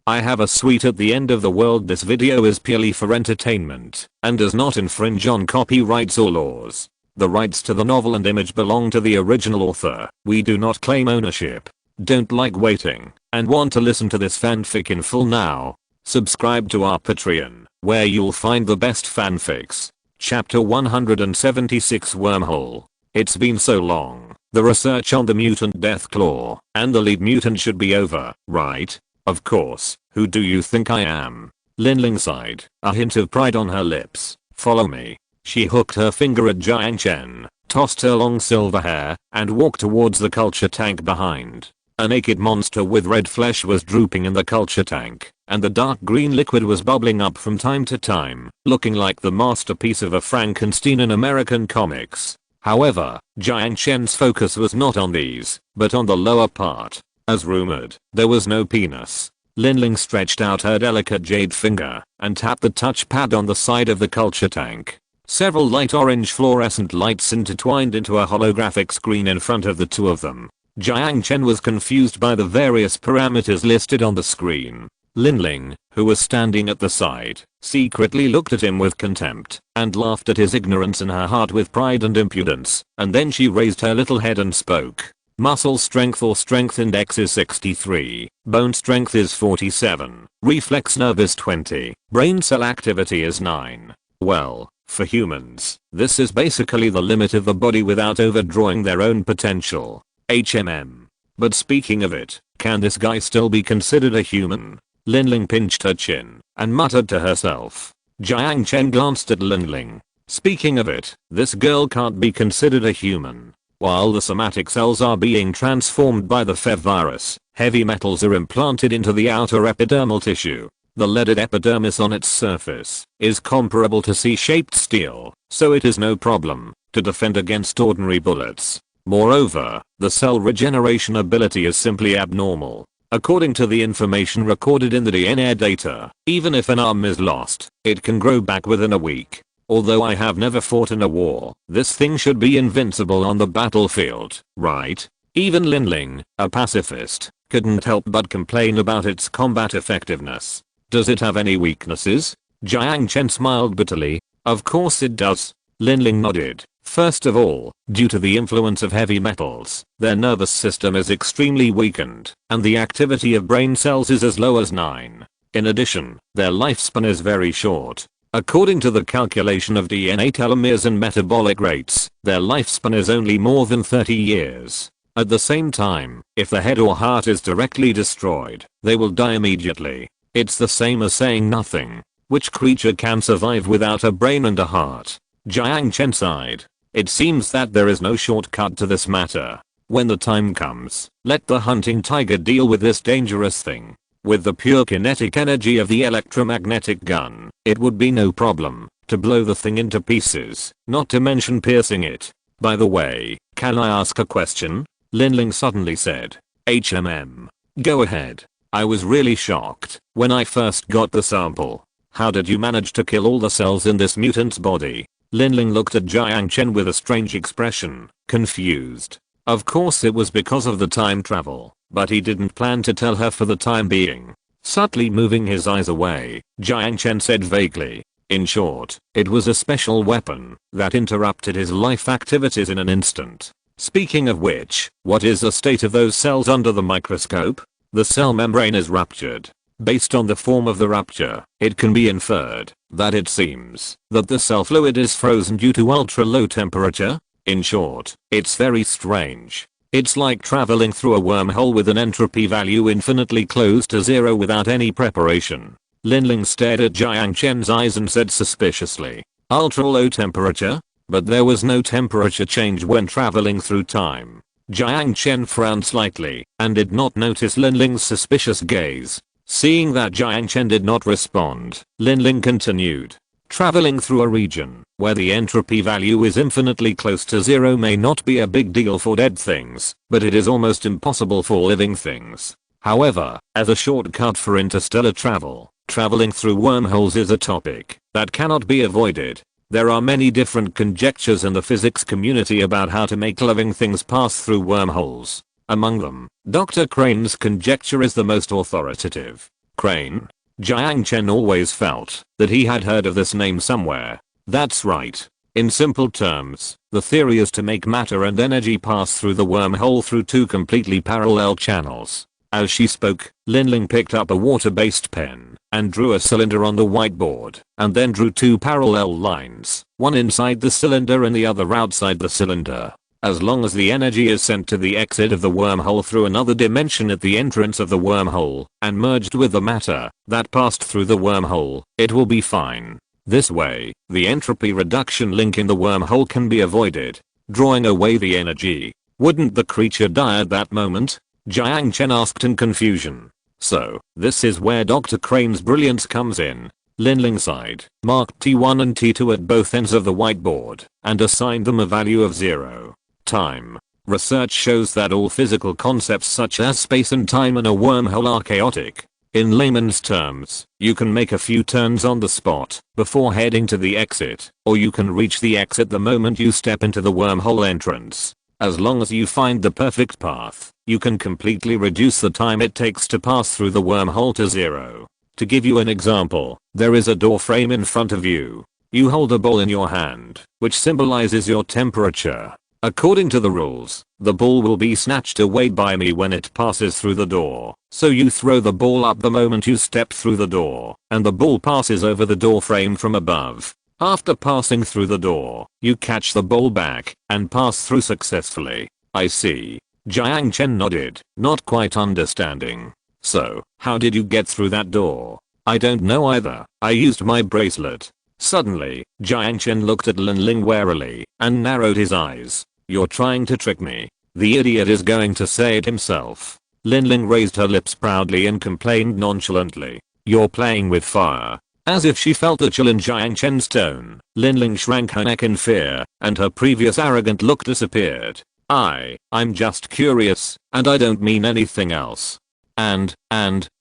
I have a sweet at the end of the world. This video is purely for entertainment and does not infringe on copyrights or laws. The rights to the novel and image belong to the original author. We do not claim ownership. Don't like waiting and want to listen to this fanfic in full now? Subscribe to our Patreon, where you'll find the best fanfics. Chapter 176 Wormhole. It's been so long. The research on the mutant Deathclaw and the lead mutant should be over, right? Of course. Who do you think I am? Linling sighed, a hint of pride on her lips. Follow me. She hooked her finger at Jiang Chen, tossed her long silver hair, and walked towards the culture tank behind. A naked monster with red flesh was drooping in the culture tank, and the dark green liquid was bubbling up from time to time, looking like the masterpiece of a Frankenstein in American comics. However, Jiang Chen's focus was not on these, but on the lower part. As rumored, there was no penis. Linling stretched out her delicate jade finger and tapped the touchpad on the side of the culture tank. Several light orange fluorescent lights intertwined into a holographic screen in front of the two of them. Jiang Chen was confused by the various parameters listed on the screen. Linling, who was standing at the side, secretly looked at him with contempt and laughed at his ignorance in her heart with pride and impudence, and then she raised her little head and spoke. Muscle strength or strength index is 63, bone strength is 47, reflex nerve is 20, brain cell activity is 9. Well, for humans, this is basically the limit of the body without overdrawing their own potential. HMM. But speaking of it, can this guy still be considered a human? Linling pinched her chin and muttered to herself. Jiang Chen glanced at Linling. Speaking of it, this girl can't be considered a human. While the somatic cells are being transformed by the FEV virus, heavy metals are implanted into the outer epidermal tissue. The leaded epidermis on its surface is comparable to C-shaped steel, so it is no problem to defend against ordinary bullets. Moreover, the cell regeneration ability is simply abnormal. According to the information recorded in the DNA data, even if an arm is lost, it can grow back within a week. Although I have never fought in a war, this thing should be invincible on the battlefield, right? Even Linling, a pacifist, couldn't help but complain about its combat effectiveness. Does it have any weaknesses? Jiang Chen smiled bitterly. Of course it does. Linling nodded. First of all, due to the influence of heavy metals, their nervous system is extremely weakened, and the activity of brain cells is as low as 9. In addition, their lifespan is very short. According to the calculation of DNA telomeres and metabolic rates, their lifespan is only more than 30 years. At the same time, if the head or heart is directly destroyed, they will die immediately. It's the same as saying nothing. Which creature can survive without a brain and a heart? Jiang Chen sighed. It seems that there is no shortcut to this matter. When the time comes, let the hunting tiger deal with this dangerous thing. With the pure kinetic energy of the electromagnetic gun, it would be no problem to blow the thing into pieces, not to mention piercing it. By the way, can I ask a question? Linling suddenly said. HMM. Go ahead. I was really shocked when I first got the sample. How did you manage to kill all the cells in this mutant's body? Linling looked at Jiang Chen with a strange expression, confused. Of course it was because of the time travel, but he didn't plan to tell her for the time being. Subtly moving his eyes away, Jiang Chen said vaguely. In short, it was a special weapon that interrupted his life activities in an instant. Speaking of which, what is the state of those cells under the microscope? The cell membrane is ruptured. Based on the form of the rupture, it can be inferred that it seems that the cell fluid is frozen due to ultra low temperature. In short, it's very strange. It's like traveling through a wormhole with an entropy value infinitely close to zero without any preparation. Linling stared at Jiang Chen's eyes and said suspiciously, ultra low temperature? But there was no temperature change when traveling through time. Jiang Chen frowned slightly and did not notice Linling's suspicious gaze. Seeing that Jiang Chen did not respond, Linling continued. Traveling through a region where the entropy value is infinitely close to zero may not be a big deal for dead things, but it is almost impossible for living things. However, as a shortcut for interstellar travel, traveling through wormholes is a topic that cannot be avoided. There are many different conjectures in the physics community about how to make living things pass through wormholes. Among them, Dr. Crane's conjecture is the most authoritative. Crane? Jiang Chen always felt that he had heard of this name somewhere. That's right. In simple terms, the theory is to make matter and energy pass through the wormhole through two completely parallel channels. As she spoke, Linling picked up a water-based pen and drew a cylinder on the whiteboard, and then drew two parallel lines, one inside the cylinder and the other outside the cylinder. As long as the energy is sent to the exit of the wormhole through another dimension at the entrance of the wormhole, and merged with the matter that passed through the wormhole, it will be fine. This way, the entropy reduction link in the wormhole can be avoided, drawing away the energy. Wouldn't the creature die at that moment? Jiang Chen asked in confusion. So, this is where Dr. Crane's brilliance comes in. Linling sighed, marked T1 and T2 at both ends of the whiteboard, and assigned them a value of 0. Time. Research shows that all physical concepts such as space and time in a wormhole are chaotic. In layman's terms, you can make a few turns on the spot before heading to the exit, or you can reach the exit the moment you step into the wormhole entrance. As long as you find the perfect path, you can completely reduce the time it takes to pass through the wormhole to 0. To give you an example, there is a door frame in front of you. You hold a ball in your hand, which symbolizes your temperature. According to the rules, the ball will be snatched away by me when it passes through the door. So you throw the ball up the moment you step through the door, and the ball passes over the door frame from above. After passing through the door, you catch the ball back and pass through successfully. I see. Jiang Chen nodded, not quite understanding. So, how did you get through that door? I don't know either. I used my bracelet. Suddenly, Jiang Chen looked at Linling warily and narrowed his eyes. You're trying to trick me. The idiot is going to say it himself. Linling raised her lips proudly and complained nonchalantly. You're playing with fire. As if she felt a chill in Jiang Chen's tone, Linling shrank her neck in fear, and her previous arrogant look disappeared. I'm just curious, and I don't mean anything else. And,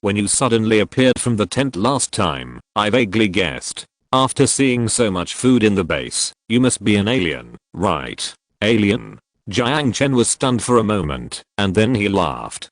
when you suddenly appeared from the tent last time, I vaguely guessed. After seeing so much food in the base, you must be an alien, right? Alien? Jiang Chen was stunned for a moment, and then he laughed.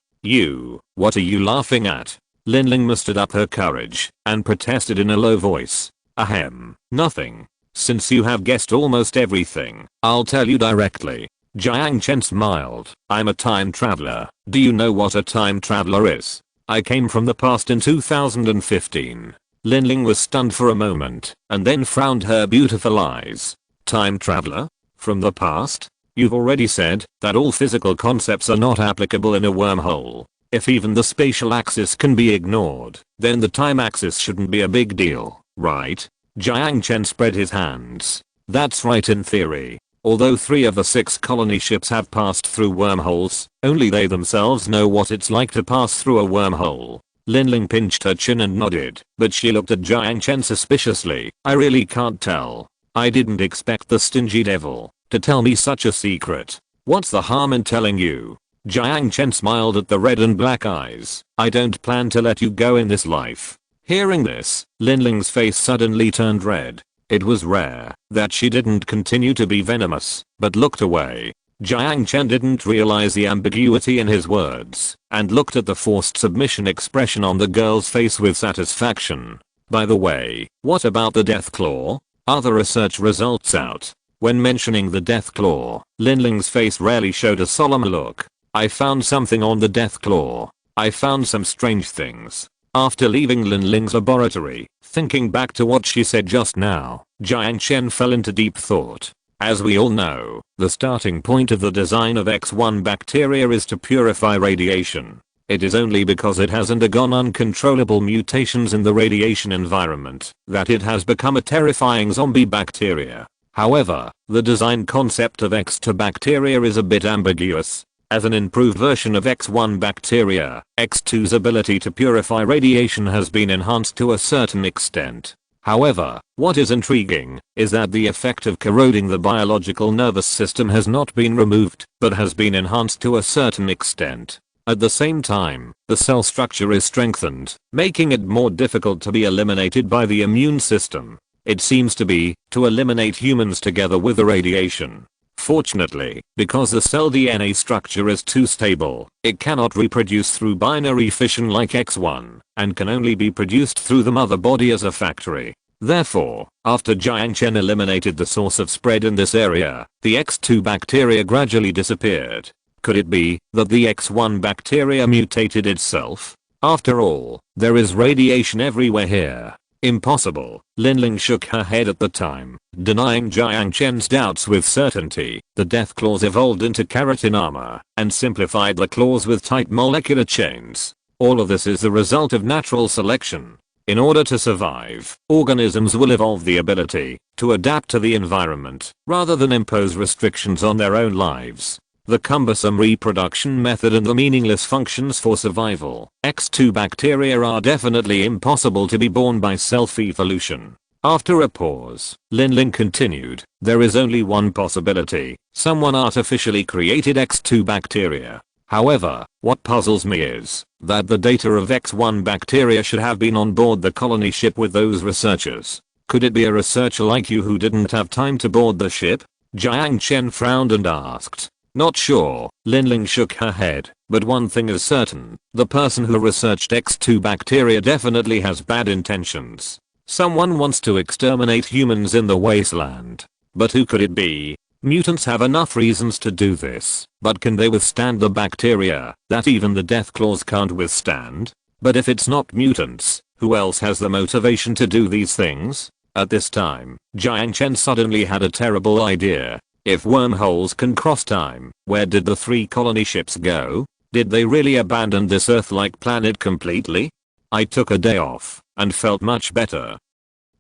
What are you laughing at? Linling mustered up her courage and protested in a low voice. Ahem, nothing. Since you have guessed almost everything, I'll tell you directly. Jiang Chen smiled. I'm a time traveler. Do you know what a time traveler is? I came from the past in 2015. Linling was stunned for a moment and then frowned her beautiful eyes. Time traveler? From the past? You've already said that all physical concepts are not applicable in a wormhole. If even the spatial axis can be ignored, then the time axis shouldn't be a big deal, right? Jiang Chen spread his hands. That's right in theory. Although 3 of the 6 colony ships have passed through wormholes, only they themselves know what it's like to pass through a wormhole. Linling pinched her chin and nodded, but she looked at Jiang Chen suspiciously. I really can't tell. I didn't expect the stingy devil to tell me such a secret. What's the harm in telling you? Jiang Chen smiled at the red and black eyes. I don't plan to let you go in this life. Hearing this, Linling's face suddenly turned red. It was rare that she didn't continue to be venomous, but looked away. Jiang Chen didn't realize the ambiguity in his words, and looked at the forced submission expression on the girl's face with satisfaction. By the way, what about the death claw? Are the research results out? When mentioning the death claw, Linling's face rarely showed a solemn look. I found something on the death claw. I found some strange things. After leaving Linling's laboratory, thinking back to what she said just now, Jiang Chen fell into deep thought. As we all know, the starting point of the design of X1 bacteria is to purify radiation. It is only because it has undergone uncontrollable mutations in the radiation environment that it has become a terrifying zombie bacteria. However, the design concept of X2 bacteria is a bit ambiguous. As an improved version of X1 bacteria, X2's ability to purify radiation has been enhanced to a certain extent. However, what is intriguing is that the effect of corroding the biological nervous system has not been removed, but has been enhanced to a certain extent. At the same time, the cell structure is strengthened, making it more difficult to be eliminated by the immune system. It seems to be to eliminate humans together with the radiation. Unfortunately, because the cell DNA structure is too stable, it cannot reproduce through binary fission like X1, and can only be produced through the mother body as a factory. Therefore, after Jiang Chen eliminated the source of spread in this area, the X2 bacteria gradually disappeared. Could it be that the X1 bacteria mutated itself? After all, there is radiation everywhere here. Impossible. Linling shook her head at the time, denying Jiang Chen's doubts with certainty. The death claws evolved into keratin armor and simplified the claws with tight molecular chains. All of this is the result of natural selection. In order to survive, organisms will evolve the ability to adapt to the environment rather than impose restrictions on their own lives. The cumbersome reproduction method and the meaningless functions for survival. X2 bacteria are definitely impossible to be born by self-evolution. After a pause, Linling continued, there is only one possibility. Someone artificially created X2 bacteria. However, what puzzles me is that the data of X1 bacteria should have been on board the colony ship with those researchers. Could it be a researcher like you who didn't have time to board the ship? Jiang Chen frowned and asked. Not sure. Linling shook her head, but one thing is certain, the person who researched X2 bacteria definitely has bad intentions. Someone wants to exterminate humans in the wasteland. But who could it be? Mutants have enough reasons to do this, but can they withstand the bacteria that even the death claws can't withstand? But if it's not mutants, who else has the motivation to do these things? At this time, Jiang Chen suddenly had a terrible idea. If wormholes can cross time, where did the 3 colony ships go? Did they really abandon this Earth-like planet completely? I took a day off and felt much better.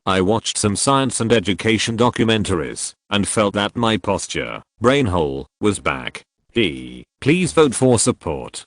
I watched some science and education documentaries and felt that my posture, brainhole, was back. Please vote for support.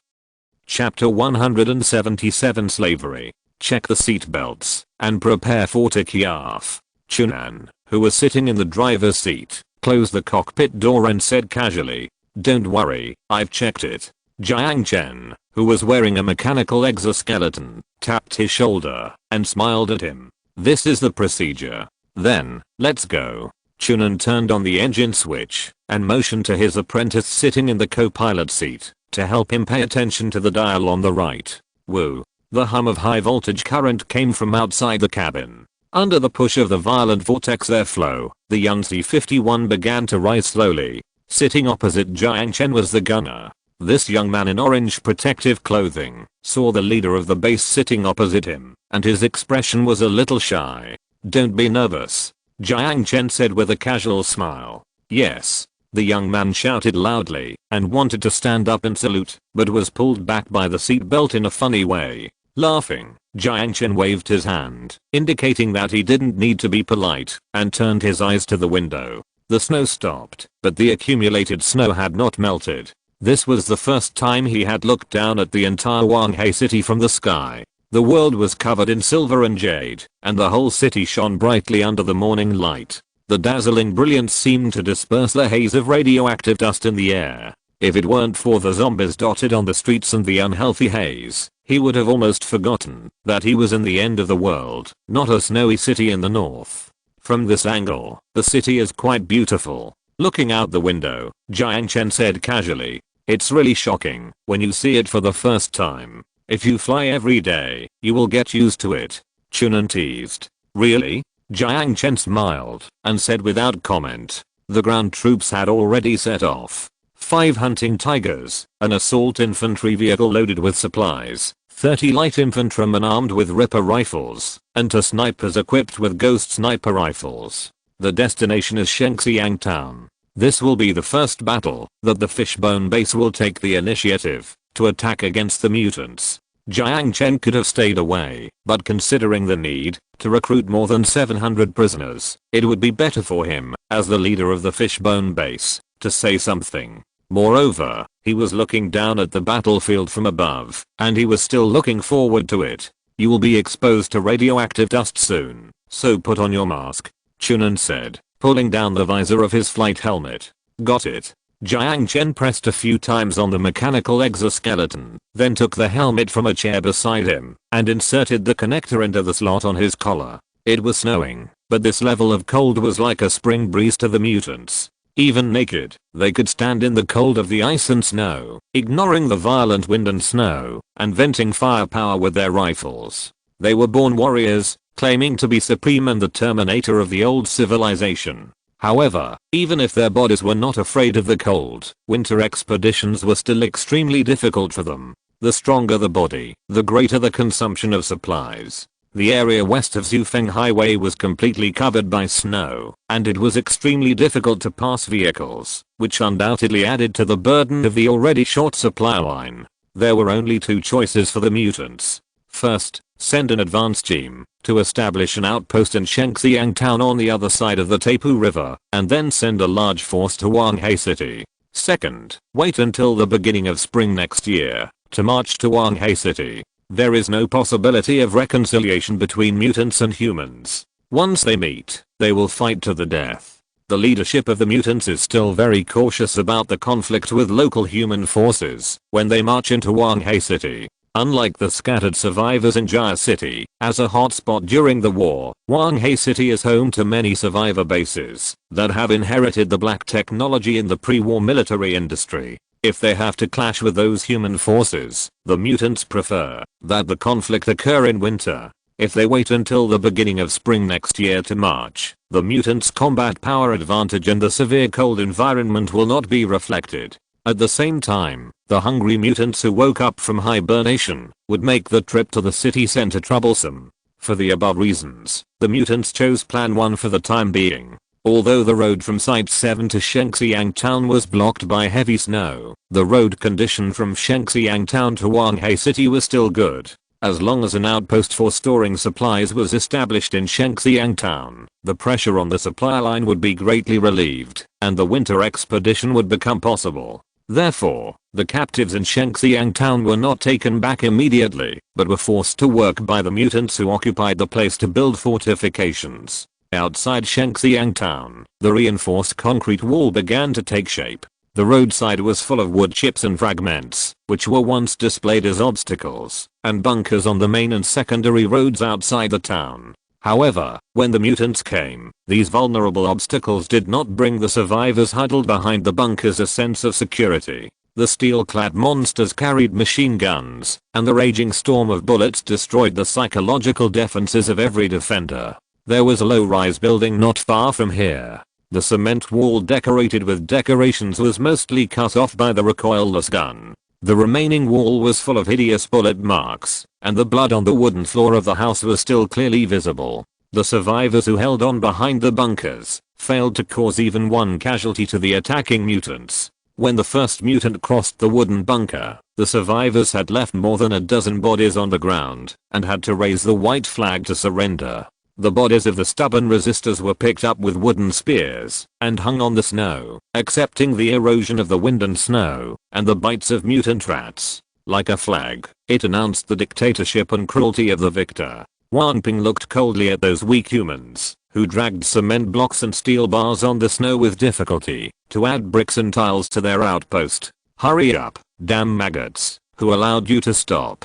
Chapter 177 Slavery. Check the seatbelts and prepare for takeoff. Chunan, who was sitting in the driver's seat, closed the cockpit door and said casually, don't worry, I've checked it. Jiang Chen, who was wearing a mechanical exoskeleton, tapped his shoulder and smiled at him. This is the procedure. Then, let's go. Chunan turned on the engine switch and motioned to his apprentice sitting in the co-pilot seat to help him pay attention to the dial on the right. Woo. The hum of high voltage current came from outside the cabin. Under the push of the violent vortex airflow, the young C-51 began to rise slowly. Sitting opposite Jiang Chen was the gunner. This young man in orange protective clothing saw the leader of the base sitting opposite him, and his expression was a little shy. Don't be nervous, Jiang Chen said with a casual smile. Yes. The young man shouted loudly and wanted to stand up and salute, but was pulled back by the seatbelt in a funny way. Laughing, Jiang Chen waved his hand, indicating that he didn't need to be polite, and turned his eyes to the window. The snow stopped, but the accumulated snow had not melted. This was the first time he had looked down at the entire Wanghei city from the sky. The world was covered in silver and jade, and the whole city shone brightly under the morning light. The dazzling brilliance seemed to disperse the haze of radioactive dust in the air. If it weren't for the zombies dotted on the streets and the unhealthy haze, he would have almost forgotten that he was in the end of the world, not a snowy city in the north. From this angle, the city is quite beautiful. Looking out the window, Jiang Chen said casually, it's really shocking when you see it for the first time. If you fly every day, you will get used to it. Chunan teased. Really? Jiang Chen smiled and said without comment. The ground troops had already set off. 5 hunting tigers, an assault infantry vehicle loaded with supplies, 30 light infantrymen armed with Ripper rifles, and 2 snipers equipped with Ghost sniper rifles. The destination is Shengxiang town. This will be the first battle that the Fishbone base will take the initiative to attack against the mutants. Jiang Chen could have stayed away, but considering the need to recruit more than 700 prisoners, it would be better for him, as the leader of the Fishbone base, to say something. Moreover, he was looking down at the battlefield from above, and he was still looking forward to it. You will be exposed to radioactive dust soon, so put on your mask, Chunan said, pulling down the visor of his flight helmet. Got it. Jiang Chen pressed a few times on the mechanical exoskeleton, then took the helmet from a chair beside him and inserted the connector into the slot on his collar. It was snowing, but this level of cold was like a spring breeze to the mutants. Even naked, they could stand in the cold of the ice and snow, ignoring the violent wind and snow, and venting firepower with their rifles. They were born warriors, claiming to be supreme and the terminator of the old civilization. However, even if their bodies were not afraid of the cold, winter expeditions were still extremely difficult for them. The stronger the body, the greater the consumption of supplies. The area west of Zhufeng Highway was completely covered by snow, and it was extremely difficult to pass vehicles, which undoubtedly added to the burden of the already short supply line. There were only two choices for the mutants. First, send an advance team to establish an outpost in Shengxiang town on the other side of the Taipu River, and then send a large force to Wanghei City. Second, wait until the beginning of spring next year to march to Wanghei City. There is no possibility of reconciliation between mutants and humans. Once they meet, they will fight to the death. The leadership of the mutants is still very cautious about the conflict with local human forces when they march into Wanghei City. Unlike the scattered survivors in Jia City, as a hotspot during the war, Wanghei City is home to many survivor bases that have inherited the black technology in the pre-war military industry. If they have to clash with those human forces, the mutants prefer that the conflict occur in winter. If they wait until the beginning of spring next year to march, the mutants' combat power advantage and the severe cold environment will not be reflected. At the same time, the hungry mutants who woke up from hibernation would make the trip to the city center troublesome. For the above reasons, the mutants chose Plan 1 for the time being. Although the road from Site 7 to Shengxiang town was blocked by heavy snow, the road condition from Shengxiang town to Wanghei City was still good. As long as an outpost for storing supplies was established in Shengxiang town, the pressure on the supply line would be greatly relieved, and the winter expedition would become possible. Therefore, the captives in Shengxiang town were not taken back immediately, but were forced to work by the mutants who occupied the place to build fortifications. Outside Shengxiang town, the reinforced concrete wall began to take shape. The roadside was full of wood chips and fragments, which were once displayed as obstacles, and bunkers on the main and secondary roads outside the town. However, when the mutants came, these vulnerable obstacles did not bring the survivors huddled behind the bunkers a sense of security. The steel-clad monsters carried machine guns, and the raging storm of bullets destroyed the psychological defenses of every defender. There was a low-rise building not far from here. The cement wall decorated with decorations was mostly cut off by the recoilless gun. The remaining wall was full of hideous bullet marks, and the blood on the wooden floor of the house was still clearly visible. The survivors who held on behind the bunkers failed to cause even one casualty to the attacking mutants. When the first mutant crossed the wooden bunker, the survivors had left more than a dozen bodies on the ground and had to raise the white flag to surrender. The bodies of the stubborn resistors were picked up with wooden spears and hung on the snow, accepting the erosion of the wind and snow and the bites of mutant rats. Like a flag, it announced the dictatorship and cruelty of the victor. Wan Ping looked coldly at those weak humans who dragged cement blocks and steel bars on the snow with difficulty to add bricks and tiles to their outpost. Hurry up, damn maggots, who allowed you to stop?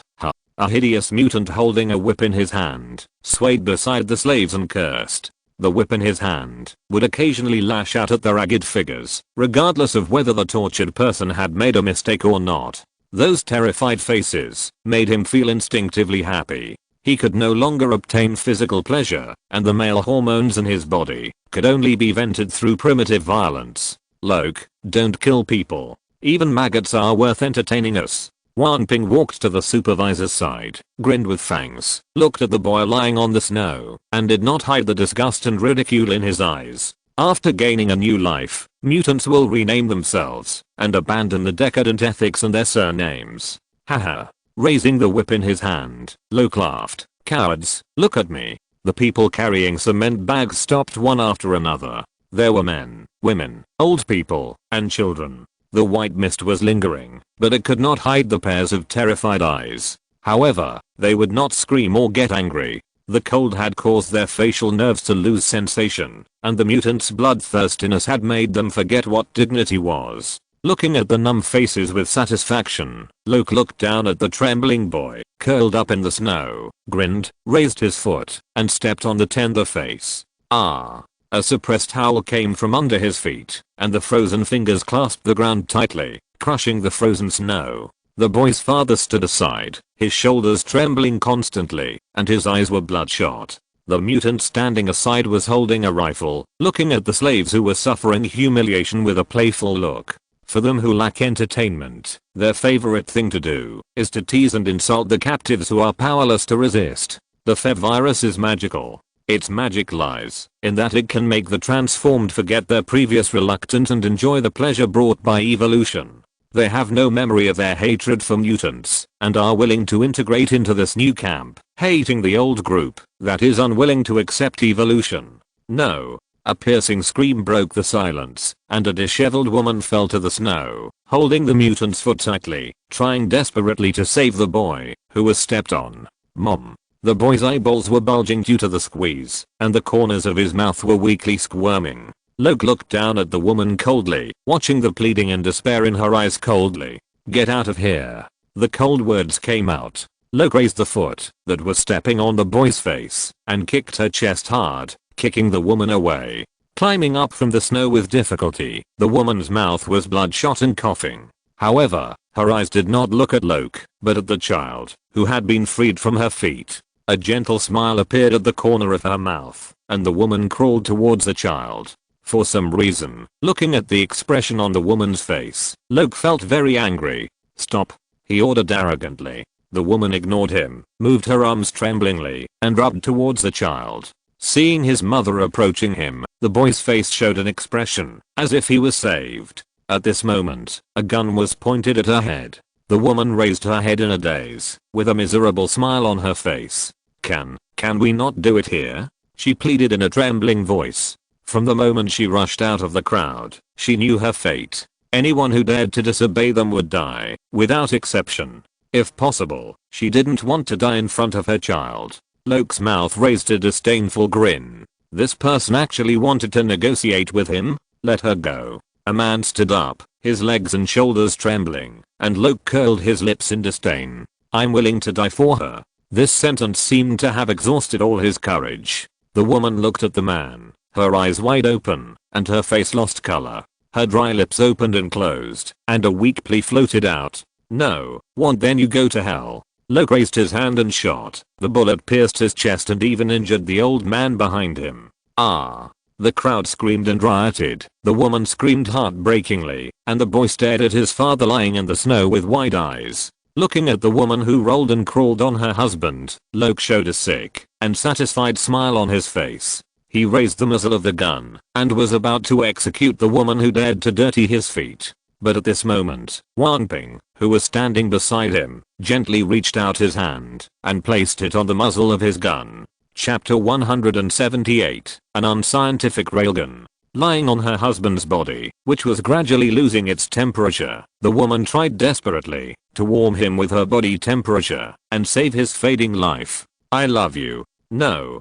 A hideous mutant holding a whip in his hand swayed beside the slaves and cursed. The whip in his hand would occasionally lash out at the ragged figures, regardless of whether the tortured person had made a mistake or not. Those terrified faces made him feel instinctively happy. He could no longer obtain physical pleasure, and the male hormones in his body could only be vented through primitive violence. Look, don't kill people. Even maggots are worth entertaining us. Wan Ping walked to the supervisor's side, grinned with fangs, looked at the boy lying on the snow, and did not hide the disgust and ridicule in his eyes. After gaining a new life, mutants will rename themselves and abandon the decadent ethics and their surnames. Haha. Raising the whip in his hand, Locke laughed. Cowards, look at me. The people carrying cement bags stopped one after another. There were men, women, old people, and children. The white mist was lingering, but it could not hide the pairs of terrified eyes. However, they would not scream or get angry. The cold had caused their facial nerves to lose sensation, and the mutants' bloodthirstiness had made them forget what dignity was. Looking at the numb faces with satisfaction, Locke looked down at the trembling boy, curled up in the snow, grinned, raised his foot, and stepped on the tender face. Ah. A suppressed howl came from under his feet, and the frozen fingers clasped the ground tightly, crushing the frozen snow. The boy's father stood aside, his shoulders trembling constantly, and his eyes were bloodshot. The mutant standing aside was holding a rifle, looking at the slaves who were suffering humiliation with a playful look. For them who lack entertainment, their favorite thing to do is to tease and insult the captives who are powerless to resist. The Fev virus is magical. Its magic lies in that it can make the transformed forget their previous reluctance and enjoy the pleasure brought by evolution. They have no memory of their hatred for mutants and are willing to integrate into this new camp, hating the old group that is unwilling to accept evolution. No. A piercing scream broke the silence, and a disheveled woman fell to the snow, holding the mutant's foot tightly, trying desperately to save the boy, who was stepped on. Mom. The boy's eyeballs were bulging due to the squeeze, and the corners of his mouth were weakly squirming. Luke looked down at the woman coldly, watching the pleading and despair in her eyes coldly. Get out of here. The cold words came out. Luke raised the foot that was stepping on the boy's face, and kicked her chest hard, kicking the woman away. Climbing up from the snow with difficulty, the woman's mouth was bloodshot and coughing. However, her eyes did not look at Luke, but at the child, who had been freed from her feet. A gentle smile appeared at the corner of her mouth, and the woman crawled towards the child. For some reason, looking at the expression on the woman's face, Luke felt very angry. Stop, he ordered arrogantly. The woman ignored him, moved her arms tremblingly, and rubbed towards the child. Seeing his mother approaching him, the boy's face showed an expression, as if he was saved. At this moment, a gun was pointed at her head. The woman raised her head in a daze, with a miserable smile on her face. Can we not do it here? She pleaded in a trembling voice. From the moment she rushed out of the crowd, she knew her fate. Anyone who dared to disobey them would die, without exception. If possible, she didn't want to die in front of her child. Luke's mouth raised a disdainful grin. This person actually wanted to negotiate with him? Let her go. A man stood up, his legs and shoulders trembling, and Luke curled his lips in disdain. I'm willing to die for her. This sentence seemed to have exhausted all his courage. The woman looked at the man, her eyes wide open, and her face lost color. Her dry lips opened and closed, and a weak plea floated out. No, want then you go to hell. Luke raised his hand and shot. The bullet pierced his chest and even injured the old man behind him. Ah! The crowd screamed and rioted. The woman screamed heartbreakingly, and the boy stared at his father lying in the snow with wide eyes. Looking at the woman who rolled and crawled on her husband, Luke showed a sick and satisfied smile on his face. He raised the muzzle of the gun and was about to execute the woman who dared to dirty his feet. But at this moment, Wan Ping, who was standing beside him, gently reached out his hand and placed it on the muzzle of his gun. Chapter 178, An Unscientific Railgun. Lying on her husband's body, which was gradually losing its temperature, the woman tried desperately to warm him with her body temperature and save his fading life. I love you. No,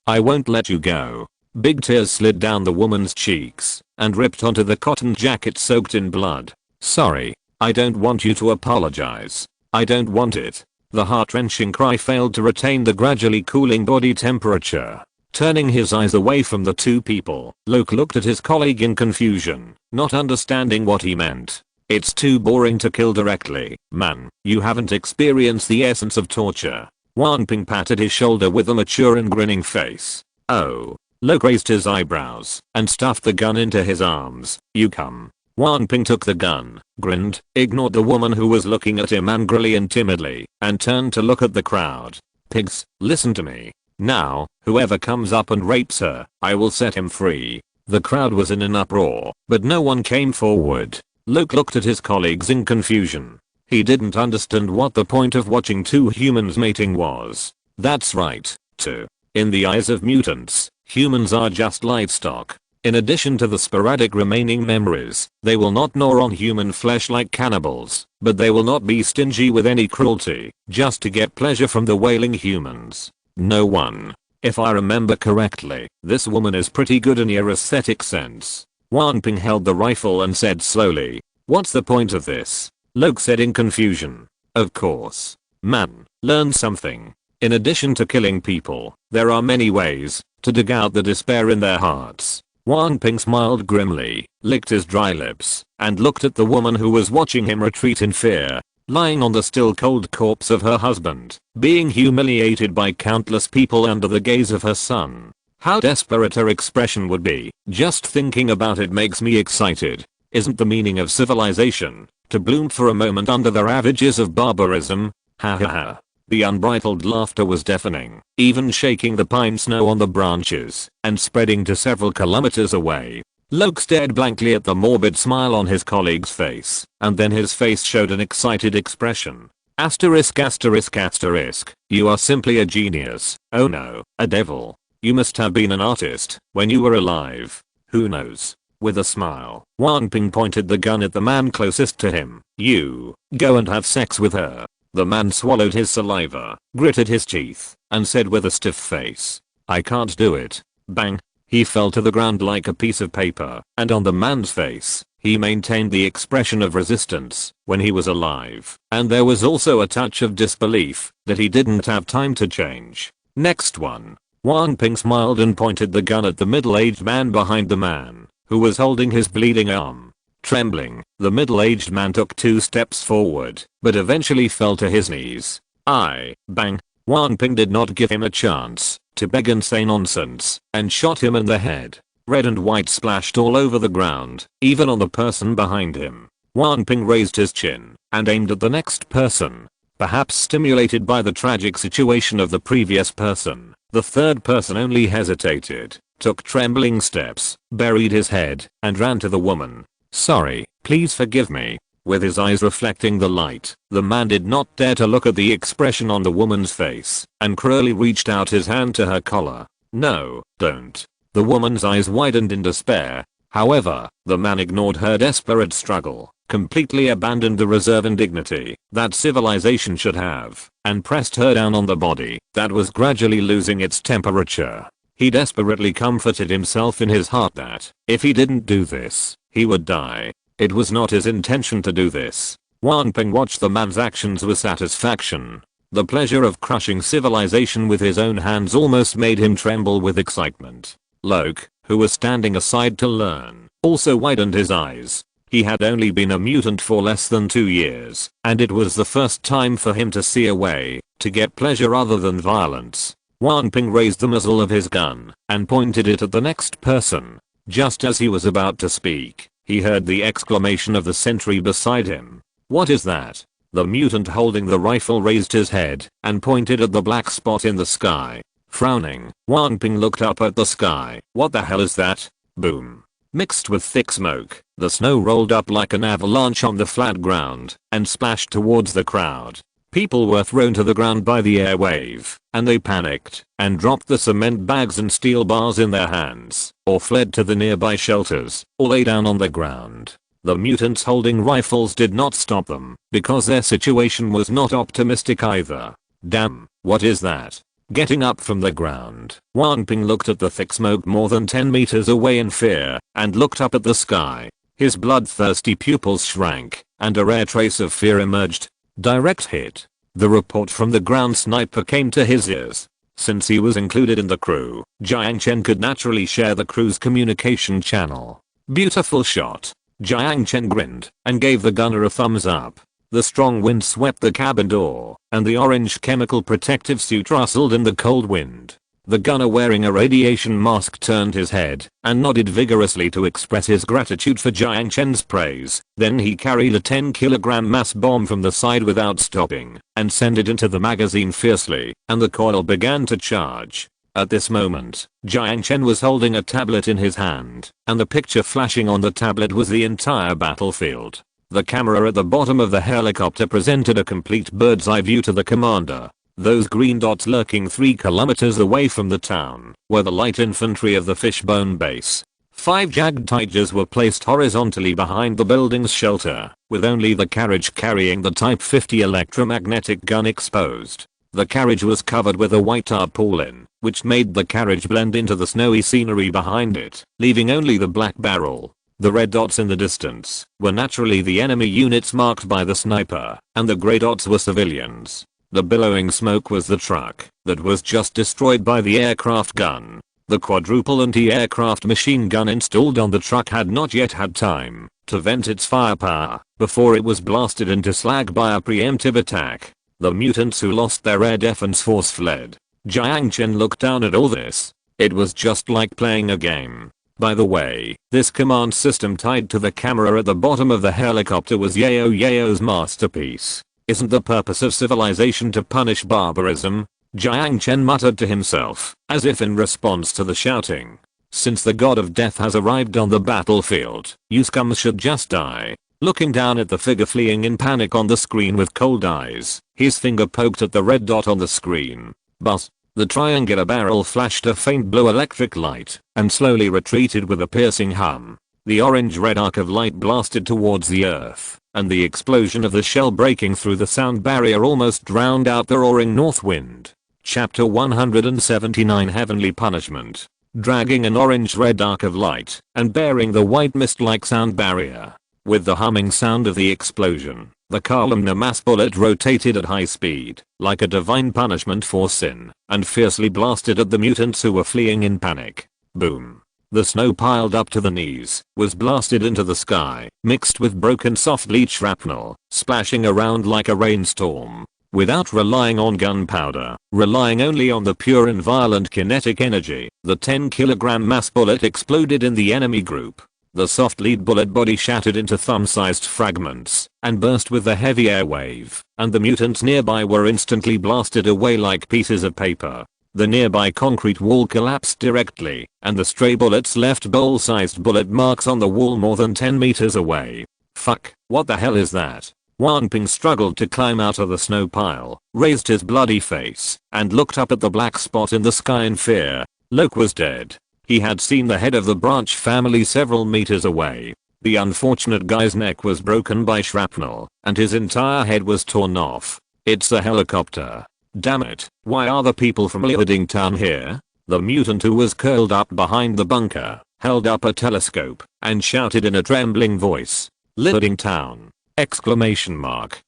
I won't let you go. Big tears slid down the woman's cheeks and ripped onto the cotton jacket soaked in blood. Sorry, I don't want you to apologize. I don't want it. The heart-wrenching cry failed to retain the gradually cooling body temperature. Turning his eyes away from the two people, Luke looked at his colleague in confusion, not understanding what he meant. It's too boring to kill directly, man. You haven't experienced the essence of torture. Wan Ping patted his shoulder with a mature and grinning face. Oh. Luke raised his eyebrows and stuffed the gun into his arms. You come. Wan Ping took the gun, grinned, ignored the woman who was looking at him angrily and timidly, and turned to look at the crowd. Pigs, listen to me. Now, whoever comes up and rapes her, I will set him free. The crowd was in an uproar, but no one came forward. Luke looked at his colleagues in confusion. He didn't understand what the point of watching two humans mating was. That's right, too. In the eyes of mutants, humans are just livestock. In addition to the sporadic remaining memories, they will not gnaw on human flesh like cannibals, but they will not be stingy with any cruelty, just to get pleasure from the wailing humans. No one. If I remember correctly, this woman is pretty good in your aesthetic sense. Wan Ping held the rifle and said slowly, what's the point of this? Luke said in confusion. Of course. Man, learn something. In addition to killing people, there are many ways to dig out the despair in their hearts. Wang Ping smiled grimly, licked his dry lips, and looked at the woman who was watching him retreat in fear, lying on the still cold corpse of her husband, being humiliated by countless people under the gaze of her son. How desperate her expression would be. Just thinking about it makes me excited. Isn't the meaning of civilization to bloom for a moment under the ravages of barbarism? Ha ha ha. The unbridled laughter was deafening, even shaking the pine snow on the branches and spreading to several kilometers away. Luke stared blankly at the morbid smile on his colleague's face, and then his face showed an excited expression. Asterisk asterisk asterisk. You are simply a genius. Oh no, a devil. You must have been an artist when you were alive. Who knows? With a smile, Wang Ping pointed the gun at the man closest to him. You, go and have sex with her. The man swallowed his saliva, gritted his teeth, and said with a stiff face, I can't do it. Bang. He fell to the ground like a piece of paper, and on the man's face, he maintained the expression of resistance when he was alive, and there was also a touch of disbelief that he didn't have time to change. Next one. Wang Ping smiled and pointed the gun at the middle-aged man behind the man, who was holding his bleeding arm. Trembling, the middle-aged man took 2 steps forward, but eventually fell to his knees. Bang. Wang Ping did not give him a chance to beg and say nonsense, and shot him in the head. Red and white splashed all over the ground, even on the person behind him. Wang Ping raised his chin and aimed at the next person. Perhaps stimulated by the tragic situation of the previous person, the third person only hesitated, took trembling steps, buried his head, and ran to the woman. Sorry, please forgive me. With his eyes reflecting the light, the man did not dare to look at the expression on the woman's face, and cruelly reached out his hand to her collar. No, don't. The woman's eyes widened in despair. However, the man ignored her desperate struggle, completely abandoned the reserve and dignity that civilization should have, and pressed her down on the body that was gradually losing its temperature. He desperately comforted himself in his heart that, if he didn't do this, he would die. It was not his intention to do this. Wang Ping watched the man's actions with satisfaction. The pleasure of crushing civilization with his own hands almost made him tremble with excitement. Luke, who was standing aside to learn, also widened his eyes. He had only been a mutant for less than 2 years, and it was the first time for him to see a way to get pleasure other than violence. Wang Ping raised the muzzle of his gun and pointed it at the next person. Just as he was about to speak, he heard the exclamation of the sentry beside him. What is that? The mutant holding the rifle raised his head and pointed at the black spot in the sky. Frowning, Wang Ping looked up at the sky. What the hell is that? Boom. Mixed with thick smoke, the snow rolled up like an avalanche on the flat ground and splashed towards the crowd. People were thrown to the ground by the air wave, and they panicked and dropped the cement bags and steel bars in their hands, or fled to the nearby shelters, or lay down on the ground. The mutants holding rifles did not stop them, because their situation was not optimistic either. Damn, what is that? Getting up from the ground, Wang Ping looked at the thick smoke more than 10 meters away in fear, and looked up at the sky. His bloodthirsty pupils shrank, and a rare trace of fear emerged. Direct hit. The report from the ground sniper came to his ears. Since he was included in the crew, Jiang Chen could naturally share the crew's communication channel. Beautiful shot. Jiang Chen grinned and gave the gunner a thumbs up. The strong wind swept the cabin door, and the orange chemical protective suit rustled in the cold wind. The gunner wearing a radiation mask turned his head and nodded vigorously to express his gratitude for Jiang Chen's praise. Then he carried a 10-kilogram mass bomb from the side without stopping and sent it into the magazine fiercely, and the coil began to charge. At this moment, Jiang Chen was holding a tablet in his hand, and the picture flashing on the tablet was the entire battlefield. The camera at the bottom of the helicopter presented a complete bird's eye view to the commander. Those green dots lurking 3 kilometers away from the town were the light infantry of the Fishbone base. 5 jagged tigers were placed horizontally behind the building's shelter, with only the carriage carrying the Type 50 electromagnetic gun exposed. The carriage was covered with a white tarpaulin, which made the carriage blend into the snowy scenery behind it, leaving only the black barrel. The red dots in the distance were naturally the enemy units marked by the sniper, and the grey dots were civilians. The billowing smoke was the truck that was just destroyed by the aircraft gun. The quadruple anti-aircraft machine gun installed on the truck had not yet had time to vent its firepower before it was blasted into slag by a preemptive attack. The mutants who lost their air defense force fled. Jiang Chen looked down at all this. It was just like playing a game. By the way, this command system tied to the camera at the bottom of the helicopter was Yao's masterpiece. Isn't the purpose of civilization to punish barbarism? Jiang Chen muttered to himself, as if in response to the shouting. Since the god of death has arrived on the battlefield, you scums should just die. Looking down at the figure fleeing in panic on the screen with cold eyes, his finger poked at the red dot on the screen. But the triangular barrel flashed a faint blue electric light and slowly retreated with a piercing hum. The orange-red arc of light blasted towards the earth, and the explosion of the shell breaking through the sound barrier almost drowned out the roaring north wind. Chapter 179 Heavenly Punishment. Dragging an orange-red arc of light and bearing the white mist-like sound barrier. With the humming sound of the explosion, the columnar mass bullet rotated at high speed, like a divine punishment for sin, and fiercely blasted at the mutants who were fleeing in panic. Boom. The snow piled up to the knees was blasted into the sky, mixed with broken soft lead shrapnel, splashing around like a rainstorm. Without relying on gunpowder, relying only on the pure and violent kinetic energy, the 10-kilogram mass bullet exploded in the enemy group. The soft lead bullet body shattered into thumb-sized fragments and burst with the heavy air wave, and the mutants nearby were instantly blasted away like pieces of paper. The nearby concrete wall collapsed directly, and the stray bullets left bowl-sized bullet marks on the wall more than 10 meters away. Fuck, what the hell is that? Wan Ping struggled to climb out of the snow pile, raised his bloody face, and looked up at the black spot in the sky in fear. Loke was dead. He had seen the head of the Branch family several meters away. The unfortunate guy's neck was broken by shrapnel, and his entire head was torn off. It's a helicopter. Damn it, why are the people from Liuding Town here? The mutant who was curled up behind the bunker held up a telescope and shouted in a trembling voice. Liuding Town! Exclamation mark.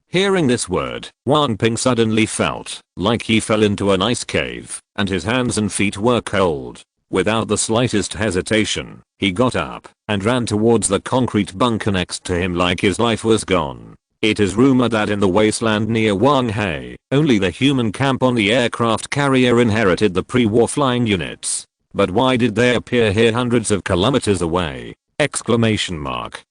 Hearing this word, Wan Ping suddenly felt like he fell into an ice cave, and his hands and feet were cold. Without the slightest hesitation, he got up and ran towards the concrete bunker next to him like his life was gone. It is rumored that in the wasteland near Wanghei, only the human camp on the aircraft carrier inherited the pre-war flying units. But why did they appear here hundreds of kilometers away? Exclamation mark.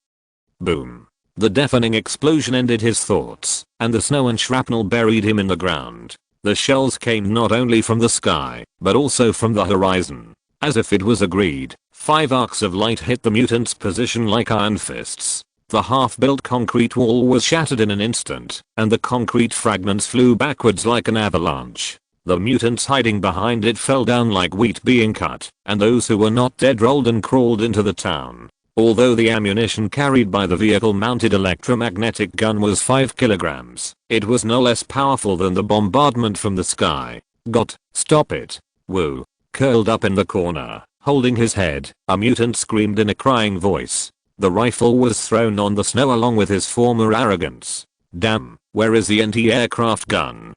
Boom. The deafening explosion ended his thoughts, and the snow and shrapnel buried him in the ground. The shells came not only from the sky, but also from the horizon. As if it was agreed, 5 arcs of light hit the mutant's position like iron fists. The half-built concrete wall was shattered in an instant, and the concrete fragments flew backwards like an avalanche. The mutants hiding behind it fell down like wheat being cut, and those who were not dead rolled and crawled into the town. Although the ammunition carried by the vehicle-mounted electromagnetic gun was 5 kilograms, it was no less powerful than the bombardment from the sky. Stop it. Woo. Curled up in the corner, holding his head, a mutant screamed in a crying voice. The rifle was thrown on the snow along with his former arrogance. Damn, where is the anti-aircraft gun?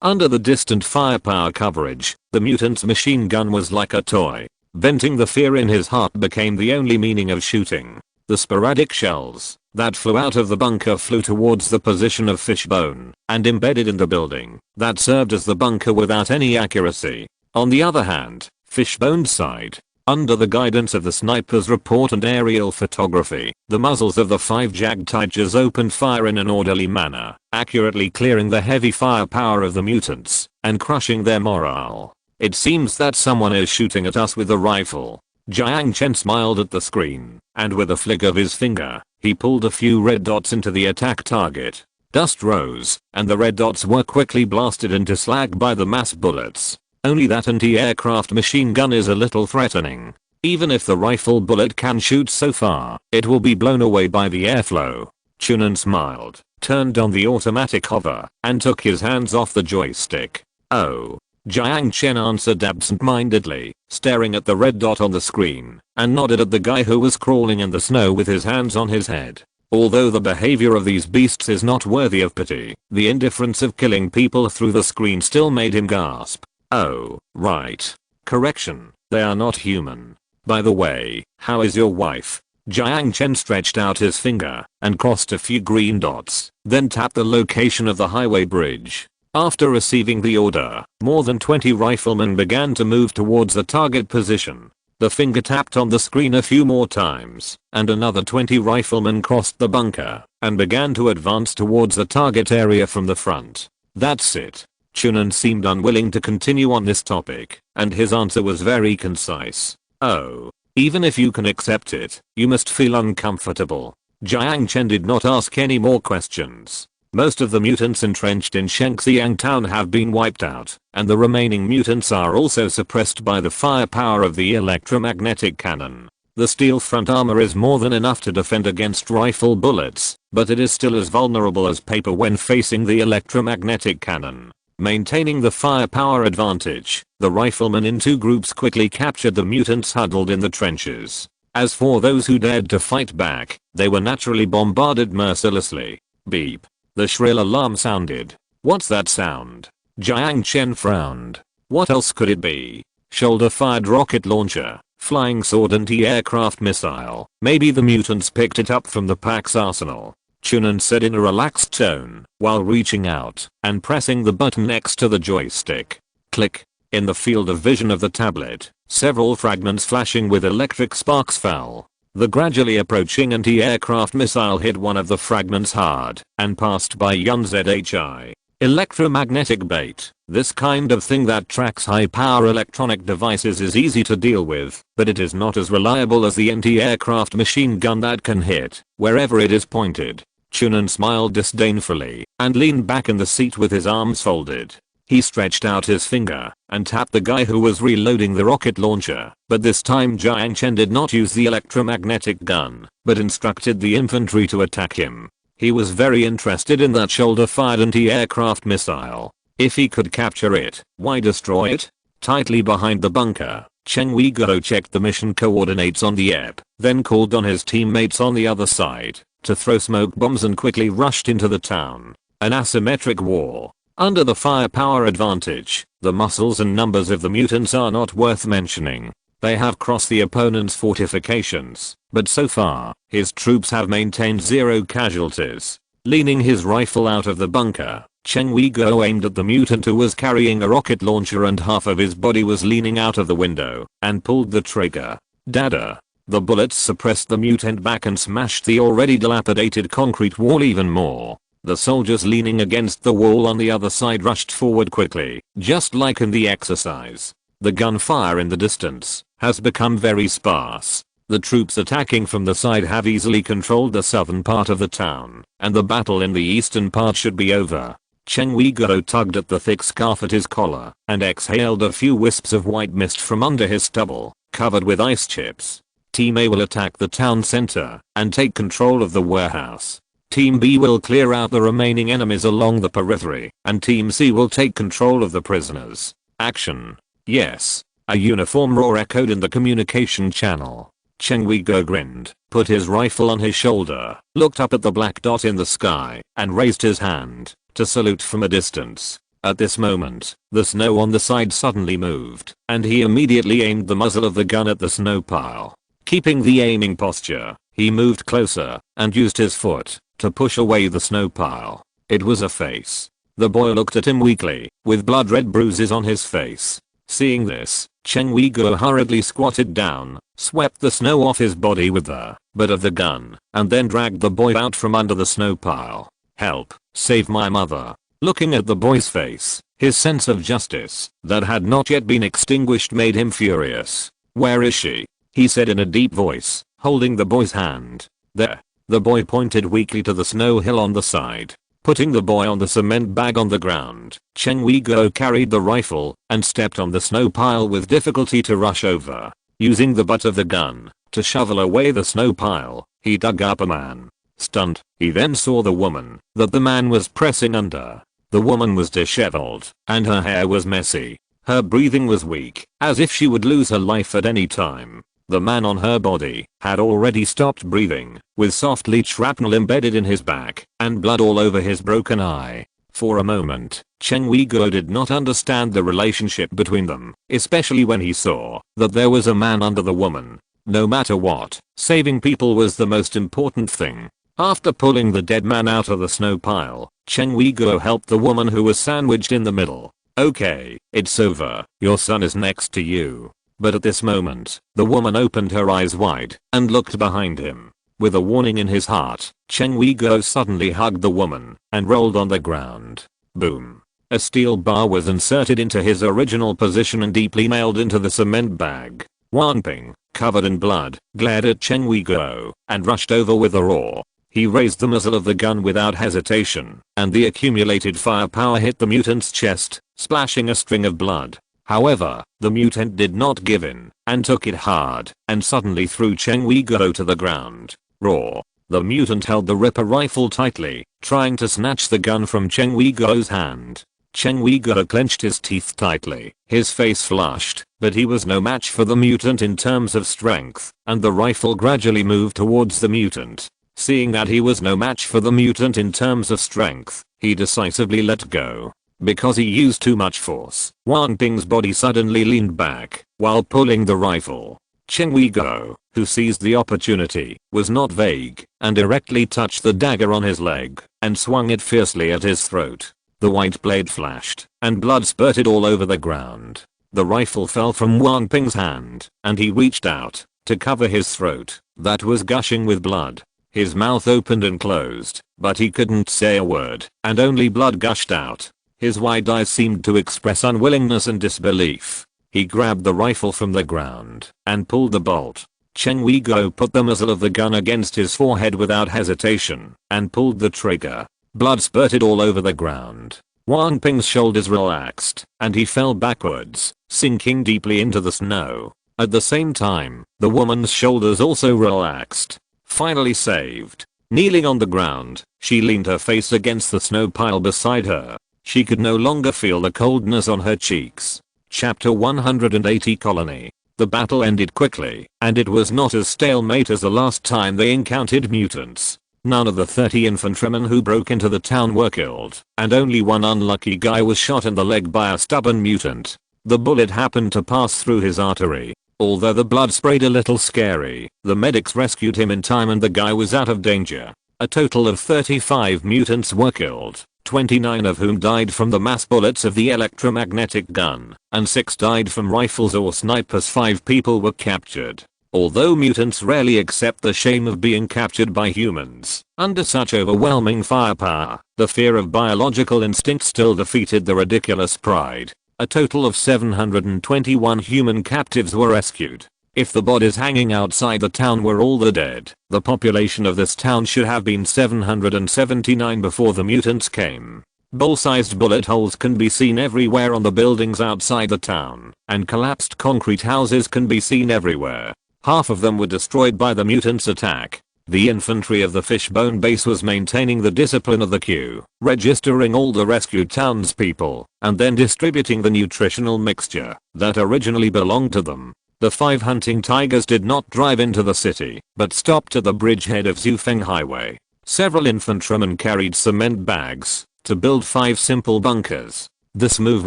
Under the distant firepower coverage, the mutant's machine gun was like a toy. Venting the fear in his heart became the only meaning of shooting. The sporadic shells that flew out of the bunker flew towards the position of Fishbone and embedded in the building that served as the bunker without any accuracy. On the other hand, Fishbone's side, under the guidance of the sniper's report and aerial photography, the muzzles of the 5 Jag Tigers opened fire in an orderly manner, accurately clearing the heavy firepower of the mutants and crushing their morale. It seems that someone is shooting at us with a rifle. Jiang Chen smiled at the screen, and with a flick of his finger, he pulled a few red dots into the attack target. Dust rose, and the red dots were quickly blasted into slag by the mass bullets. Only that anti-aircraft machine gun is a little threatening. Even if the rifle bullet can shoot so far, it will be blown away by the airflow. Chunan smiled, turned on the automatic hover, and took his hands off the joystick. Oh. Jiang Chen answered absent-mindedly, staring at the red dot on the screen, and nodded at the guy who was crawling in the snow with his hands on his head. Although the behavior of these beasts is not worthy of pity, the indifference of killing people through the screen still made him gasp. Oh, right. Correction, they are not human. By the way, how is your wife? Jiang Chen stretched out his finger and crossed a few green dots, then tapped the location of the highway bridge. After receiving the order, more than 20 riflemen began to move towards the target position. The finger tapped on the screen a few more times, and another 20 riflemen crossed the bunker and began to advance towards the target area from the front. That's it. Chunan seemed unwilling to continue on this topic, and his answer was very concise. Oh. Even if you can accept it, you must feel uncomfortable. Jiang Chen did not ask any more questions. Most of the mutants entrenched in Shengxiang town have been wiped out, and the remaining mutants are also suppressed by the firepower of the electromagnetic cannon. The steel front armor is more than enough to defend against rifle bullets, but it is still as vulnerable as paper when facing the electromagnetic cannon. Maintaining the firepower advantage, the riflemen in two groups quickly captured the mutants huddled in the trenches. As for those who dared to fight back, they were naturally bombarded mercilessly. Beep. The shrill alarm sounded. What's that sound? Jiang Chen frowned. What else could it be? Shoulder-fired rocket launcher, flying sword anti-aircraft missile. Maybe the mutants picked it up from the Pax arsenal. Chunan said in a relaxed tone, while reaching out and pressing the button next to the joystick. Click. In the field of vision of the tablet, several fragments flashing with electric sparks fell. The gradually approaching anti-aircraft missile hit one of the fragments hard and passed by Yunzhi. Electromagnetic bait. This kind of thing that tracks high-power electronic devices is easy to deal with, but it is not as reliable as the anti-aircraft machine gun that can hit wherever it is pointed. Chunan smiled disdainfully and leaned back in the seat with his arms folded. He stretched out his finger and tapped the guy who was reloading the rocket launcher, but this time Jiang Chen did not use the electromagnetic gun, but instructed the infantry to attack him. He was very interested in that shoulder-fired anti-aircraft missile. If he could capture it, why destroy it? Tightly behind the bunker, Cheng Weiguo checked the mission coordinates on the app, then called on his teammates on the other side to throw smoke bombs and quickly rushed into the town. An asymmetric war. Under the firepower advantage, the muscles and numbers of the mutants are not worth mentioning. They have crossed the opponent's fortifications, but so far, his troops have maintained 0 casualties. Leaning his rifle out of the bunker, Cheng Weiguo aimed at the mutant who was carrying a rocket launcher and half of his body was leaning out of the window, and pulled the trigger. Dada. The bullets suppressed the mutant back and smashed the already dilapidated concrete wall even more. The soldiers leaning against the wall on the other side rushed forward quickly, just like in the exercise. The gunfire in the distance has become very sparse. The troops attacking from the side have easily controlled the southern part of the town, and the battle in the eastern part should be over. Cheng Weiguo tugged at the thick scarf at his collar and exhaled a few wisps of white mist from under his stubble, covered with ice chips. Team A will attack the town center and take control of the warehouse. Team B will clear out the remaining enemies along the periphery, and Team C will take control of the prisoners. Action. Yes. A uniform roar echoed in the communication channel. Cheng Weiguo grinned, put his rifle on his shoulder, looked up at the black dot in the sky, and raised his hand to salute from a distance. At this moment, the snow on the side suddenly moved, and he immediately aimed the muzzle of the gun at the snow pile. Keeping the aiming posture, he moved closer and used his foot to push away the snow pile. It was a face. The boy looked at him weakly, with blood-red bruises on his face. Seeing this, Cheng Weiguo hurriedly squatted down, swept the snow off his body with the butt of the gun, and then dragged the boy out from under the snow pile. Help, save my mother. Looking at the boy's face, his sense of justice that had not yet been extinguished made him furious. Where is she? He said in a deep voice, holding the boy's hand. There. The boy pointed weakly to the snow hill on the side. Putting the boy on the cement bag on the ground, Cheng Weiguo carried the rifle and stepped on the snow pile with difficulty to rush over. Using the butt of the gun to shovel away the snow pile, he dug up a man. Stunned, he then saw the woman that the man was pressing under. The woman was disheveled, and her hair was messy. Her breathing was weak, as if she would lose her life at any time. The man on her body had already stopped breathing, with soft lead shrapnel embedded in his back and blood all over his broken eye. For a moment, Chen Weiguo did not understand the relationship between them, especially when he saw that there was a man under the woman. No matter what, saving people was the most important thing. After pulling the dead man out of the snow pile, Chen Weiguo helped the woman who was sandwiched in the middle. Okay, it's over, your son is next to you. But at this moment, the woman opened her eyes wide and looked behind him. With a warning in his heart, Chen Weiguo suddenly hugged the woman and rolled on the ground. Boom. A steel bar was inserted into his original position and deeply nailed into the cement bag. Wan Ping, covered in blood, glared at Chen Weiguo and rushed over with a roar. He raised the muzzle of the gun without hesitation, and the accumulated firepower hit the mutant's chest, splashing a string of blood. However, the mutant did not give in, and took it hard, and suddenly threw Chen Weiguo to the ground. Roar. The mutant held the Ripper rifle tightly, trying to snatch the gun from Chen Weiguo's hand. Chen Weiguo clenched his teeth tightly, his face flushed, but he was no match for the mutant in terms of strength, and the rifle gradually moved towards the mutant. Seeing that he was no match for the mutant in terms of strength, he decisively let go. Because he used too much force, Wan Ping's body suddenly leaned back while pulling the rifle. Chen Weiguo, who seized the opportunity, was not vague and directly touched the dagger on his leg and swung it fiercely at his throat. The white blade flashed and blood spurted all over the ground. The rifle fell from Wan Ping's hand and he reached out to cover his throat that was gushing with blood. His mouth opened and closed, but he couldn't say a word and only blood gushed out. His wide eyes seemed to express unwillingness and disbelief. He grabbed the rifle from the ground and pulled the bolt. Chen Weiguo put the muzzle of the gun against his forehead without hesitation and pulled the trigger. Blood spurted all over the ground. Wan Ping's shoulders relaxed and he fell backwards, sinking deeply into the snow. At the same time, the woman's shoulders also relaxed. Finally saved. Kneeling on the ground, she leaned her face against the snow pile beside her. She could no longer feel the coldness on her cheeks. Chapter 180 Colony. The battle ended quickly, and it was not as stalemate as the last time they encountered mutants. None of the 30 infantrymen who broke into the town were killed, and only one unlucky guy was shot in the leg by a stubborn mutant. The bullet happened to pass through his artery. Although the blood sprayed a little scary, the medics rescued him in time and the guy was out of danger. A total of 35 mutants were killed, 29 of whom died from the mass bullets of the electromagnetic gun, and 6 died from rifles or snipers. 5 people were captured. Although mutants rarely accept the shame of being captured by humans, under such overwhelming firepower, the fear of biological instinct still defeated the ridiculous pride. A total of 721 human captives were rescued. If the bodies hanging outside the town were all the dead, the population of this town should have been 779 before the mutants came. Bowl-sized bullet holes can be seen everywhere on the buildings outside the town, and collapsed concrete houses can be seen everywhere. Half of them were destroyed by the mutants' attack. The infantry of the Fishbone base was maintaining the discipline of the queue, registering all the rescued townspeople, and then distributing the nutritional mixture that originally belonged to them. The 5 hunting tigers did not drive into the city, but stopped at the bridgehead of Zufeng Highway. Several infantrymen carried cement bags to build 5 simple bunkers. This move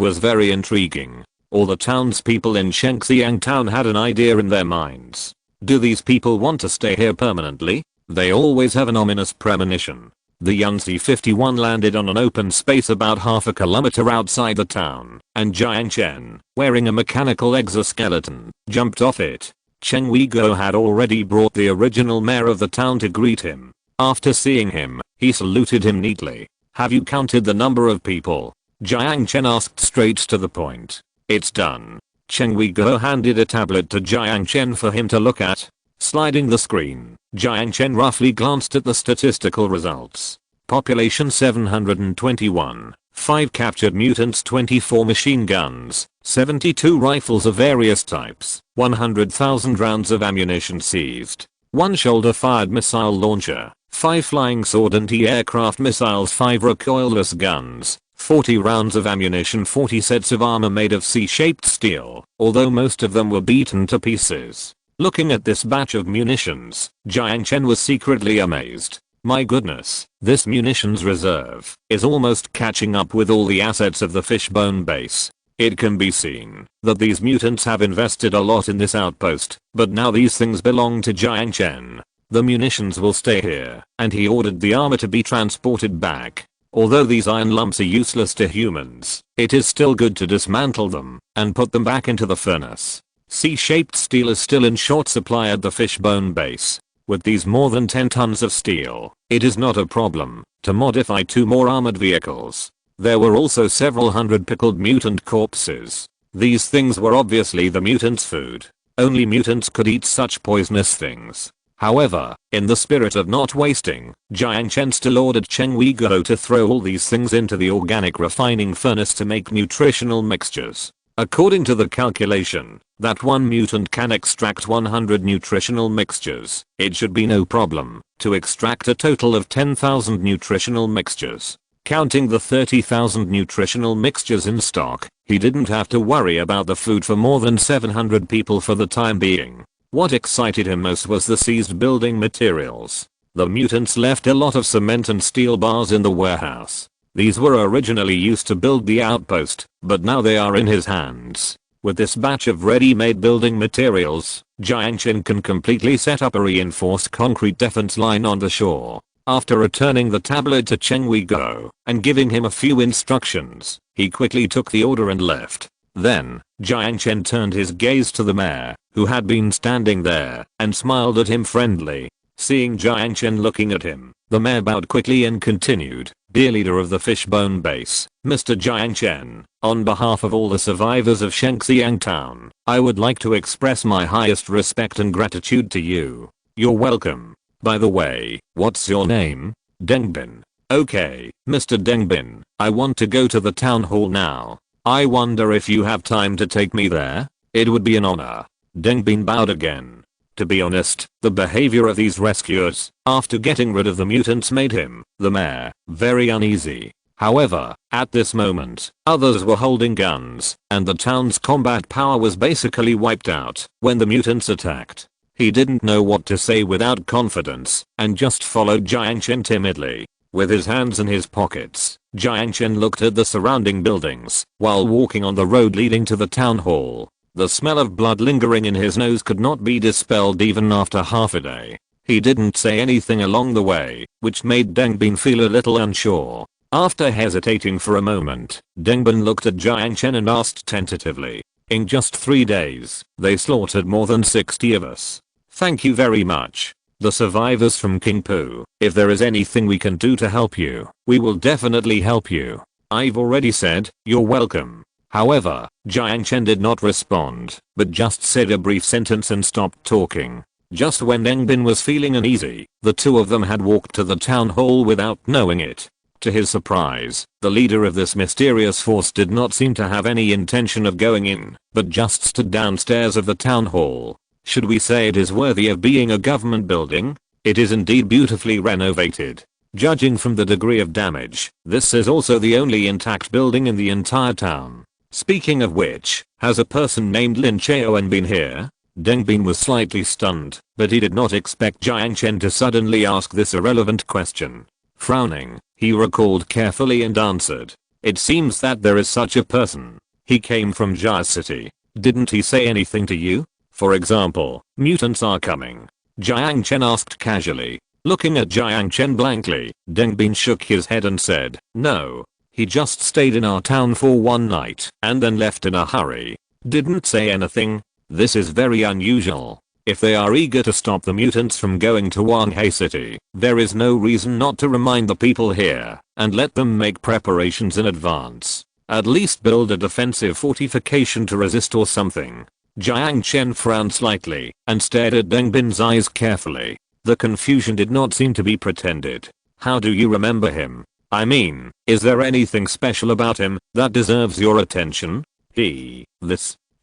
was very intriguing. All the townspeople in Shengxiang town had an idea in their minds. Do these people want to stay here permanently? They always have an ominous premonition. The Yunzi 51 landed on an open space about half a kilometer outside the town, and Jiang Chen, wearing a mechanical exoskeleton, jumped off it. Chen Weiguo had already brought the original mayor of the town to greet him. After seeing him, he saluted him neatly. Have you counted the number of people? Jiang Chen asked straight to the point. It's done. Chen Weiguo handed a tablet to Jiang Chen for him to look at. Sliding the screen, Jiang Chen roughly glanced at the statistical results. Population 721, 5 captured mutants, 24 machine guns, 72 rifles of various types, 100,000 rounds of ammunition seized, 1 shoulder-fired missile launcher, 5 flying sword anti-aircraft missiles, 5 recoilless guns, 40 rounds of ammunition, 40 sets of armor made of C-shaped steel, although most of them were beaten to pieces. Looking at this batch of munitions, Jiang Chen was secretly amazed. My goodness, this munitions reserve is almost catching up with all the assets of the fishbone base. It can be seen that these mutants have invested a lot in this outpost, but now these things belong to Jiang Chen. The munitions will stay here, and he ordered the armor to be transported back. Although these iron lumps are useless to humans, it is still good to dismantle them and put them back into the furnace. C-shaped steel is still in short supply at the fishbone base. With these more than 10 tons of steel, it is not a problem to modify 2 more armored vehicles. There were also several hundred pickled mutant corpses. These things were obviously the mutants' food. Only mutants could eat such poisonous things. However, in the spirit of not wasting, Jiang Chen still ordered Cheng Weiguo to throw all these things into the organic refining furnace to make nutritional mixtures. According to the calculation, that one mutant can extract 100 nutritional mixtures. It should be no problem to extract a total of 10,000 nutritional mixtures. Counting the 30,000 nutritional mixtures in stock, he didn't have to worry about the food for more than 700 people for the time being. What excited him most was the seized building materials. The mutants left a lot of cement and steel bars in the warehouse. These were originally used to build the outpost, but now they are in his hands. With this batch of ready-made building materials, Jiang Chen can completely set up a reinforced concrete defense line on the shore. After returning the tablet to Cheng Weiguo and giving him a few instructions, he quickly took the order and left. Then, Jiang Chen turned his gaze to the mayor, who had been standing there, and smiled at him friendly. Seeing Jiang Chen looking at him, the mayor bowed quickly and continued, "Dear leader of the fishbone base, Mr. Jiang Chen, on behalf of all the survivors of Shengxiang Town, I would like to express my highest respect and gratitude to you. You're welcome. By the way, what's your name?" "Dengbin." "Okay, Mr. Dengbin, I want to go to the town hall now. I wonder if you have time to take me there? It would be an honor." Dengbin bowed again. To be honest, the behavior of these rescuers, after getting rid of the mutants, made him, the mayor, very uneasy. However, at this moment, others were holding guns, and the town's combat power was basically wiped out when the mutants attacked. He didn't know what to say without confidence, and just followed Jiang Chen timidly. With his hands in his pockets, Jiang Chen looked at the surrounding buildings while walking on the road leading to the town hall. The smell of blood lingering in his nose could not be dispelled even after half a day. He didn't say anything along the way, which made Dengbin feel a little unsure. After hesitating for a moment, Dengbin looked at Jiang Chen and asked tentatively, "In just 3 days, they slaughtered more than 60 of us. Thank you very much. The survivors from Qingpu, if there is anything we can do to help you, we will definitely help you." "I've already said, you're welcome." However, Jiang Chen did not respond, but just said a brief sentence and stopped talking. Just when Dengbin was feeling uneasy, the two of them had walked to the town hall without knowing it. To his surprise, the leader of this mysterious force did not seem to have any intention of going in, but just stood downstairs of the town hall. Should we say it is worthy of being a government building? It is indeed beautifully renovated. Judging from the degree of damage, this is also the only intact building in the entire town. Speaking of which, has a person named Lin Chaoen been here? Dengbin was slightly stunned, but he did not expect Jiang Chen to suddenly ask this irrelevant question. Frowning, he recalled carefully and answered, "It seems that there is such a person. He came from Jia City. Didn't he say anything to you? For example, mutants are coming?" Jiang Chen asked casually. Looking at Jiang Chen blankly, Dengbin shook his head and said, "No. He just stayed in our town for one night and then left in a hurry. Didn't say anything. This is very unusual. If they are eager to stop the mutants from going to Wanghei City, there is no reason not to remind the people here and let them make preparations in advance. At least build a defensive fortification to resist or something." Jiang Chen frowned slightly and stared at Dengbin's eyes carefully. The confusion did not seem to be pretended. "How do you remember him? I mean, is there anything special about him that deserves your attention?"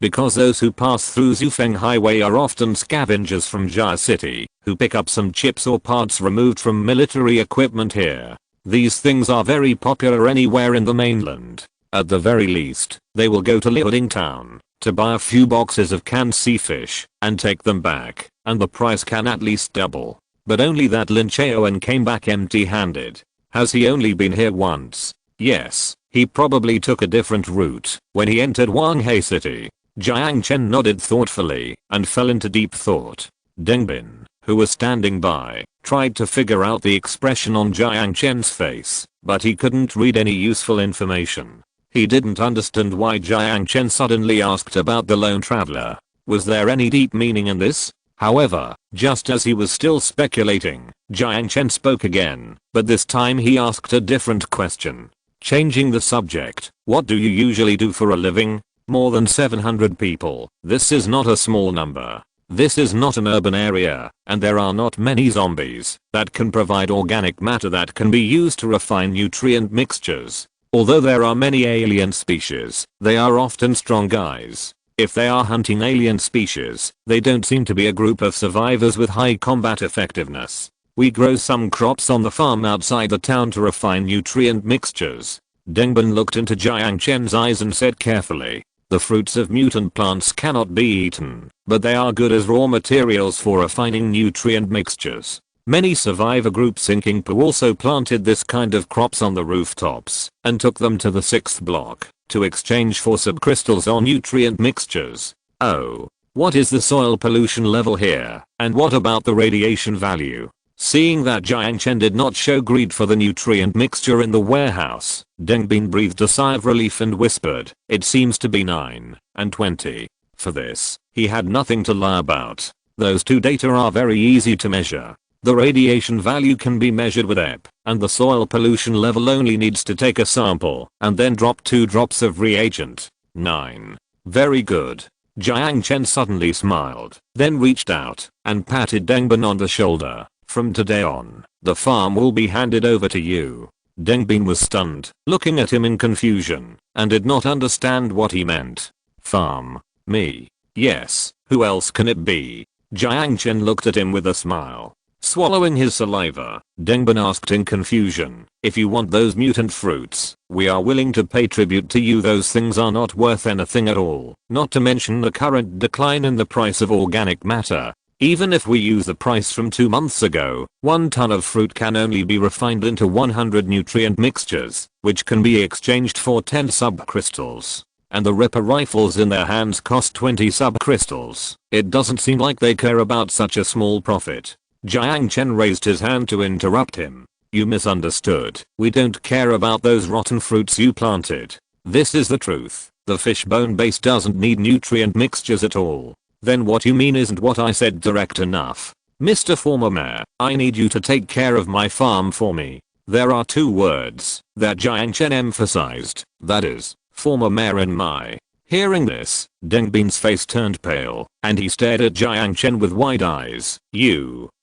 Because those who pass through Zufeng Highway are often scavengers from Jia City, who pick up some chips or parts removed from military equipment here. These things are very popular anywhere in the mainland. At the very least, they will go to Liaoding Town to buy a few boxes of canned sea fish and take them back, and the price can at least double. but only that Lin Chaoen came back empty-handed. Has he only been here once? Yes, he probably took a different route when he entered Wanghai City. Jiang Chen nodded thoughtfully and fell into deep thought. Deng Bin, who was standing by, tried to figure out the expression on Jiang Chen's face, but he couldn't read any useful information. He didn't understand why Jiang Chen suddenly asked about the lone traveler. Was there any deep meaning in this? However, just as he was still speculating, Jiang Chen spoke again, but this time he asked a different question. Changing the subject, what do you usually do for a living? More than 700 people. This is not a small number. This is not an urban area, and there are not many zombies that can provide organic matter that can be used to refine nutrient mixtures. Although there are many alien species, they are often strong guys. If they are hunting alien species, they don't seem to be a group of survivors with high combat effectiveness. We grow some crops on the farm outside the town to refine nutrient mixtures. Deng Bin looked into Jiang Chen's eyes and said carefully, the fruits of mutant plants cannot be eaten, but they are good as raw materials for refining nutrient mixtures. Many survivor groups in Qingpu also planted this kind of crops on the rooftops and took them to the 6th block to exchange for subcrystals or nutrient mixtures. Oh, what is the soil pollution level here, and what about the radiation value? Seeing that Jiang Chen did not show greed for the nutrient mixture in the warehouse, Deng Bin breathed a sigh of relief and whispered, it seems to be 9 and 20. For this, he had nothing to lie about. Those two data are very easy to measure. The radiation value can be measured with EP, and the soil pollution level only needs to take a sample and then drop 2 drops of reagent. 9. Very good. Jiang Chen suddenly smiled, then reached out and patted Deng Bin on the shoulder. From today on, the farm will be handed over to you. Deng Bin was stunned, looking at him in confusion, and did not understand what he meant. Farm? Me? Yes, who else can it be? Jiang Chen looked at him with a smile. Swallowing his saliva, Deng Bin asked in confusion, if you want those mutant fruits, we are willing to pay tribute to you. Those things are not worth anything at all, not to mention the current decline in the price of organic matter. Even if we use the price from 2 months ago, 1 ton of fruit can only be refined into 100 nutrient mixtures, which can be exchanged for 10 subcrystals. And the Ripper rifles in their hands cost 20 subcrystals. It doesn't seem like they care about such a small profit. Jiang Chen raised his hand to interrupt him. You misunderstood. We don't care about those rotten fruits you planted. This is the truth. The fishbone base doesn't need nutrient mixtures at all. Then what you mean isn't what I said direct enough. Mr. Former Mayor, I need you to take care of my farm for me. There are 2 words that Jiang Chen emphasized. That is, former mayor and my. Hearing this, Deng Bin's face turned pale, and he stared at Jiang Chen with wide eyes.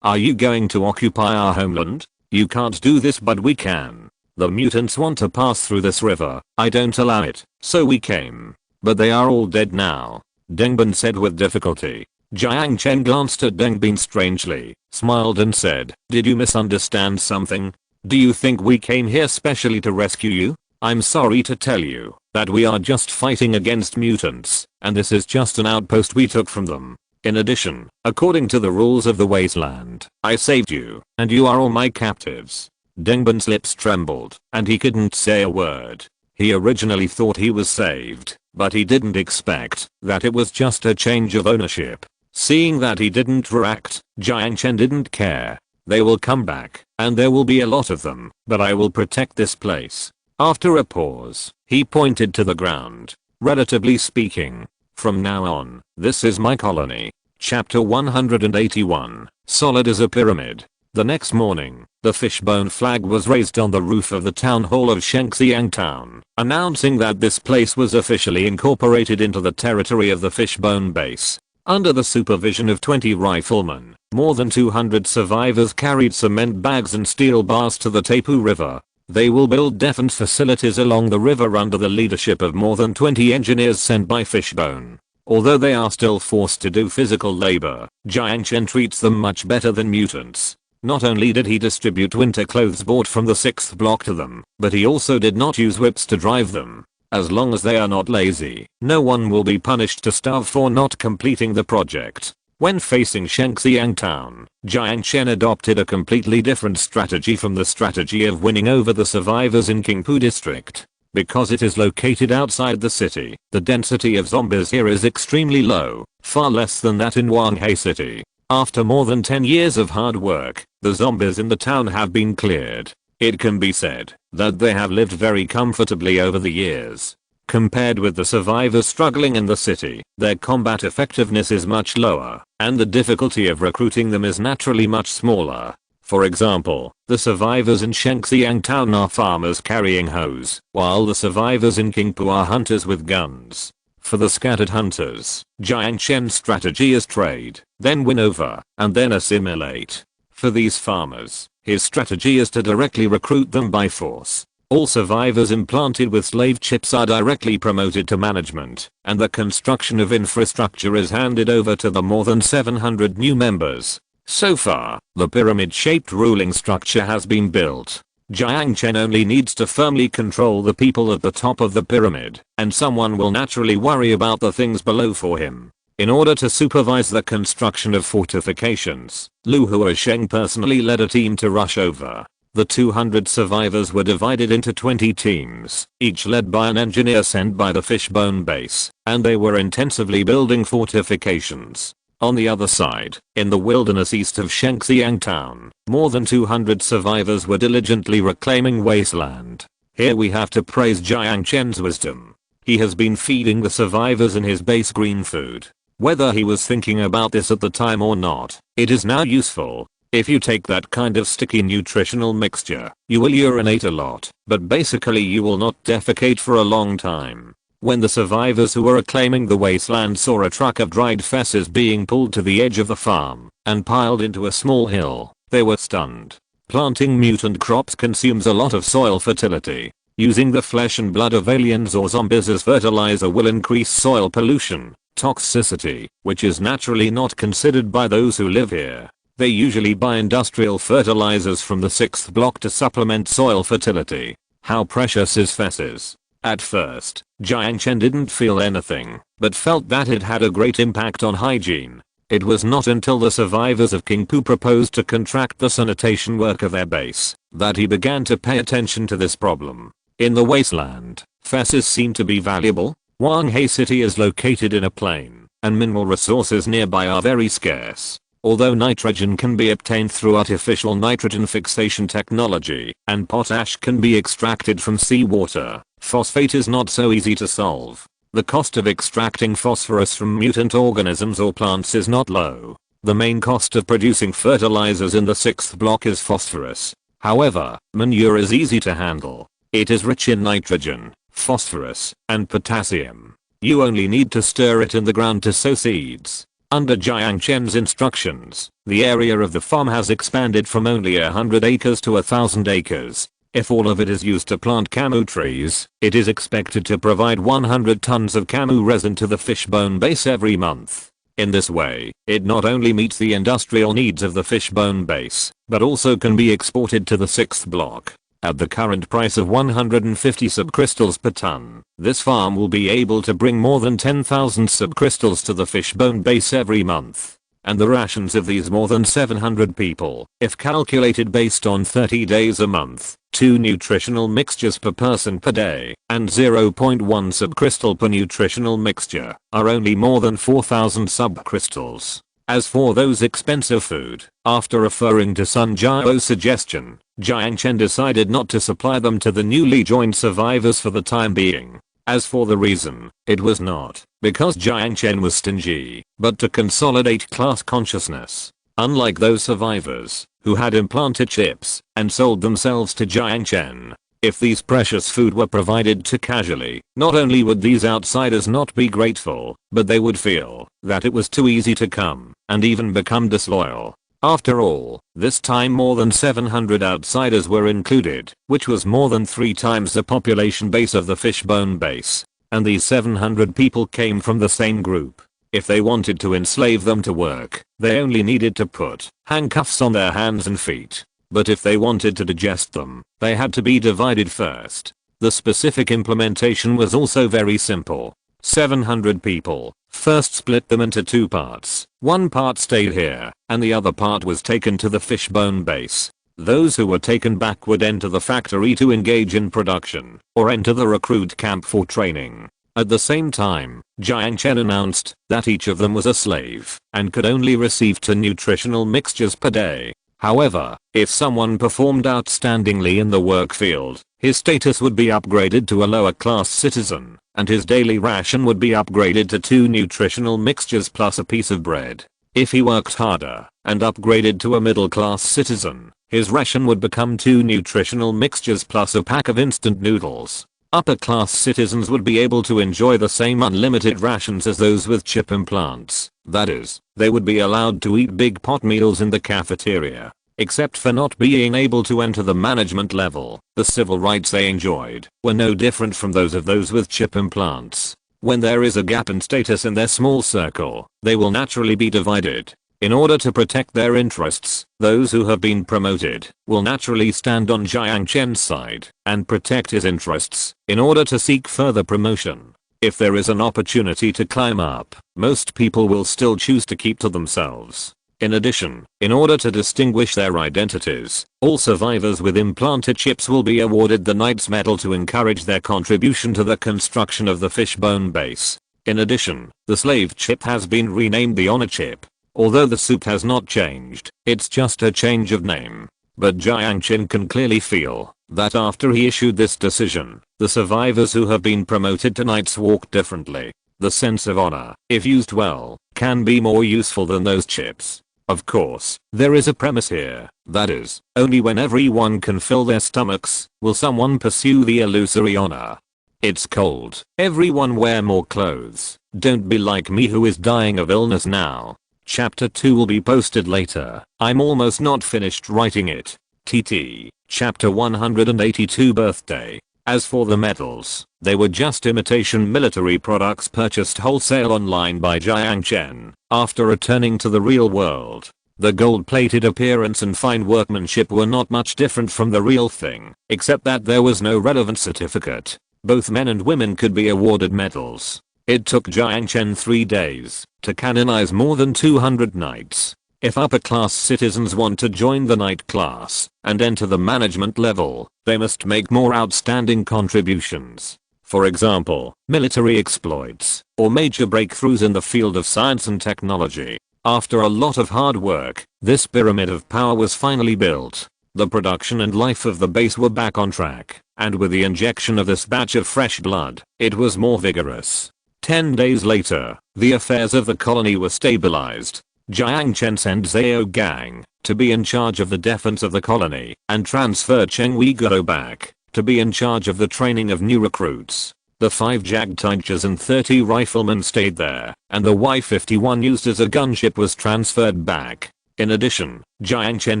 Are you going to occupy our homeland? You can't do this, but we can. The mutants want to pass through this river. I don't allow it, so we came. But they are all dead now. Deng Bin said with difficulty. Jiang Chen glanced at Deng Bin strangely, smiled and said, did you misunderstand something? Do you think we came here specially to rescue you? I'm sorry to tell you that we are just fighting against mutants, and this is just an outpost we took from them. In addition, according to the rules of the wasteland, I saved you, and you are all my captives. Deng Bin's lips trembled, and he couldn't say a word. He originally thought he was saved, but he didn't expect that it was just a change of ownership. Seeing that he didn't react, Jiang Chen didn't care. They will come back, and there will be a lot of them, but I will protect this place. After a pause, he pointed to the ground. Relatively speaking, from now on, this is my colony. Chapter 181, Solid as a Pyramid. The next morning, the fishbone flag was raised on the roof of the town hall of Shengxiang town, announcing that this place was officially incorporated into the territory of the fishbone base. Under the supervision of 20 riflemen, more than 200 survivors carried cement bags and steel bars to the Tapu River. They will build defense facilities along the river under the leadership of more than 20 engineers sent by Fishbone. Although they are still forced to do physical labor, Jiang Chen treats them much better than mutants. Not only did he distribute winter clothes bought from the 6th block to them, but he also did not use whips to drive them. As long as they are not lazy, no one will be punished to starve for not completing the project. When facing Shengxiang town, Jiang Chen adopted a completely different strategy from the strategy of winning over the survivors in Qingpu district. Because it is located outside the city, the density of zombies here is extremely low, far less than that in Wanghai City. After more than 10 years of hard work, the zombies in the town have been cleared. It can be said that they have lived very comfortably over the years. Compared with the survivors struggling in the city, their combat effectiveness is much lower, and the difficulty of recruiting them is naturally much smaller. For example, the survivors in Shengxiang town are farmers carrying hoes, while the survivors in Qingpu are hunters with guns. For the scattered hunters, Jiang Chen's strategy is trade, then win over, and then assimilate. For these farmers, his strategy is to directly recruit them by force. All survivors implanted with slave chips are directly promoted to management, and the construction of infrastructure is handed over to the more than 700 new members. So far, the pyramid-shaped ruling structure has been built. Jiang Chen only needs to firmly control the people at the top of the pyramid, and someone will naturally worry about the things below for him. In order to supervise the construction of fortifications, Lu Huasheng personally led a team to rush over. The 200 survivors were divided into 20 teams, each led by an engineer sent by the Fishbone base, and they were intensively building fortifications. On the other side, in the wilderness east of Shengxiang town, more than 200 survivors were diligently reclaiming wasteland. Here we have to praise Jiang Chen's wisdom. He has been feeding the survivors in his base green food. Whether he was thinking about this at the time or not, it is now useful. If you take that kind of sticky nutritional mixture, you will urinate a lot, but basically you will not defecate for a long time. When the survivors who were reclaiming the wasteland saw a truck of dried fesses being pulled to the edge of the farm and piled into a small hill, they were stunned. Planting mutant crops consumes a lot of soil fertility. Using the flesh and blood of aliens or zombies as fertilizer will increase soil pollution, toxicity, which is naturally not considered by those who live here. They usually buy industrial fertilizers from the 6th block to supplement soil fertility. How precious is fesses? At first, Jiang Chen didn't feel anything, but felt that it had a great impact on hygiene. It was not until the survivors of Qingpu proposed to contract the sanitation work of their base that he began to pay attention to this problem. In the wasteland, fesses seem to be valuable. Wanghai City is located in a plain, and mineral resources nearby are very scarce. Although nitrogen can be obtained through artificial nitrogen fixation technology, and potash can be extracted from seawater, phosphate is not so easy to solve. The cost of extracting phosphorus from mutant organisms or plants is not low. The main cost of producing fertilizers in the 6th block is phosphorus. However, manure is easy to handle. It is rich in nitrogen, phosphorus, and potassium. You only need to stir it in the ground to sow seeds. Under Jiang Chen's instructions, the area of the farm has expanded from only 100 acres to 1,000 acres. If all of it is used to plant camu trees, it is expected to provide 100 tons of camu resin to the Fishbone base every month. In this way, it not only meets the industrial needs of the Fishbone base, but also can be exported to the 6th block. At the current price of 150 subcrystals per ton, this farm will be able to bring more than 10,000 subcrystals to the Fishbone base every month. And the rations of these more than 700 people, if calculated based on 30 days a month, 2 nutritional mixtures per person per day, and 0.1 subcrystal per nutritional mixture, are only more than 4,000 subcrystals. As for those expensive food, after referring to Sun Jiao's suggestion, Jiang Chen decided not to supply them to the newly joined survivors for the time being. As for the reason, it was not because Jiang Chen was stingy, but to consolidate class consciousness. Unlike those survivors, who had implanted chips and sold themselves to Jiang Chen, if these precious food were provided to casually, not only would these outsiders not be grateful, but they would feel that it was too easy to come and even become disloyal. After all, this time more than 700 outsiders were included, which was more than 3 times the population base of the Fishbone base. And these 700 people came from the same group. If they wanted to enslave them to work, they only needed to put handcuffs on their hands and feet. But if they wanted to digest them, they had to be divided first. The specific implementation was also very simple. 700 people, First split them into two parts. One part stayed here, and the other part was taken to the fishbone base. Those who were taken back would enter the factory to engage in production, or enter the recruit camp for training. At the same time, Jiang Chen announced that each of them was a slave and could only receive 2 nutritional mixtures per day. However, if someone performed outstandingly in the work field, his status would be upgraded to a lower class citizen, and his daily ration would be upgraded to 2 nutritional mixtures plus a piece of bread. If he worked harder and upgraded to a middle class citizen, his ration would become 2 nutritional mixtures plus a pack of instant noodles. Upper class citizens would be able to enjoy the same unlimited rations as those with chip implants. That is, they would be allowed to eat big pot meals in the cafeteria. Except for not being able to enter the management level, the civil rights they enjoyed were no different from those of those with chip implants. When there is a gap in status in their small circle, they will naturally be divided. In order to protect their interests, those who have been promoted will naturally stand on Jiang Chen's side and protect his interests in order to seek further promotion. If there is an opportunity to climb up, most people will still choose to keep to themselves. In addition, in order to distinguish their identities, all survivors with implanted chips will be awarded the Knight's Medal to encourage their contribution to the construction of the fishbone base. In addition, the slave chip has been renamed the Honor chip. Although the suit has not changed, it's just a change of name. But Jiang Chen can clearly feel that after he issued this decision, the survivors who have been promoted to knights walk differently. The sense of honor, if used well, can be more useful than those chips. Of course, there is a premise here, that is, only when everyone can fill their stomachs will someone pursue the illusory honor. It's cold, everyone wear more clothes, don't be like me who is dying of illness now. Chapter 2 will be posted later. I'm almost not finished writing it. TT. Chapter 182 Birthday. As for the medals, they were just imitation military products purchased wholesale online by Jiang Chen after returning to the real world. The gold-plated appearance and fine workmanship were not much different from the real thing, except that there was no relevant certificate. Both men and women could be awarded medals. It took Jiang Chen 3 days to canonize more than 200 knights. If upper class citizens want to join the knight class and enter the management level, they must make more outstanding contributions. For example, military exploits or major breakthroughs in the field of science and technology. After a lot of hard work, this pyramid of power was finally built. The production and life of the base were back on track, and with the injection of this batch of fresh blood, it was more vigorous. 10 days later, the affairs of the colony were stabilized. Jiang Chen sent Zhao Gang to be in charge of the defense of the colony and transferred Cheng Weiguo back to be in charge of the training of new recruits. The 5 Jagdtigers and 30 riflemen stayed there, and the Y-51 used as a gunship was transferred back. In addition, Jiang Chen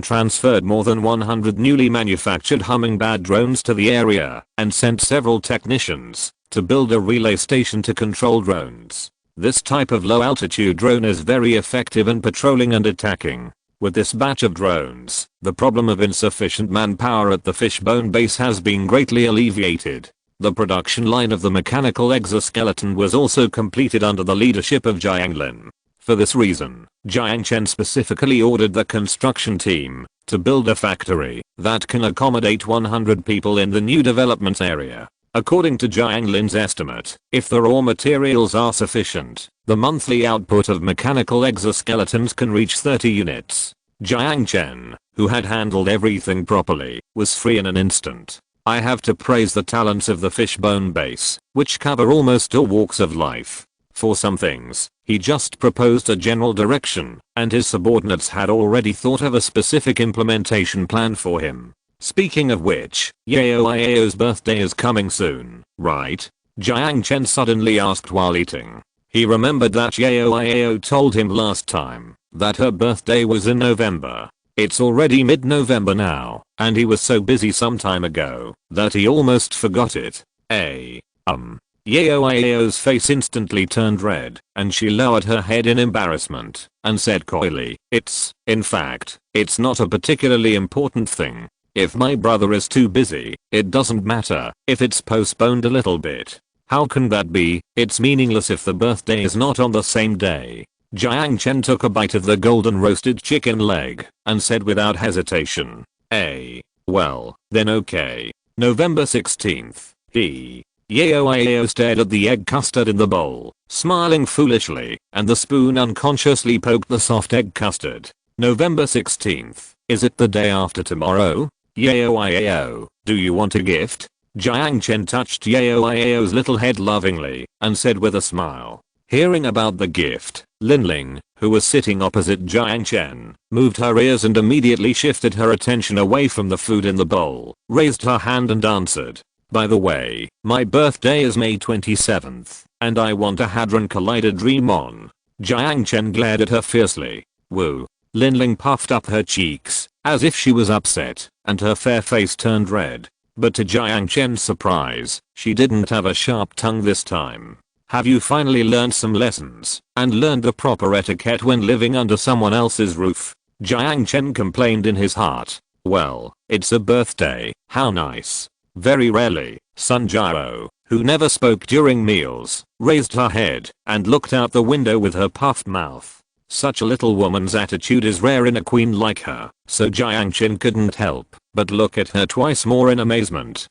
transferred more than 100 newly manufactured Hummingbird drones to the area and sent several technicians to build a relay station to control drones. This type of low-altitude drone is very effective in patrolling and attacking. With this batch of drones, the problem of insufficient manpower at the fishbone base has been greatly alleviated. The production line of the mechanical exoskeleton was also completed under the leadership of Jiang Lin. For this reason, Jiang Chen specifically ordered the construction team to build a factory that can accommodate 100 people in the new development area. According to Jiang Lin's estimate, if the raw materials are sufficient, the monthly output of mechanical exoskeletons can reach 30 units. Jiang Chen, who had handled everything properly, was free in an instant. I have to praise the talents of the fishbone base, which cover almost all walks of life. For some things, he just proposed a general direction, and his subordinates had already thought of a specific implementation plan for him. Speaking of which, Yao's birthday is coming soon, right? Jiang Chen suddenly asked while eating. He remembered that Yao told him last time that her birthday was in November. It's already mid-November now, and he was so busy some time ago that he almost forgot it. Yao's face instantly turned red, and she lowered her head in embarrassment and said coyly, in fact, it's not a particularly important thing. If my brother is too busy, it doesn't matter if it's postponed a little bit. How can that be? It's meaningless if the birthday is not on the same day. Jiang Chen took a bite of the golden roasted chicken leg and said without hesitation, well, then okay. November 16th. Yao stared at the egg custard in the bowl, smiling foolishly, and the spoon unconsciously poked the soft egg custard. November 16th. Is it the day after tomorrow? Yao, do you want a gift? Jiang Chen touched Yao's little head lovingly and said with a smile. Hearing about the gift, Linling, who was sitting opposite Jiang Chen, moved her ears and immediately shifted her attention away from the food in the bowl, raised her hand and answered. By the way, my birthday is May 27th, and I want a Hadron Collider Dream On. Jiang Chen glared at her fiercely. Woo. Linling puffed up her cheeks, as if she was upset, and her fair face turned red. But to Jiang Chen's surprise, she didn't have a sharp tongue this time. Have you finally learned some lessons and learned the proper etiquette when living under someone else's roof? Jiang Chen complained in his heart. Well, it's a birthday, how nice. Very rarely, Sun Jiao, who never spoke during meals, raised her head and looked out the window with her puffed mouth. Such a little woman's attitude is rare in a queen like her, so Jiang Chen couldn't help but look at her twice more in amazement.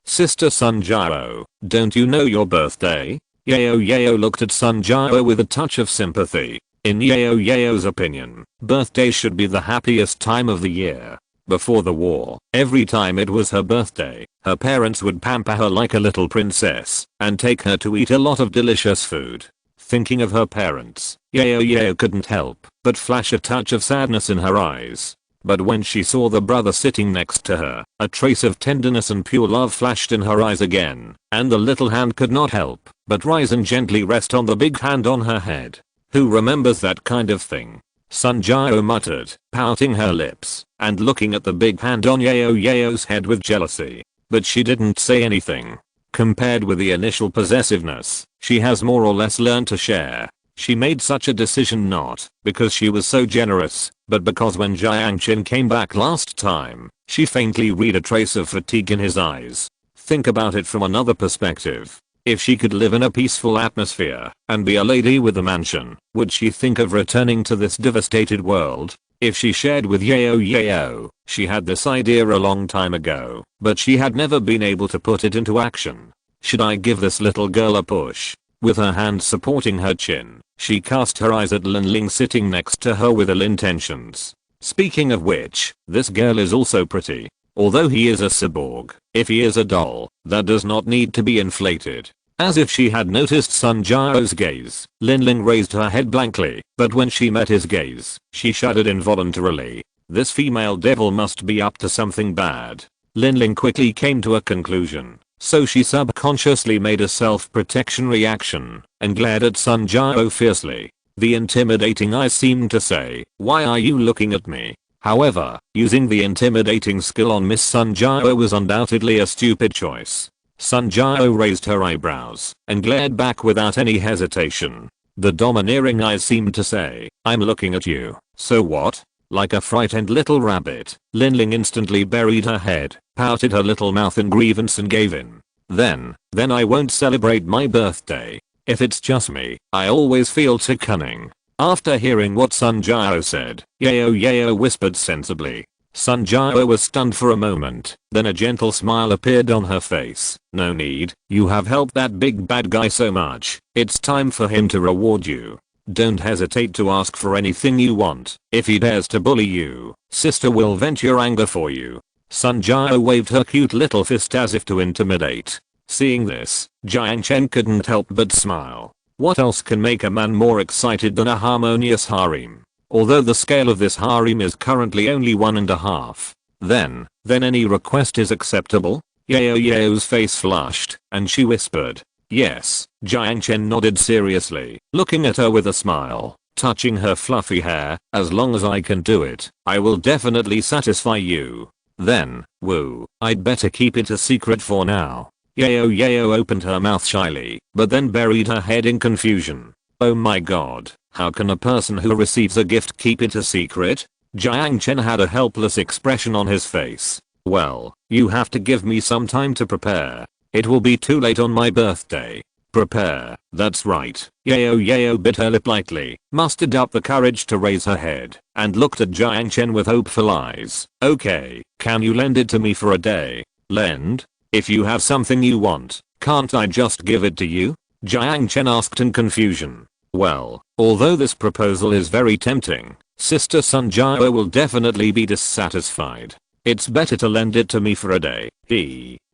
Sister Sun Jiao, don't you know your birthday? Yao looked at Sun Jiao with a touch of sympathy. In Yao's opinion, birthdays should be the happiest time of the year. Before the war, every time it was her birthday, her parents would pamper her like a little princess and take her to eat a lot of delicious food. Thinking of her parents, Yao couldn't help but flash a touch of sadness in her eyes. But when she saw the brother sitting next to her, a trace of tenderness and pure love flashed in her eyes again, and the little hand could not help but rise and gently rest on the big hand on her head. Who remembers that kind of thing? Sun Jiao muttered, pouting her lips and looking at the big hand on Yao's head with jealousy. But she didn't say anything. Compared with the initial possessiveness, she has more or less learned to share. She made such a decision not because she was so generous, but because when Jiang Chen came back last time, she faintly read a trace of fatigue in his eyes. Think about it from another perspective. If she could live in a peaceful atmosphere and be a lady with a mansion, would she think of returning to this devastated world? If she shared with Yao, she had this idea a long time ago, but she had never been able to put it into action. Should I give this little girl a push? With her hand supporting her chin, she cast her eyes at Linling sitting next to her with ill intentions. Speaking of which, this girl is also pretty. Although he is a cyborg, if he is a doll, that does not need to be inflated. As if she had noticed Sun Jiao's gaze, Linling raised her head blankly, but when she met his gaze, she shuddered involuntarily. This female devil must be up to something bad. Linling quickly came to a conclusion, so she subconsciously made a self-protection reaction and glared at Sun Jiao fiercely. The intimidating eyes seemed to say, "Why are you looking at me?" However, using the intimidating skill on Miss Sun Jiao was undoubtedly a stupid choice. Sun Jiao raised her eyebrows and glared back without any hesitation. The domineering eyes seemed to say, "I'm looking at you, so what?" Like a frightened little rabbit, Linling instantly buried her head, pouted her little mouth in grievance and gave in. Then I won't celebrate my birthday. If it's just me, I always feel too cunning. After hearing what Sun Jiao said, Yao whispered sensibly. Sun Jiao was stunned for a moment, then a gentle smile appeared on her face. "No need, you have helped that big bad guy so much, it's time for him to reward you. Don't hesitate to ask for anything you want. If he dares to bully you, sister will vent your anger for you." Sun Jiao waved her cute little fist as if to intimidate. Seeing this, Jiang Chen couldn't help but smile. What else can make a man more excited than a harmonious harem? Although the scale of this harem is currently only 1.5. Then any request is acceptable? Yao's face flushed, and she whispered, "Yes." Jiang Chen nodded seriously, looking at her with a smile, touching her fluffy hair. "As long as I can do it, I will definitely satisfy you." Then, woo, I'd better keep it a secret for now. Yao opened her mouth shyly, but then buried her head in confusion. Oh my god, how can a person who receives a gift keep it a secret? Jiang Chen had a helpless expression on his face. Well, you have to give me some time to prepare. It will be too late on my birthday. Prepare. That's right. Yao bit her lip lightly, mustered up the courage to raise her head, and looked at Jiang Chen with hopeful eyes. Okay, can you lend it to me for a day? Lend? If you have something you want, can't I just give it to you? Jiang Chen asked in confusion. Well, although this proposal is very tempting, Sister Sun Jiao will definitely be dissatisfied. It's better to lend it to me for a day.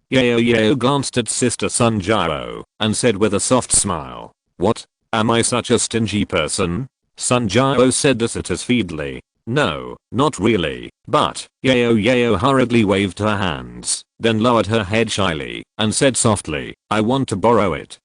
Yao glanced at Sister Sun Jiao and said with a soft smile, "What? Am I such a stingy person?" Sun Jiao said dissatisfiedly, "No, not really, but..." Yao hurriedly waved her hands, then lowered her head shyly and said softly, "I want to borrow it.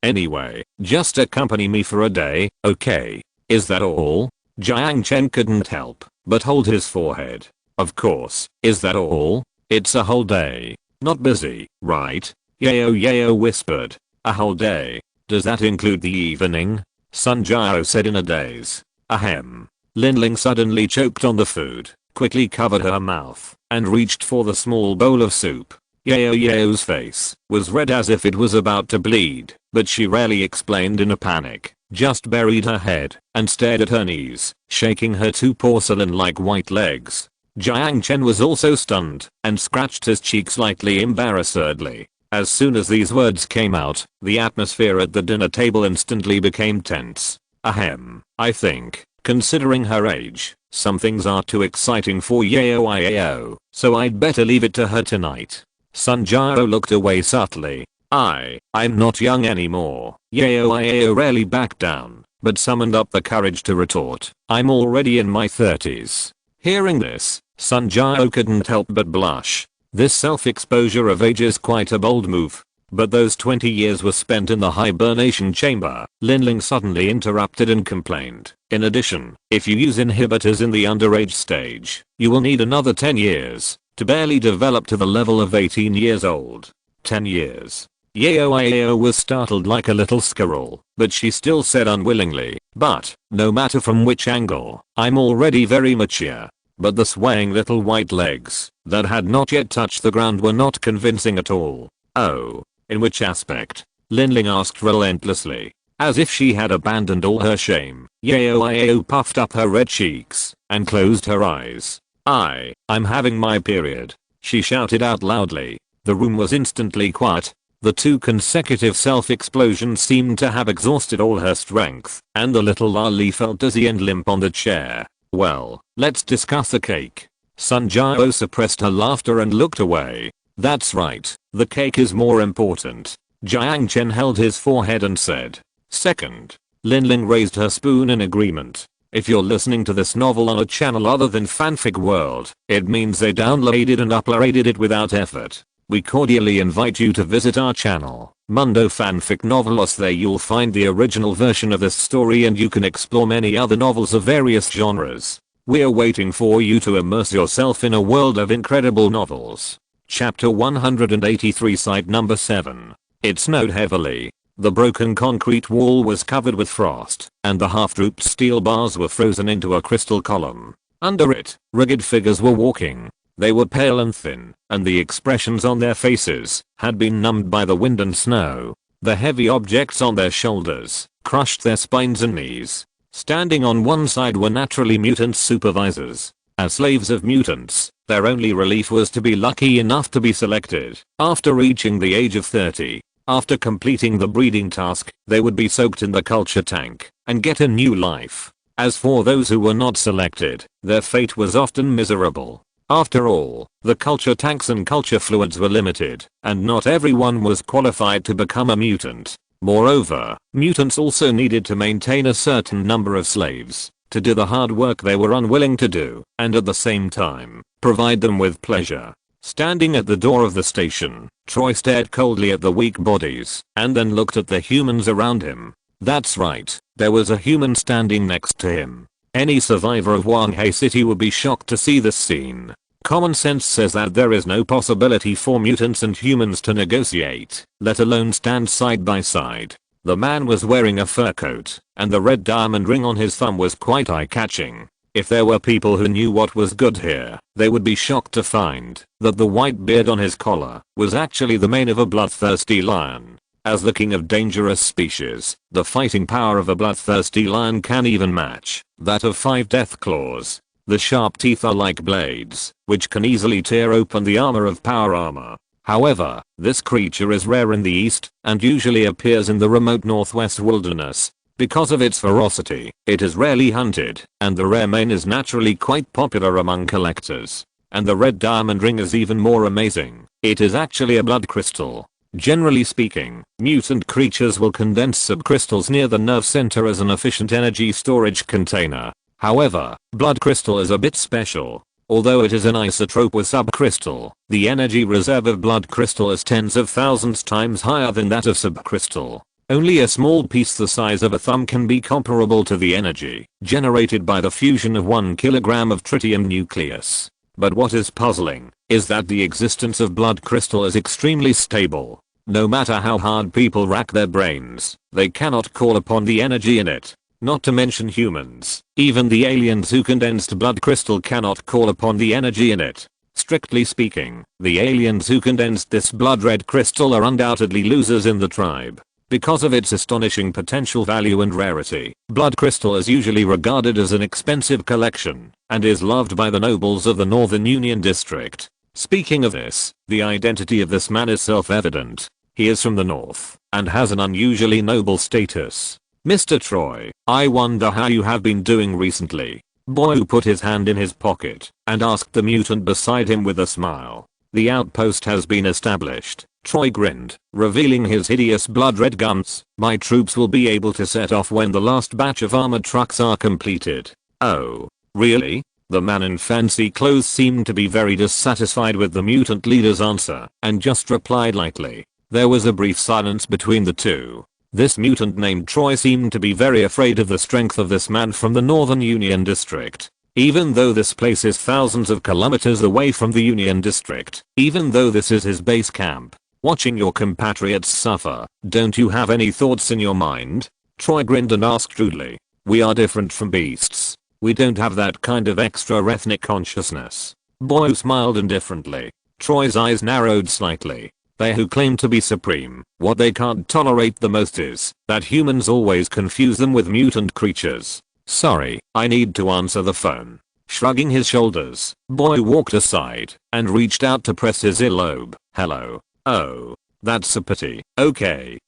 Anyway, just accompany me for a day, okay? Is that all?" Jiang Chen couldn't help but hold his forehead. Of course, is that all? It's a whole day. Not busy, right? Yao whispered. A whole day? Does that include the evening? Sun Jiao said in a daze. Ahem. Linling suddenly choked on the food, quickly covered her mouth, and reached for the small bowl of soup. Yao's face was red as if it was about to bleed, but she rarely explained in a panic, just buried her head and stared at her knees, shaking her two porcelain-like white legs. Jiang Chen was also stunned and scratched his cheek slightly embarrassedly. As soon as these words came out, the atmosphere at the dinner table instantly became tense. Ahem, I think, considering her age, some things are too exciting for Yao, so I'd better leave it to her tonight. Sun Jiao looked away subtly. I'm not young anymore. Yao rarely backed down, but summoned up the courage to retort, I'm already in my 30s. Hearing this, Sun Jiao couldn't help but blush. This self-exposure of age is quite a bold move. But those 20 years were spent in the hibernation chamber. Linling suddenly interrupted and complained. In addition, if you use inhibitors in the underage stage, you will need another 10 years to barely develop to the level of 18 years old. 10 years. Yao was startled like a little squirrel, but she still said unwillingly, but, no matter from which angle, I'm already very mature. But the swaying little white legs that had not yet touched the ground were not convincing at all. Oh, in which aspect? Linling asked relentlessly, as if she had abandoned all her shame. Yao puffed up her red cheeks and closed her eyes. I'm having my period, she shouted out loudly. The room was instantly quiet. The 2 consecutive self-explosions seemed to have exhausted all her strength, and the little lolly felt dizzy and limp on the chair. Well, let's discuss the cake. Sun Jiao suppressed her laughter and looked away. That's right, the cake is more important. Jiang Chen held his forehead and said. Second. Linling raised her spoon in agreement. If you're listening to this novel on a channel other than Fanfic World, it means they downloaded and uploaded it without effort. We cordially invite you to visit our channel, Mundo Fanfic Novelos. There you'll find the original version of this story and you can explore many other novels of various genres. We're waiting for you to immerse yourself in a world of incredible novels. Chapter 183, site number 7. It snowed heavily. The broken concrete wall was covered with frost, and the half-drooped steel bars were frozen into a crystal column. Under it, rigid figures were walking. They were pale and thin, and the expressions on their faces had been numbed by the wind and snow. The heavy objects on their shoulders crushed their spines and knees. Standing on one side were naturally mutant supervisors. As slaves of mutants, their only relief was to be lucky enough to be selected. After reaching the age of 30, after completing the breeding task, they would be soaked in the culture tank and get a new life. As for those who were not selected, their fate was often miserable. After all, the culture tanks and culture fluids were limited, and not everyone was qualified to become a mutant. Moreover, mutants also needed to maintain a certain number of slaves to do the hard work they were unwilling to do, and at the same time, provide them with pleasure. Standing at the door of the station, Troy stared coldly at the weak bodies, and then looked at the humans around him. That's right, there was a human standing next to him. Any survivor of Wanghei City would be shocked to see this scene. Common sense says that there is no possibility for mutants and humans to negotiate, let alone stand side by side. The man was wearing a fur coat, and the red diamond ring on his thumb was quite eye-catching. If there were people who knew what was good here, they would be shocked to find that the white beard on his collar was actually the mane of a bloodthirsty lion. As the king of dangerous species, the fighting power of a bloodthirsty lion can even match that of 5 death claws. The sharp teeth are like blades, which can easily tear open the armor of power armor. However, this creature is rare in the east and usually appears in the remote northwest wilderness. Because of its ferocity, it is rarely hunted, and the rare mane is naturally quite popular among collectors. And the red diamond ring is even more amazing. It is actually a blood crystal. Generally speaking, mutant creatures will condense subcrystals near the nerve center as an efficient energy storage container. However, blood crystal is a bit special. Although it is an isotrope with subcrystal, the energy reserve of blood crystal is tens of thousands times higher than that of subcrystal. Only a small piece the size of a thumb can be comparable to the energy generated by the fusion of 1 kilogram of tritium nucleus. But what is puzzling is that the existence of blood crystal is extremely stable. No matter how hard people rack their brains, they cannot call upon the energy in it. Not to mention humans, even the aliens who condensed blood crystal cannot call upon the energy in it. Strictly speaking, the aliens who condensed this blood red crystal are undoubtedly losers in the tribe. Because of its astonishing potential value and rarity, blood crystal is usually regarded as an expensive collection and is loved by the nobles of the Northern Union District. Speaking of this, the identity of this man is self-evident. He is from the north and has an unusually noble status. Mr. Troy, I wonder how you have been doing recently. Boyu put his hand in his pocket and asked the mutant beside him with a smile. The outpost has been established. Troy grinned, revealing his hideous blood-red gums. My troops will be able to set off when the last batch of armored trucks are completed. Oh, really? The man in fancy clothes seemed to be very dissatisfied with the mutant leader's answer and just replied lightly. There was a brief silence between the two. This mutant named Troy seemed to be very afraid of the strength of this man from the Northern Union District. Even though this place is thousands of kilometers away from the Union District, even though this is his base camp. Watching your compatriots suffer, don't you have any thoughts in your mind? Troy grinned and asked rudely. We are different from beasts. We don't have that kind of extra ethnic consciousness. Boyu smiled indifferently. Troy's eyes narrowed slightly. They who claim to be supreme, what they can't tolerate the most is that humans always confuse them with mutant creatures. Sorry, I need to answer the phone. Shrugging his shoulders, Boyu walked aside and reached out to press his earlobe. Hello. Oh, that's a pity. Okay.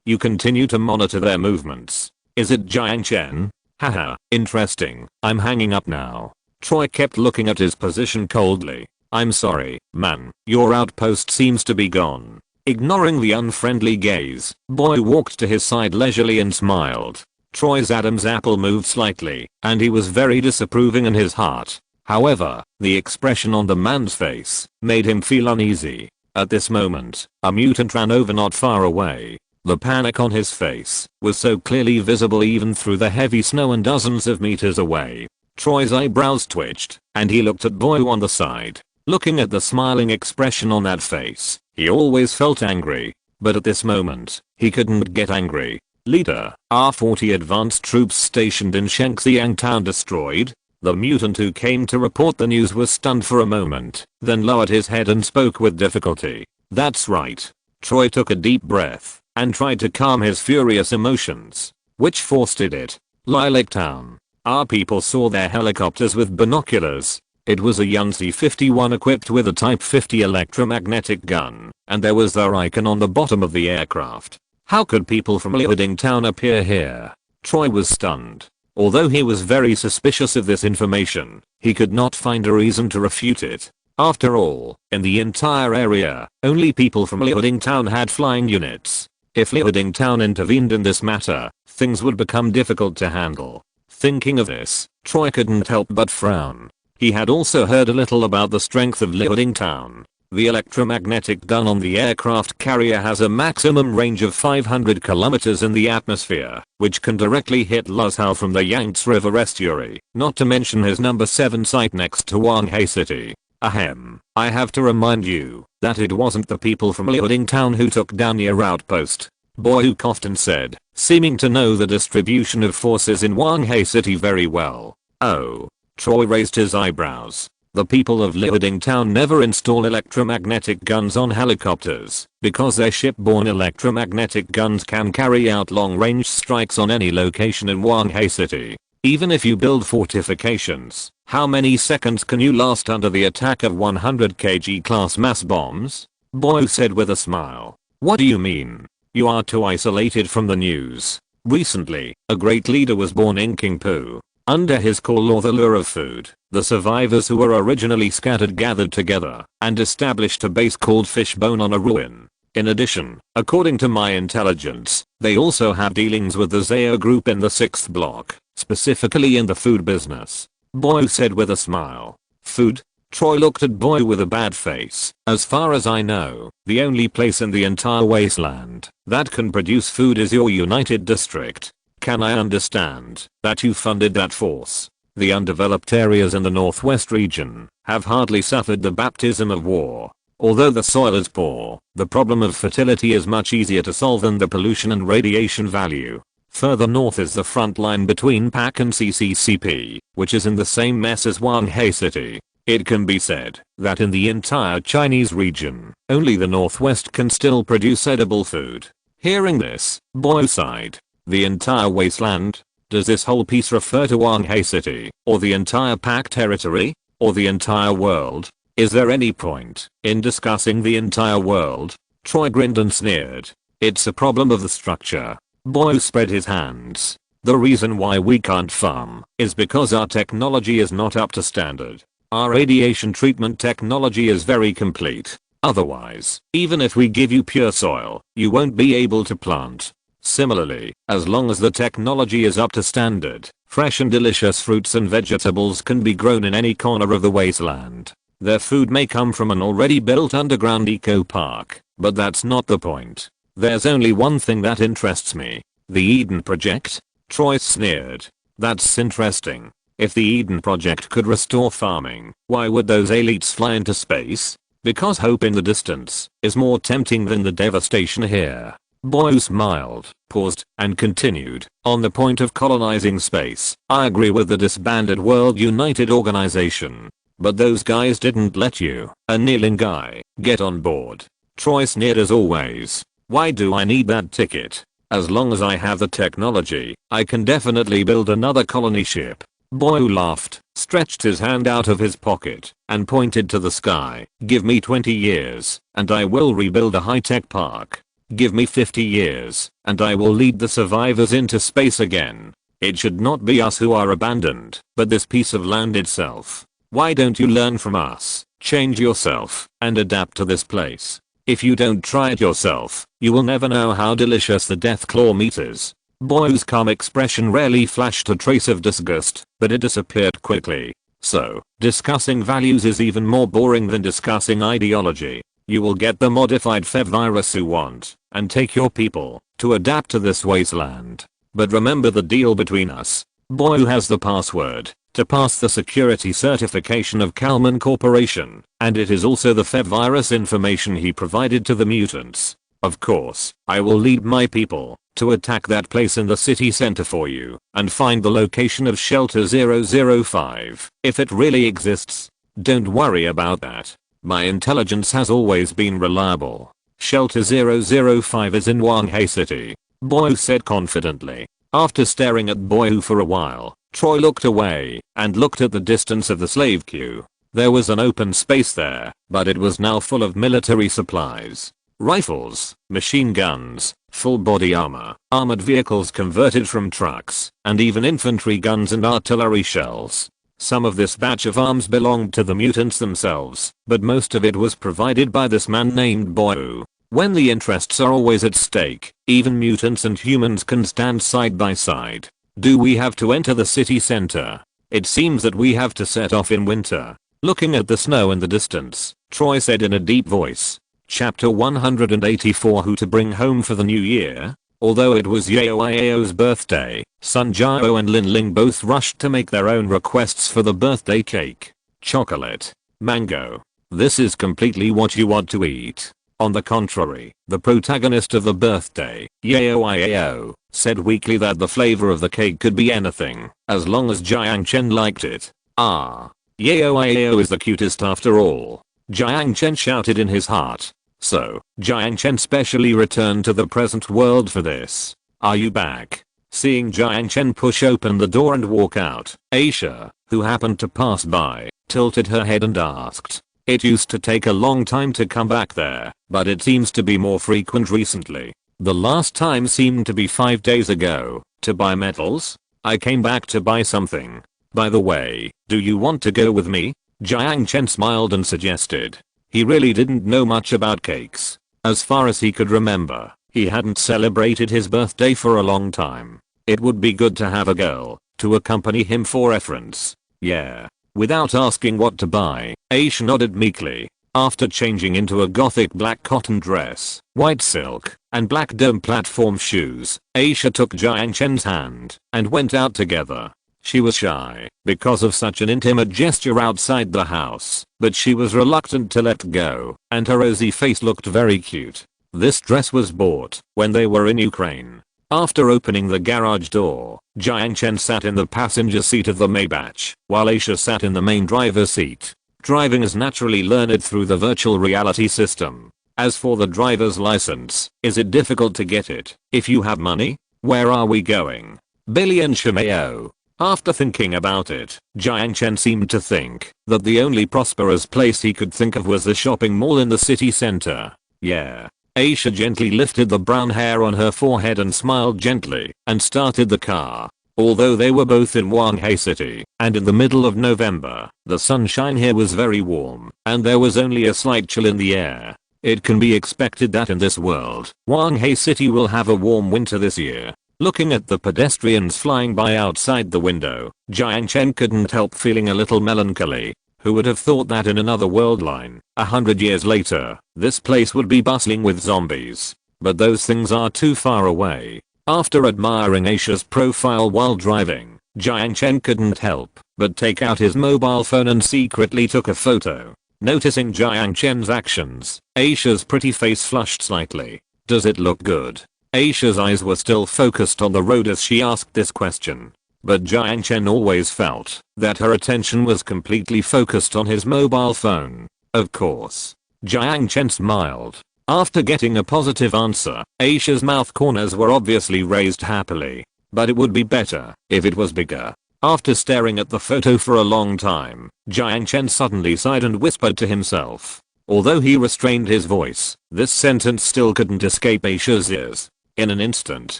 You continue to monitor their movements. Is it Jiang Chen? Haha, interesting. I'm hanging up now. Troy kept looking at his position coldly. I'm sorry, man. Your outpost seems to be gone. Ignoring the unfriendly gaze, Boyu walked to his side leisurely and smiled. Troy's Adam's apple moved slightly, and he was very disapproving in his heart. However, the expression on the man's face made him feel uneasy. At this moment, a mutant ran over not far away. The panic on his face was so clearly visible even through the heavy snow and dozens of meters away. Troy's eyebrows twitched, and he looked at Boyu on the side. Looking at the smiling expression on that face, he always felt angry. But at this moment, he couldn't get angry. Leader, are 40 advanced troops stationed in Shengxiang town destroyed? The mutant who came to report the news was stunned for a moment, then lowered his head and spoke with difficulty. That's right. Troy took a deep breath and tried to calm his furious emotions. Which force did it? Lilac Town. Our people saw their helicopters with binoculars. It was a Yunzi 51 equipped with a Type 50 electromagnetic gun, and there was their icon on the bottom of the aircraft. How could people from Liaoding Town appear here? Troy was stunned. Although he was very suspicious of this information, he could not find a reason to refute it. After all, in the entire area, only people from Liaoding Town had flying units. If Liaoding Town intervened in this matter, things would become difficult to handle. Thinking of this, Troy couldn't help but frown. He had also heard a little about the strength of Liaoding Town. The electromagnetic gun on the aircraft carrier has a maximum range of 500 kilometers in the atmosphere, which can directly hit Luzhou from the Yangtze River estuary, not to mention his number 7 site next to Wanghai City. Ahem. I have to remind you that it wasn't the people from Liaoding Town who took down your outpost. Boyu coughed and said, seeming to know the distribution of forces in Wanghai City very well. Oh. Troy raised his eyebrows. The people of Liuding Town never install electromagnetic guns on helicopters because their shipborne electromagnetic guns can carry out long-range strikes on any location in Wanghei City. Even if you build fortifications, how many seconds can you last under the attack of 100 kg class mass bombs? Boyu said with a smile. What do you mean? You are too isolated from the news. Recently, a great leader was born in Qingpu. Under his call or the lure of food, the survivors who were originally scattered gathered together and established a base called Fishbone on a ruin. In addition, according to my intelligence, they also have dealings with the Zhao group in the 6th block, specifically in the food business. Boyu said with a smile. Food? Troy looked at Boyu with a bad face. As far as I know, the only place in the entire wasteland that can produce food is your United District. Can I understand that you funded that force? The undeveloped areas in the northwest region have hardly suffered the baptism of war. Although the soil is poor, the problem of fertility is much easier to solve than the pollution and radiation value. Further north is the front line between PAC and CCCP, which is in the same mess as Wanghei City. It can be said that in the entire Chinese region, only the northwest can still produce edible food. Hearing this, Boyu sighed. The entire wasteland? Does this whole piece refer to Wanghei City, or the entire PAC territory, or the entire world? Is there any point in discussing the entire world? Troy grinned and sneered. It's a problem of the structure. Boyu spread his hands. The reason why we can't farm is because our technology is not up to standard. Our radiation treatment technology is very complete. Otherwise, even if we give you pure soil, you won't be able to plant. Similarly, as long as the technology is up to standard, fresh and delicious fruits and vegetables can be grown in any corner of the wasteland. Their food may come from an already built underground eco park, but that's not the point. There's only one thing that interests me. The Eden Project? Troy sneered. That's interesting. If the Eden Project could restore farming, why would those elites fly into space? Because hope in the distance is more tempting than the devastation here. Boyu smiled, paused, and continued. On the point of colonizing space, I agree with the disbanded World United Organization. But those guys didn't let you, a kneeling guy, get on board. Troy sneered as always. Why do I need that ticket? As long as I have the technology, I can definitely build another colony ship. Boyu laughed, stretched his hand out of his pocket, and pointed to the sky. Give me 20 years, and I will rebuild a high-tech park. Give me 50 years, and I will lead the survivors into space again. It should not be us who are abandoned, but this piece of land itself. Why don't you learn from us, change yourself, and adapt to this place? If you don't try it yourself, you will never know how delicious the death claw meat is. Boyu's calm expression rarely flashed a trace of disgust, but it disappeared quickly. So, discussing values is even more boring than discussing ideology. You will get the modified Fev virus you want, and take your people to adapt to this wasteland. But remember the deal between us. Boyu has the password to pass the security certification of Kalman Corporation, and it is also the Fev virus information he provided to the mutants. Of course, I will lead my people to attack that place in the city center for you and find the location of Shelter 005 if it really exists. Don't worry about that. My intelligence has always been reliable. Shelter 005 is in Wanghei City, Boyu said confidently. After staring at Boyu for a while, Troy looked away and looked at the distance of the slave queue. There was an open space there, but it was now full of military supplies. Rifles, machine guns, full body armor, armored vehicles converted from trucks, and even infantry guns and artillery shells. Some of this batch of arms belonged to the mutants themselves, but most of it was provided by this man named Boyu. When the interests are always at stake, even mutants and humans can stand side by side. Do we have to enter the city center? It seems that we have to set off in winter. Looking at the snow in the distance, Troy said in a deep voice. Chapter 184 Who to bring home for the new year? Although it was Yao Iao's birthday, Sun Jiao and Lin Ling both rushed to make their own requests for the birthday cake. Chocolate. Mango. This is completely what you want to eat. On the contrary, the protagonist of the birthday, Yao, said weakly that the flavor of the cake could be anything, as long as Jiang Chen liked it. Ah. Yao is the cutest after all. Jiang Chen shouted in his heart. So, Jiang Chen specially returned to the present world for this. Are you back? Seeing Jiang Chen push open the door and walk out, Aisha, who happened to pass by, tilted her head and asked. It used to take a long time to come back there, but it seems to be more frequent recently. The last time seemed to be 5 days ago. To buy metals? I came back to buy something. By the way, do you want to go with me? Jiang Chen smiled and suggested. He really didn't know much about cakes. As far as he could remember, he hadn't celebrated his birthday for a long time. It would be good to have a girl to accompany him for reference. Yeah. Without asking what to buy, Aisha nodded meekly. After changing into a gothic black cotton dress, white silk, and black dome platform shoes, Aisha took Jiang Chen's hand and went out together. She was shy because of such an intimate gesture outside the house, but she was reluctant to let go, and her rosy face looked very cute. This dress was bought when they were in Ukraine. After opening the garage door, Jiang Chen sat in the passenger seat of the Maybach, while Aisha sat in the main driver's seat. Driving is naturally learned through the virtual reality system. As for the driver's license, is it difficult to get it? If you have money? Where are we going? Billy and Shimeo. After thinking about it, Jiang Chen seemed to think that the only prosperous place he could think of was the shopping mall in the city center. Yeah. Aisha gently lifted the brown hair on her forehead and smiled gently and started the car. Although they were both in Wanghai City and in the middle of November, the sunshine here was very warm and there was only a slight chill in the air. It can be expected that in this world, Wanghai City will have a warm winter this year. Looking at the pedestrians flying by outside the window, Jiang Chen couldn't help feeling a little melancholy. Who would have thought that in another world line, 100 years later, this place would be bustling with zombies. But those things are too far away. After admiring Aisha's profile while driving, Jiang Chen couldn't help but take out his mobile phone and secretly took a photo. Noticing Jiang Chen's actions, Aisha's pretty face flushed slightly. Does it look good? Aisha's eyes were still focused on the road as she asked this question. But Jiang Chen always felt that her attention was completely focused on his mobile phone. Of course. Jiang Chen smiled. After getting a positive answer, Aisha's mouth corners were obviously raised happily. But it would be better if it was bigger. After staring at the photo for a long time, Jiang Chen suddenly sighed and whispered to himself. Although he restrained his voice, this sentence still couldn't escape Aisha's ears. In an instant,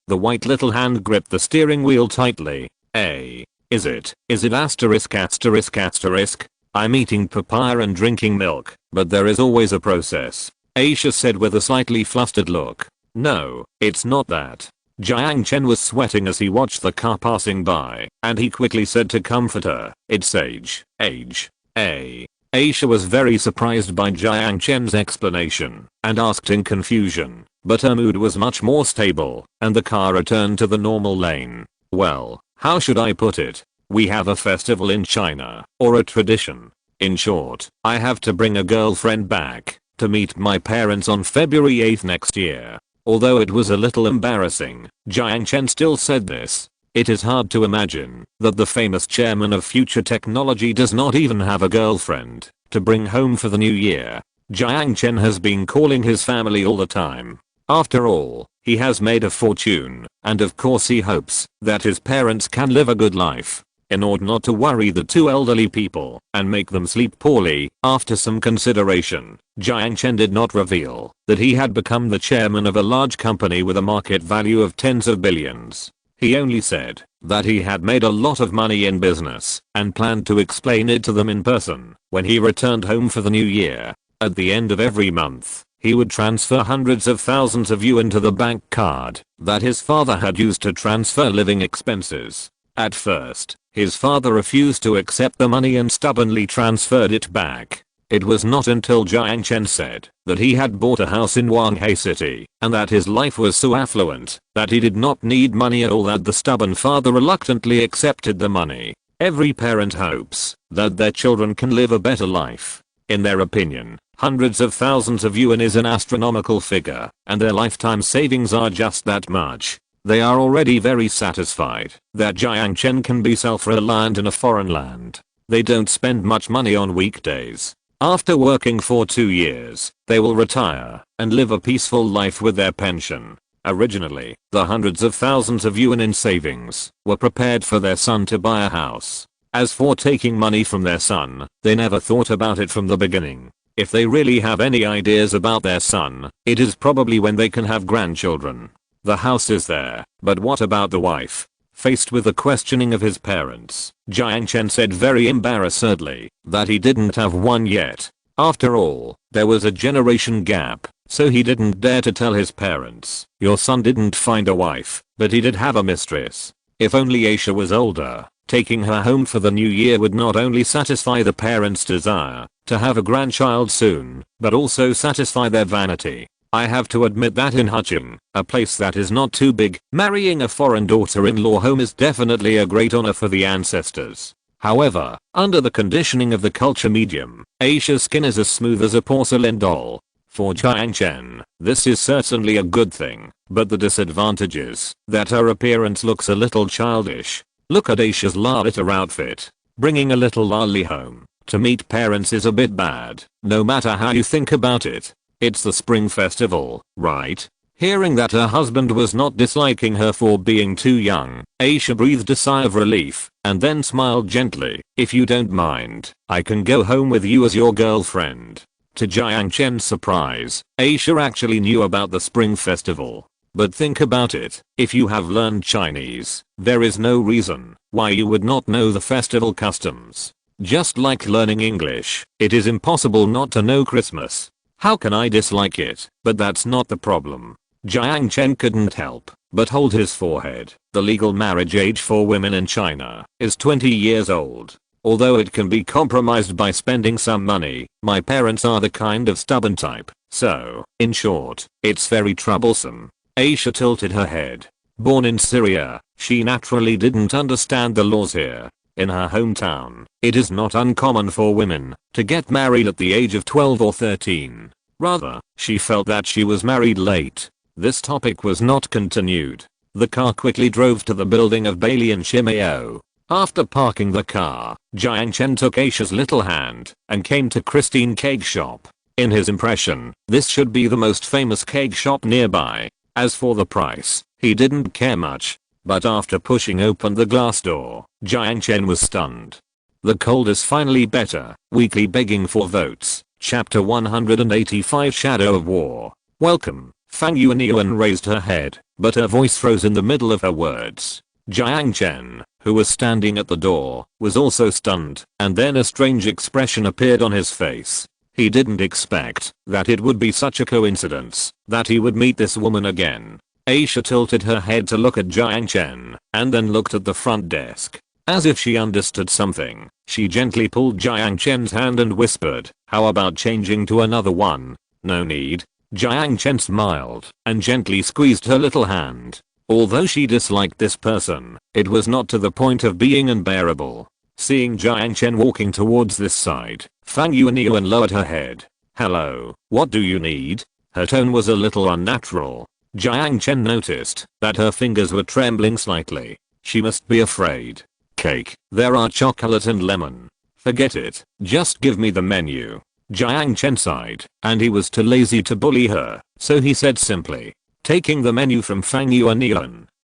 the white little hand gripped the steering wheel tightly. Is it asterisk asterisk asterisk? I'm eating papaya and drinking milk, but there is always a process. Aisha said with a slightly flustered look. No, it's not that. Jiang Chen was sweating as he watched the car passing by, and he quickly said to comfort her, it's age. Aisha was very surprised by Jiang Chen's explanation, and asked in confusion, but her mood was much more stable, and the car returned to the normal lane. Well, how should I put it? We have a festival in China, or a tradition. In short, I have to bring a girlfriend back to meet my parents on February 8th next year. Although it was a little embarrassing, Jiang Chen still said this. It is hard to imagine that the famous chairman of future technology does not even have a girlfriend to bring home for the new year. Jiang Chen has been calling his family all the time. After all, he has made a fortune, and of course he hopes that his parents can live a good life. In order not to worry the two elderly people and make them sleep poorly, after some consideration, Jiang Chen did not reveal that he had become the chairman of a large company with a market value of tens of billions. He only said that he had made a lot of money in business and planned to explain it to them in person when he returned home for the new year. At the end of every month, he would transfer hundreds of thousands of yuan to the bank card that his father had used to transfer living expenses. At first, his father refused to accept the money and stubbornly transferred it back. It was not until Jiang Chen said that he had bought a house in Wanghai City and that his life was so affluent that he did not need money at all that the stubborn father reluctantly accepted the money. Every parent hopes that their children can live a better life. In their opinion, Hundreds of thousands of yuan is an astronomical figure, and their lifetime savings are just that much. They are already very satisfied that Jiang Chen can be self-reliant in a foreign land. They don't spend much money on weekdays. After working for 2 years, they will retire and live a peaceful life with their pension. Originally, the hundreds of thousands of yuan in savings were prepared for their son to buy a house. As for taking money from their son, they never thought about it from the beginning. If they really have any ideas about their son, it is probably when they can have grandchildren. The house is there, but what about the wife? Faced with the questioning of his parents, Jiang Chen said very embarrassedly that he didn't have one yet. After all, there was a generation gap, so he didn't dare to tell his parents. Your son didn't find a wife, but he did have a mistress. If only Aisha was older, taking her home for the new year would not only satisfy the parents' desire to have a grandchild soon, but also satisfy their vanity. I have to admit that in Hucheng, a place that is not too big, marrying a foreign daughter-in-law home is definitely a great honor for the ancestors. However, under the conditioning of the culture medium, Aisha's skin is as smooth as a porcelain doll. For Jiang Chen, this is certainly a good thing, but the disadvantage is that her appearance looks a little childish. Look at Aisha's Lalita outfit. Bringing a little lolly home to meet parents is a bit bad, no matter how you think about it. It's the Spring Festival, right? Hearing that her husband was not disliking her for being too young, Aisha breathed a sigh of relief and then smiled gently. If you don't mind, I can go home with you as your girlfriend. To Jiang Chen's surprise, Aisha actually knew about the Spring Festival. But think about it, if you have learned Chinese, there is no reason why you would not know the festival customs. Just like learning English, it is impossible not to know Christmas. How can I dislike it? But that's not the problem. Jiang Chen couldn't help but hold his forehead. The legal marriage age for women in China is 20 years old. Although it can be compromised by spending some money, my parents are the kind of stubborn type, so, in short, it's very troublesome. Aisha tilted her head. Born in Syria, she naturally didn't understand the laws here. In her hometown, it is not uncommon for women to get married at the age of 12 or 13. Rather, she felt that she was married late. This topic was not continued. The car quickly drove to the building of Bailey and Shimeo. After parking the car, Jiang Chen took Aisha's little hand and came to Christine Cake Shop. In his impression, this should be the most famous cake shop nearby. As for the price, he didn't care much. But after pushing open the glass door, Jiang Chen was stunned. The cold is finally better, weekly begging for votes. Chapter 185 Shadow of War. Welcome. Fang Yuan raised her head, but her voice froze in the middle of her words. Jiang Chen, who was standing at the door, was also stunned, and then a strange expression appeared on his face. He didn't expect that it would be such a coincidence that he would meet this woman again. Aisha tilted her head to look at Jiang Chen, and then looked at the front desk. As if she understood something, she gently pulled Jiang Chen's hand and whispered, "How about changing to another one?" "No need." Jiang Chen smiled and gently squeezed her little hand. Although she disliked this person, it was not to the point of being unbearable. Seeing Jiang Chen walking towards this side, Fang Yuan lowered her head. "Hello, what do you need?" Her tone was a little unnatural. Jiang Chen noticed that her fingers were trembling slightly. She must be afraid. "Cake, there are chocolate and lemon." "Forget it, just give me the menu." Jiang Chen sighed, and he was too lazy to bully her, so he said simply. Taking the menu from Fang Yuan,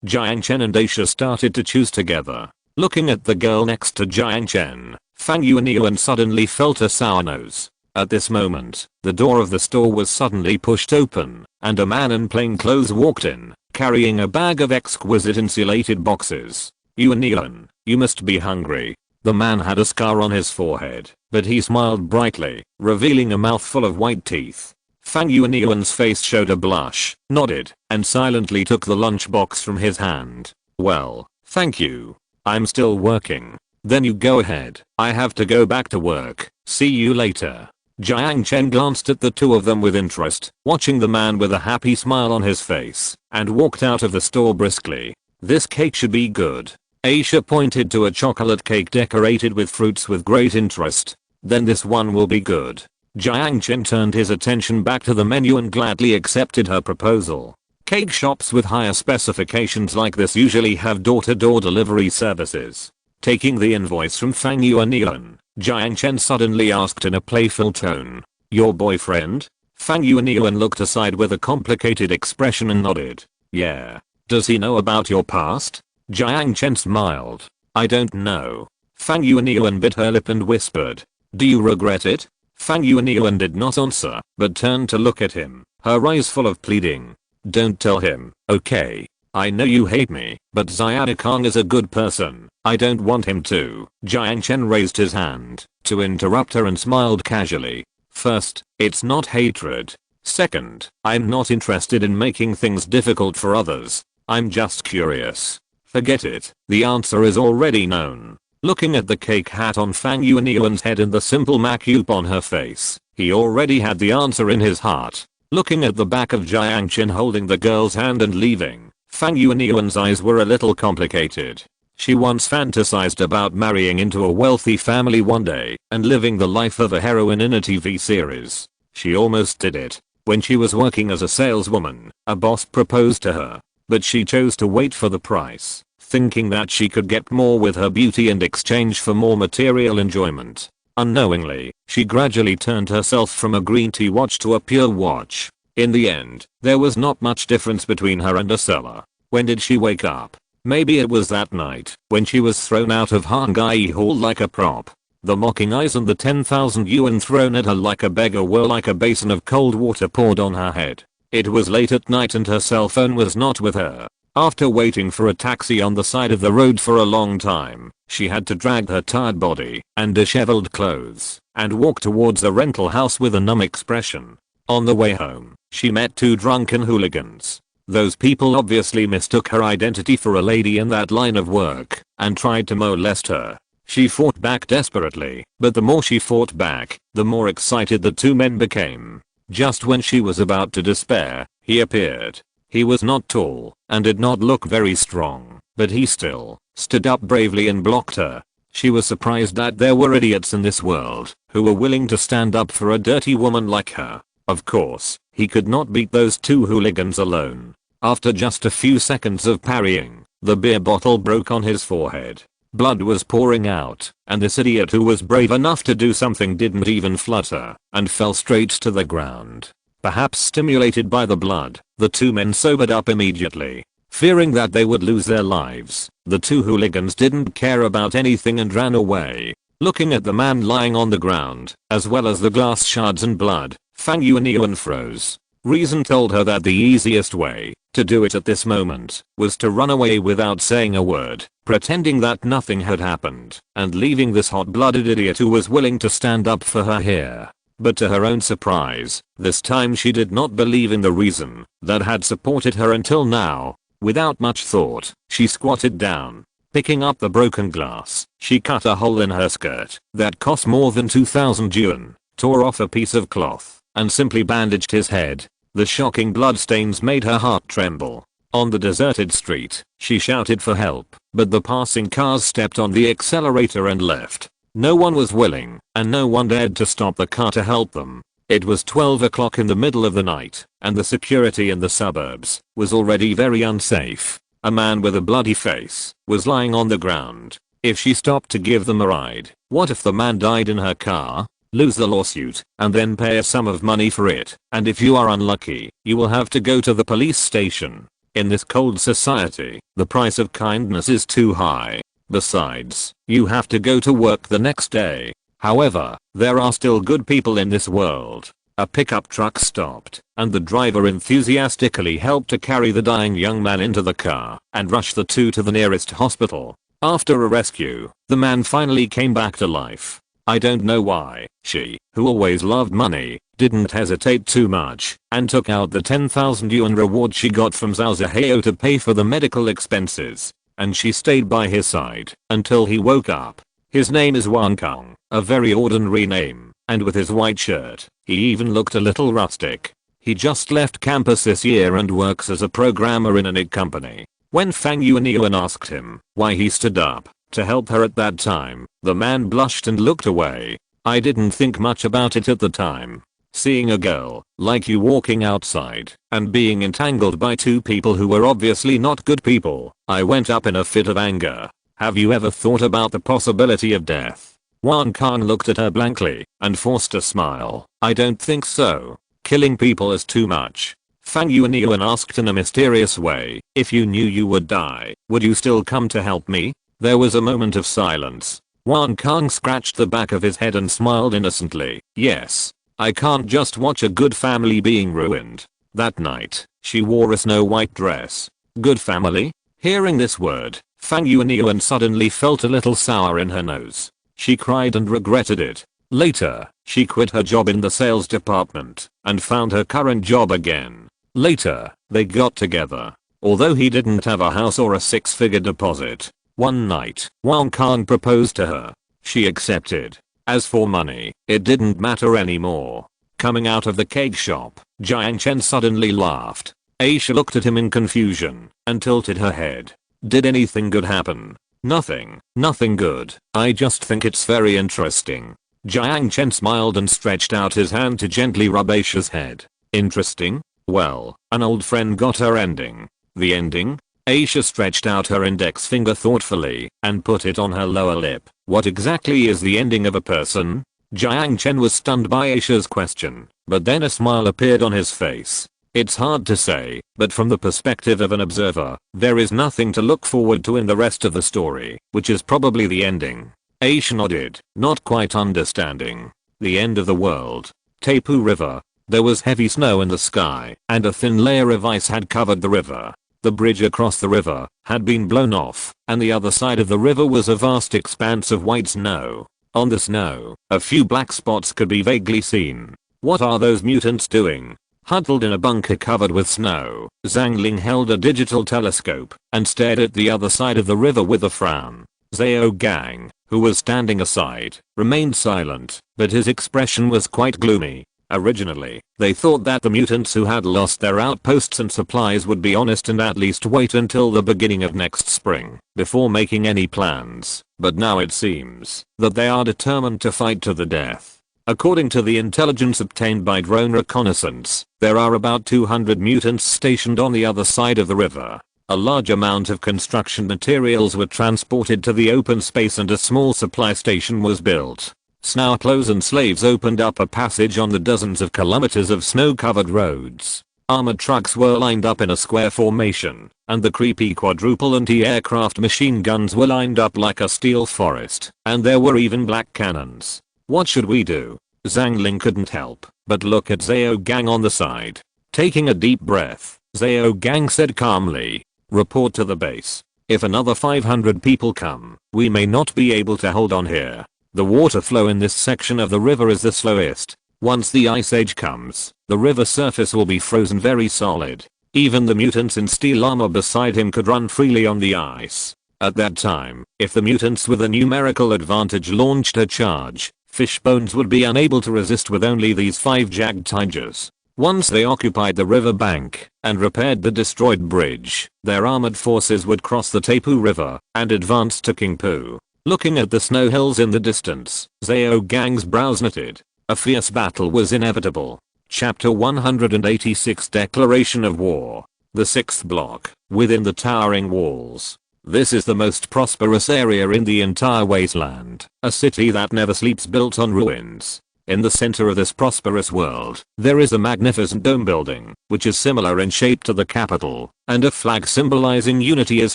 Jiang Chen and Aisha started to choose together. Looking at the girl next to Jiang Chen, Fang Yuan suddenly felt a sour nose. At this moment, the door of the store was suddenly pushed open, and a man in plain clothes walked in, carrying a bag of exquisite insulated boxes. "Yuan, you must be hungry." The man had a scar on his forehead, but he smiled brightly, revealing a mouthful of white teeth. Fang Yuan's face showed a blush, nodded, and silently took the lunchbox from his hand. "Well, thank you. I'm still working." "Then you go ahead. I have to go back to work. See you later." Jiang Chen glanced at the two of them with interest, watching the man with a happy smile on his face, and walked out of the store briskly. "This cake should be good." Aisha pointed to a chocolate cake decorated with fruits with great interest. "Then this one will be good." Jiang Chen turned his attention back to the menu and gladly accepted her proposal. Cake shops with higher specifications like this usually have door-to-door delivery services. Taking the invoice from Fang Yuanyuan, Jiang Chen suddenly asked in a playful tone, "Your boyfriend?" Fang Yuanyuan looked aside with a complicated expression and nodded. "Yeah. Does he know about your past?" Jiang Chen smiled. "I don't know." Fang Yuanyuan bit her lip and whispered, "Do you regret it?" Fang Yuanyuan did not answer, but turned to look at him, her eyes full of pleading. "Don't tell him, okay? I know you hate me, but Xiao Kang is a good person. I don't want him to." Jiang Chen raised his hand to interrupt her and smiled casually. "First, it's not hatred. Second, I'm not interested in making things difficult for others. I'm just curious." "Forget it. The answer is already known." Looking at the cake hat on Fang Yuanyuan's head and the simple macup on her face, he already had the answer in his heart. Looking at the back of Jiang Chen holding the girl's hand and leaving, Fang Yuanyuan's eyes were a little complicated. She once fantasized about marrying into a wealthy family one day and living the life of a heroine in a TV series. She almost did it. When she was working as a saleswoman, a boss proposed to her, but she chose to wait for the price, thinking that she could get more with her beauty in exchange for more material enjoyment. Unknowingly, she gradually turned herself from a green tea watch to a pure watch. In the end, there was not much difference between her and a seller. When did she wake up? Maybe it was that night, when she was thrown out of Hangai Hall like a prop. The mocking eyes and the 10,000 yuan thrown at her like a beggar were like a basin of cold water poured on her head. It was late at night and her cell phone was not with her. After waiting for a taxi on the side of the road for a long time, she had to drag her tired body and disheveled clothes and walk towards the rental house with a numb expression. On the way home, she met two drunken hooligans. Those people obviously mistook her identity for a lady in that line of work and tried to molest her. She fought back desperately, but the more she fought back, the more excited the two men became. Just when she was about to despair, he appeared. He was not tall and did not look very strong, but he still stood up bravely and blocked her. She was surprised that there were idiots in this world who were willing to stand up for a dirty woman like her. Of course, he could not beat those two hooligans alone. After just a few seconds of parrying, the beer bottle broke on his forehead. Blood was pouring out, and this idiot who was brave enough to do something didn't even flutter and fell straight to the ground. Perhaps stimulated by the blood, the two men sobered up immediately. Fearing that they would lose their lives, the two hooligans didn't care about anything and ran away. Looking at the man lying on the ground, as well as the glass shards and blood, Fang Yuanyuan froze. Reason told her that the easiest way to do it at this moment was to run away without saying a word, pretending that nothing had happened, and leaving this hot-blooded idiot who was willing to stand up for her here. But to her own surprise, this time she did not believe in the reason that had supported her until now. Without much thought, she squatted down. Picking up the broken glass, she cut a hole in her skirt that cost more than 2,000 yuan, tore off a piece of cloth, and simply bandaged his head. The shocking bloodstains made her heart tremble. On the deserted street, she shouted for help, but the passing cars stepped on the accelerator and left. No one was willing, and no one dared to stop the car to help them. It was 12 o'clock in the middle of the night, and the security in the suburbs was already very unsafe. A man with a bloody face was lying on the ground. If she stopped to give them a ride, what if the man died in her car? Lose the lawsuit, and then pay a sum of money for it, and if you are unlucky, you will have to go to the police station. In this cold society, the price of kindness is too high. Besides, you have to go to work the next day. However, there are still good people in this world. A pickup truck stopped, and the driver enthusiastically helped to carry the dying young man into the car and rush the two to the nearest hospital. After a rescue, the man finally came back to life. I don't know why, she, who always loved money, didn't hesitate too much and took out the 10,000 yuan reward she got from Zhao Zihao to pay for the medical expenses. And she stayed by his side until he woke up. His name is Wan Kong, a very ordinary name, and with his white shirt, he even looked a little rustic. He just left campus this year and works as a programmer in an egg company. When Fang Yuanyuan asked him why he stood up to help her at that time, the man blushed and looked away. I didn't think much about it at the time. Seeing a girl like you walking outside and being entangled by two people who were obviously not good people, I went up in a fit of anger. Have you ever thought about the possibility of death? Wan Kang looked at her blankly and forced a smile. I don't think so. Killing people is too much. Fang Yuanyuan asked in a mysterious way, if you knew you would die, would you still come to help me? There was a moment of silence. Wan Kang scratched the back of his head and smiled innocently. Yes. I can't just watch a good family being ruined. That night, she wore a snow white dress. Good family? Hearing this word, Fang Yuanyuan suddenly felt a little sour in her nose. She cried and regretted it. Later, she quit her job in the sales department and found her current job again. Later, they got together. Although he didn't have a house or a six-figure deposit, one night, Wang Kang proposed to her. She accepted. As for money, it didn't matter anymore. Coming out of the cake shop, Jiang Chen suddenly laughed. Aisha looked at him in confusion and tilted her head. Did anything good happen? Nothing. Nothing good. I just think it's very interesting. Jiang Chen smiled and stretched out his hand to gently rub Aisha's head. Interesting? Well, an old friend got her ending. The ending? Aisha stretched out her index finger thoughtfully and put it on her lower lip. What exactly is the ending of a person? Jiang Chen was stunned by Aisha's question, but then a smile appeared on his face. It's hard to say, but from the perspective of an observer, there is nothing to look forward to in the rest of the story, which is probably the ending. Aisha nodded, not quite understanding. The end of the world. Tapu River. There was heavy snow in the sky, and a thin layer of ice had covered the river. The bridge across the river had been blown off, and the other side of the river was a vast expanse of white snow. On the snow, a few black spots could be vaguely seen. What are those mutants doing? Huddled in a bunker covered with snow, Zhang Ling held a digital telescope and stared at the other side of the river with a frown. Zhao Gang, who was standing aside, remained silent, but his expression was quite gloomy. Originally, they thought that the mutants who had lost their outposts and supplies would be honest and at least wait until the beginning of next spring before making any plans, but now it seems that they are determined to fight to the death. According to the intelligence obtained by drone reconnaissance, there are about 200 mutants stationed on the other side of the river. A large amount of construction materials were transported to the open space and a small supply station was built. Snowplows and slaves opened up a passage on the dozens of kilometers of snow-covered roads. Armored trucks were lined up in a square formation, and the creepy quadruple anti-aircraft machine guns were lined up like a steel forest, and there were even black cannons. What should we do? Zhang Ling couldn't help but look at Zhao Gang on the side. Taking a deep breath, Zhao Gang said calmly, report to the base. If another 500 people come, we may not be able to hold on here. The water flow in this section of the river is the slowest. Once the ice age comes, the river surface will be frozen very solid. Even the mutants in steel armor beside him could run freely on the ice. At that time, if the mutants with a numerical advantage launched a charge, Fishbones would be unable to resist with only these 5 jagged tigers. Once they occupied the river bank and repaired the destroyed bridge, their armored forces would cross the Tapu River and advance to Qingpu. Looking at the snow hills in the distance, Zhao Gang's brows knitted. A fierce battle was inevitable. Chapter 186 Declaration of War. The 6th block, within the towering walls. This is the most prosperous area in the entire wasteland, a city that never sleeps built on ruins. In the center of this prosperous world, there is a magnificent dome building, which is similar in shape to the capital, and a flag symbolizing unity is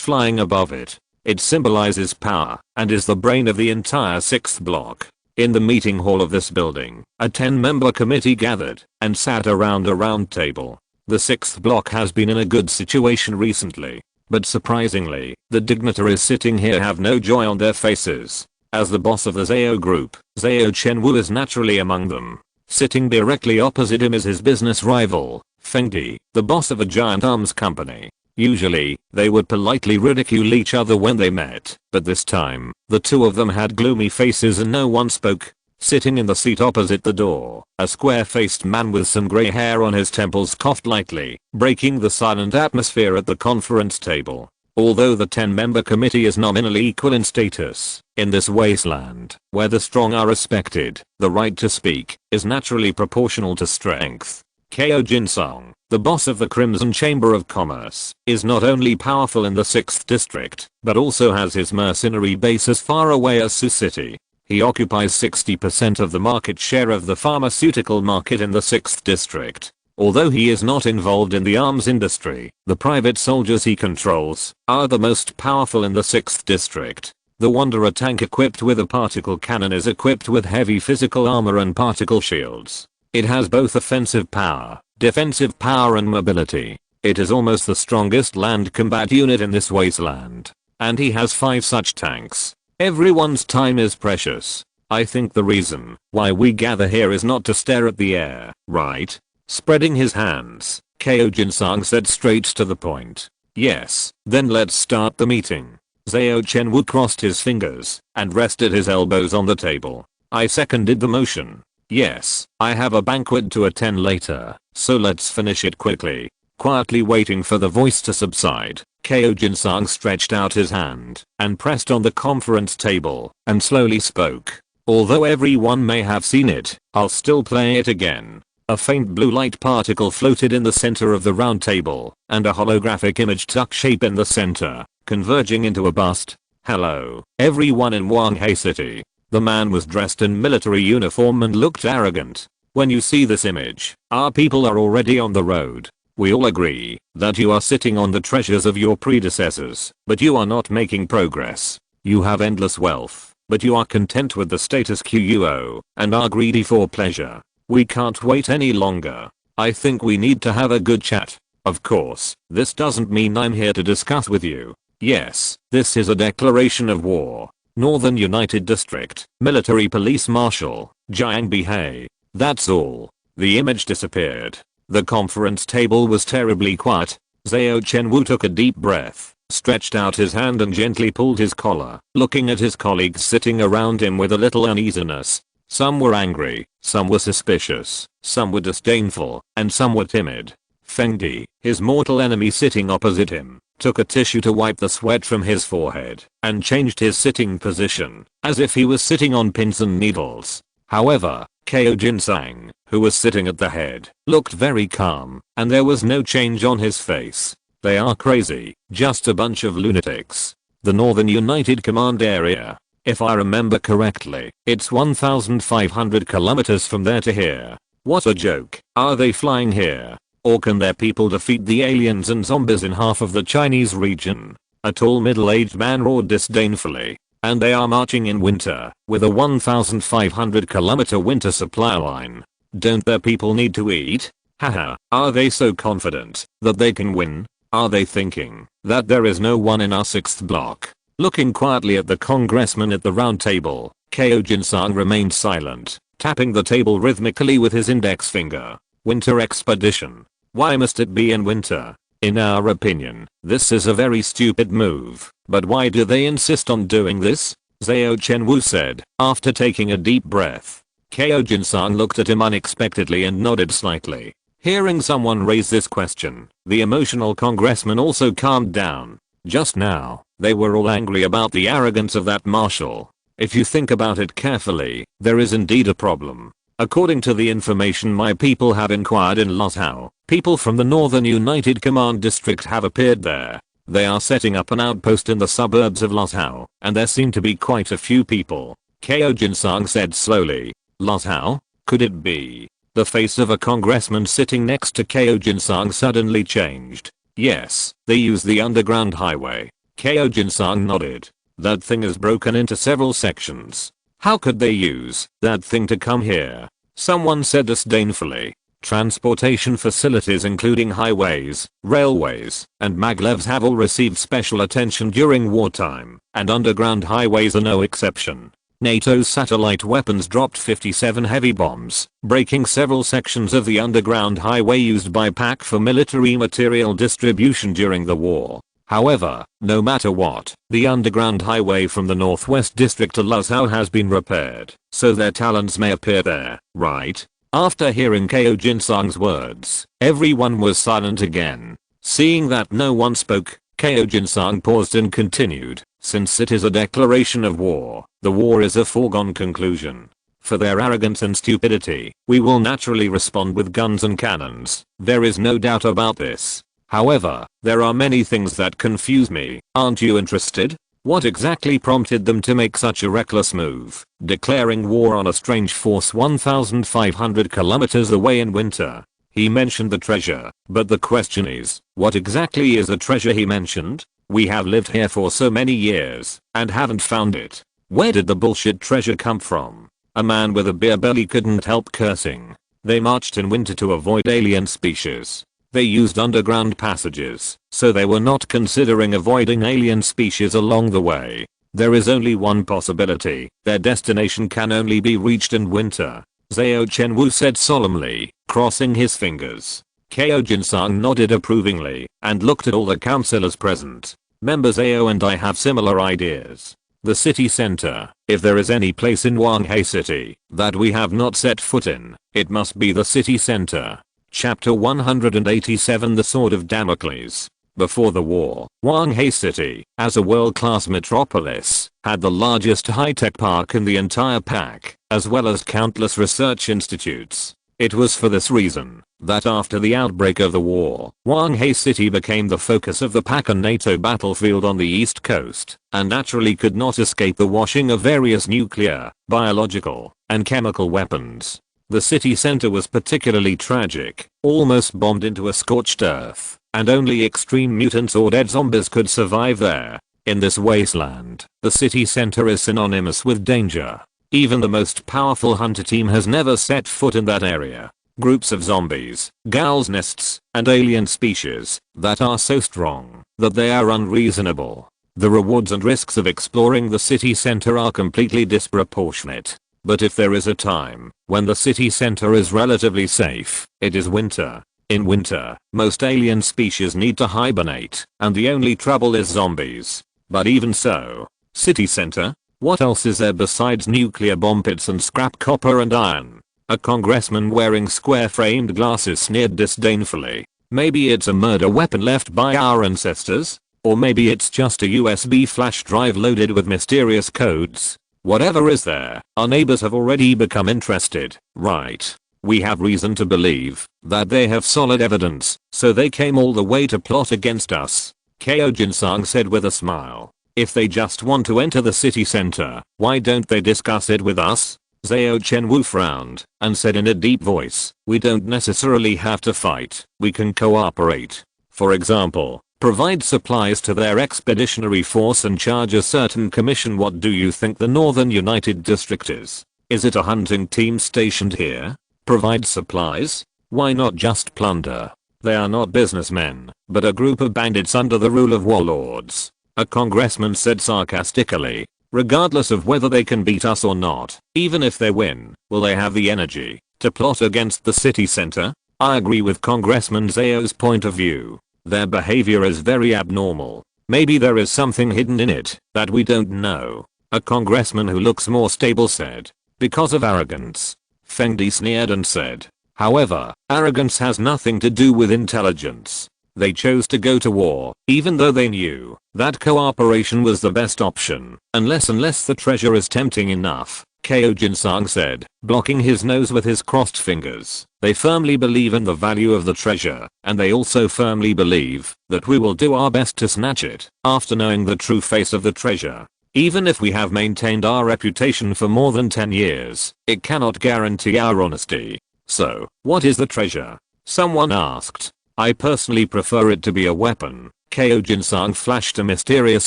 flying above it. It symbolizes power and is the brain of the entire 6th block. In the meeting hall of this building, a 10-member committee gathered and sat around a round table. The 6th block has been in a good situation recently, but surprisingly, the dignitaries sitting here have no joy on their faces. As the boss of the Zhao group, Zhao Chenwu is naturally among them. Sitting directly opposite him is his business rival, Feng Di, the boss of a giant arms company. Usually, they would politely ridicule each other when they met, but this time, the two of them had gloomy faces and no one spoke. Sitting in the seat opposite the door, a square-faced man with some gray hair on his temples coughed lightly, breaking the silent atmosphere at the conference table. Although the 10-member committee is nominally equal in status, In this wasteland, where the strong are respected, the right to speak is naturally proportional to strength. Ko Jin-sung, the boss of the Crimson Chamber of Commerce, is not only powerful in the 6th district, but also has his mercenary base as far away as Sioux City. He occupies 60% of the market share of the pharmaceutical market in the 6th district. Although he is not involved in the arms industry, the private soldiers he controls are the most powerful in the 6th district. The Wanderer tank equipped with a particle cannon is equipped with heavy physical armor and particle shields. It has both offensive power, defensive power and mobility. It is almost the strongest land combat unit in this wasteland. And he has 5 such tanks. Everyone's time is precious. I think the reason why we gather here is not to stare at the air, right? Spreading his hands, Ko Jin-sung said straight to the point. Yes, then let's start the meeting. Jiang Chen crossed his fingers and rested his elbows on the table. I seconded the motion. Yes, I have a banquet to attend later, so let's finish it quickly. Quietly waiting for the voice to subside, Ko Jin-sung stretched out his hand and pressed on the conference table and slowly spoke. Although everyone may have seen it, I'll still play it again. A faint blue light particle floated in the center of the round table, and a holographic image took shape in the center, converging into a bust. Hello, everyone in Wanghei City. The man was dressed in military uniform and looked arrogant. When you see this image, our people are already on the road. We all agree that you are sitting on the treasures of your predecessors, but you are not making progress. You have endless wealth, but you are content with the status quo and are greedy for pleasure. We can't wait any longer. I think we need to have a good chat. Of course, this doesn't mean I'm here to discuss with you. Yes, this is a declaration of war. Northern United District, Military Police Marshal, Jiang Bihei. That's all. The image disappeared. The conference table was terribly quiet. Jiang Chen took a deep breath, stretched out his hand and gently pulled his collar, looking at his colleagues sitting around him with a little uneasiness. Some were angry, some were suspicious, some were disdainful, and some were timid. Feng Di, his mortal enemy sitting opposite him, took a tissue to wipe the sweat from his forehead and changed his sitting position, as if he was sitting on pins and needles. However, Ko Jin-sung, who was sitting at the head, looked very calm, and there was no change on his face. They are crazy, just a bunch of lunatics. The Northern United Command Area. If I remember correctly, it's 1,500 kilometers from there to here. What a joke. Are they flying here? Or can their people defeat the aliens and zombies in half of the Chinese region? A tall middle-aged man roared disdainfully. And they are marching in winter, with a 1,500 kilometer winter supply line. Don't their people need to eat? Haha, are they so confident that they can win? Are they thinking that there is no one in our 6th block? Looking quietly at the congressman at the round table, Ko Jin-sung remained silent, tapping the table rhythmically with his index finger. Winter expedition. Why must it be in winter? In our opinion, this is a very stupid move, but why do they insist on doing this? Jiang Chen said, after taking a deep breath. Ko Jin-sung looked at him unexpectedly and nodded slightly. Hearing someone raise this question, the emotional congressman also calmed down. Just now, they were all angry about the arrogance of that marshal. If you think about it carefully, there is indeed a problem. According to the information my people have inquired in Lhasa, people from the Northern United Command District have appeared there. They are setting up an outpost in the suburbs of Lhasa, and there seem to be quite a few people. Ko Jin-sung said slowly. Lhasa? Could it be? The face of a congressman sitting next to Ko Jin-sung suddenly changed. Yes, they use the underground highway. Ko Jin-sung nodded. That thing is broken into several sections. How could they use that thing to come here? Someone said disdainfully. Transportation facilities including highways, railways, and maglevs have all received special attention during wartime, and underground highways are no exception. NATO's satellite weapons dropped 57 heavy bombs, breaking several sections of the underground highway used by PAC for military material distribution during the war. However, no matter what, the underground highway from the northwest district to Lhasa has been repaired, so their talents may appear there, right? After hearing Ko Jin-sung's words, everyone was silent again. Seeing that no one spoke, Ko Jin-sung paused and continued. Since it is a declaration of war, the war is a foregone conclusion. For their arrogance and stupidity, we will naturally respond with guns and cannons. There is no doubt about this. However, there are many things that confuse me. Aren't you interested? What exactly prompted them to make such a reckless move, declaring war on a strange force 1,500 kilometers away in winter? He mentioned the treasure, but the question is, what exactly is the treasure he mentioned? We have lived here for so many years, and haven't found it. Where did the bullshit treasure come from? A man with a beer belly couldn't help cursing. They marched in winter to avoid alien species. They used underground passages, so they were not considering avoiding alien species along the way. There is only one possibility: their destination can only be reached in winter. Jiang Chen said solemnly, crossing his fingers. Ko Jinsang nodded approvingly, and looked at all the councillors present. Member Zhao and I have similar ideas. The city center. If there is any place in Wanghei City that we have not set foot in, it must be the city center. Chapter 187 The Sword of Damocles. Before the war, Wanghei City, as a world-class metropolis, had the largest high-tech park in the entire pack, as well as countless research institutes. It was for this reason that after the outbreak of the war, Wanghei City became the focus of the PAC and NATO battlefield on the east coast, and naturally could not escape the washing of various nuclear, biological, and chemical weapons. The city center was particularly tragic, almost bombed into a scorched earth, and only extreme mutants or dead zombies could survive there. In this wasteland, the city center is synonymous with danger. Even the most powerful hunter team has never set foot in that area. Groups of zombies, ghouls nests, and alien species that are so strong that they are unreasonable. The rewards and risks of exploring the city center are completely disproportionate. But if there is a time when the city center is relatively safe, it is winter. In winter, most alien species need to hibernate, and the only trouble is zombies. But even so, city center? What else is there besides nuclear bomb pits and scrap copper and iron? A congressman wearing square-framed glasses sneered disdainfully. Maybe it's a murder weapon left by our ancestors? Or maybe it's just a USB flash drive loaded with mysterious codes? Whatever is there, our neighbors have already become interested, right? We have reason to believe that they have solid evidence, so they came all the way to plot against us. Ko Jinsang said with a smile. If they just want to enter the city center, why don't they discuss it with us? Jiang Chen frowned and said in a deep voice, we don't necessarily have to fight, we can cooperate. For example, provide supplies to their expeditionary force and charge a certain commission. What do you think the Northern United District is? Is it a hunting team stationed here? Provide supplies? Why not just plunder? They are not businessmen, but a group of bandits under the rule of warlords. A congressman said sarcastically. Regardless of whether they can beat us or not, even if they win, will they have the energy to plot against the city center? I agree with Congressman Zhao's point of view. Their behavior is very abnormal. Maybe there is something hidden in it that we don't know. A congressman who looks more stable said. Because of arrogance. Feng Di sneered and said. However, arrogance has nothing to do with intelligence. They chose to go to war, even though they knew that cooperation was the best option, unless the treasure is tempting enough, Ko Jinsang said, blocking his nose with his crossed fingers. They firmly believe in the value of the treasure, and they also firmly believe that we will do our best to snatch it, after knowing the true face of the treasure. Even if we have maintained our reputation for more than 10 years, it cannot guarantee our honesty. So, what is the treasure? Someone asked. I personally prefer it to be a weapon. Ko Jinsang flashed a mysterious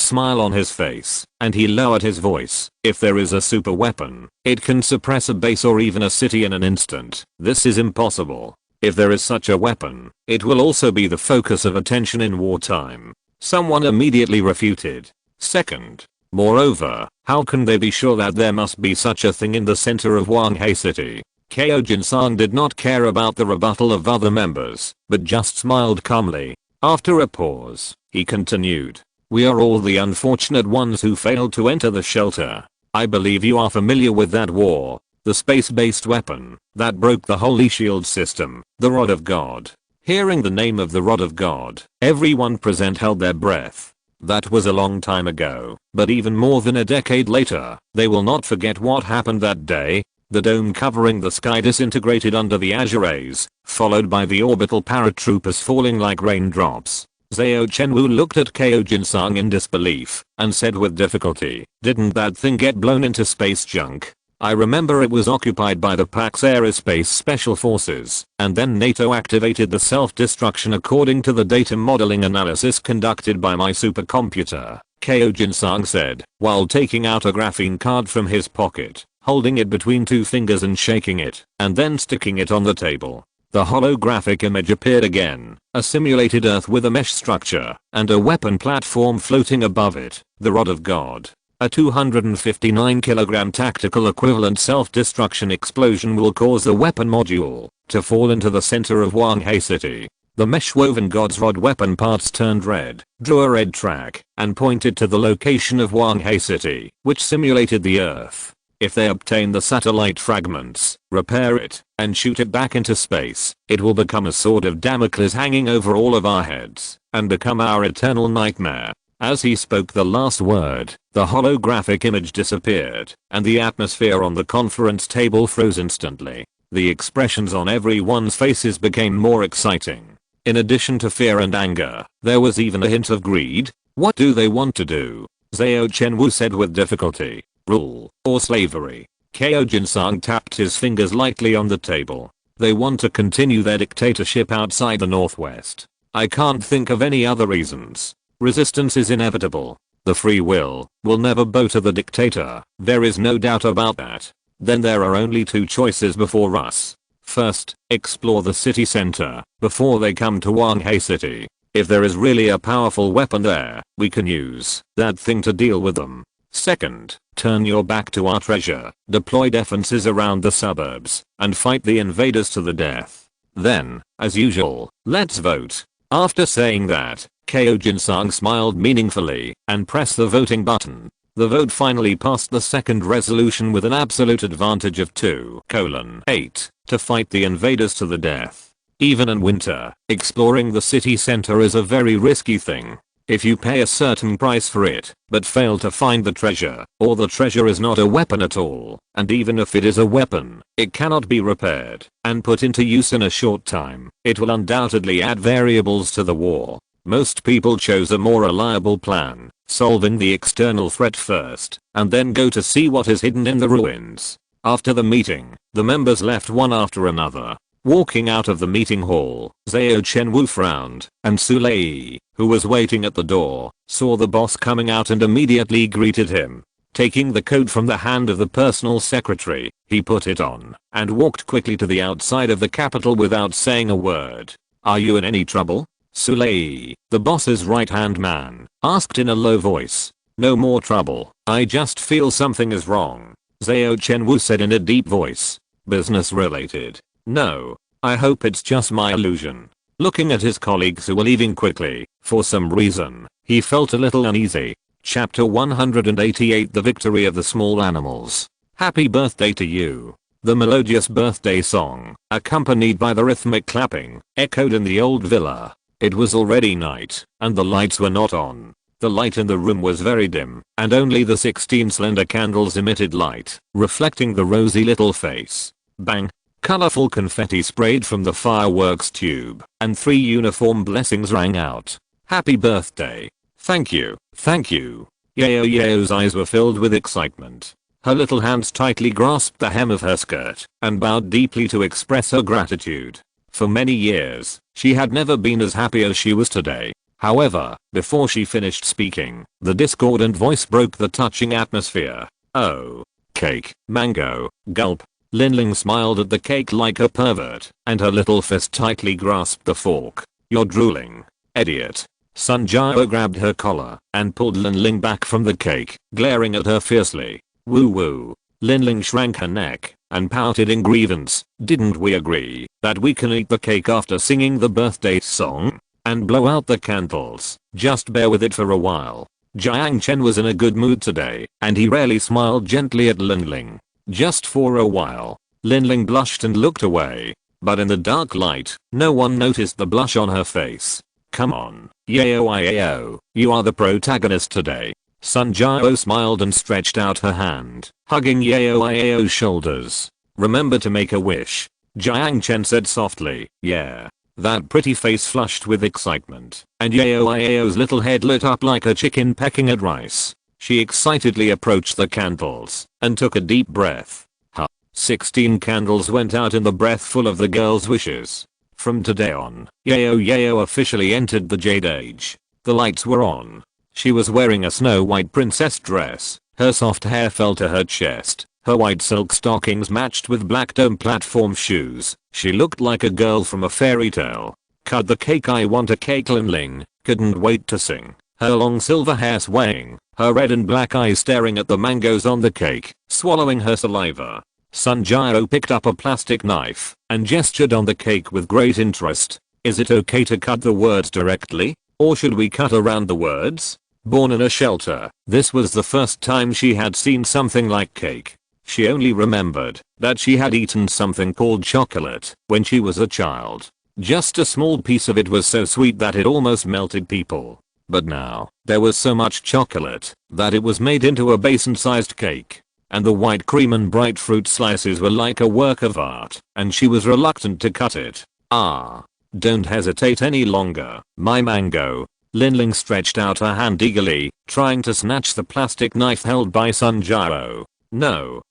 smile on his face, and he lowered his voice. If there is a super weapon, it can suppress a base or even a city in an instant. This is impossible. If there is such a weapon, it will also be the focus of attention in wartime. Someone immediately refuted. Second. Moreover, how can they be sure that there must be such a thing in the center of Wanghei City? Ko Jinsang did not care about the rebuttal of other members, but just smiled calmly. After a pause, he continued. We are all the unfortunate ones who failed to enter the shelter. I believe you are familiar with that war. The space-based weapon that broke the Holy Shield system, the Rod of God. Hearing the name of the Rod of God, everyone present held their breath. That was a long time ago, but even more than a decade later, they will not forget what happened that day. The dome covering the sky disintegrated under the azure rays, followed by the orbital paratroopers falling like raindrops. Zhao Chenwu looked at Kao Jinsang in disbelief and said with difficulty, "Didn't that thing get blown into space junk? I remember it was occupied by the Pax Aerospace Special Forces, and then NATO activated the self-destruction according to the data modeling analysis conducted by my supercomputer," Kao Jinsang said, while taking out a graphene card from his pocket, holding it between two fingers and shaking it, and then sticking it on the table. The holographic image appeared again, a simulated Earth with a mesh structure, and a weapon platform floating above it, the Rod of God. A 259 kg tactical equivalent self-destruction explosion will cause the weapon module to fall into the center of Wanghei City. The mesh-woven God's Rod weapon parts turned red, drew a red track, and pointed to the location of Wanghei City, which simulated the Earth. If they obtain the satellite fragments, repair it, and shoot it back into space, it will become a sword of Damocles hanging over all of our heads, and become our eternal nightmare. As he spoke the last word, the holographic image disappeared, and the atmosphere on the conference table froze instantly. The expressions on everyone's faces became more exciting. In addition to fear and anger, there was even a hint of greed. What do they want to do? Zhao Chenwu said with difficulty. Rule, or slavery? Kao Jinsang tapped his fingers lightly on the table. They want to continue their dictatorship outside the Northwest. I can't think of any other reasons. Resistance is inevitable. The free will never bow to the dictator, there is no doubt about that. Then there are only two choices before us. First, explore the city center, before they come to Wanghei City. If there is really a powerful weapon there, we can use that thing to deal with them. Second, turn your back to our treasure, deploy defenses around the suburbs, and fight the invaders to the death. Then, as usual, let's vote. After saying that, Kao Jinsang smiled meaningfully and pressed the voting button. The vote finally passed the second resolution with an absolute advantage of 2:8 to fight the invaders to the death. Even in winter, exploring the city center is a very risky thing. If you pay a certain price for it, but fail to find the treasure, or the treasure is not a weapon at all, and even if it is a weapon, it cannot be repaired and put into use in a short time, it will undoubtedly add variables to the war. Most people chose a more reliable plan, solving the external threat first, and then go to see what is hidden in the ruins. After the meeting, the members left one after another. Walking out of the meeting hall, Zhao Chenwu frowned, and Su Lei, who was waiting at the door, saw the boss coming out and immediately greeted him. Taking the coat from the hand of the personal secretary, he put it on, and walked quickly to the outside of the capital without saying a word. "Are you in any trouble?" Su Lei, the boss's right-hand man, asked in a low voice. "No more trouble, I just feel something is wrong," Zhao Chenwu said in a deep voice. "Business related?" "No. I hope it's just my illusion." Looking at his colleagues who were leaving quickly, for some reason, he felt a little uneasy. Chapter 188 The Victory of the Small Animals. Happy birthday to you. The melodious birthday song, accompanied by the rhythmic clapping, echoed in the old villa. It was already night, and the lights were not on. The light in the room was very dim, and only the 16 slender candles emitted light, reflecting the rosy little face. Bang! Colorful confetti sprayed from the fireworks tube, and 3 uniform blessings rang out. "Happy birthday. Thank you, thank you." Yao's eyes were filled with excitement. Her little hands tightly grasped the hem of her skirt, and bowed deeply to express her gratitude. For many years, she had never been as happy as she was today. However, before she finished speaking, the discordant voice broke the touching atmosphere. "Oh. Cake, mango, gulp." Linling smiled at the cake like a pervert, and her little fist tightly grasped the fork. "You're drooling. Idiot." Sun Jiao grabbed her collar and pulled Linling back from the cake, glaring at her fiercely. "Woo woo." Linling shrank her neck and pouted in grievance. "Didn't we agree that we can eat the cake after singing the birthday song? And blow out the candles? Just bear with it for a while." Jiang Chen was in a good mood today, and he rarely smiled gently at Linling. "Just for a while." Linling blushed and looked away. But in the dark light, no one noticed the blush on her face. Come on, Yao, you are the protagonist today. Sun Jiao smiled and stretched out her hand, hugging Yao's shoulders. Remember to make a wish. Jiang Chen said softly. Yeah. That pretty face flushed with excitement, and Yao's little head lit up like a chicken pecking at rice. She excitedly approached the candles and took a deep breath. 16 candles went out in the breath full of the girl's wishes. From today on, Yao officially entered the Jade Age. The lights were on. She was wearing a snow white princess dress. Her soft hair fell to her chest. Her white silk stockings matched with black dome platform shoes. She looked like a girl from a fairy tale. Cut the cake, I want a cake, Lin Ling couldn't wait to sing. Her long silver hair swaying, her red and black eyes staring at the mangoes on the cake, swallowing her saliva. Sun Jiao picked up a plastic knife and gestured on the cake with great interest. Is it okay to cut the words directly? Or should we cut around the words? Born in a shelter, this was the first time she had seen something like cake. She only remembered that she had eaten something called chocolate when she was a child. Just a small piece of it was so sweet that it almost melted people. But now, there was so much chocolate that it was made into a basin-sized cake. And the white cream and bright fruit slices were like a work of art, and she was reluctant to cut it. Don't hesitate any longer, my mango. Lin Ling stretched out her hand eagerly, trying to snatch the plastic knife held by Sun Jiao. No.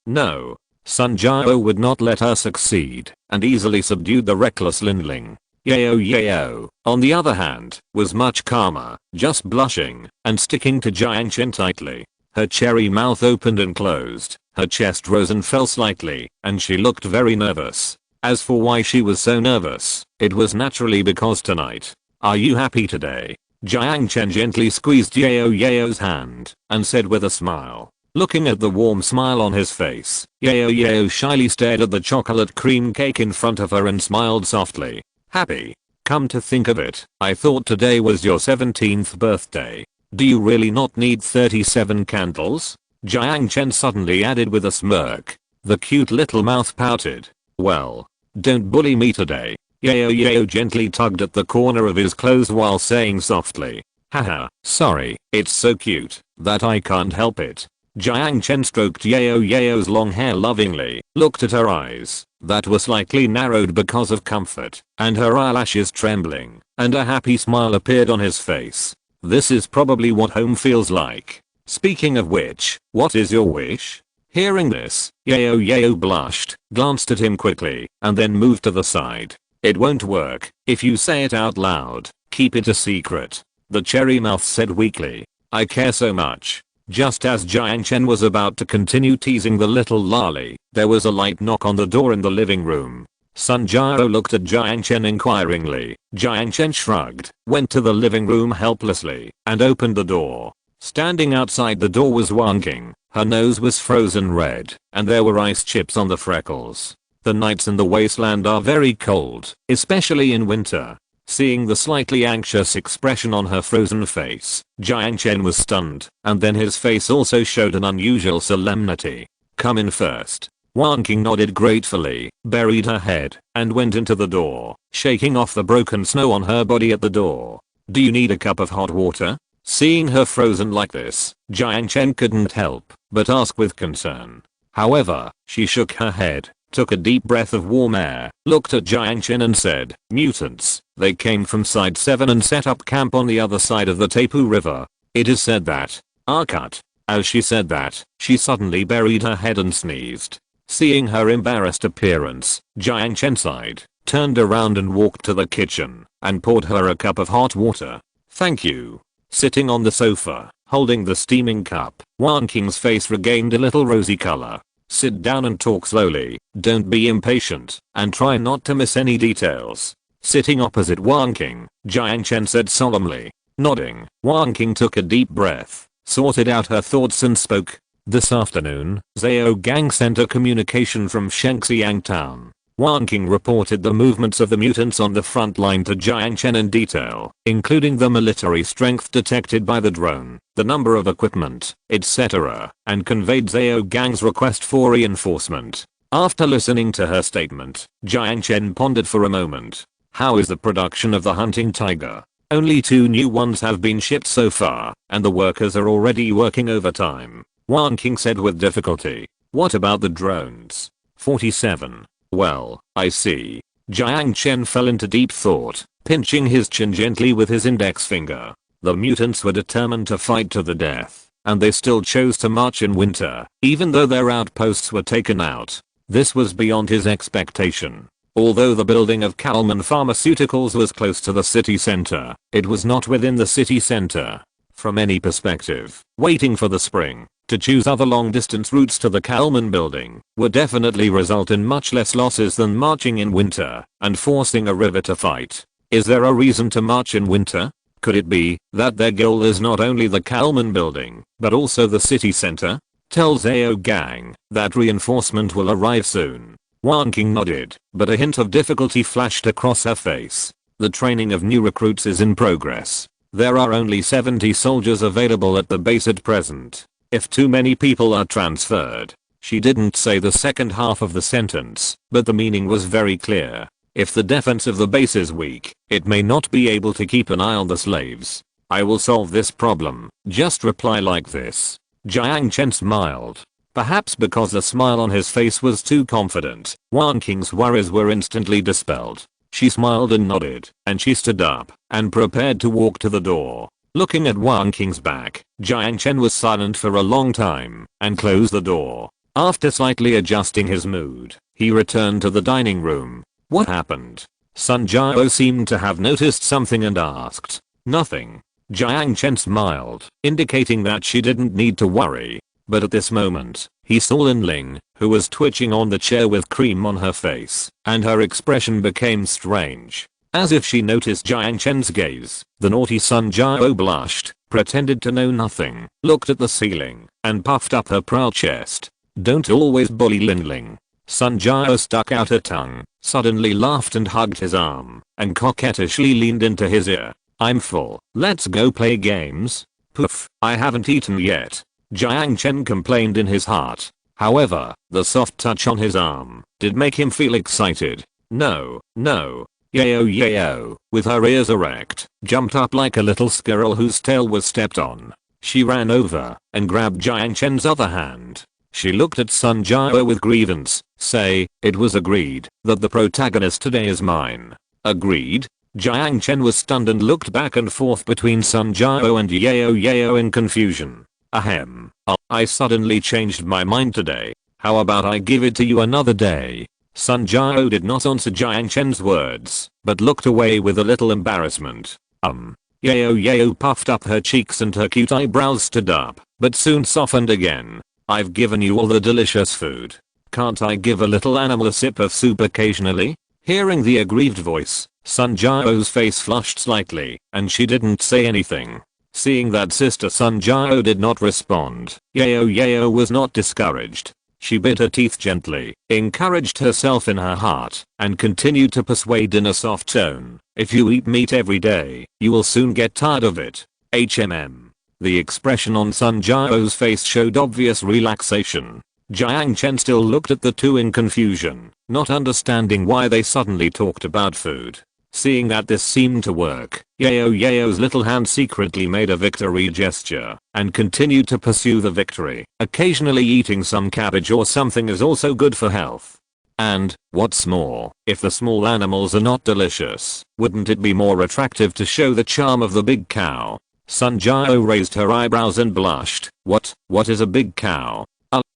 Sun Jiao would not let her succeed, and easily subdued the reckless Lin Ling. Yao, on the other hand, was much calmer, just blushing, and sticking to Jiang Chen tightly. Her cherry mouth opened and closed, her chest rose and fell slightly, and she looked very nervous. As for why she was so nervous, it was naturally because tonight. Are you happy today? Jiang Chen gently squeezed Yao's hand and said with a smile. Looking at the warm smile on his face, Yao shyly stared at the chocolate cream cake in front of her and smiled softly. Happy? Come to think of it, I thought today was your 17th birthday. Do you really not need 37 candles? Jiang Chen suddenly added with a smirk. The cute little mouth pouted. Well, don't bully me today. Yao gently tugged at the corner of his clothes while saying softly. Haha, sorry, it's so cute that I can't help it. Jiang Chen stroked Yao's long hair lovingly, looked at her eyes that were slightly narrowed because of comfort, and her eyelashes trembling, and a happy smile appeared on his face. This is probably what home feels like. Speaking of which, what is your wish? Hearing this, Yao blushed, glanced at him quickly, and then moved to the side. It won't work if you say it out loud. Keep it a secret. The cherry mouth said weakly. I care so much. Just as Jiang Chen was about to continue teasing the little lolly, there was a light knock on the door in the living room. Sun Jiao looked at Jiang Chen inquiringly. Jiang Chen shrugged, went to the living room helplessly, and opened the door. Standing outside the door was Wang Qing. Her nose was frozen red, and there were ice chips on the freckles. The nights in the wasteland are very cold, especially in winter. Seeing the slightly anxious expression on her frozen face, Jiang Chen was stunned, and then his face also showed an unusual solemnity. Come in first. Wang Qing nodded gratefully, buried her head, and went into the door, shaking off the broken snow on her body at the door. Do you need a cup of hot water? Seeing her frozen like this, Jiang Chen couldn't help but ask with concern. However, she shook her head, took a deep breath of warm air, looked at Jiang Chen and said, mutants. They came from Side 7 and set up camp on the other side of the Tapu River. It is said that. Cut. As she said that, she suddenly buried her head and sneezed. Seeing her embarrassed appearance, Jiang Chen sighed, turned around and walked to the kitchen, and poured her a cup of hot water. Thank you. Sitting on the sofa, holding the steaming cup, Wang Qing's face regained a little rosy color. Sit down and talk slowly, don't be impatient, and try not to miss any details. Sitting opposite Wang Qing, Jiang Chen said solemnly. Nodding, Wang Qing took a deep breath, sorted out her thoughts and spoke. This afternoon, Zhao Gang sent a communication from Shengxiang town. Wang Qing reported the movements of the mutants on the front line to Jiang Chen in detail, including the military strength detected by the drone, the number of equipment, etc., and conveyed Zhao Gang's request for reinforcement. After listening to her statement, Jiang Chen pondered for a moment. How is the production of the hunting tiger? Only 2 new ones have been shipped so far, and the workers are already working overtime. Wang King said with difficulty. What about the drones? 47. Well, I see. Jiang Chen fell into deep thought, pinching his chin gently with his index finger. The mutants were determined to fight to the death, and they still chose to march in winter, even though their outposts were taken out. This was beyond his expectation. Although the building of Kalman Pharmaceuticals was close to the city center, it was not within the city center. From any perspective, waiting for the spring to choose other long-distance routes to the Kalman building would definitely result in much less losses than marching in winter and forcing a river to fight. Is there a reason to march in winter? Could it be that their goal is not only the Kalman building, but also the city center? Tell Zhao Gang that reinforcement will arrive soon. Wang King nodded, but a hint of difficulty flashed across her face. The training of new recruits is in progress. There are only 70 soldiers available at the base at present. If too many people are transferred. She didn't say the second half of the sentence, but the meaning was very clear. If the defense of the base is weak, it may not be able to keep an eye on the slaves. I will solve this problem. Just reply like this. Jiang Chen smiled. Perhaps because the smile on his face was too confident, Wang King's worries were instantly dispelled. She smiled and nodded, and she stood up and prepared to walk to the door. Looking at Wang King's back, Jiang Chen was silent for a long time and closed the door. After slightly adjusting his mood, he returned to the dining room. What happened? Sun Jiao seemed to have noticed something and asked. Nothing. Jiang Chen smiled, indicating that she didn't need to worry. But at this moment, he saw Lin Ling, who was twitching on the chair with cream on her face, and her expression became strange. As if she noticed Jiang Chen's gaze, the naughty Sun Jiao blushed, pretended to know nothing, looked at the ceiling, and puffed up her proud chest. Don't always bully Lin Ling. Sun Jiao stuck out her tongue, suddenly laughed and hugged his arm, and coquettishly leaned into his ear. I'm full. Let's go play games. Poof, I haven't eaten yet. Jiang Chen complained in his heart. However, the soft touch on his arm did make him feel excited. No, no. Yao Yao, with her ears erect, jumped up like a little squirrel whose tail was stepped on. She ran over and grabbed Jiang Chen's other hand. She looked at Sun Jiao with grievance. Say, it was agreed that the protagonist today is mine. Agreed? Jiang Chen was stunned and looked back and forth between Sun Jiao and Yao Yao in confusion. Ahem. I suddenly changed my mind today. How about I give it to you another day? Sun Jiao did not answer Jiang Chen's words, but looked away with a little embarrassment. Yao Yao puffed up her cheeks and her cute eyebrows stood up, but soon softened again. I've given you all the delicious food. Can't I give a little animal a sip of soup occasionally? Hearing the aggrieved voice, Sun Jiao's face flushed slightly, and she didn't say anything. Seeing that Sister Sun Jiao did not respond, Yao Yao was not discouraged. She bit her teeth gently, encouraged herself in her heart, and continued to persuade in a soft tone. If you eat meat every day, you will soon get tired of it. HMM. The expression on Sun Jiao's face showed obvious relaxation. Jiang Chen still looked at the two in confusion, not understanding why they suddenly talked about food. Seeing that this seemed to work, Yao Yao's little hand secretly made a victory gesture and continued to pursue the victory. Occasionally eating some cabbage or something is also good for health. And, what's more, if the small animals are not delicious, wouldn't it be more attractive to show the charm of the big cow? Sun Jiao raised her eyebrows and blushed. What is a big cow?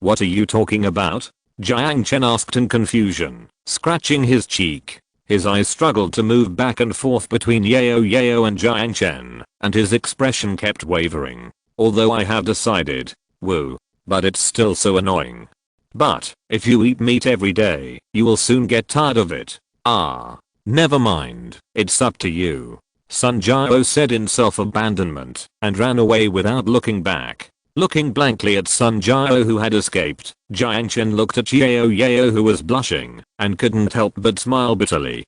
What are you talking about? Jiang Chen asked in confusion, scratching his cheek. His eyes struggled to move back and forth between Yao Yao and Jiang Chen, and his expression kept wavering. Although I have decided. Woo. But it's still so annoying. But, if you eat meat every day, you will soon get tired of it. Never mind. It's up to you. Sun Jiao said in self-abandonment, and ran away without looking back. Looking blankly at Sun Jiao who had escaped, Jiang Chen looked at Yao Yao who was blushing, and couldn't help but smile bitterly.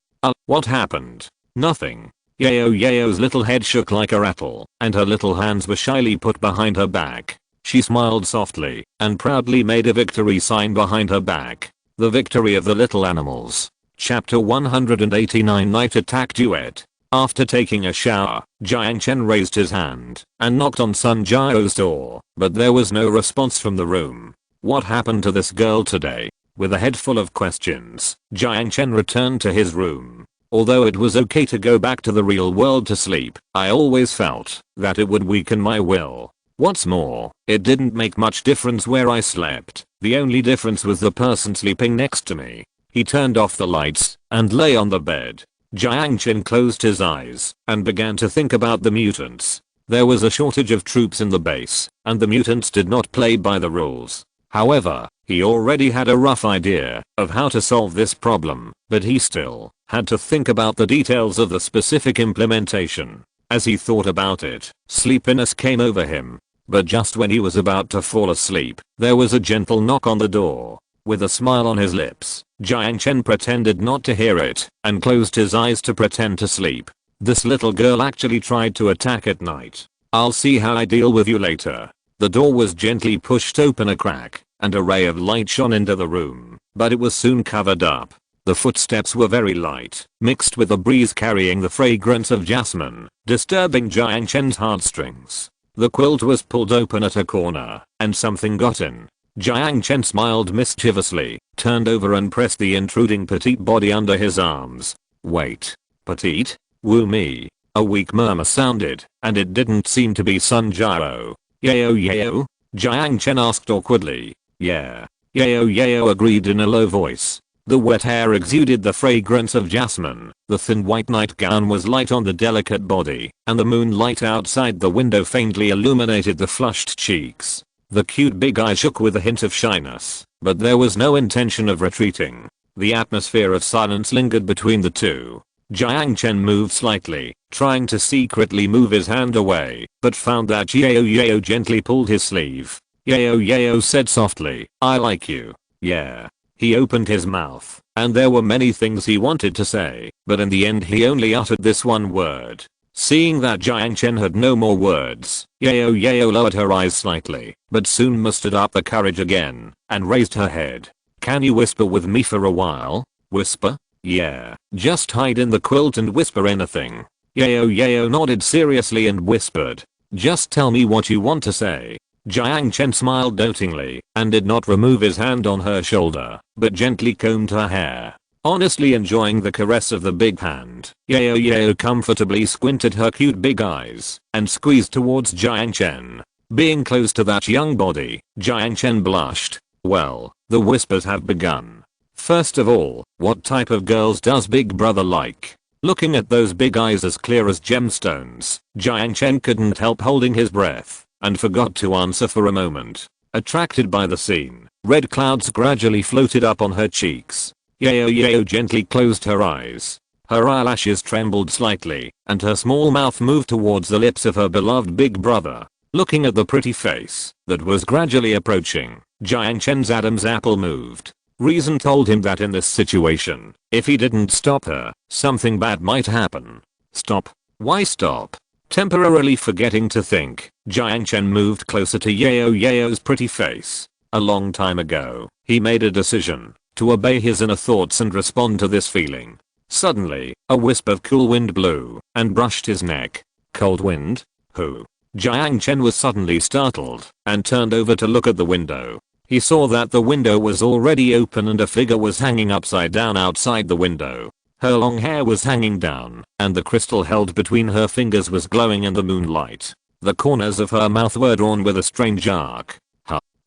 What happened? Nothing. Yao Yao's little head shook like a rattle, and her little hands were shyly put behind her back. She smiled softly, and proudly made a victory sign behind her back. The victory of the little animals. Chapter 189 Night Attack Duet. After taking a shower, Jiang Chen raised his hand and knocked on Sun Jiao's door, but there was no response from the room. What happened to this girl today? With a head full of questions, Jiang Chen returned to his room. Although it was okay to go back to the real world to sleep, I always felt that it would weaken my will. What's more, it didn't make much difference where I slept. The only difference was the person sleeping next to me. He turned off the lights and lay on the bed. Jiang Chen closed his eyes and began to think about the mutants. There was a shortage of troops in the base, and the mutants did not play by the rules. However, he already had a rough idea of how to solve this problem, but he still had to think about the details of the specific implementation. As he thought about it, sleepiness came over him. But just when he was about to fall asleep, there was a gentle knock on the door. With a smile on his lips, Jiang Chen pretended not to hear it and closed his eyes to pretend to sleep. This little girl actually tried to attack at night. I'll see how I deal with you later. The door was gently pushed open a crack, and a ray of light shone into the room, but it was soon covered up. The footsteps were very light, mixed with a breeze carrying the fragrance of jasmine, disturbing Jiang Chen's heartstrings. The quilt was pulled open at a corner, and something got in. Jiang Chen smiled mischievously, turned over and pressed the intruding petite body under his arms. Wait. Petite? Woo me. A weak murmur sounded, and it didn't seem to be Sun Jiao. Yao? Jiang Chen asked awkwardly. Yeah. Yao agreed in a low voice. The wet hair exuded the fragrance of jasmine, the thin white nightgown was light on the delicate body, and the moonlight outside the window faintly illuminated the flushed cheeks. The cute big eyes shook with a hint of shyness, but there was no intention of retreating. The atmosphere of silence lingered between the two. Jiang Chen moved slightly, trying to secretly move his hand away, but found that Yao gently pulled his sleeve. Yao said softly, I like you. Yeah. He opened his mouth, and there were many things he wanted to say, but in the end he only uttered this one word. Seeing that Jiang Chen had no more words, Yao lowered her eyes slightly, but soon mustered up the courage again, and raised her head. Can you whisper with me for a while? Whisper? Yeah, just hide in the quilt and whisper anything. Yao nodded seriously and whispered. Just tell me what you want to say. Jiang Chen smiled dotingly, and did not remove his hand on her shoulder, but gently combed her hair. Honestly enjoying the caress of the big hand, Yao comfortably squinted her cute big eyes, and squeezed towards Jiang Chen. Being close to that young body, Jiang Chen blushed. Well, the whispers have begun. First of all, what type of girls does Big Brother like? Looking at those big eyes as clear as gemstones, Jiang Chen couldn't help holding his breath, and forgot to answer for a moment. Attracted by the scene, red clouds gradually floated up on her cheeks. Yao gently closed her eyes. Her eyelashes trembled slightly, and her small mouth moved towards the lips of her beloved big brother. Looking at the pretty face that was gradually approaching, Jiang Chen's Adam's apple moved. Reason told him that in this situation, if he didn't stop her, something bad might happen. Stop? Why stop? Temporarily forgetting to think, Jiang Chen moved closer to Yao's pretty face. A long time ago, he made a decision to obey his inner thoughts and respond to this feeling. Suddenly, a wisp of cool wind blew and brushed his neck. Cold wind? Who? Jiang Chen was suddenly startled and turned over to look at the window. He saw that the window was already open and a figure was hanging upside down outside the window. Her long hair was hanging down, and the crystal held between her fingers was glowing in the moonlight. The corners of her mouth were drawn with a strange arc.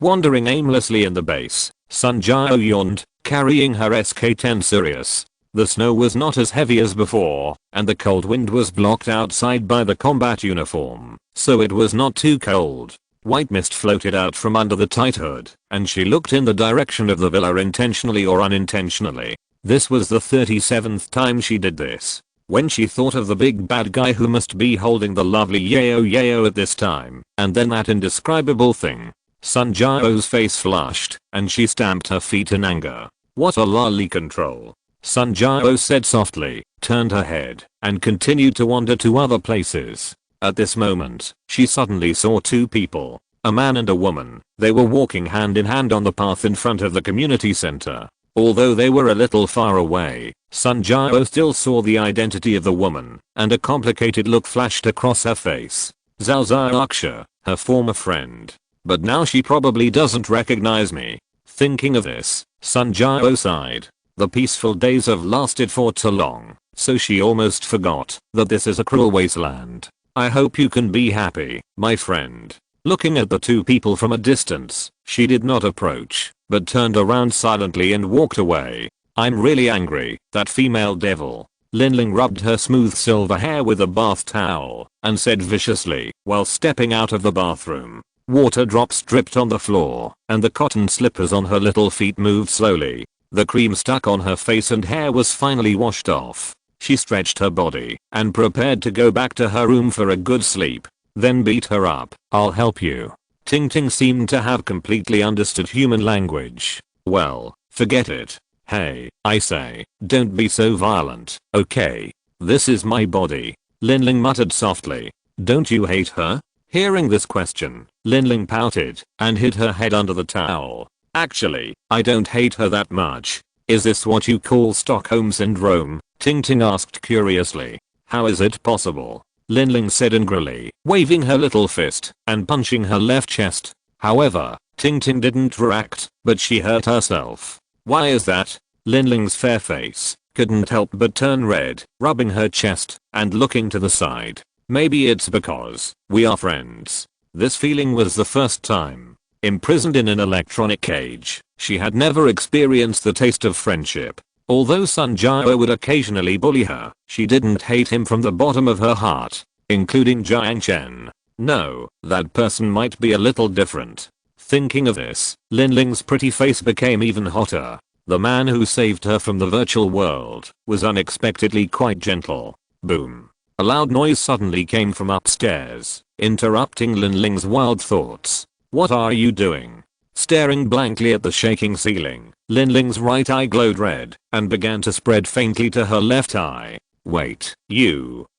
Wandering aimlessly in the base, Sun Jiao yawned, carrying her SK-10 Sirius. The snow was not as heavy as before, and the cold wind was blocked outside by the combat uniform, so it was not too cold. White mist floated out from under the tight hood, and she looked in the direction of the villa intentionally or unintentionally. This was the 37th time she did this. When she thought of the big bad guy who must be holding the lovely Yao at this time, and then that indescribable thing. Sun Jiao's face flushed, and she stamped her feet in anger. What a lolly control. Sun Jiao said softly, turned her head, and continued to wander to other places. At this moment, she suddenly saw two people, a man and a woman. They were walking hand in hand on the path in front of the community center. Although they were a little far away, Sun Jiao still saw the identity of the woman, and a complicated look flashed across her face. Zhao Aksha, her former friend. But now she probably doesn't recognize me. Thinking of this, Sun Jiao sighed. The peaceful days have lasted for too long, so she almost forgot that this is a cruel wasteland. I hope you can be happy, my friend. Looking at the two people from a distance, she did not approach, but turned around silently and walked away. I'm really angry, that female devil. Linling rubbed her smooth silver hair with a bath towel and said viciously while stepping out of the bathroom. Water drops dripped on the floor, and the cotton slippers on her little feet moved slowly. The cream stuck on her face and hair was finally washed off. She stretched her body and prepared to go back to her room for a good sleep. Then beat her up. I'll help you. Ting Ting seemed to have completely understood human language. Well, forget it. Hey, I say, don't be so violent, okay? This is my body. Linling muttered softly. Don't you hate her? Hearing this question, Linling pouted and hid her head under the towel. Actually, I don't hate her that much. Is this what you call Stockholm Syndrome? Ting Ting asked curiously. How is it possible? Linling said angrily, waving her little fist and punching her left chest. However, Ting Ting didn't react, but she hurt herself. Why is that? Linling's fair face couldn't help but turn red, rubbing her chest and looking to the side. Maybe it's because we are friends. This feeling was the first time. Imprisoned in an electronic cage, she had never experienced the taste of friendship. Although Sun Jiao would occasionally bully her, she didn't hate him from the bottom of her heart, including Jiang Chen. No, that person might be a little different. Thinking of this, Linling's pretty face became even hotter. The man who saved her from the virtual world was unexpectedly quite gentle. Boom. A loud noise suddenly came from upstairs, interrupting Linling's wild thoughts. What are you doing? Staring blankly at the shaking ceiling, Linling's right eye glowed red and began to spread faintly to her left eye. Wait,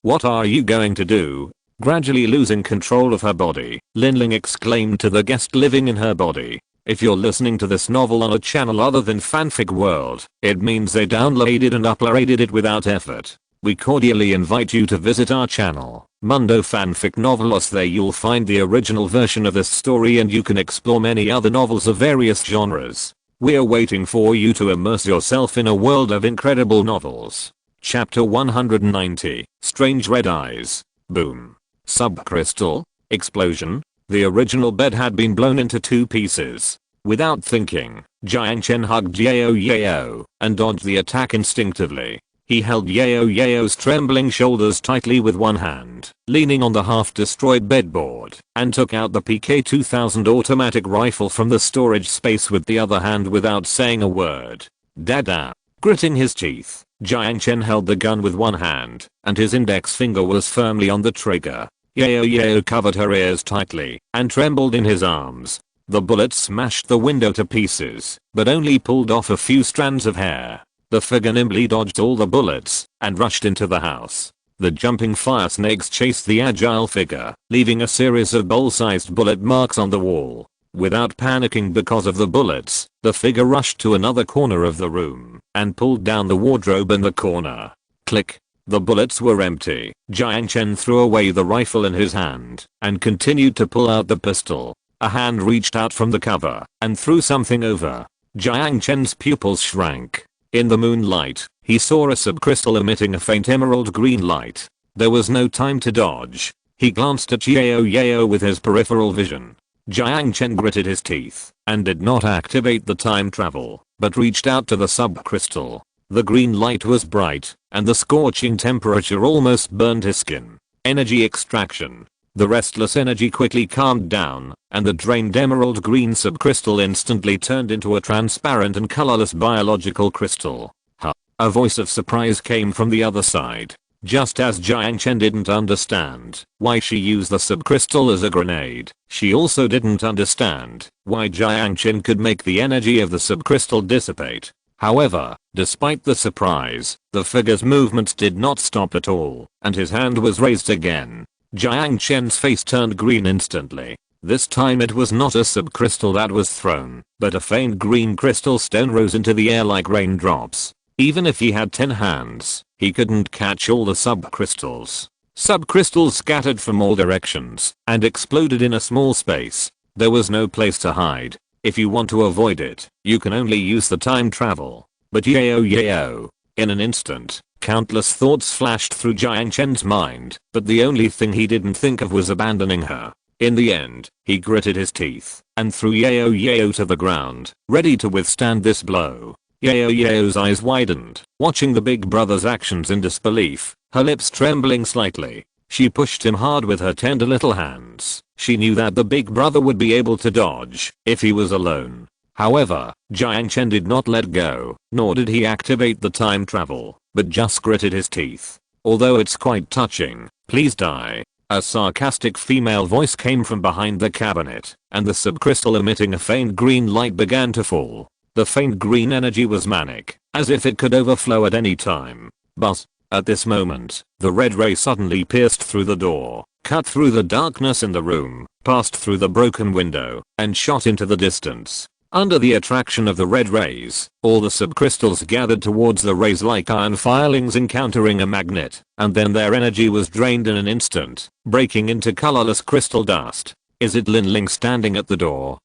what are you going to do? Gradually losing control of her body, Linling exclaimed to the guest living in her body. If you're listening to this novel on a channel other than Fanfic World, it means they downloaded and uploaded it without effort. We cordially invite you to visit our channel, Mundo Fanfic Novelos. There you'll find the original version of this story and you can explore many other novels of various genres. We're waiting for you to immerse yourself in a world of incredible novels. Chapter 190, Strange Red Eyes. Boom. Subcrystal. Explosion. The original bed had been blown into 2 pieces. Without thinking, Jiang Chen hugged Yao and dodged the attack instinctively. He held Yao's trembling shoulders tightly with one hand, leaning on the half-destroyed bedboard, and took out the PK-2000 automatic rifle from the storage space with the other hand without saying a word. Dada. Gritting his teeth, Jiang Chen held the gun with one hand, and his index finger was firmly on the trigger. Yao covered her ears tightly and trembled in his arms. The bullet smashed the window to pieces, but only pulled off a few strands of hair. The figure nimbly dodged all the bullets and rushed into the house. The jumping fire snakes chased the agile figure, leaving a series of bowl-sized bullet marks on the wall. Without panicking because of the bullets, the figure rushed to another corner of the room and pulled down the wardrobe in the corner. Click. The bullets were empty. Jiang Chen threw away the rifle in his hand and continued to pull out the pistol. A hand reached out from the cover and threw something over. Jiang Chen's pupils shrank. In the moonlight, he saw a subcrystal emitting a faint emerald green light. There was no time to dodge. He glanced at Yao with his peripheral vision. Jiang Chen gritted his teeth and did not activate the time travel, but reached out to the subcrystal. The green light was bright, and the scorching temperature almost burned his skin. Energy extraction. The restless energy quickly calmed down, and the drained emerald green subcrystal instantly turned into a transparent and colorless biological crystal. Huh. A voice of surprise came from the other side. Just as Jiang Chen didn't understand why she used the subcrystal as a grenade, she also didn't understand why Jiang Chen could make the energy of the subcrystal dissipate. However, despite the surprise, the figure's movements did not stop at all, and his hand was raised again. Jiang Chen's face turned green instantly. This time it was not a subcrystal that was thrown, but a faint green crystal stone rose into the air like raindrops. Even if he had 10 hands, he couldn't catch all the subcrystals. Subcrystals scattered from all directions and exploded in a small space. There was no place to hide. If you want to avoid it, you can only use the time travel. But yeo. In an instant, countless thoughts flashed through Jiang Chen's mind, but the only thing he didn't think of was abandoning her. In the end, he gritted his teeth and threw Yeo to the ground, ready to withstand this blow. Yeo's eyes widened, watching the big brother's actions in disbelief, her lips trembling slightly. She pushed him hard with her tender little hands. She knew that the big brother would be able to dodge if he was alone. However, Jiang Chen did not let go, nor did he activate the time travel, but just gritted his teeth. Although it's quite touching, please die. A sarcastic female voice came from behind the cabinet, and the subcrystal emitting a faint green light began to fall. The faint green energy was manic, as if it could overflow at any time. But, at this moment, the red ray suddenly pierced through the door, cut through the darkness in the room, passed through the broken window, and shot into the distance. Under the attraction of the red rays, all the subcrystals gathered towards the rays like iron filings encountering a magnet, and then their energy was drained in an instant, breaking into colorless crystal dust. Is it Lin Ling standing at the door?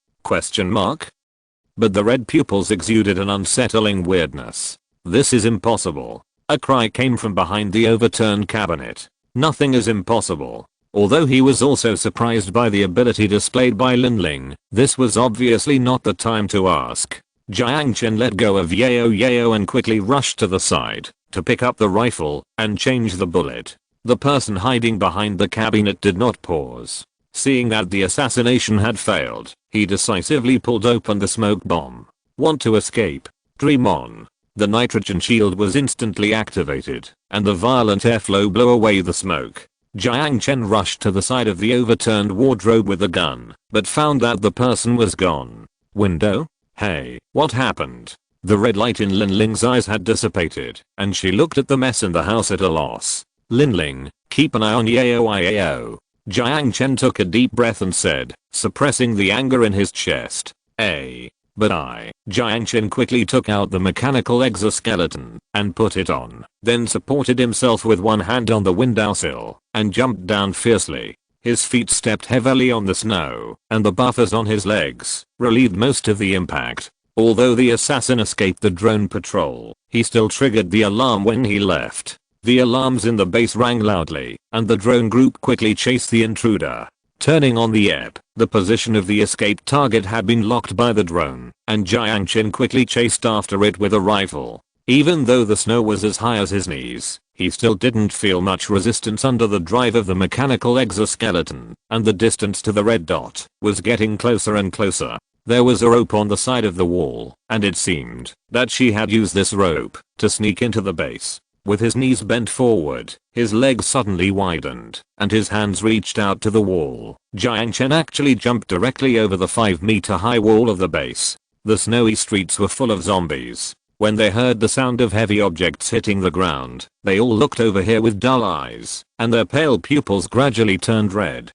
But the red pupils exuded an unsettling weirdness. This is impossible. A cry came from behind the overturned cabinet. Nothing is impossible. Although he was also surprised by the ability displayed by Lin Ling, this was obviously not the time to ask. Jiang Chen let go of Yeo and quickly rushed to the side to pick up the rifle and change the bullet. The person hiding behind the cabinet did not pause. Seeing that the assassination had failed, he decisively pulled open the smoke bomb. Want to escape? Dream on. The nitrogen shield was instantly activated, and the violent airflow blew away the smoke. Jiang Chen rushed to the side of the overturned wardrobe with the gun, but found that the person was gone. Window? Hey, what happened? The red light in Lin Ling's eyes had dissipated, and she looked at the mess in the house at a loss. Lin Ling, keep an eye on Yeo. Jiang Chen took a deep breath and said, suppressing the anger in his chest. Jiang Chen quickly took out the mechanical exoskeleton and put it on, then supported himself with one hand on the windowsill and jumped down fiercely. His feet stepped heavily on the snow, and the buffers on his legs relieved most of the impact. Although the assassin escaped the drone patrol, he still triggered the alarm when he left. The alarms in the base rang loudly, and the drone group quickly chased the intruder. Turning on the EP, the position of the escaped target had been locked by the drone, and Jiang Chen quickly chased after it with a rifle. Even though the snow was as high as his knees, he still didn't feel much resistance under the drive of the mechanical exoskeleton, and the distance to the red dot was getting closer and closer. There was a rope on the side of the wall, and it seemed that she had used this rope to sneak into the base. With his knees bent forward, his legs suddenly widened, and his hands reached out to the wall. Jiang Chen actually jumped directly over the 5-meter high wall of the base. The snowy streets were full of zombies. When they heard the sound of heavy objects hitting the ground, they all looked over here with dull eyes, and their pale pupils gradually turned red.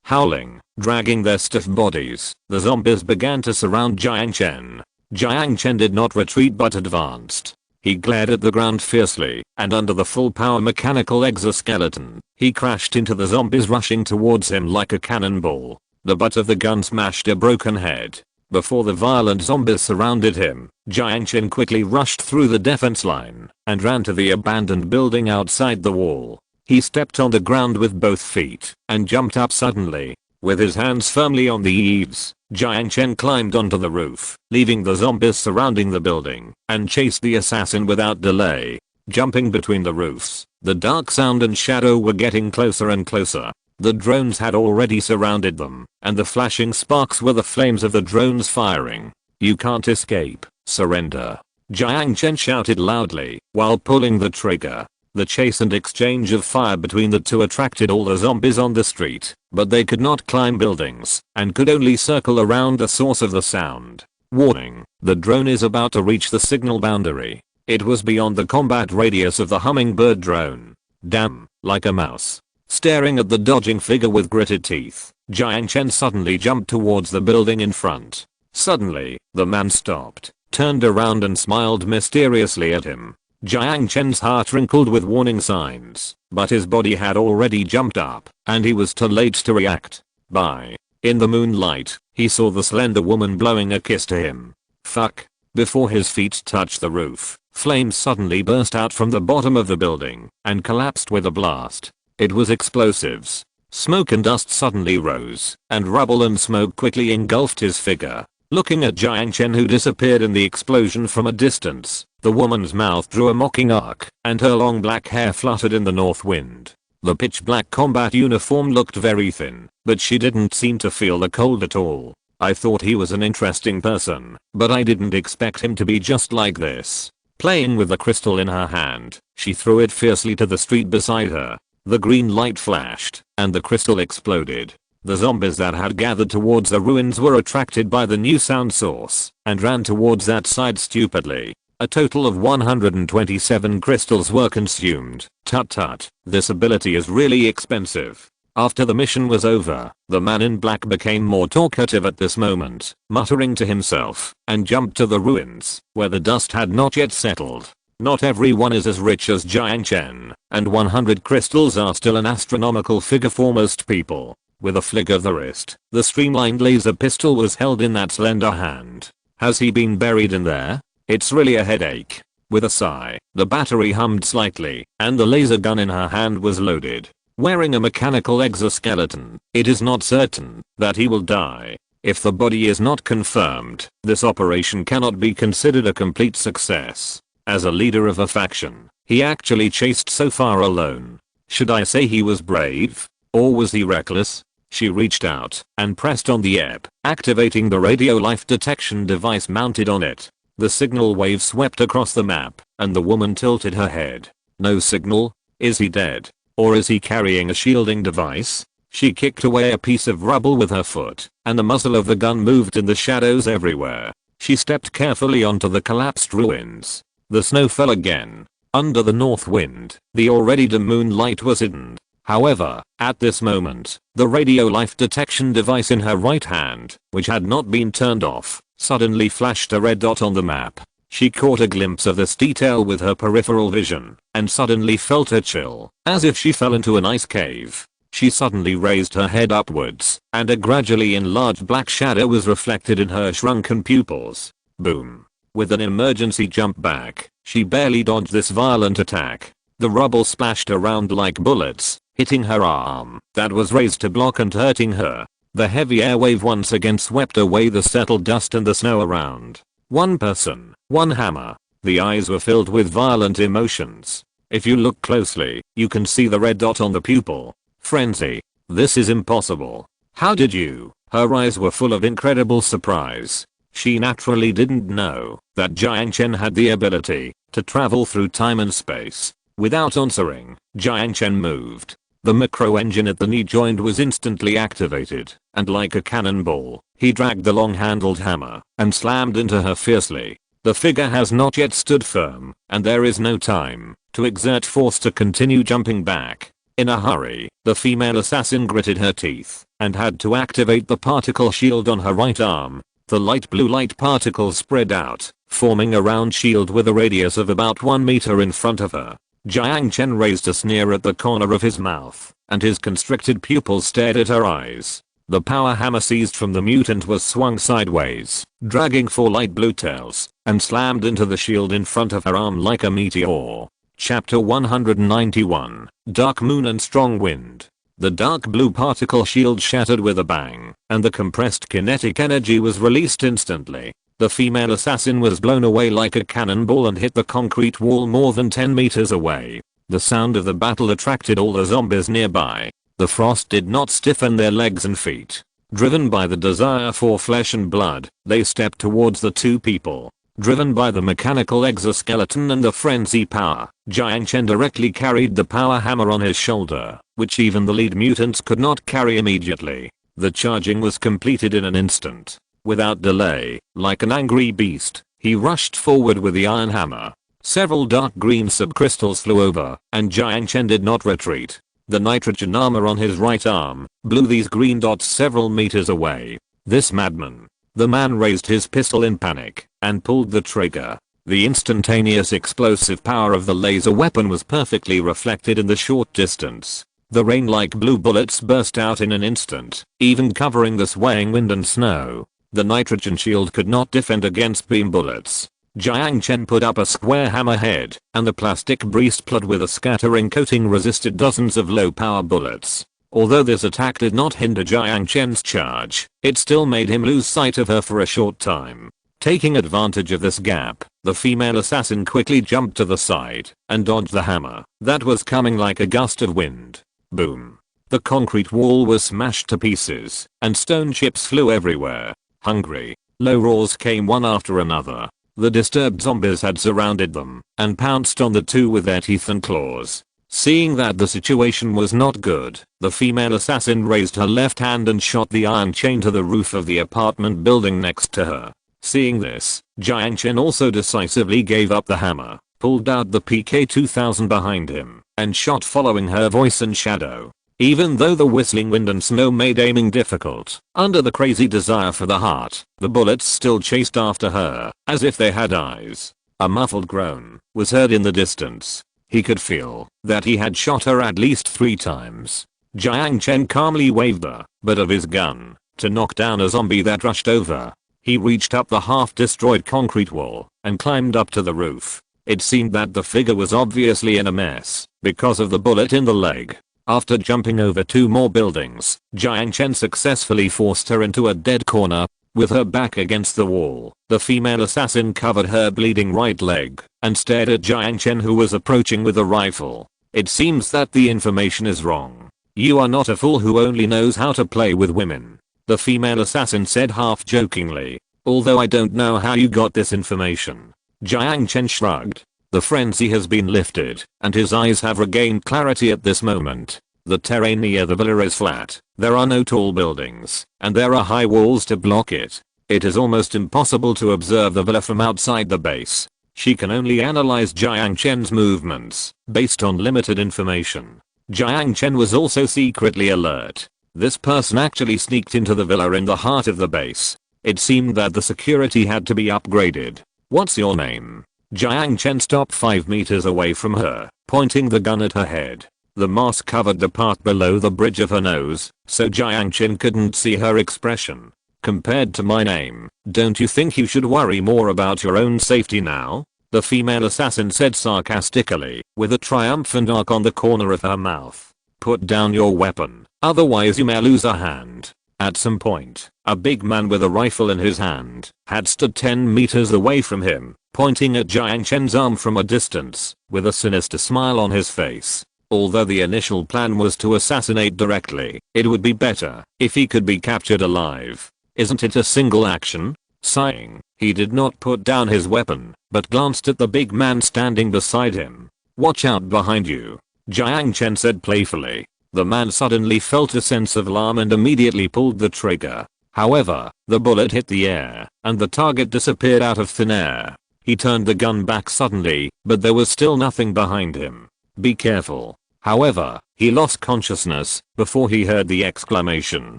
Howling, dragging their stiff bodies, the zombies began to surround Jiang Chen. Jiang Chen did not retreat but advanced. He glared at the ground fiercely, and under the full power mechanical exoskeleton, he crashed into the zombies rushing towards him like a cannonball. The butt of the gun smashed a broken head. Before the violent zombies surrounded him, Jiang Chen quickly rushed through the defense line and ran to the abandoned building outside the wall. He stepped on the ground with both feet and jumped up suddenly. With his hands firmly on the eaves, Jiang Chen climbed onto the roof, leaving the zombies surrounding the building, and chased the assassin without delay. Jumping between the roofs, the dark sound and shadow were getting closer and closer. The drones had already surrounded them, and the flashing sparks were the flames of the drones firing. You can't escape, surrender. Jiang Chen shouted loudly, while pulling the trigger. The chase and exchange of fire between the two attracted all the zombies on the street, but they could not climb buildings, and could only circle around the source of the sound. Warning, the drone is about to reach the signal boundary. It was beyond the combat radius of the hummingbird drone. Damn, like a mouse. Staring at the dodging figure with gritted teeth, Jiang Chen suddenly jumped towards the building in front. Suddenly, the man stopped, turned around and smiled mysteriously at him. Jiang Chen's heart wrinkled with warning signs, but his body had already jumped up, and he was too late to react. Bye. In the moonlight, he saw the slender woman blowing a kiss to him. Fuck. Before his feet touched the roof, flames suddenly burst out from the bottom of the building and collapsed with a blast. It was explosives. Smoke and dust suddenly rose, and rubble and smoke quickly engulfed his figure. Looking at Jiang Chen, who disappeared in the explosion from a distance, the woman's mouth drew a mocking arc, and her long black hair fluttered in the north wind. The pitch black combat uniform looked very thin, but she didn't seem to feel the cold at all. I thought he was an interesting person, but I didn't expect him to be just like this. Playing with the crystal in her hand, she threw it fiercely to the street beside her. The green light flashed, and the crystal exploded. The zombies that had gathered towards the ruins were attracted by the new sound source, and ran towards that side stupidly. A total of 127 crystals were consumed. Tut tut, this ability is really expensive. After the mission was over, the man in black became more talkative at this moment, muttering to himself, and jumped to the ruins, where the dust had not yet settled. Not everyone is as rich as Jiang Chen, and 100 crystals are still an astronomical figure for most people. With a flick of the wrist, the streamlined laser pistol was held in that slender hand. Has he been buried in there? It's really a headache. With a sigh, the battery hummed slightly, and the laser gun in her hand was loaded. Wearing a mechanical exoskeleton, it is not certain that he will die. If the body is not confirmed, this operation cannot be considered a complete success. As a leader of a faction, he actually chased so far alone. Should I say he was brave? Or was he reckless? She reached out and pressed on the ebb, activating the radio life detection device mounted on it. The signal wave swept across the map, and the woman tilted her head. No signal? Is he dead? Or is he carrying a shielding device? She kicked away a piece of rubble with her foot, and the muzzle of the gun moved in the shadows everywhere. She stepped carefully onto the collapsed ruins. The snow fell again. Under the north wind, the already dim moonlight was hidden. However, at this moment, the radio life detection device in her right hand, which had not been turned off, suddenly flashed a red dot on the map. She caught a glimpse of this detail with her peripheral vision, and suddenly felt a chill, as if she fell into an ice cave. She suddenly raised her head upwards, and a gradually enlarged black shadow was reflected in her shrunken pupils. Boom. With an emergency jump back, she barely dodged this violent attack. The rubble splashed around like bullets, hitting her arm that was raised to block and hurting her. The heavy airwave once again swept away the settled dust and the snow around. One person, one hammer. The eyes were filled with violent emotions. If you look closely, you can see the red dot on the pupil. Frenzy. This is impossible. How did you? Her eyes were full of incredible surprise. She naturally didn't know that Jiang Chen had the ability to travel through time and space. Without answering, Jiang Chen moved. The macro engine at the knee joint was instantly activated, and like a cannonball, he dragged the long-handled hammer and slammed into her fiercely. The figure has not yet stood firm, and there is no time to exert force to continue jumping back. In a hurry, the female assassin gritted her teeth and had to activate the particle shield on her right arm. The light blue light particles spread out, forming a round shield with a radius of about 1 meter in front of her. Jiang Chen raised a sneer at the corner of his mouth, and his constricted pupils stared at her eyes. The power hammer seized from the mutant was swung sideways, dragging 4 light blue tails, and slammed into the shield in front of her arm like a meteor. Chapter 191, Dark Moon and Strong Wind. The dark blue particle shield shattered with a bang, and the compressed kinetic energy was released instantly. The female assassin was blown away like a cannonball and hit the concrete wall more than 10 meters away. The sound of the battle attracted all the zombies nearby. The frost did not stiffen their legs and feet. Driven by the desire for flesh and blood, they stepped towards the two people. Driven by the mechanical exoskeleton and the frenzy power, Jiang Chen directly carried the power hammer on his shoulder, which even the lead mutants could not carry immediately. The charging was completed in an instant. Without delay, like an angry beast, he rushed forward with the iron hammer. Several dark green subcrystals flew over, and Jiang Chen did not retreat. The nitrogen armor on his right arm blew these green dots several meters away. This madman. The man raised his pistol in panic and pulled the trigger. The instantaneous explosive power of the laser weapon was perfectly reflected in the short distance. The rain-like blue bullets burst out in an instant, even covering the swaying wind and snow. The nitrogen shield could not defend against beam bullets. Jiang Chen put up a square hammerhead, and the plastic breastplate with a scattering coating resisted dozens of low-power bullets. Although this attack did not hinder Jiang Chen's charge, it still made him lose sight of her for a short time. Taking advantage of this gap, the female assassin quickly jumped to the side and dodged the hammer that was coming like a gust of wind. Boom. The concrete wall was smashed to pieces, and stone chips flew everywhere. Hungry, low roars came one after another. The disturbed zombies had surrounded them and pounced on the two with their teeth and claws. Seeing that the situation was not good, the female assassin raised her left hand and shot the iron chain to the roof of the apartment building next to her. Seeing this, Jiang Chen also decisively gave up the hammer, pulled out the PK-2000 behind him, and shot following her voice and shadow. Even though the whistling wind and snow made aiming difficult, under the crazy desire for the heart, the bullets still chased after her, as if they had eyes. A muffled groan was heard in the distance. He could feel that he had shot her at least 3 times. Jiang Chen calmly waved the butt of his gun to knock down a zombie that rushed over. He reached up the half-destroyed concrete wall and climbed up to the roof. It seemed that the figure was obviously in a mess because of the bullet in the leg. After jumping over 2 more buildings, Jiang Chen successfully forced her into a dead corner. With her back against the wall, the female assassin covered her bleeding right leg and stared at Jiang Chen, who was approaching with a rifle. It seems that the information is wrong. You are not a fool who only knows how to play with women, the female assassin said half jokingly. Although I don't know how you got this information. Jiang Chen shrugged. The frenzy has been lifted, and his eyes have regained clarity at this moment. The terrain near the villa is flat, there are no tall buildings, and there are high walls to block it. It is almost impossible to observe the villa from outside the base. She can only analyze Jiang Chen's movements, based on limited information. Jiang Chen was also secretly alert. This person actually sneaked into the villa in the heart of the base. It seemed that the security had to be upgraded. What's your name? Jiang Chen stopped 5 meters away from her, pointing the gun at her head. The mask covered the part below the bridge of her nose, so Jiang Chen couldn't see her expression. Compared to my name, don't you think you should worry more about your own safety now? The female assassin said sarcastically, with a triumphant arc on the corner of her mouth. Put down your weapon, otherwise you may lose a hand. At some point, a big man with a rifle in his hand had stood 10 meters away from him, pointing at Jiang Chen's arm from a distance, with a sinister smile on his face. Although the initial plan was to assassinate directly, it would be better if he could be captured alive. Isn't it a single action? Sighing, he did not put down his weapon, but glanced at the big man standing beside him. Watch out behind you, Jiang Chen said playfully. The man suddenly felt a sense of alarm and immediately pulled the trigger. However, the bullet hit the air, and the target disappeared out of thin air. He turned the gun back suddenly, but there was still nothing behind him. Be careful. However, he lost consciousness before he heard the exclamation.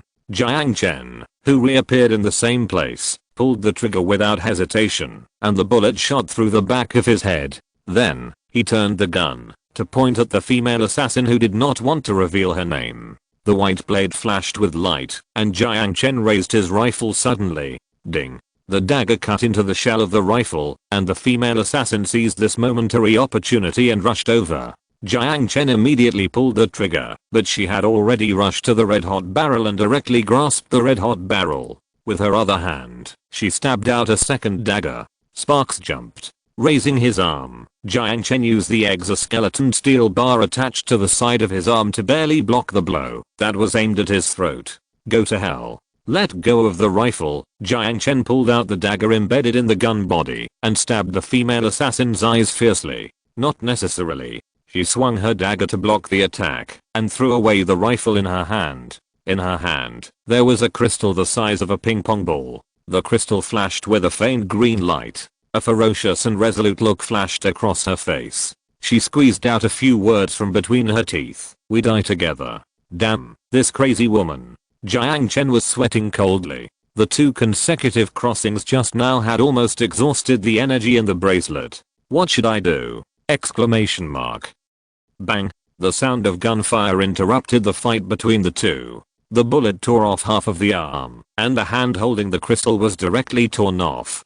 Jiang Chen, who reappeared in the same place, pulled the trigger without hesitation, and the bullet shot through the back of his head. Then, he turned the gun to point at the female assassin who did not want to reveal her name. The white blade flashed with light, and Jiang Chen raised his rifle suddenly. Ding. The dagger cut into the shell of the rifle, and the female assassin seized this momentary opportunity and rushed over. Jiang Chen immediately pulled the trigger, but she had already rushed to the red-hot barrel and directly grasped the red-hot barrel. With her other hand, she stabbed out a second dagger. Sparks jumped. Raising his arm, Jiang Chen used the exoskeleton steel bar attached to the side of his arm to barely block the blow that was aimed at his throat. Go to hell. Let go of the rifle. Jiang Chen pulled out the dagger embedded in the gun body and stabbed the female assassin's eyes fiercely. Not necessarily. She swung her dagger to block the attack and threw away the rifle in her hand. In her hand, there was a crystal the size of a ping pong ball. The crystal flashed with a faint green light. A ferocious and resolute look flashed across her face. She squeezed out a few words from between her teeth. "We die together." Damn, this crazy woman. Jiang Chen was sweating coldly. The 2 consecutive crossings just now had almost exhausted the energy in the bracelet. What should I do? Exclamation mark. Bang. The sound of gunfire interrupted the fight between the 2. The bullet tore off half of the arm, and the hand holding the crystal was directly torn off.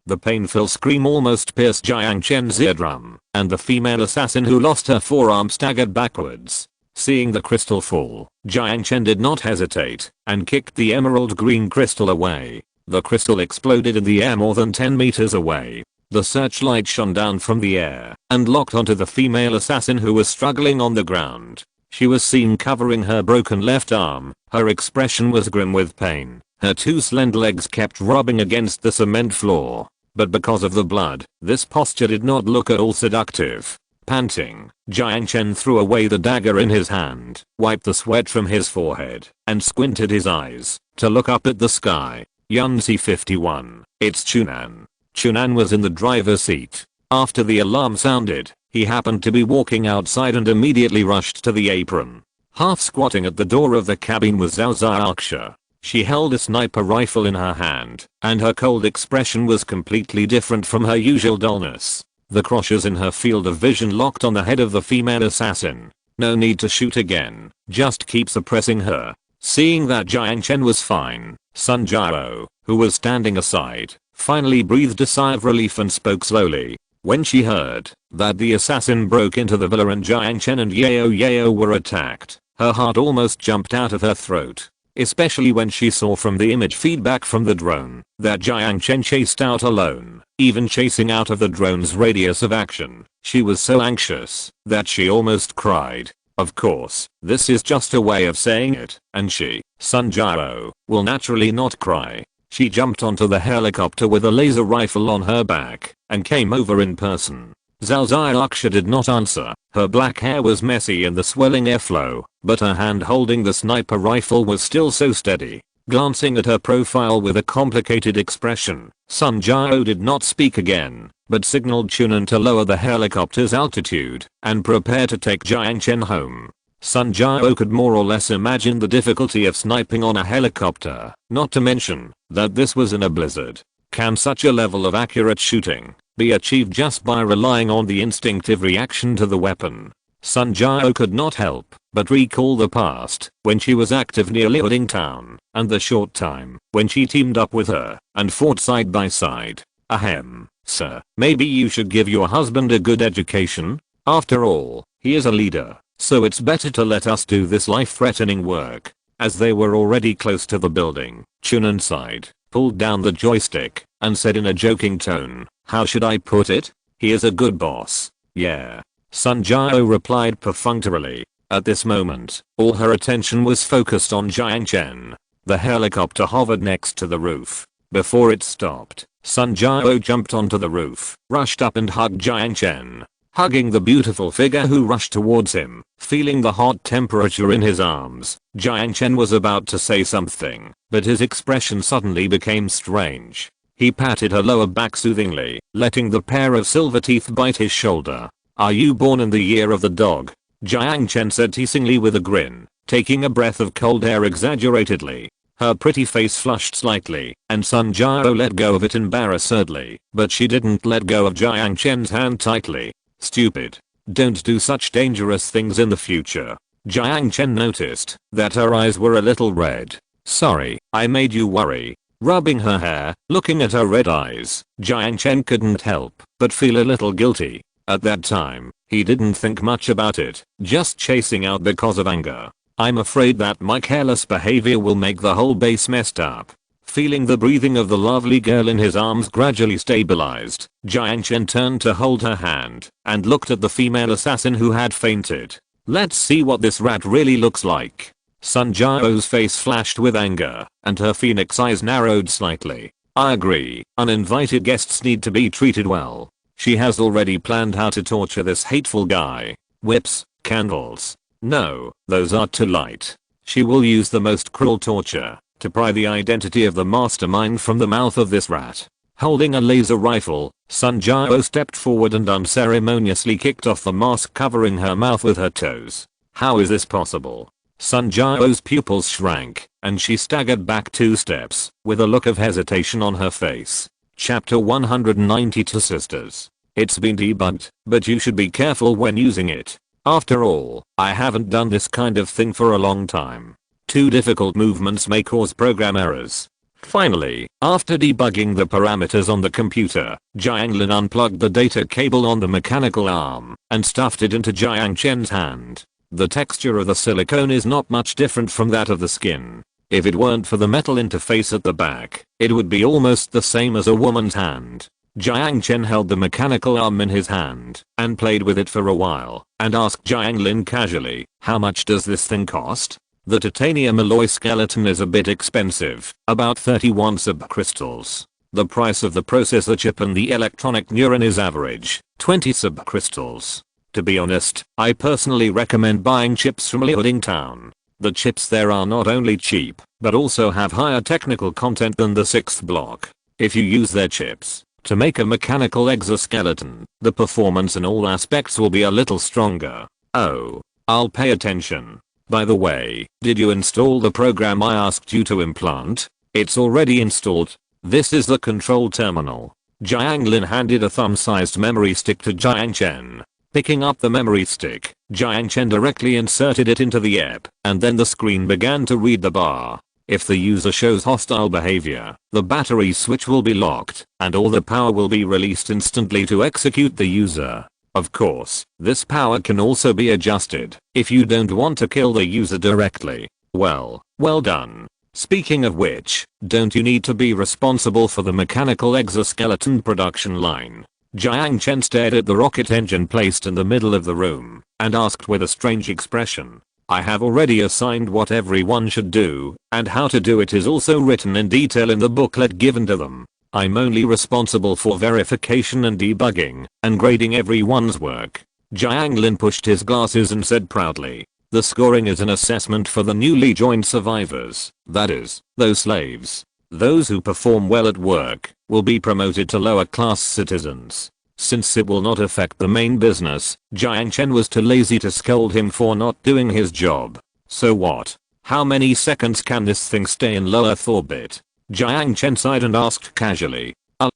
The painful scream almost pierced Jiang Chen's eardrum, and the female assassin who lost her forearm staggered backwards. Seeing the crystal fall, Jiang Chen did not hesitate, and kicked the emerald green crystal away. The crystal exploded in the air more than 10 meters away. The searchlight shone down from the air, and locked onto the female assassin who was struggling on the ground. She was seen covering her broken left arm. Her expression was grim with pain. Her 2 slender legs kept rubbing against the cement floor. But because of the blood, this posture did not look at all seductive. Panting, Jiang Chen threw away the dagger in his hand, wiped the sweat from his forehead, and squinted his eyes to look up at the sky. Yunzi 51. It's Chunan. Chunan was in the driver's seat. After the alarm sounded, he happened to be walking outside and immediately rushed to the apron. Half squatting at the door of the cabin was Zhao Ziaksha. She held a sniper rifle in her hand, and her cold expression was completely different from her usual dullness. The crosses in her field of vision locked on the head of the female assassin. No need to shoot again, just keep suppressing her. Seeing that Jiang Chen was fine, Sun Jiao, who was standing aside, finally breathed a sigh of relief and spoke slowly. When she heard that the assassin broke into the villa and Jiang Chen and Yao were attacked, her heart almost jumped out of her throat. Especially when she saw from the image feedback from the drone that Jiang Chen chased out alone, even chasing out of the drone's radius of action. She was so anxious that she almost cried. Of course, this is just a way of saying it, and she, Sun Jiao, will naturally not cry. She jumped onto the helicopter with a laser rifle on her back and came over in person. Zhao Ziaksha did not answer. Her black hair was messy in the swelling airflow, but her hand holding the sniper rifle was still so steady. Glancing at her profile with a complicated expression, Sun Jiao did not speak again, but signaled Chunan to lower the helicopter's altitude and prepare to take Jiang Chen home. Sun Jiao could more or less imagine the difficulty of sniping on a helicopter, not to mention that this was in a blizzard. Can such a level of accurate shooting be achieved just by relying on the instinctive reaction to the weapon? Sun Jiao could not help but recall the past when she was active near Liuding Town and the short time when she teamed up with her and fought side by side. Ahem, sir, maybe you should give your husband a good education. After all, he is a leader, so it's better to let us do this life-threatening work. As they were already close to the building, Chunan sighed, pulled down the joystick, and said in a joking tone, "How should I put it? He is a good boss." "Yeah." Sun Jiao replied perfunctorily. At this moment, all her attention was focused on Jiang Chen. The helicopter hovered next to the roof. Before it stopped, Sun Jiao jumped onto the roof, rushed up and hugged Jiang Chen. Hugging the beautiful figure who rushed towards him, feeling the hot temperature in his arms, Jiang Chen was about to say something, but his expression suddenly became strange. He patted her lower back soothingly, letting the pair of silver teeth bite his shoulder. "Are you born in the year of the dog?" Jiang Chen said teasingly with a grin, taking a breath of cold air exaggeratedly. Her pretty face flushed slightly, and Sun Jiao let go of it embarrassedly, but she didn't let go of Jiang Chen's hand tightly. "Stupid. Don't do such dangerous things in the future." Jiang Chen noticed that her eyes were a little red. "Sorry, I made you worry." Rubbing her hair, looking at her red eyes, Jiang Chen couldn't help but feel a little guilty. At that time, he didn't think much about it, just chasing out because of anger. "I'm afraid that my careless behavior will make the whole base messed up." Feeling the breathing of the lovely girl in his arms gradually stabilized, Jiang Chen turned to hold her hand and looked at the female assassin who had fainted. "Let's see what this rat really looks like." Sun Jiao's face flashed with anger, and her phoenix eyes narrowed slightly. "I agree, uninvited guests need to be treated well. She has already planned how to torture this hateful guy. Whips, candles. No, those are too light. She will use the most cruel torture to pry the identity of the mastermind from the mouth of this rat." Holding a laser rifle, Sun Jiao stepped forward and unceremoniously kicked off the mask covering her mouth with her toes. How is this possible? Sun Jiao's pupils shrank, and she staggered back 2 steps, with a look of hesitation on her face. Chapter 192 Sisters. It's been debugged, but you should be careful when using it. After all, I haven't done this kind of thing for a long time. Too difficult movements may cause program errors. Finally, after debugging the parameters on the computer, Jiang Lin unplugged the data cable on the mechanical arm and stuffed it into Jiang Chen's hand. The texture of the silicone is not much different from that of the skin. If it weren't for the metal interface at the back, it would be almost the same as a woman's hand. Jiang Chen held the mechanical arm in his hand and played with it for a while and asked Jiang Lin casually, "How much does this thing cost?" The titanium alloy skeleton is a bit expensive, about 31 subcrystals. The price of the processor chip and the electronic neuron is average, 20 subcrystals. To be honest, I personally recommend buying chips from Liaoding Town. The chips there are not only cheap, but also have higher technical content than the 6th block. If you use their chips to make a mechanical exoskeleton, the performance in all aspects will be a little stronger. Oh, I'll pay attention. By the way, did you install the program I asked you to implant? It's already installed. This is the control terminal. Jiang Lin handed a thumb-sized memory stick to Jiang Chen. Picking up the memory stick, Jiang Chen directly inserted it into the app, and then the screen began to read the bar. If the user shows hostile behavior, the battery switch will be locked, and all the power will be released instantly to execute the user. Of course, this power can also be adjusted if you don't want to kill the user directly. Well done. Speaking of which, don't you need to be responsible for the mechanical exoskeleton production line? Jiang Chen stared at the rocket engine placed in the middle of the room and asked with a strange expression. I have already assigned what everyone should do, and how to do it is also written in detail in the booklet given to them. I'm only responsible for verification and debugging, and grading everyone's work. Jiang Lin pushed his glasses and said proudly. The scoring is an assessment for the newly joined survivors, that is, those slaves. Those who perform well at work will be promoted to lower class citizens. Since it will not affect the main business, Jiang Chen was too lazy to scold him for not doing his job. So what? How many seconds can this thing stay in low Earth orbit? Jiang Chen sighed and asked casually.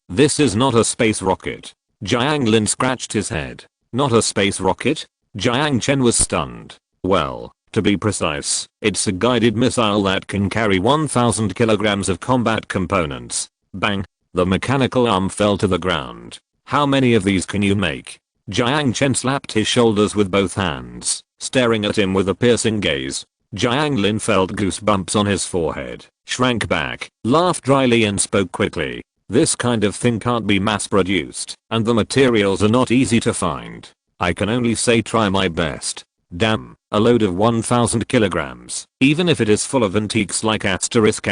This is not a space rocket. Jiang Lin scratched his head. Not a space rocket? Jiang Chen was stunned. Well, to be precise, it's a guided missile that can carry 1,000 kilograms of combat components. Bang! The mechanical arm fell to the ground. How many of these can you make? Jiang Chen slapped his shoulders with both hands, staring at him with a piercing gaze. Jiang Lin felt goosebumps on his forehead, shrank back, laughed dryly and spoke quickly. This kind of thing can't be mass produced, and the materials are not easy to find. I can only say try my best. Damn, a load of 1,000 kilograms, even if it is full of antiques like asterisk,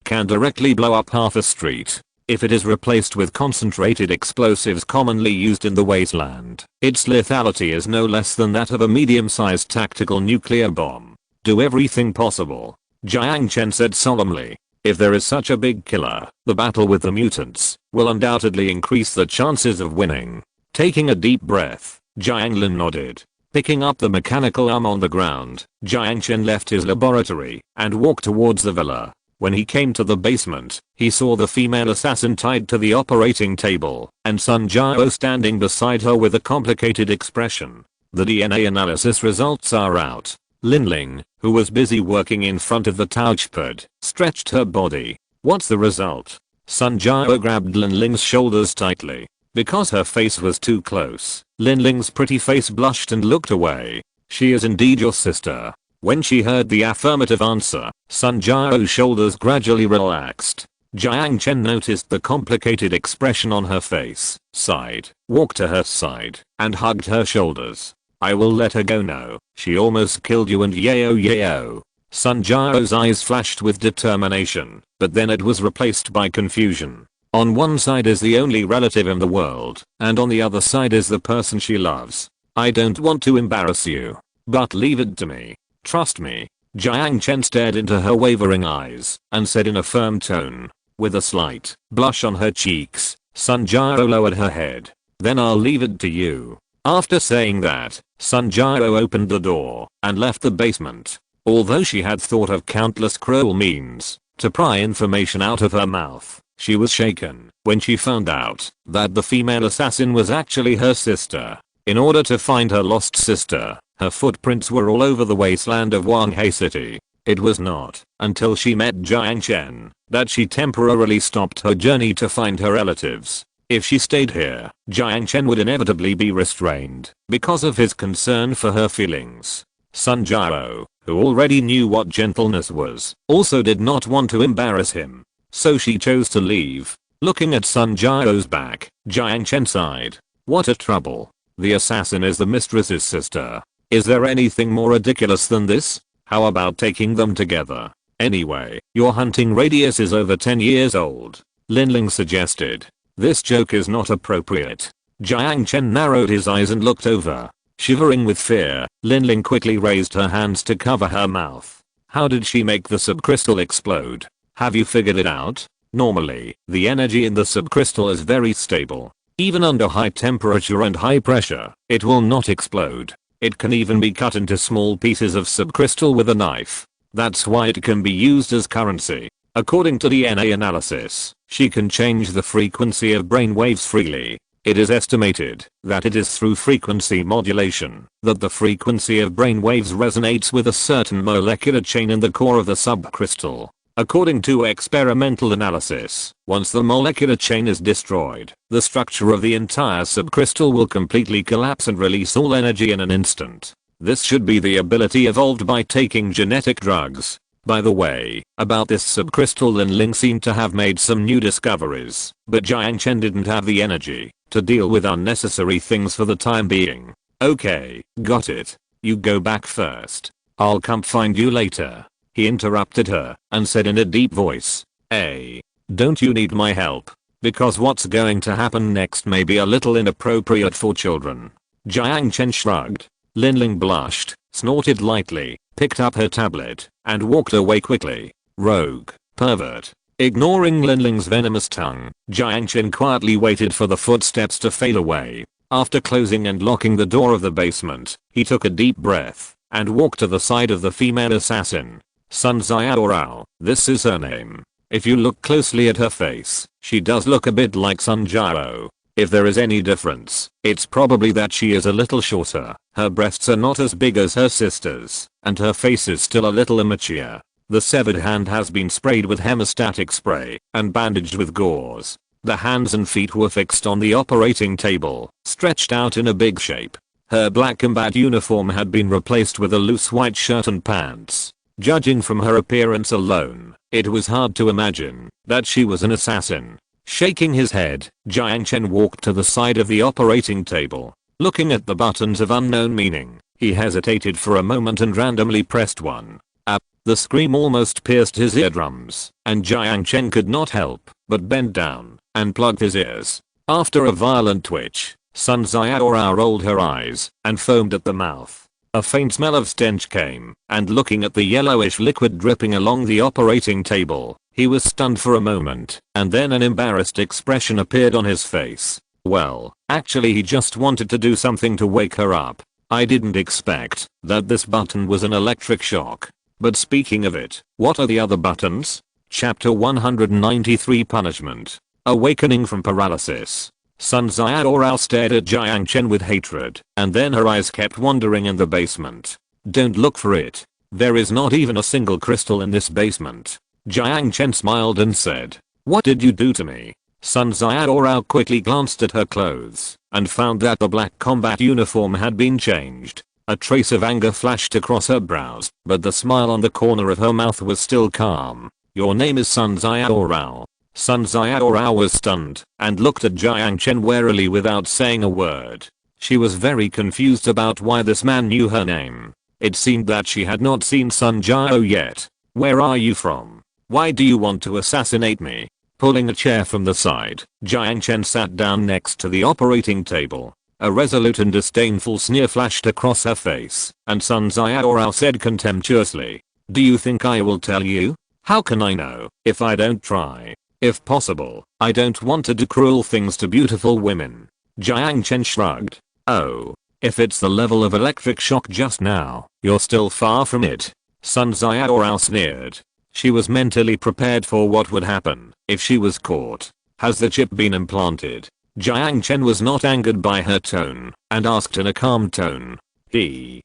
can directly blow up half a street. If it is replaced with concentrated explosives commonly used in the wasteland, its lethality is no less than that of a medium-sized tactical nuclear bomb. Do everything possible. Jiang Chen said solemnly. If there is such a big killer, the battle with the mutants will undoubtedly increase the chances of winning. Taking a deep breath, Jiang Lin nodded. Picking up the mechanical arm on the ground, Jiang Chen left his laboratory and walked towards the villa. When he came to the basement, he saw the female assassin tied to the operating table and Sun Jiao standing beside her with a complicated expression. The DNA analysis results are out. Linling, who was busy working in front of the touchpad, stretched her body. What's the result? Sun Jiao grabbed Linling's shoulders tightly. Because her face was too close, Linling's pretty face blushed and looked away. She is indeed your sister. When she heard the affirmative answer, Sun Jiao's shoulders gradually relaxed. Jiang Chen noticed the complicated expression on her face, sighed, walked to her side, and hugged her shoulders. I will let her go now. She almost killed you and yayo. Sun Jiao's eyes flashed with determination, but then it was replaced by confusion. On one side is the only relative in the world, and on the other side is the person she loves. I don't want to embarrass you, but leave it to me. Trust me. Jiang Chen stared into her wavering eyes and said in a firm tone. With a slight blush on her cheeks, Sun Jiao lowered her head. Then I'll leave it to you. After saying that, Sun Jiao opened the door and left the basement. Although she had thought of countless cruel means to pry information out of her mouth, she was shaken when she found out that the female assassin was actually her sister. In order to find her lost sister, her footprints were all over the wasteland of Wanghei City. It was not until she met Jiang Chen that she temporarily stopped her journey to find her relatives. If she stayed here, Jiang Chen would inevitably be restrained because of his concern for her feelings. Sun Jiao, who already knew what gentleness was, also did not want to embarrass him. So she chose to leave. Looking at Sun Jiao's back, Jiang Chen sighed. What a trouble. The assassin is the mistress's sister. Is there anything more ridiculous than this? How about taking them together? Anyway, your hunting radius is over 10 years old, Linling suggested. This joke is not appropriate. Jiang Chen narrowed his eyes and looked over. Shivering with fear, Linling quickly raised her hands to cover her mouth. How did she make the subcrystal explode? Have you figured it out? Normally, the energy in the subcrystal is very stable. Even under high temperature and high pressure, it will not explode. It can even be cut into small pieces of subcrystal with a knife. That's why it can be used as currency. According to DNA analysis, she can change the frequency of brain waves freely. It is estimated that it is through frequency modulation that the frequency of brain waves resonates with a certain molecular chain in the core of the subcrystal. According to experimental analysis, once the molecular chain is destroyed, the structure of the entire subcrystal will completely collapse and release all energy in an instant. This should be the ability evolved by taking genetic drugs. By the way, about this subcrystal, Linling seemed to have made some new discoveries, but Jiang Chen didn't have the energy to deal with unnecessary things for the time being. Okay, got it. You go back first. I'll come find you later. He interrupted her and said in a deep voice, "Hey, don't you need my help? Because what's going to happen next may be a little inappropriate for children." Jiang Chen shrugged. Linling blushed, snorted lightly, picked up her tablet, and walked away quickly. Rogue, pervert. Ignoring Linling's venomous tongue, Jiang Chen quietly waited for the footsteps to fade away. After closing and locking the door of the basement, he took a deep breath and walked to the side of the female assassin. Sun Jiao, this is her name. If you look closely at her face, she does look a bit like Sun Jiao. If there is any difference, it's probably that she is a little shorter, her breasts are not as big as her sister's, and her face is still a little immature. The severed hand has been sprayed with hemostatic spray and bandaged with gauze. The hands and feet were fixed on the operating table, stretched out in a big shape. Her black combat uniform had been replaced with a loose white shirt and pants. Judging from her appearance alone, it was hard to imagine that she was an assassin. Shaking his head, Jiang Chen walked to the side of the operating table. Looking at the buttons of unknown meaning, he hesitated for a moment and randomly pressed one. The scream almost pierced his eardrums, and Jiang Chen could not help but bend down and plug his ears. After a violent twitch, Sun Jiao rolled her eyes and foamed at the mouth. A faint smell of stench came, and looking at the yellowish liquid dripping along the operating table, he was stunned for a moment, and then an embarrassed expression appeared on his face. Well, actually he just wanted to do something to wake her up. I didn't expect that this button was an electric shock. But speaking of it, what are the other buttons? Chapter 193 Punishment. Awakening from Paralysis. Sun Jiao stared at Jiang Chen with hatred, and then her eyes kept wandering in the basement. Don't look for it. There is not even a single crystal in this basement. Jiang Chen smiled and said, "What did you do to me?" Sun Jiao quickly glanced at her clothes and found that the black combat uniform had been changed. A trace of anger flashed across her brows, but the smile on the corner of her mouth was still calm. "Your name is Sun Jiao." Sun Jiao was stunned and looked at Jiang Chen warily without saying a word. She was very confused about why this man knew her name. It seemed that she had not seen Sun Jiao yet. "Where are you from? Why do you want to assassinate me?" Pulling a chair from the side, Jiang Chen sat down next to the operating table. A resolute and disdainful sneer flashed across her face, and Sun Jiao said contemptuously, "Do you think I will tell you? How can I know if I don't try?" If possible, I don't want to do cruel things to beautiful women. Jiang Chen shrugged. Oh. If it's the level of electric shock just now, you're still far from it. Sun Jiao sneered. She was mentally prepared for what would happen if she was caught. Has the chip been implanted? Jiang Chen was not angered by her tone and asked in a calm tone.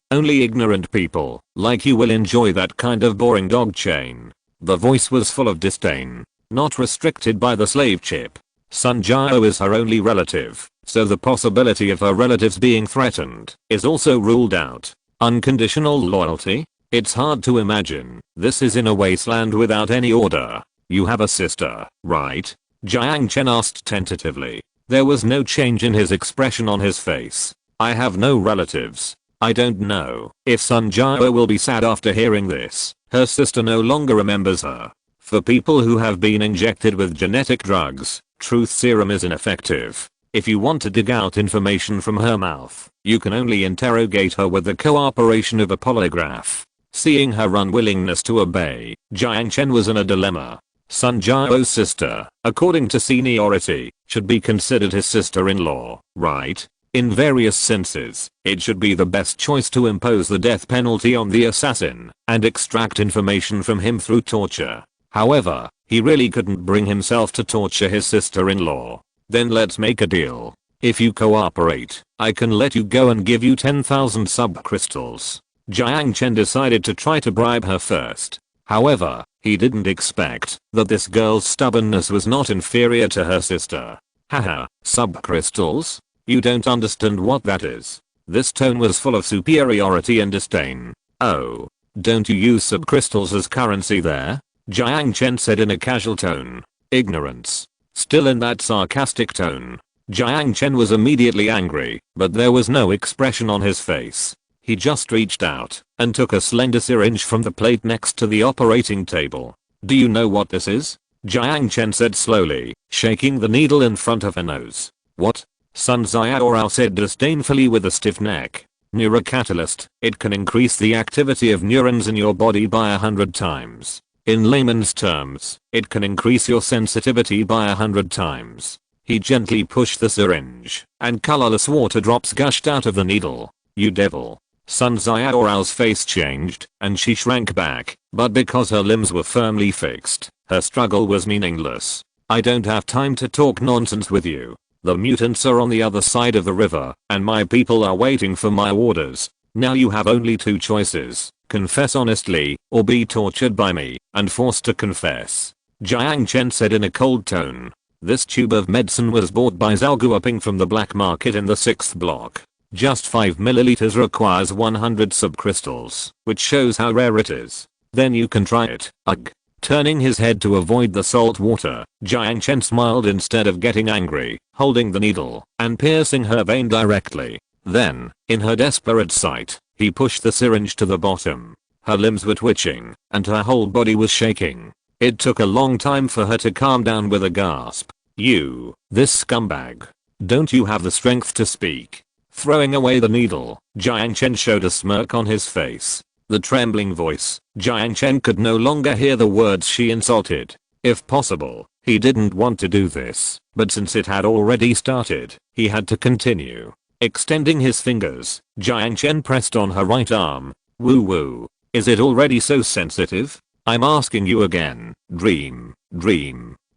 Only ignorant people like you will enjoy that kind of boring dog chain. The voice was full of disdain. Not restricted by the slave chip. Sun Jiao is her only relative, so the possibility of her relatives being threatened is also ruled out. Unconditional loyalty? It's hard to imagine. This is in a wasteland without any order. You have a sister, right? Jiang Chen asked tentatively. There was no change in his expression on his face. I have no relatives. I don't know if Sun Jiao will be sad after hearing this. Her sister no longer remembers her. For people who have been injected with genetic drugs, truth serum is ineffective. If you want to dig out information from her mouth, you can only interrogate her with the cooperation of a polygraph. Seeing her unwillingness to obey, Jiang Chen was in a dilemma. Sun Jiao's sister, according to seniority, should be considered his sister-in-law, right? In various senses, it should be the best choice to impose the death penalty on the assassin and extract information from him through torture. However, he really couldn't bring himself to torture his sister-in-law. Then let's make a deal. If you cooperate, I can let you go and give you 10,000 subcrystals. Jiang Chen decided to try to bribe her first. However, he didn't expect that this girl's stubbornness was not inferior to her sister. Haha, subcrystals? You don't understand what that is. This tone was full of superiority and disdain. Oh, don't you use subcrystals as currency there? Jiang Chen said in a casual tone. Ignorance. Still in that sarcastic tone. Jiang Chen was immediately angry, but there was no expression on his face. He just reached out and took a slender syringe from the plate next to the operating table. Do you know what this is? Jiang Chen said slowly, shaking the needle in front of her nose. What? Sun Jiao said disdainfully with a stiff neck. Neurocatalyst. It can increase the activity of neurons in your body by 100 times. In layman's terms, it can increase your sensitivity by 100 times. He gently pushed the syringe, and colorless water drops gushed out of the needle. You devil. Sun Jiao's face changed, and she shrank back, but because her limbs were firmly fixed, her struggle was meaningless. I don't have time to talk nonsense with you. The mutants are on the other side of the river, and my people are waiting for my orders. Now you have only two choices. Confess honestly, or be tortured by me, and forced to confess. Jiang Chen said in a cold tone. This tube of medicine was bought by Zhao Guoping from the black market in the 6th block. Just 5 milliliters requires 100 subcrystals, which shows how rare it is. Then you can try it. Ugh. Turning his head to avoid the salt water, Jiang Chen smiled instead of getting angry, holding the needle and piercing her vein directly. Then, in her desperate sight, he pushed the syringe to the bottom. Her limbs were twitching, and her whole body was shaking. It took a long time for her to calm down with a gasp. You, this scumbag. Don't you have the strength to speak? Throwing away the needle, Jiang Chen showed a smirk on his face. The trembling voice, Jiang Chen could no longer hear the words she insulted. If possible, he didn't want to do this, but since it had already started, he had to continue. Extending his fingers, Jiang Chen pressed on her right arm. Woo woo. Is it already so sensitive? I'm asking you again. Dream.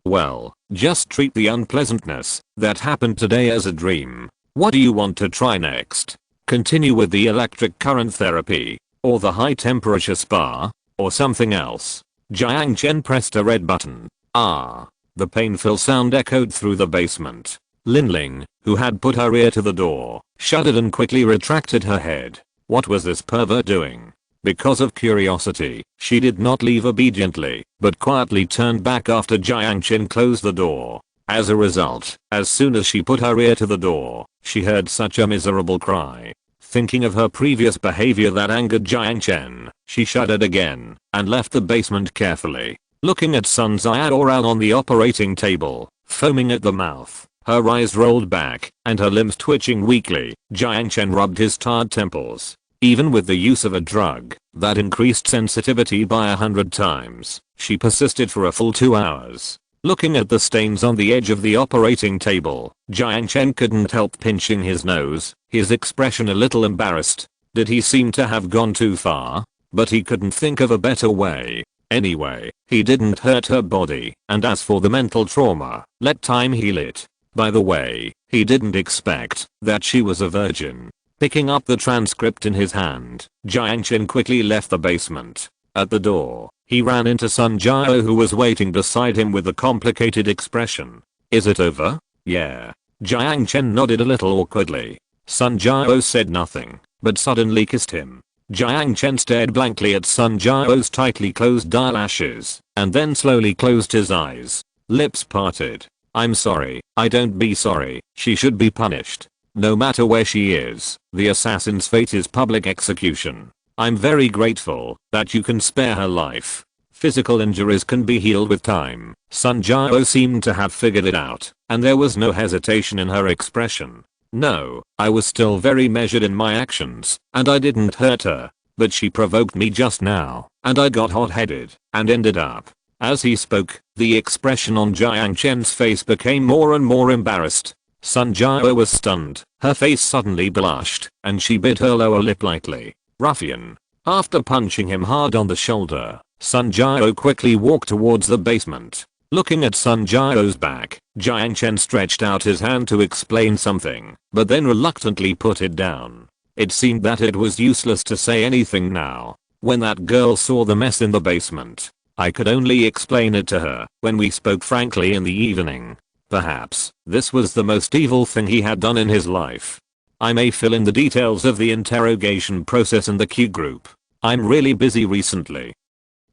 Well, just treat the unpleasantness that happened today as a dream. What do you want to try next? Continue with the electric current therapy, or the high temperature spa, or something else? Jiang Chen pressed a red button. Ah. The painful sound echoed through the basement. Linling, who had put her ear to the door, shuddered and quickly retracted her head. What was this pervert doing? Because of curiosity, she did not leave obediently, but quietly turned back after Jiang Chen closed the door. As a result, as soon as she put her ear to the door, she heard such a miserable cry. Thinking of her previous behavior that angered Jiang Chen, she shuddered again, and left the basement carefully. Looking at Sun Jiao on the operating table, foaming at the mouth, her eyes rolled back, and her limbs twitching weakly, Jiang Chen rubbed his tired temples. Even with the use of a drug that increased sensitivity by 100 times, she persisted for a full 2 hours. Looking at the stains on the edge of the operating table, Jiang Chen couldn't help pinching his nose, his expression a little embarrassed. Did he seem to have gone too far? But he couldn't think of a better way. Anyway, he didn't hurt her body, and as for the mental trauma, let time heal it. By the way, he didn't expect that she was a virgin. Picking up the transcript in his hand, Jiang Chen quickly left the basement. At the door, he ran into Sun Jiao, who was waiting beside him with a complicated expression. Is it over? Yeah. Jiang Chen nodded a little awkwardly. Sun Jiao said nothing, but suddenly kissed him. Jiang Chen stared blankly at Sun Jiao's tightly closed eyelashes, and then slowly closed his eyes. Lips parted. I'm sorry. I don't be sorry. She should be punished. No matter where she is, the assassin's fate is public execution. I'm very grateful that you can spare her life. Physical injuries can be healed with time. Sun Jiao seemed to have figured it out, and there was no hesitation in her expression. No, I was still very measured in my actions, and I didn't hurt her. But she provoked me just now, and I got hot-headed, and ended up. As he spoke, the expression on Jiang Chen's face became more and more embarrassed. Sun Jiao was stunned, her face suddenly blushed, and she bit her lower lip lightly. Ruffian. After punching him hard on the shoulder, Sun Jiao quickly walked towards the basement. Looking at Sun Jiao's back, Jiang Chen stretched out his hand to explain something, but then reluctantly put it down. It seemed that it was useless to say anything now. When that girl saw the mess in the basement, I could only explain it to her when we spoke frankly in the evening. Perhaps this was the most evil thing he had done in his life. I may fill in the details of the interrogation process in the Q group. I'm really busy recently.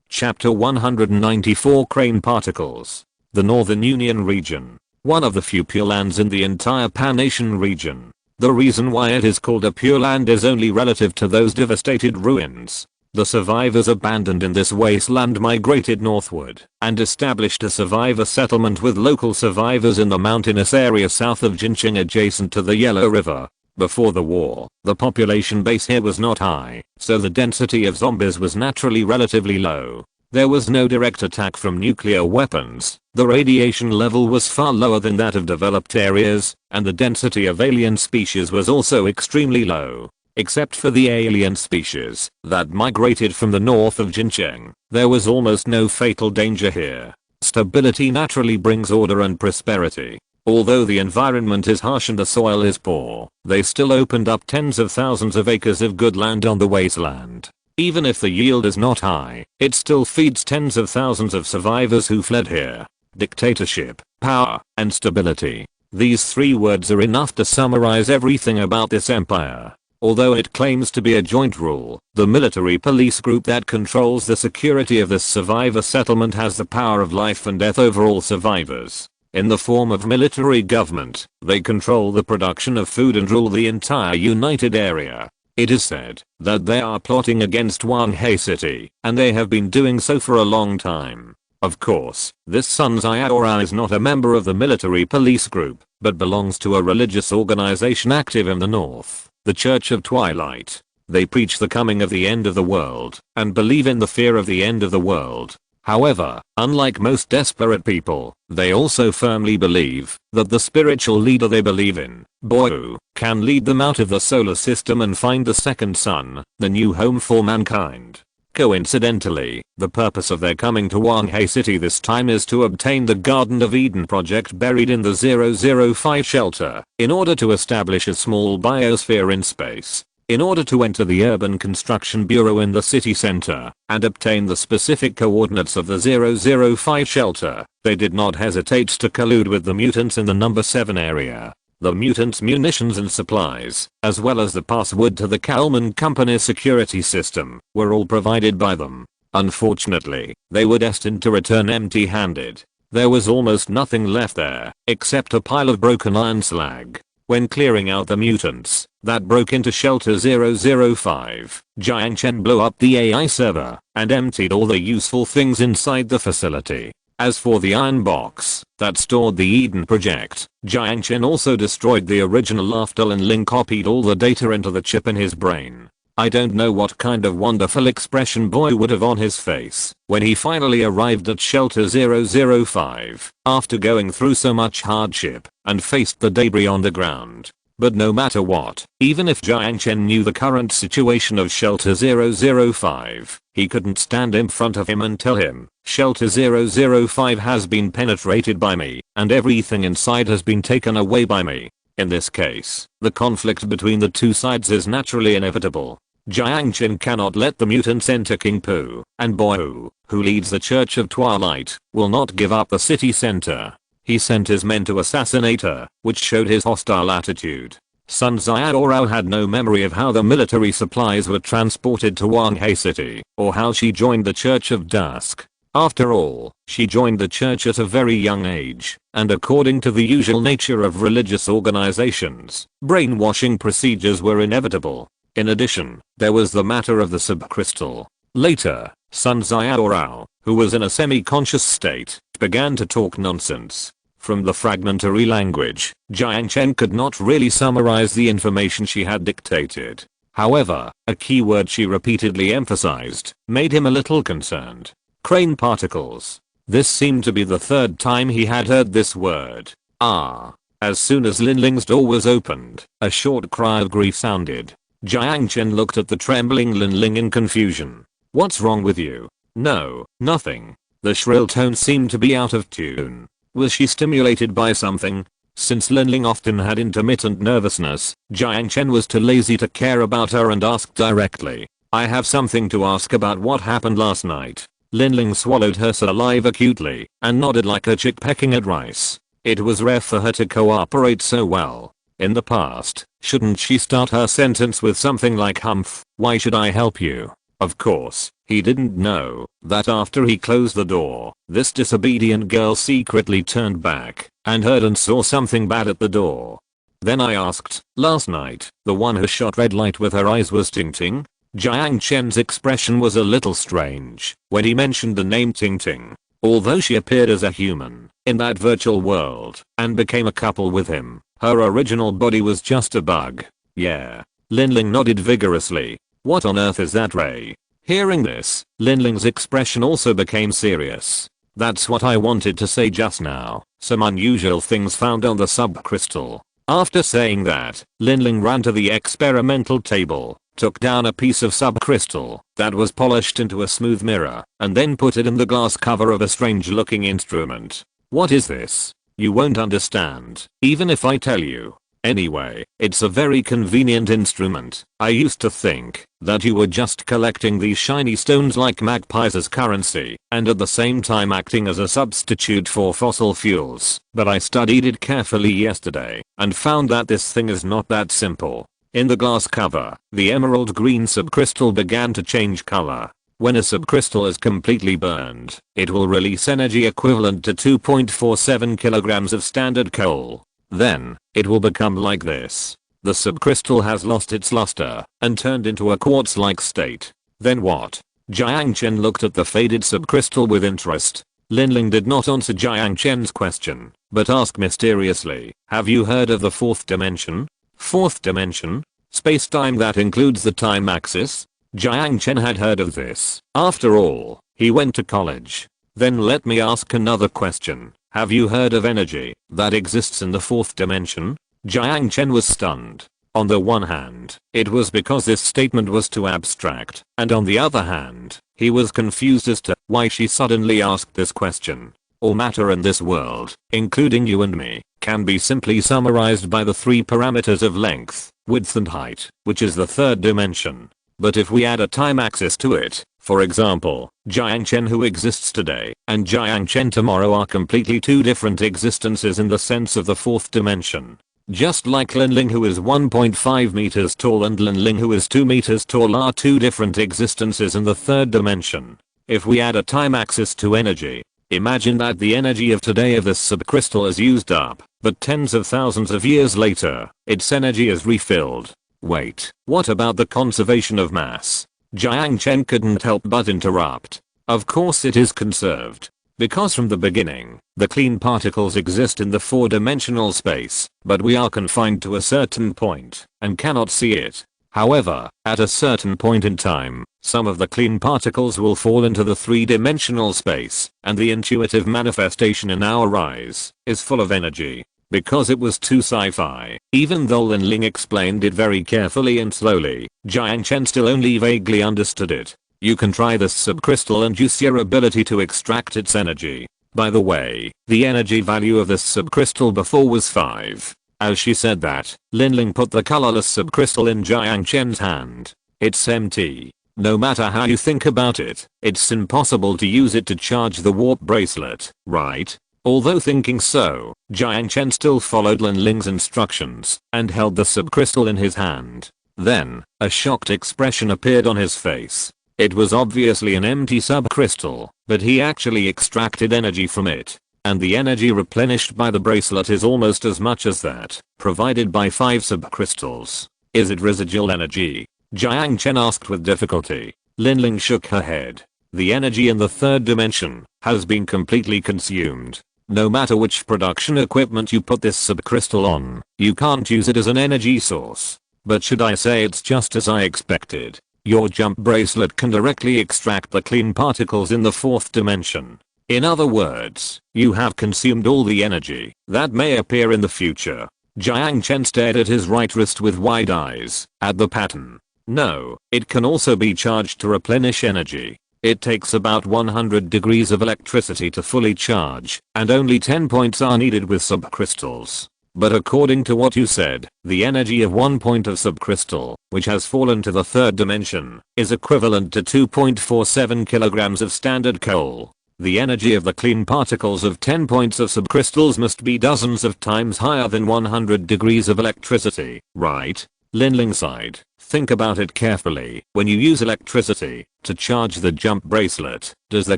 Chapter 194 Crane Particles. The Northern Union region. One of the few pure lands in the entire Pan-Asian region. The reason why it is called a pure land is only relative to those devastated ruins. The survivors abandoned in this wasteland migrated northward and established a survivor settlement with local survivors in the mountainous area south of Jincheng adjacent to the Yellow River. Before the war, the population base here was not high, so the density of zombies was naturally relatively low. There was no direct attack from nuclear weapons, the radiation level was far lower than that of developed areas, and the density of alien species was also extremely low. Except for the alien species that migrated from the north of Jincheng, there was almost no fatal danger here. Stability naturally brings order and prosperity. Although the environment is harsh and the soil is poor, they still opened up tens of thousands of acres of good land on the wasteland. Even if the yield is not high, it still feeds tens of thousands of survivors who fled here. Dictatorship, power, and stability. These three words are enough to summarize everything about this empire. Although it claims to be a joint rule, the military police group that controls the security of this survivor settlement has the power of life and death over all survivors. In the form of military government, they control the production of food and rule the entire united area. It is said that they are plotting against Wanhei City, and they have been doing so for a long time. Of course, this Sun Jiao is not a member of the military police group, but belongs to a religious organization active in the north. The Church of Twilight. They preach the coming of the end of the world, and believe in the fear of the end of the world. However, unlike most desperate people, they also firmly believe that the spiritual leader they believe in, Boyu, can lead them out of the solar system and find the second sun, the new home for mankind. Coincidentally, the purpose of their coming to Wanhei City this time is to obtain the Garden of Eden project buried in the 005 shelter, in order to establish a small biosphere in space. In order to enter the Urban Construction Bureau in the city center, and obtain the specific coordinates of the 005 shelter, they did not hesitate to collude with the mutants in the number 7 area. The mutants' munitions and supplies, as well as the password to the Kalman Company's security system, were all provided by them. Unfortunately, they were destined to return empty-handed. There was almost nothing left there, except a pile of broken iron slag. When clearing out the mutants that broke into Shelter 005, Jiang Chen blew up the AI server and emptied all the useful things inside the facility. As for the iron box that stored the Eden project, Jiang Chen also destroyed the original after Lin Ling copied all the data into the chip in his brain. I don't know what kind of wonderful expression boy would have on his face when he finally arrived at Shelter 005 after going through so much hardship and faced the debris on the ground. But no matter what, even if Jiang Chen knew the current situation of Shelter 005, he couldn't stand in front of him and tell him, Shelter 005 has been penetrated by me, and everything inside has been taken away by me. In this case, the conflict between the two sides is naturally inevitable. Jiang Chen cannot let the mutants enter King Pu, and Boyu, who leads the Church of Twilight, will not give up the city center. He sent his men to assassinate her, which showed his hostile attitude. Sun Jiao had no memory of how the military supplies were transported to Wanghe City, or how she joined the Church of Dusk. After all, she joined the church at a very young age, and according to the usual nature of religious organizations, brainwashing procedures were inevitable. In addition, there was the matter of the subcrystal. Later, Sun Jiao, who was in a semi-conscious state, began to talk nonsense. From the fragmentary language, Jiang Chen could not really summarize the information she had dictated. However, a key word she repeatedly emphasized made him a little concerned. Crane particles. This seemed to be the third time he had heard this word. As soon as Lin Ling's door was opened, a short cry of grief sounded. Jiang Chen looked at the trembling Lin Ling in confusion. What's wrong with you? No, nothing. The shrill tone seemed to be out of tune. Was she stimulated by something? Since Lin Ling often had intermittent nervousness, Jiang Chen was too lazy to care about her and asked directly. I have something to ask about what happened last night. Lin Ling swallowed her saliva acutely and nodded like a chick pecking at rice. It was rare for her to cooperate so well. In the past, shouldn't she start her sentence with something like humph, why should I help you? Of course, he didn't know that after he closed the door, this disobedient girl secretly turned back and heard and saw something bad at the door. Then I asked, last night, the one who shot red light with her eyes was Ting Ting? Jiang Chen's expression was a little strange when he mentioned the name Ting Ting. Although she appeared as a human in that virtual world and became a couple with him, her original body was just a bug. Yeah. Lin Ling nodded vigorously. What on earth is that, Ray? Hearing this, Lin Ling's expression also became serious. That's what I wanted to say just now. Some unusual things found on the subcrystal. After saying that, Lin Ling ran to the experimental table, took down a piece of subcrystal that was polished into a smooth mirror, and then put it in the glass cover of a strange looking instrument. What is this? You won't understand, even if I tell you. Anyway, it's a very convenient instrument. I used to think that you were just collecting these shiny stones like magpies as currency, and at the same time acting as a substitute for fossil fuels. But I studied it carefully yesterday, and found that this thing is not that simple. In the glass cover, the emerald green subcrystal began to change color. When a subcrystal is completely burned, it will release energy equivalent to 2.47 kilograms of standard coal. Then, it will become like this. The subcrystal has lost its luster and turned into a quartz-like state. Then what? Jiang Chen looked at the faded subcrystal with interest. Lin Ling did not answer Jiang Chen's question, but asked mysteriously, have you heard of the fourth dimension? Fourth dimension? Space-time that includes the time axis? Jiang Chen had heard of this. After all, he went to college. Then let me ask another question. Have you heard of energy that exists in the fourth dimension? Jiang Chen was stunned. On the one hand, it was because this statement was too abstract, and on the other hand, he was confused as to why she suddenly asked this question. All matter in this world, including you and me, can be simply summarized by the three parameters of length, width and height, which is the third dimension. But if we add a time axis to it, for example, Jiang Chen who exists today and Jiang Chen tomorrow are completely two different existences in the sense of the fourth dimension. Just like Lin Ling who is 1.5 meters tall and Lin Ling who is 2 meters tall are two different existences in the third dimension. If we add a time axis to energy, imagine that the energy of today of this subcrystal is used up, but tens of thousands of years later, its energy is refilled. Wait, what about the conservation of mass? Jiang Chen couldn't help but interrupt. Of course it is conserved. Because from the beginning, the clean particles exist in the four-dimensional space, but we are confined to a certain point, and cannot see it. However, at a certain point in time, some of the clean particles will fall into the three-dimensional space, and the intuitive manifestation in our eyes is full of energy. Because it was too sci-fi, even though Lin Ling explained it very carefully and slowly, Jiang Chen still only vaguely understood it. You can try this subcrystal and use your ability to extract its energy. By the way, the energy value of this subcrystal before was 5. As she said that, Lin Ling put the colorless subcrystal in Jiang Chen's hand. It's empty. No matter how you think about it, it's impossible to use it to charge the warp bracelet, right? Although thinking so, Jiang Chen still followed Lin Ling's instructions and held the subcrystal in his hand. Then, a shocked expression appeared on his face. It was obviously an empty subcrystal, but he actually extracted energy from it. And the energy replenished by the bracelet is almost as much as that provided by 5 subcrystals. Is it residual energy? Jiang Chen asked with difficulty. Lin Ling shook her head. The energy in the third dimension has been completely consumed. No matter which production equipment you put this subcrystal on, you can't use it as an energy source. But should I say it's just as I expected? Your jump bracelet can directly extract the clean particles in the 4th dimension. In other words, you have consumed all the energy that may appear in the future. Jiang Chen stared at his right wrist with wide eyes, at the pattern. No, it can also be charged to replenish energy. It takes about 100 degrees of electricity to fully charge, and only 10 points are needed with subcrystals. But according to what you said, the energy of 1 point of subcrystal, which has fallen to the 3rd dimension, is equivalent to 2.47 kilograms of standard coal. The energy of the clean particles of 10 points of subcrystals must be dozens of times higher than 100 degrees of electricity, right? Lin Ling sighed. Think about it carefully. When you use electricity to charge the jump bracelet, does the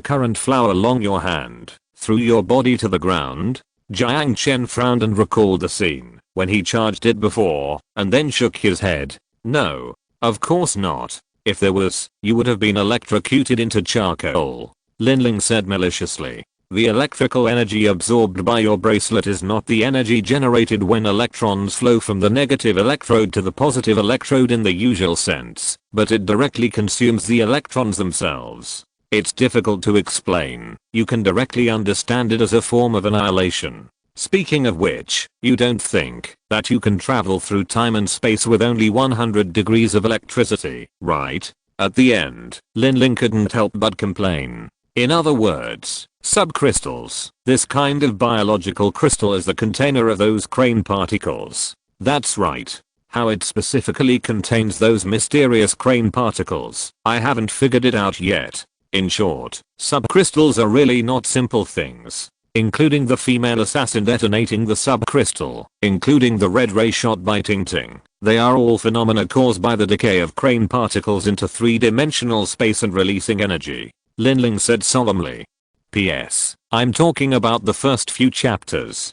current flow along your hand, through your body to the ground? Jiang Chen frowned and recalled the scene when he charged it before, and then shook his head. No, of course not. If there was, you would have been electrocuted into charcoal. Lin Ling said maliciously. The electrical energy absorbed by your bracelet is not the energy generated when electrons flow from the negative electrode to the positive electrode in the usual sense, but it directly consumes the electrons themselves. It's difficult to explain. You can directly understand it as a form of annihilation. Speaking of which, you don't think that you can travel through time and space with only 100 degrees of electricity, right? At the end, Lin Ling couldn't help but complain. In other words, subcrystals. This kind of biological crystal is the container of those crane particles. That's right. How it specifically contains those mysterious crane particles, I haven't figured it out yet. In short, subcrystals are really not simple things. Including the female assassin detonating the subcrystal, including the red ray shot by Ting Ting. They are all phenomena caused by the decay of crane particles into 3-dimensional space and releasing energy. Lin Ling said solemnly. P.S. I'm talking about the first few chapters.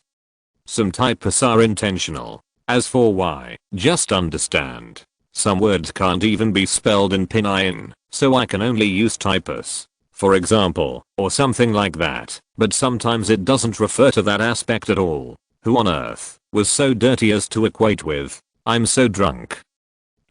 Some typos are intentional. As for why, just understand. Some words can't even be spelled in Pinyin, so I can only use typos. For example, or something like that, but sometimes it doesn't refer to that aspect at all. Who on earth was so dirty as to equate with, I'm so drunk.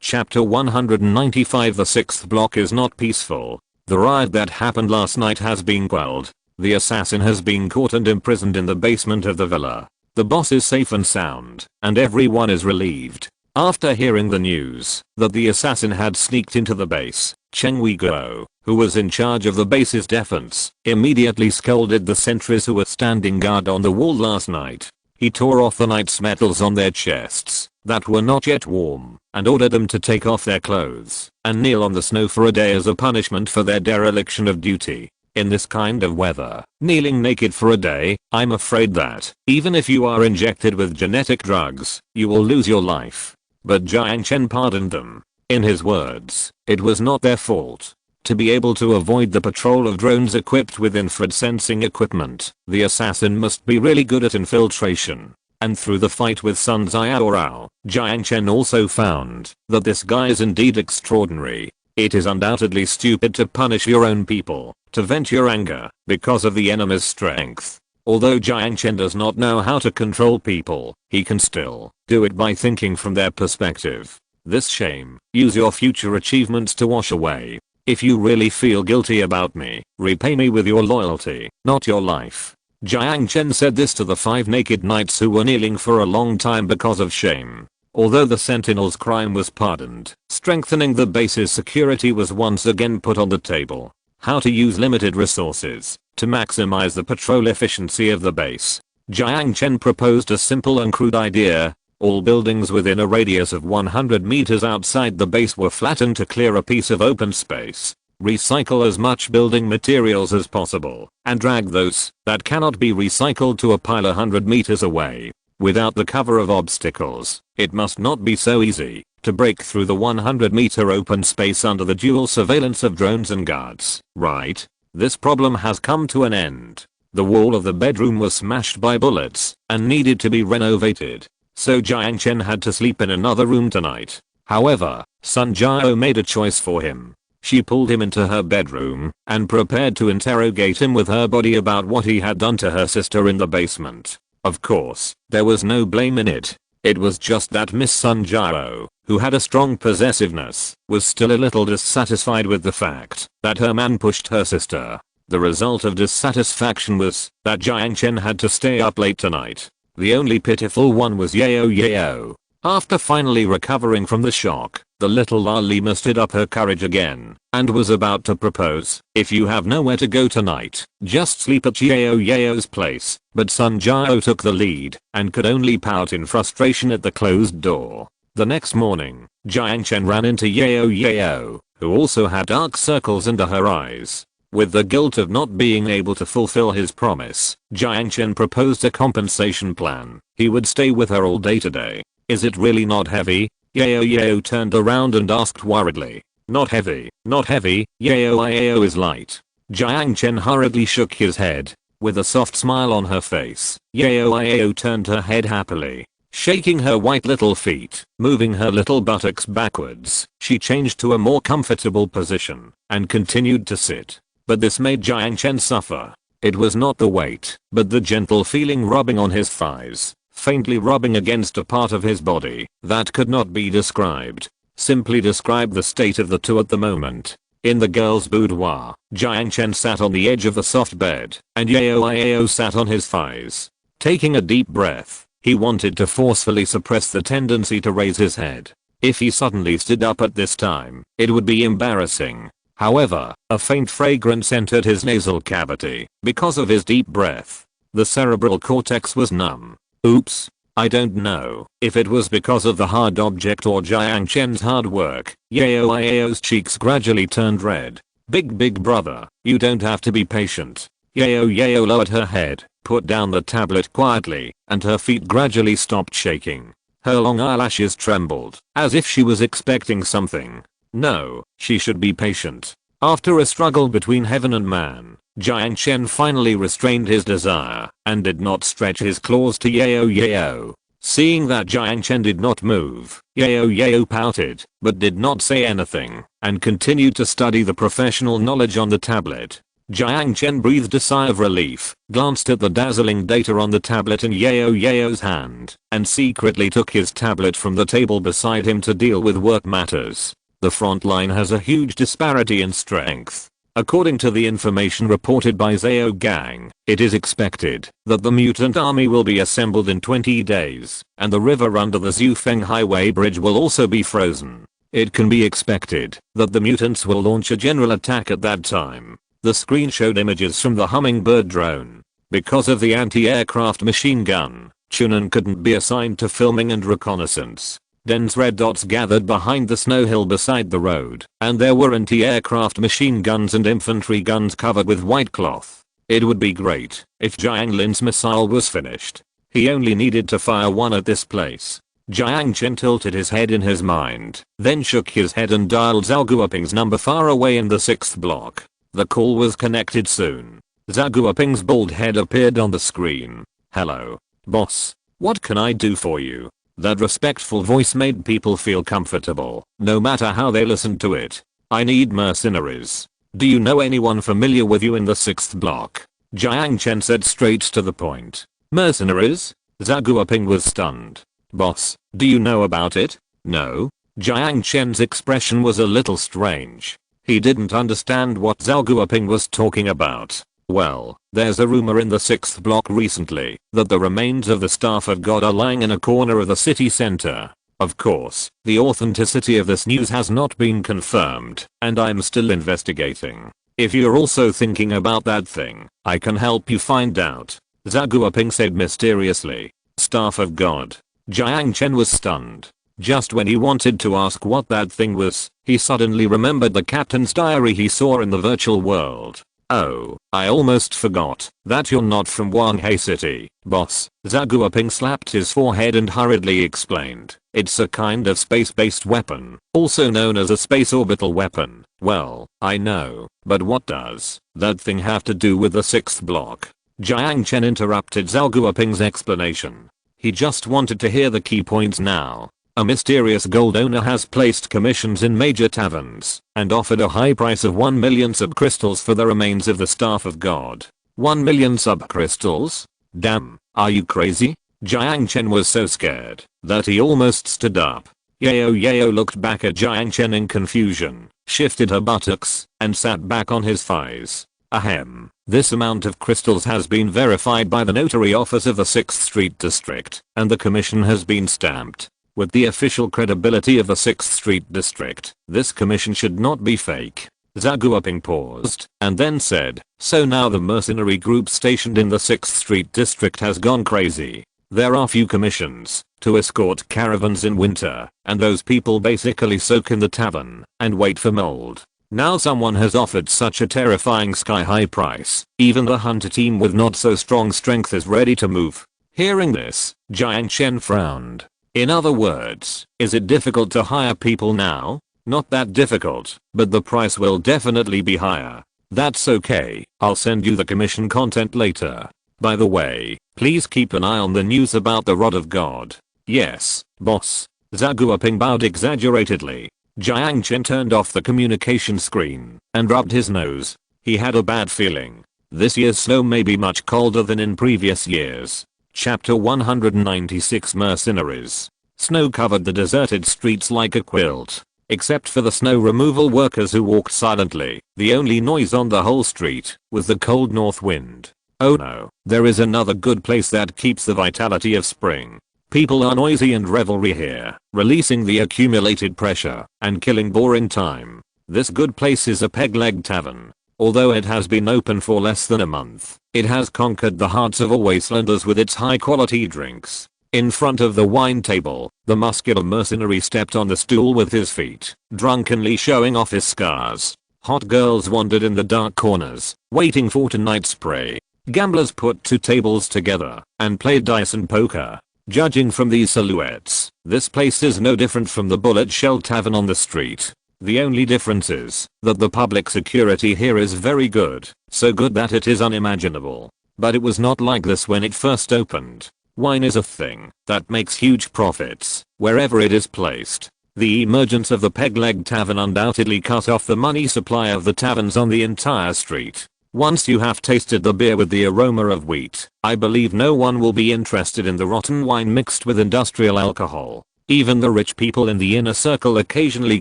Chapter 195. The 6th block is not peaceful. The riot that happened last night has been quelled. The assassin has been caught and imprisoned in the basement of the villa. The boss is safe and sound, and everyone is relieved. After hearing the news that the assassin had sneaked into the base, Cheng Weiguo, who was in charge of the base's defense, immediately scolded the sentries who were standing guard on the wall last night. He tore off the knight's medals on their chests that were not yet warm, and ordered them to take off their clothes and kneel on the snow for a day as a punishment for their dereliction of duty. In this kind of weather, kneeling naked for a day, I'm afraid that, even if you are injected with genetic drugs, you will lose your life. But Jiang Chen pardoned them. In his words, it was not their fault. To be able to avoid the patrol of drones equipped with infrared sensing equipment, the assassin must be really good at infiltration. And through the fight with Sun Jiao, Jiang Chen also found that this guy is indeed extraordinary. It is undoubtedly stupid to punish your own people, to vent your anger, because of the enemy's strength. Although Jiang Chen does not know how to control people, he can still do it by thinking from their perspective. This shame, use your future achievements to wash away. If you really feel guilty about me, repay me with your loyalty, not your life. Jiang Chen said this to the 5 naked knights who were kneeling for a long time because of shame. Although the Sentinel's crime was pardoned, strengthening the base's security was once again put on the table. How to use limited resources to maximize the patrol efficiency of the base. Jiang Chen proposed a simple and crude idea. All buildings within a radius of 100 meters outside the base were flattened to clear a piece of open space. Recycle as much building materials as possible and drag those that cannot be recycled to a pile 100 meters away. Without the cover of obstacles, it must not be so easy to break through the 100-meter open space under the dual surveillance of drones and guards, right? This problem has come to an end. The wall of the bedroom was smashed by bullets and needed to be renovated, so Jiang Chen had to sleep in another room tonight. However, Sun Jiao made a choice for him. She pulled him into her bedroom and prepared to interrogate him with her body about what he had done to her sister in the basement. Of course, there was no blame in it. It was just that Miss Sun Jiao, who had a strong possessiveness, was still a little dissatisfied with the fact that her man pushed her sister. The result of dissatisfaction was that Jiang Chen had to stay up late tonight. The only pitiful one was Yao. After finally recovering from the shock, the little loli mustered up her courage again and was about to propose. If you have nowhere to go tonight, just sleep at Yao's place. But Sun Jiao took the lead and could only pout in frustration at the closed door. The next morning, Jiang Chen ran into Yao, who also had dark circles under her eyes. With the guilt of not being able to fulfill his promise, Jiang Chen proposed a compensation plan. He would stay with her all day today. Is it really not heavy? Yao turned around and asked worriedly. Not heavy, not heavy, Yao is light. Jiang Chen hurriedly shook his head. With a soft smile on her face, Yao turned her head happily. Shaking her white little feet, moving her little buttocks backwards, she changed to a more comfortable position and continued to sit. But this made Jiang Chen suffer. It was not the weight, but the gentle feeling rubbing on his thighs, faintly rubbing against a part of his body that could not be described. Simply describe the state of the two at the moment. In the girl's boudoir, Jiang Chen sat on the edge of the soft bed, and Yao sat on his thighs. Taking a deep breath, he wanted to forcefully suppress the tendency to raise his head. If he suddenly stood up at this time, it would be embarrassing. However, a faint fragrance entered his nasal cavity because of his deep breath. The cerebral cortex was numb. Oops. I don't know if it was because of the hard object or Jiang Chen's hard work. Yao's cheeks gradually turned red. Big brother, you don't have to be patient. Yao lowered her head, put down the tablet quietly, and her feet gradually stopped shaking. Her long eyelashes trembled, as if she was expecting something. No, she should be patient. After a struggle between heaven and man, Jiang Chen finally restrained his desire and did not stretch his claws to Yao. Seeing that Jiang Chen did not move, Yao pouted, but did not say anything, and continued to study the professional knowledge on the tablet. Jiang Chen breathed a sigh of relief, glanced at the dazzling data on the tablet in Yao's hand, and secretly took his tablet from the table beside him to deal with work matters. The front line has a huge disparity in strength. According to the information reported by Zhao Gang, it is expected that the mutant army will be assembled in 20 days, and the river under the Zhufeng Highway Bridge will also be frozen. It can be expected that the mutants will launch a general attack at that time. The screen showed images from the Hummingbird drone. Because of the anti-aircraft machine gun, Chunan couldn't be assigned to filming and reconnaissance. Dense red dots gathered behind the snow hill beside the road, and there were anti-aircraft machine guns and infantry guns covered with white cloth. It would be great if Jiang Lin's missile was finished. He only needed to fire one at this place. Jiang Chen tilted his head in his mind, then shook his head and dialed Zhao Guoping's number far away in the 6th block. The call was connected soon. Zhao Guoping's bald head appeared on the screen. Hello, boss. What can I do for you? That respectful voice made people feel comfortable, no matter how they listened to it. I need mercenaries. Do you know anyone familiar with you in the 6th block? Jiang Chen said straight to the point. Mercenaries? Zhao Guoping was stunned. Boss, do you know about it? No? Jiang Chen's expression was a little strange. He didn't understand what Zhao Guoping was talking about. Well, there's a rumor in the 6th block recently that the remains of the staff of God are lying in a corner of the city center. Of course, the authenticity of this news has not been confirmed, and I'm still investigating. If you're also thinking about that thing, I can help you find out, Zhao Guoping said mysteriously. Staff of God. Jiang Chen was stunned. Just when he wanted to ask what that thing was, he suddenly remembered the captain's diary he saw in the virtual world. Oh, I almost forgot that you're not from Wanghei City, boss. Zhao Guoping slapped his forehead and hurriedly explained. It's a kind of space-based weapon, also known as a space orbital weapon. Well, I know, but what does that thing have to do with the 6th block? Jiang Chen interrupted Zhao Guoping's explanation. He just wanted to hear the key points now. A mysterious gold owner has placed commissions in major taverns and offered a high price of 1 million subcrystals for the remains of the staff of God. 1 million subcrystals? Damn, are you crazy? Jiang Chen was so scared that he almost stood up. Yao looked back at Jiang Chen in confusion, shifted her buttocks, and sat back on his thighs. Ahem. This amount of crystals has been verified by the notary office of the 6th Street District, and the commission has been stamped. With the official credibility of the 6th Street District, this commission should not be fake. Zhao Guoping paused, and then said, so now the mercenary group stationed in the 6th Street District has gone crazy. There are few commissions to escort caravans in winter, and those people basically soak in the tavern and wait for mold. Now someone has offered such a terrifying sky-high price, even the hunter team with not so strong strength is ready to move. Hearing this, Jiang Chen frowned. In other words, is it difficult to hire people now? Not that difficult, but the price will definitely be higher. That's okay, I'll send you the commission content later. By the way, please keep an eye on the news about the Rod of God. Yes, boss. Zhao Guoping bowed exaggeratedly. Jiang Chen turned off the communication screen and rubbed his nose. He had a bad feeling. This year's snow may be much colder than in previous years. Chapter 196 Mercenaries. Snow covered the deserted streets like a quilt. Except for the snow removal workers who walked silently, the only noise on the whole street was the cold north wind. Oh no, there is another good place that keeps the vitality of spring. People are noisy and revelry here, releasing the accumulated pressure and killing boring time. This good place is a peg-leg tavern. Although it has been open for less than a month, it has conquered the hearts of all wastelanders with its high-quality drinks. In front of the wine table, the muscular mercenary stepped on the stool with his feet, drunkenly showing off his scars. Hot girls wandered in the dark corners, waiting for tonight's prey. Gamblers put two tables together and played dice and poker. Judging from these silhouettes, this place is no different from the Bullet Shell Tavern on the street. The only difference is that the public security here is very good, so good that it is unimaginable. But it was not like this when it first opened. Wine is a thing that makes huge profits wherever it is placed. The emergence of the Peg-Leg Tavern undoubtedly cut off the money supply of the taverns on the entire street. Once you have tasted the beer with the aroma of wheat, I believe no one will be interested in the rotten wine mixed with industrial alcohol. Even the rich people in the inner circle occasionally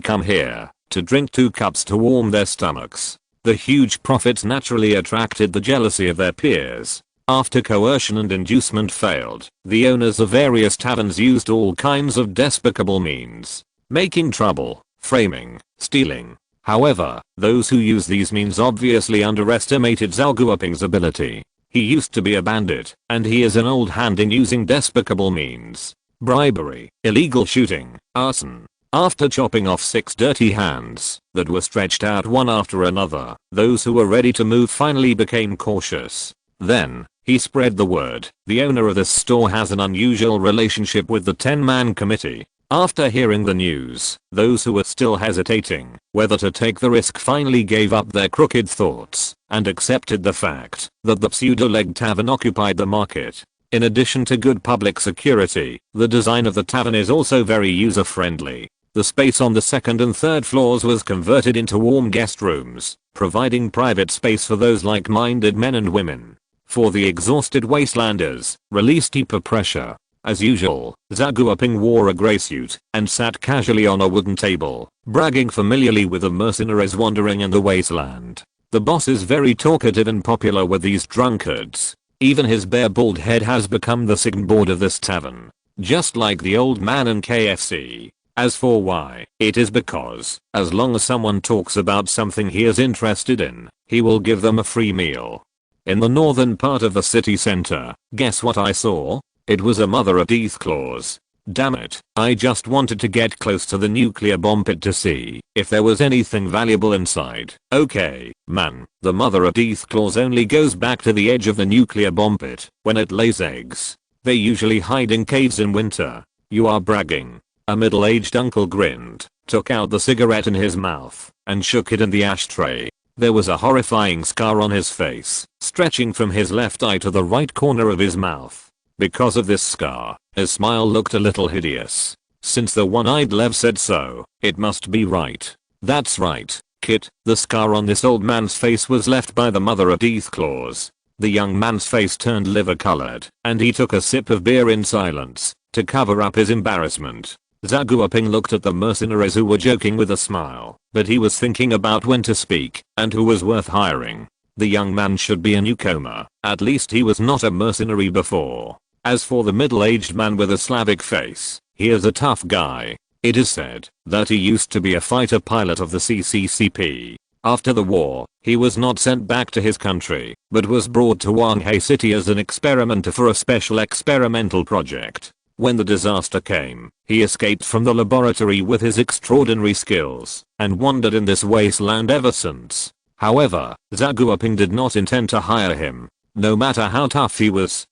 come here to drink 2 cups to warm their stomachs. The huge profits naturally attracted the jealousy of their peers. After coercion and inducement failed, the owners of various taverns used all kinds of despicable means. Making trouble, framing, stealing. However, those who use these means obviously underestimated Zhao Guoping's ability. He used to be a bandit, and he is an old hand in using despicable means. Bribery, illegal shooting, arson. After chopping off 6 dirty hands that were stretched out one after another, those who were ready to move finally became cautious. Then, he spread the word. The owner of this store has an unusual relationship with the 10-man committee. After hearing the news, those who were still hesitating whether to take the risk finally gave up their crooked thoughts and accepted the fact that the pseudo-leg tavern occupied the market. In addition to good public security, the design of the tavern is also very user-friendly. The space on the 2nd and 3rd floors was converted into warm guest rooms, providing private space for those like-minded men and women. For the exhausted wastelanders, release deeper pressure. As usual, Zhao Guoping wore a grey suit and sat casually on a wooden table, bragging familiarly with the mercenaries wandering in the wasteland. The boss is very talkative and popular with these drunkards. Even his bare bald head has become the signboard of this tavern. Just like the old man in KFC. As for why, it is because, as long as someone talks about something he is interested in, he will give them a free meal. In the northern part of the city center, guess what I saw? It was a mother of teeth claws. Damn it, I just wanted to get close to the nuclear bomb pit to see if there was anything valuable inside. Okay, man, the mother of teeth claws only goes back to the edge of the nuclear bomb pit when it lays eggs. They usually hide in caves in winter. You are bragging. A middle-aged uncle grinned, took out the cigarette in his mouth, and shook it in the ashtray. There was a horrifying scar on his face, stretching from his left eye to the right corner of his mouth. Because of this scar, his smile looked a little hideous. Since the one-eyed Lev said so, it must be right. That's right, Kit, the scar on this old man's face was left by the mother of teeth claws. The young man's face turned liver-colored, and he took a sip of beer in silence, to cover up his embarrassment. Zhao Guoping looked at the mercenaries who were joking with a smile, but he was thinking about when to speak, and who was worth hiring. The young man should be a newcomer, at least he was not a mercenary before. As for the middle-aged man with a Slavic face, he is a tough guy. It is said that he used to be a fighter pilot of the CCCP. After the war, he was not sent back to his country, but was brought to Wanghai City as an experimenter for a special experimental project. When the disaster came, he escaped from the laboratory with his extraordinary skills, and wandered in this wasteland ever since. However, Zhao Guoping did not intend to hire him. No matter how tough he was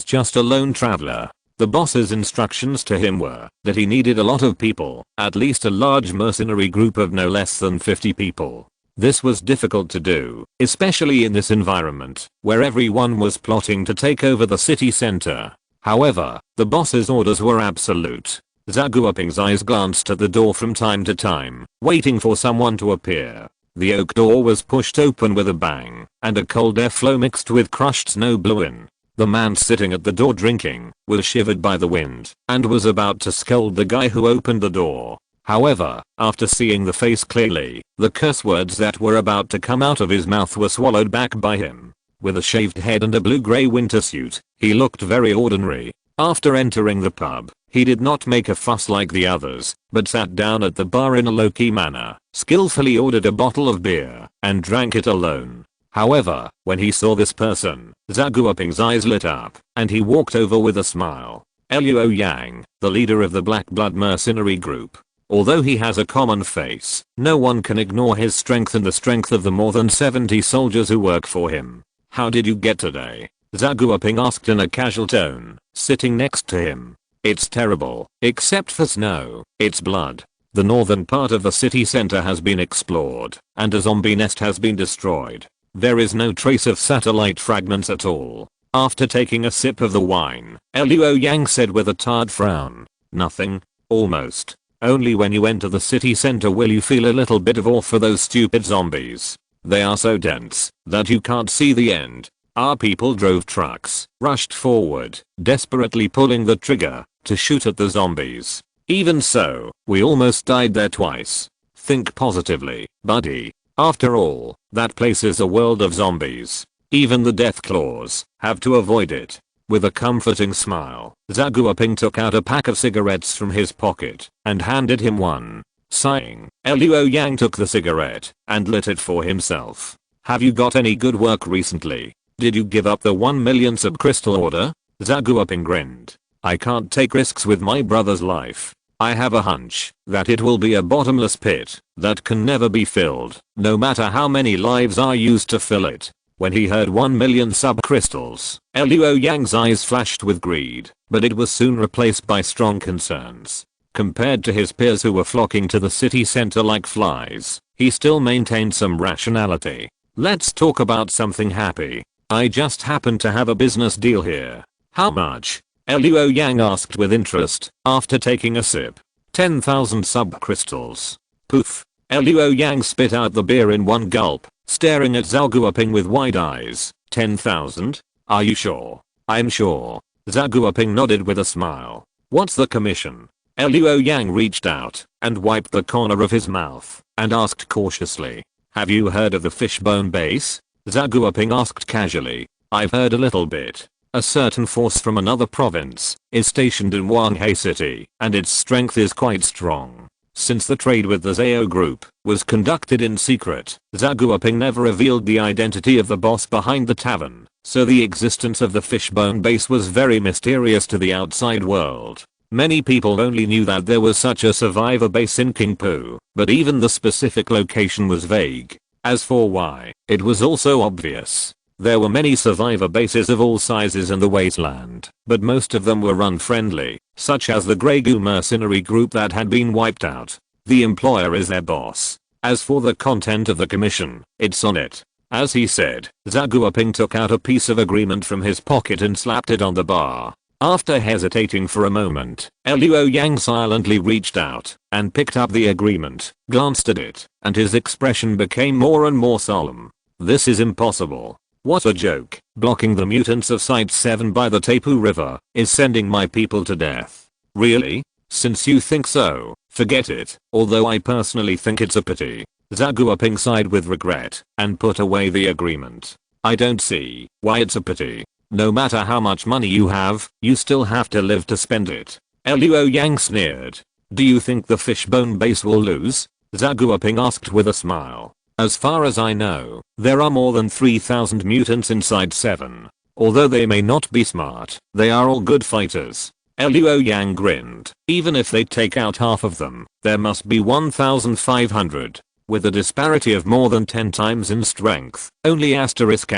just a lone traveler. The boss's instructions to him were that he needed a lot of people, at least a large mercenary group of no less than 50 people. This was difficult to do, especially in this environment, where everyone was plotting to take over the city center. However, the boss's orders were absolute. Zhao Guoping's eyes glanced at the door from time to time, waiting for someone to appear. The oak door was pushed open with a bang, and a cold airflow mixed with crushed snow blew in. The man sitting at the door drinking was shivered by the wind and was about to scold the guy who opened the door. However, after seeing the face clearly, the curse words that were about to come out of his mouth were swallowed back by him. With a shaved head and a blue-gray winter suit, he looked very ordinary. After entering the pub, he did not make a fuss like the others, but sat down at the bar in a low-key manner, skillfully ordered a bottle of beer, and drank it alone. However, when he saw this person, Zhao Guoping's eyes lit up, and he walked over with a smile. Luo Yang, the leader of the Black Blood mercenary group. Although he has a common face, no one can ignore his strength and the strength of the more than 70 soldiers who work for him. How did you get today? Zhao Guoping asked in a casual tone, sitting next to him. It's terrible, except for snow, it's blood. The northern part of the city center has been explored, and a zombie nest has been destroyed. There is no trace of satellite fragments at all. After taking a sip of the wine, Luo Yang said with a tired frown. Nothing. Almost. Only when you enter the city center will you feel a little bit of awe for those stupid zombies. They are so dense that you can't see the end. Our people drove trucks, rushed forward, desperately pulling the trigger to shoot at the zombies. Even so, we almost died there twice. Think positively, buddy. After all, that place is a world of zombies. Even the death claws have to avoid it. With a comforting smile, Zhao Guoping took out a pack of cigarettes from his pocket and handed him one. Sighing, Luo Yang took the cigarette and lit it for himself. Have you got any good work recently? Did you give up the 1 million sub-crystal order? Zhao Guoping grinned. I can't take risks with my brother's life. I have a hunch that it will be a bottomless pit that can never be filled, no matter how many lives are used to fill it. When he heard 1 million sub-crystals, Luo Yang's eyes flashed with greed, but it was soon replaced by strong concerns. Compared to his peers who were flocking to the city center like flies, he still maintained some rationality. Let's talk about something happy. I just happen to have a business deal here. How much? Luo Yang asked with interest, after taking a sip. 10,000 sub-crystals. Poof. Luo Yang spit out the beer in one gulp, staring at Zhao Guoping with wide eyes. 10,000? Are you sure? I'm sure. Zhao Guoping nodded with a smile. What's the commission? Luo Yang reached out and wiped the corner of his mouth and asked cautiously. Have you heard of the Fishbone Base? Zhao Guoping asked casually. I've heard a little bit. A certain force from another province is stationed in Wanghei City and its strength is quite strong. Since the trade with the Zhao group was conducted in secret, Zhao Guoping never revealed the identity of the boss behind the tavern, so the existence of the Fishbone Base was very mysterious to the outside world. Many people only knew that there was such a survivor base in Qingpu, but even the specific location was vague. As for why, it was also obvious. There were many survivor bases of all sizes in the wasteland, but most of them were unfriendly, such as the Grey Goo mercenary group that had been wiped out. The employer is their boss. As for the content of the commission, it's on it. As he said, Zhao Guoping took out a piece of agreement from his pocket and slapped it on the bar. After hesitating for a moment, Luo Yang silently reached out and picked up the agreement, glanced at it, and his expression became more and more solemn. This is impossible. What a joke. Blocking the mutants of Site 7 by the Tapu River is sending my people to death. Really? Since you think so, forget it, although I personally think it's a pity. Zhao Guoping sighed with regret and put away the agreement. I don't see why it's a pity. No matter how much money you have, you still have to live to spend it. Luo Yang sneered. Do you think the Fishbone Base will lose? Zhao Guoping asked with a smile. As far as I know, there are more than 3,000 mutants inside 7. Although they may not be smart, they are all good fighters. Luo Yang grinned. Even if they take out half of them, there must be 1,500. With a disparity of more than 10 times in strength, only asterisk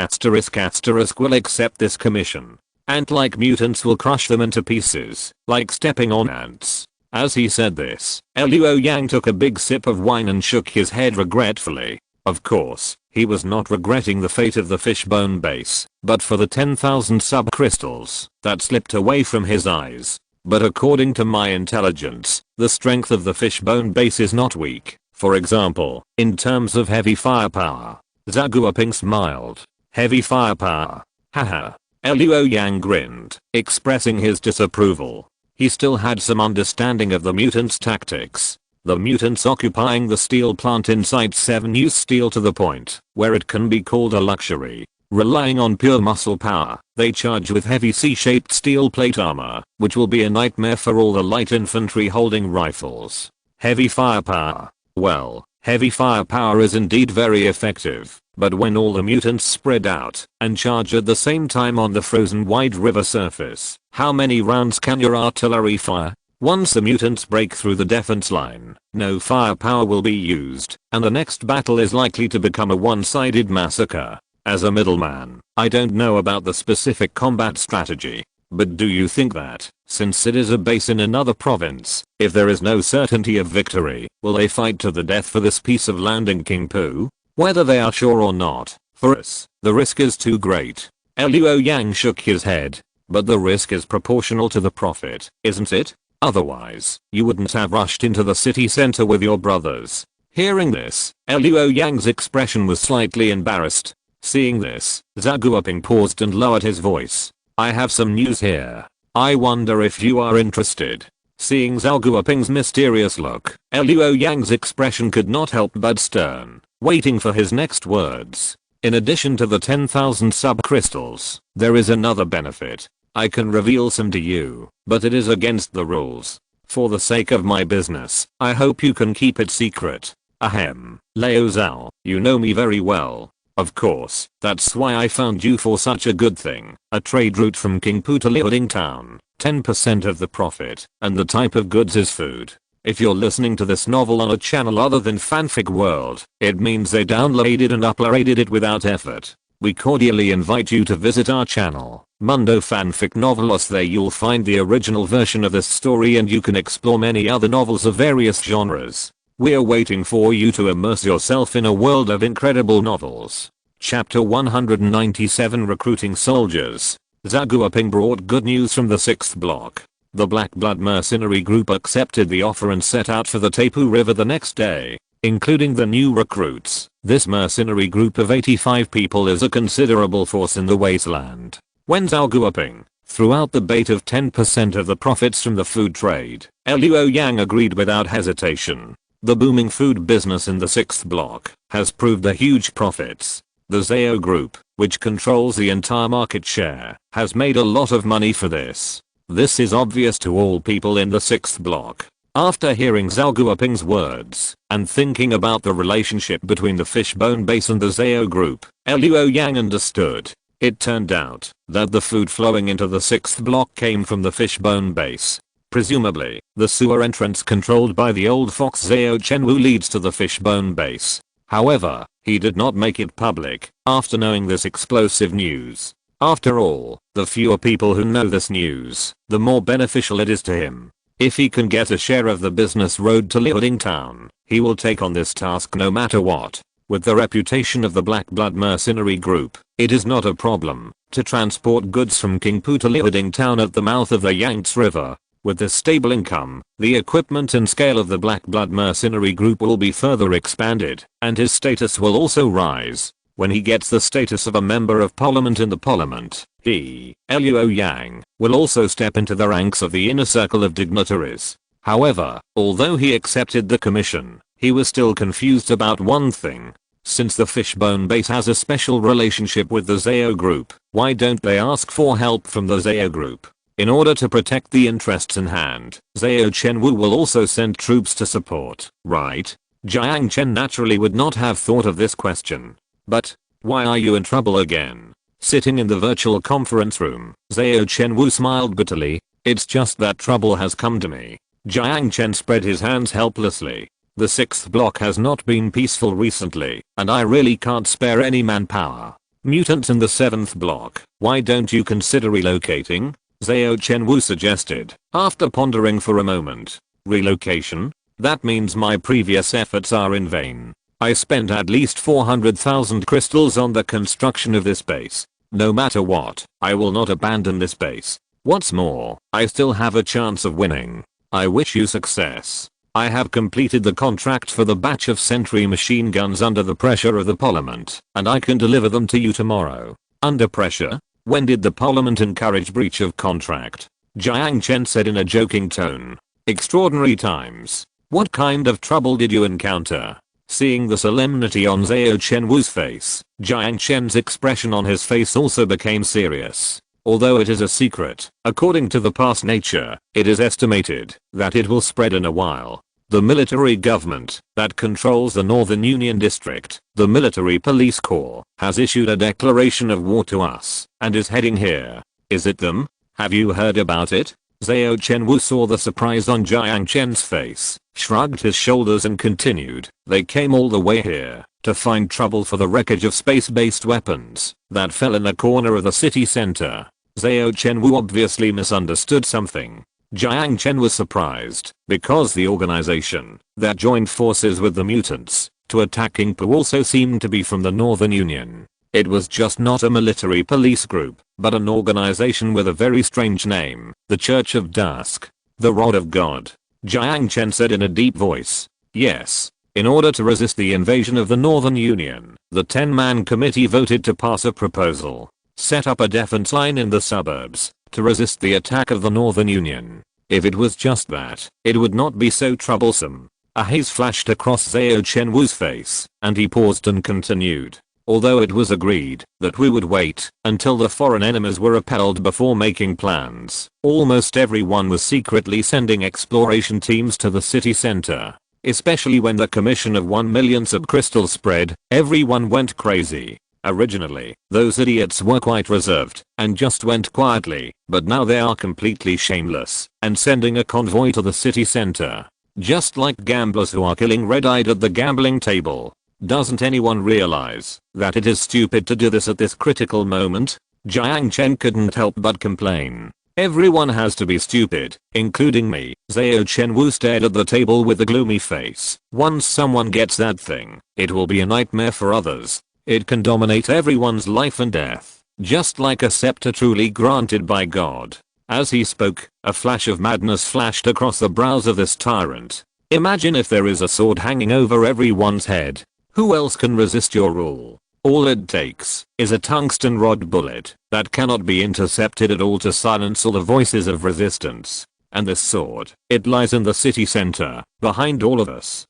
will accept this commission. Ant-like mutants will crush them into pieces, like stepping on ants. As he said this, Luo Yang took a big sip of wine and shook his head regretfully. Of course, he was not regretting the fate of the Fishbone Base, but for the 10,000 sub-crystals that slipped away from his eyes. But according to my intelligence, the strength of the Fishbone Base is not weak. For example, in terms of heavy firepower. Zhao Guoping smiled. Heavy firepower. Haha. Luo Yang grinned, expressing his disapproval. He still had some understanding of the mutants' tactics. The mutants occupying the steel plant in Site 7 use steel to the point where it can be called a luxury. Relying on pure muscle power, they charge with heavy C-shaped steel plate armor, which will be a nightmare for all the light infantry holding rifles. Heavy firepower. Well, heavy firepower is indeed very effective, but when all the mutants spread out and charge at the same time on the frozen wide river surface, how many rounds can your artillery fire? Once the mutants break through the defense line, no firepower will be used, and the next battle is likely to become a one-sided massacre. As a middleman, I don't know about the specific combat strategy, but do you think that, since it is a base in another province, if there is no certainty of victory, will they fight to the death for this piece of land in Qingpu? Whether they are sure or not, for us, the risk is too great. Luo Yang shook his head. But the risk is proportional to the profit, isn't it? Otherwise, you wouldn't have rushed into the city center with your brothers. Hearing this, Luo Yang's expression was slightly embarrassed. Seeing this, Zhao Guoping paused and lowered his voice. I have some news here. I wonder if you are interested. Seeing Zhao Guoping's mysterious look, Luo Yang's expression could not help but stern, waiting for his next words. In addition to the 10,000 sub-crystals, there is another benefit. I can reveal some to you, but it is against the rules. For the sake of my business, I hope you can keep it secret. Ahem, Liao Zhao, you know me very well. Of course, that's why I found you for such a good thing. A trade route from Qingpu to Liaoding town, 10% of the profit, and the type of goods is food. If you're listening to this novel on a channel other than Fanfic World, it means they downloaded and uploaded it without effort. We cordially invite you to visit our channel, Mundo Fanfic Novelos. There you'll find the original version of this story and you can explore many other novels of various genres. We're waiting for you to immerse yourself in a world of incredible novels. Chapter 197, Recruiting Soldiers. Zhao Guoping brought good news from the 6th block. The Black Blood mercenary group accepted the offer and set out for the Tapu River the next day, including the new recruits. This mercenary group of 85 people is a considerable force in the wasteland. When Zhao Guoping throughout the bait of 10% of the profits from the food trade. Luo Yang agreed without hesitation. The booming food business in the 6th block has proved the huge profits. The Zhao Group, which controls the entire market share, has made a lot of money for this. This is obvious to all people in the 6th block. After hearing Zhao Guoping's words and thinking about the relationship between the Fishbone Base and the Zhao Group, Luo Yang understood. It turned out that the food flowing into the 6th block came from the Fishbone Base. Presumably, the sewer entrance controlled by the old fox Zhao Chenwu leads to the Fishbone Base. However, he did not make it public after knowing this explosive news. After all, the fewer people who know this news, the more beneficial it is to him. If he can get a share of the business road to Liuding Town, he will take on this task no matter what. With the reputation of the Black Blood Mercenary Group, it is not a problem to transport goods from Qingpu to Liuding Town at the mouth of the Yangtze River. With this stable income, the equipment and scale of the Black Blood Mercenary Group will be further expanded, and his status will also rise. When he gets the status of a member of parliament in the parliament, he, Luo Yang, will also step into the ranks of the inner circle of dignitaries. However, although he accepted the commission, he was still confused about one thing. Since the Fishbone Base has a special relationship with the Zhao Group, why don't they ask for help from the Zhao Group? In order to protect the interests in hand, Zhao Chenwu will also send troops to support, right? Jiang Chen naturally would not have thought of this question. But, why are you in trouble again? Sitting in the virtual conference room, Zhao Chenwu smiled bitterly. It's just that trouble has come to me. Jiang Chen spread his hands helplessly. The 6th block has not been peaceful recently, and I really can't spare any manpower. Mutants in the 7th block, why don't you consider relocating? Zhao Chenwu suggested, after pondering for a moment. Relocation? That means my previous efforts are in vain. I spent at least 400,000 crystals on the construction of this base. No matter what, I will not abandon this base. What's more, I still have a chance of winning. I wish you success. I have completed the contract for the batch of sentry machine guns under the pressure of the parliament, and I can deliver them to you tomorrow. Under pressure? When did the parliament encourage breach of contract? Jiang Chen said in a joking tone. Extraordinary times. What kind of trouble did you encounter? Seeing the solemnity on Zhao Chenwu's face, Jiang Chen's expression on his face also became serious. Although it is a secret, according to the past nature, it is estimated that it will spread in a while. The military government that controls the Northern Union District, the Military Police Corps, has issued a declaration of war to us and is heading here. Is it them? Have you heard about it? Zhao Chenwu saw the surprise on Jiang Chen's face, shrugged his shoulders and continued. They came all the way here to find trouble for the wreckage of space-based weapons that fell in a corner of the city center. Zhao Chenwu obviously misunderstood something. Jiang Chen was surprised because the organization that joined forces with the mutants to attack Qingpu also seemed to be from the Northern Union. It was just not a military police group, but an organization with a very strange name, the Church of Dusk. The Rod of God. Jiang Chen said in a deep voice. Yes. In order to resist the invasion of the Northern Union, the 10-man committee voted to pass a proposal. Set up a defense line in the suburbs to resist the attack of the Northern Union. If it was just that, it would not be so troublesome. A haze flashed across Zhao Chenwu's face, and he paused and continued. Although it was agreed that we would wait until the foreign enemies were repelled before making plans, almost everyone was secretly sending exploration teams to the city center. Especially when the commission of 1 million subcrystals spread, everyone went crazy. Originally, those idiots were quite reserved and just went quietly, but now they are completely shameless and sending a convoy to the city center. Just like gamblers who are killing red-eyed at the gambling table. Doesn't anyone realize that it is stupid to do this at this critical moment? Jiang Chen couldn't help but complain. Everyone has to be stupid, including me. Zhao Chenwu stared at the table with a gloomy face. Once someone gets that thing, it will be a nightmare for others. It can dominate everyone's life and death, just like a scepter truly granted by God. As he spoke, a flash of madness flashed across the brows of this tyrant. Imagine if there is a sword hanging over everyone's head. Who else can resist your rule? All it takes is a tungsten rod bullet that cannot be intercepted at all to silence all the voices of resistance. And this sword, it lies in the city center, behind all of us.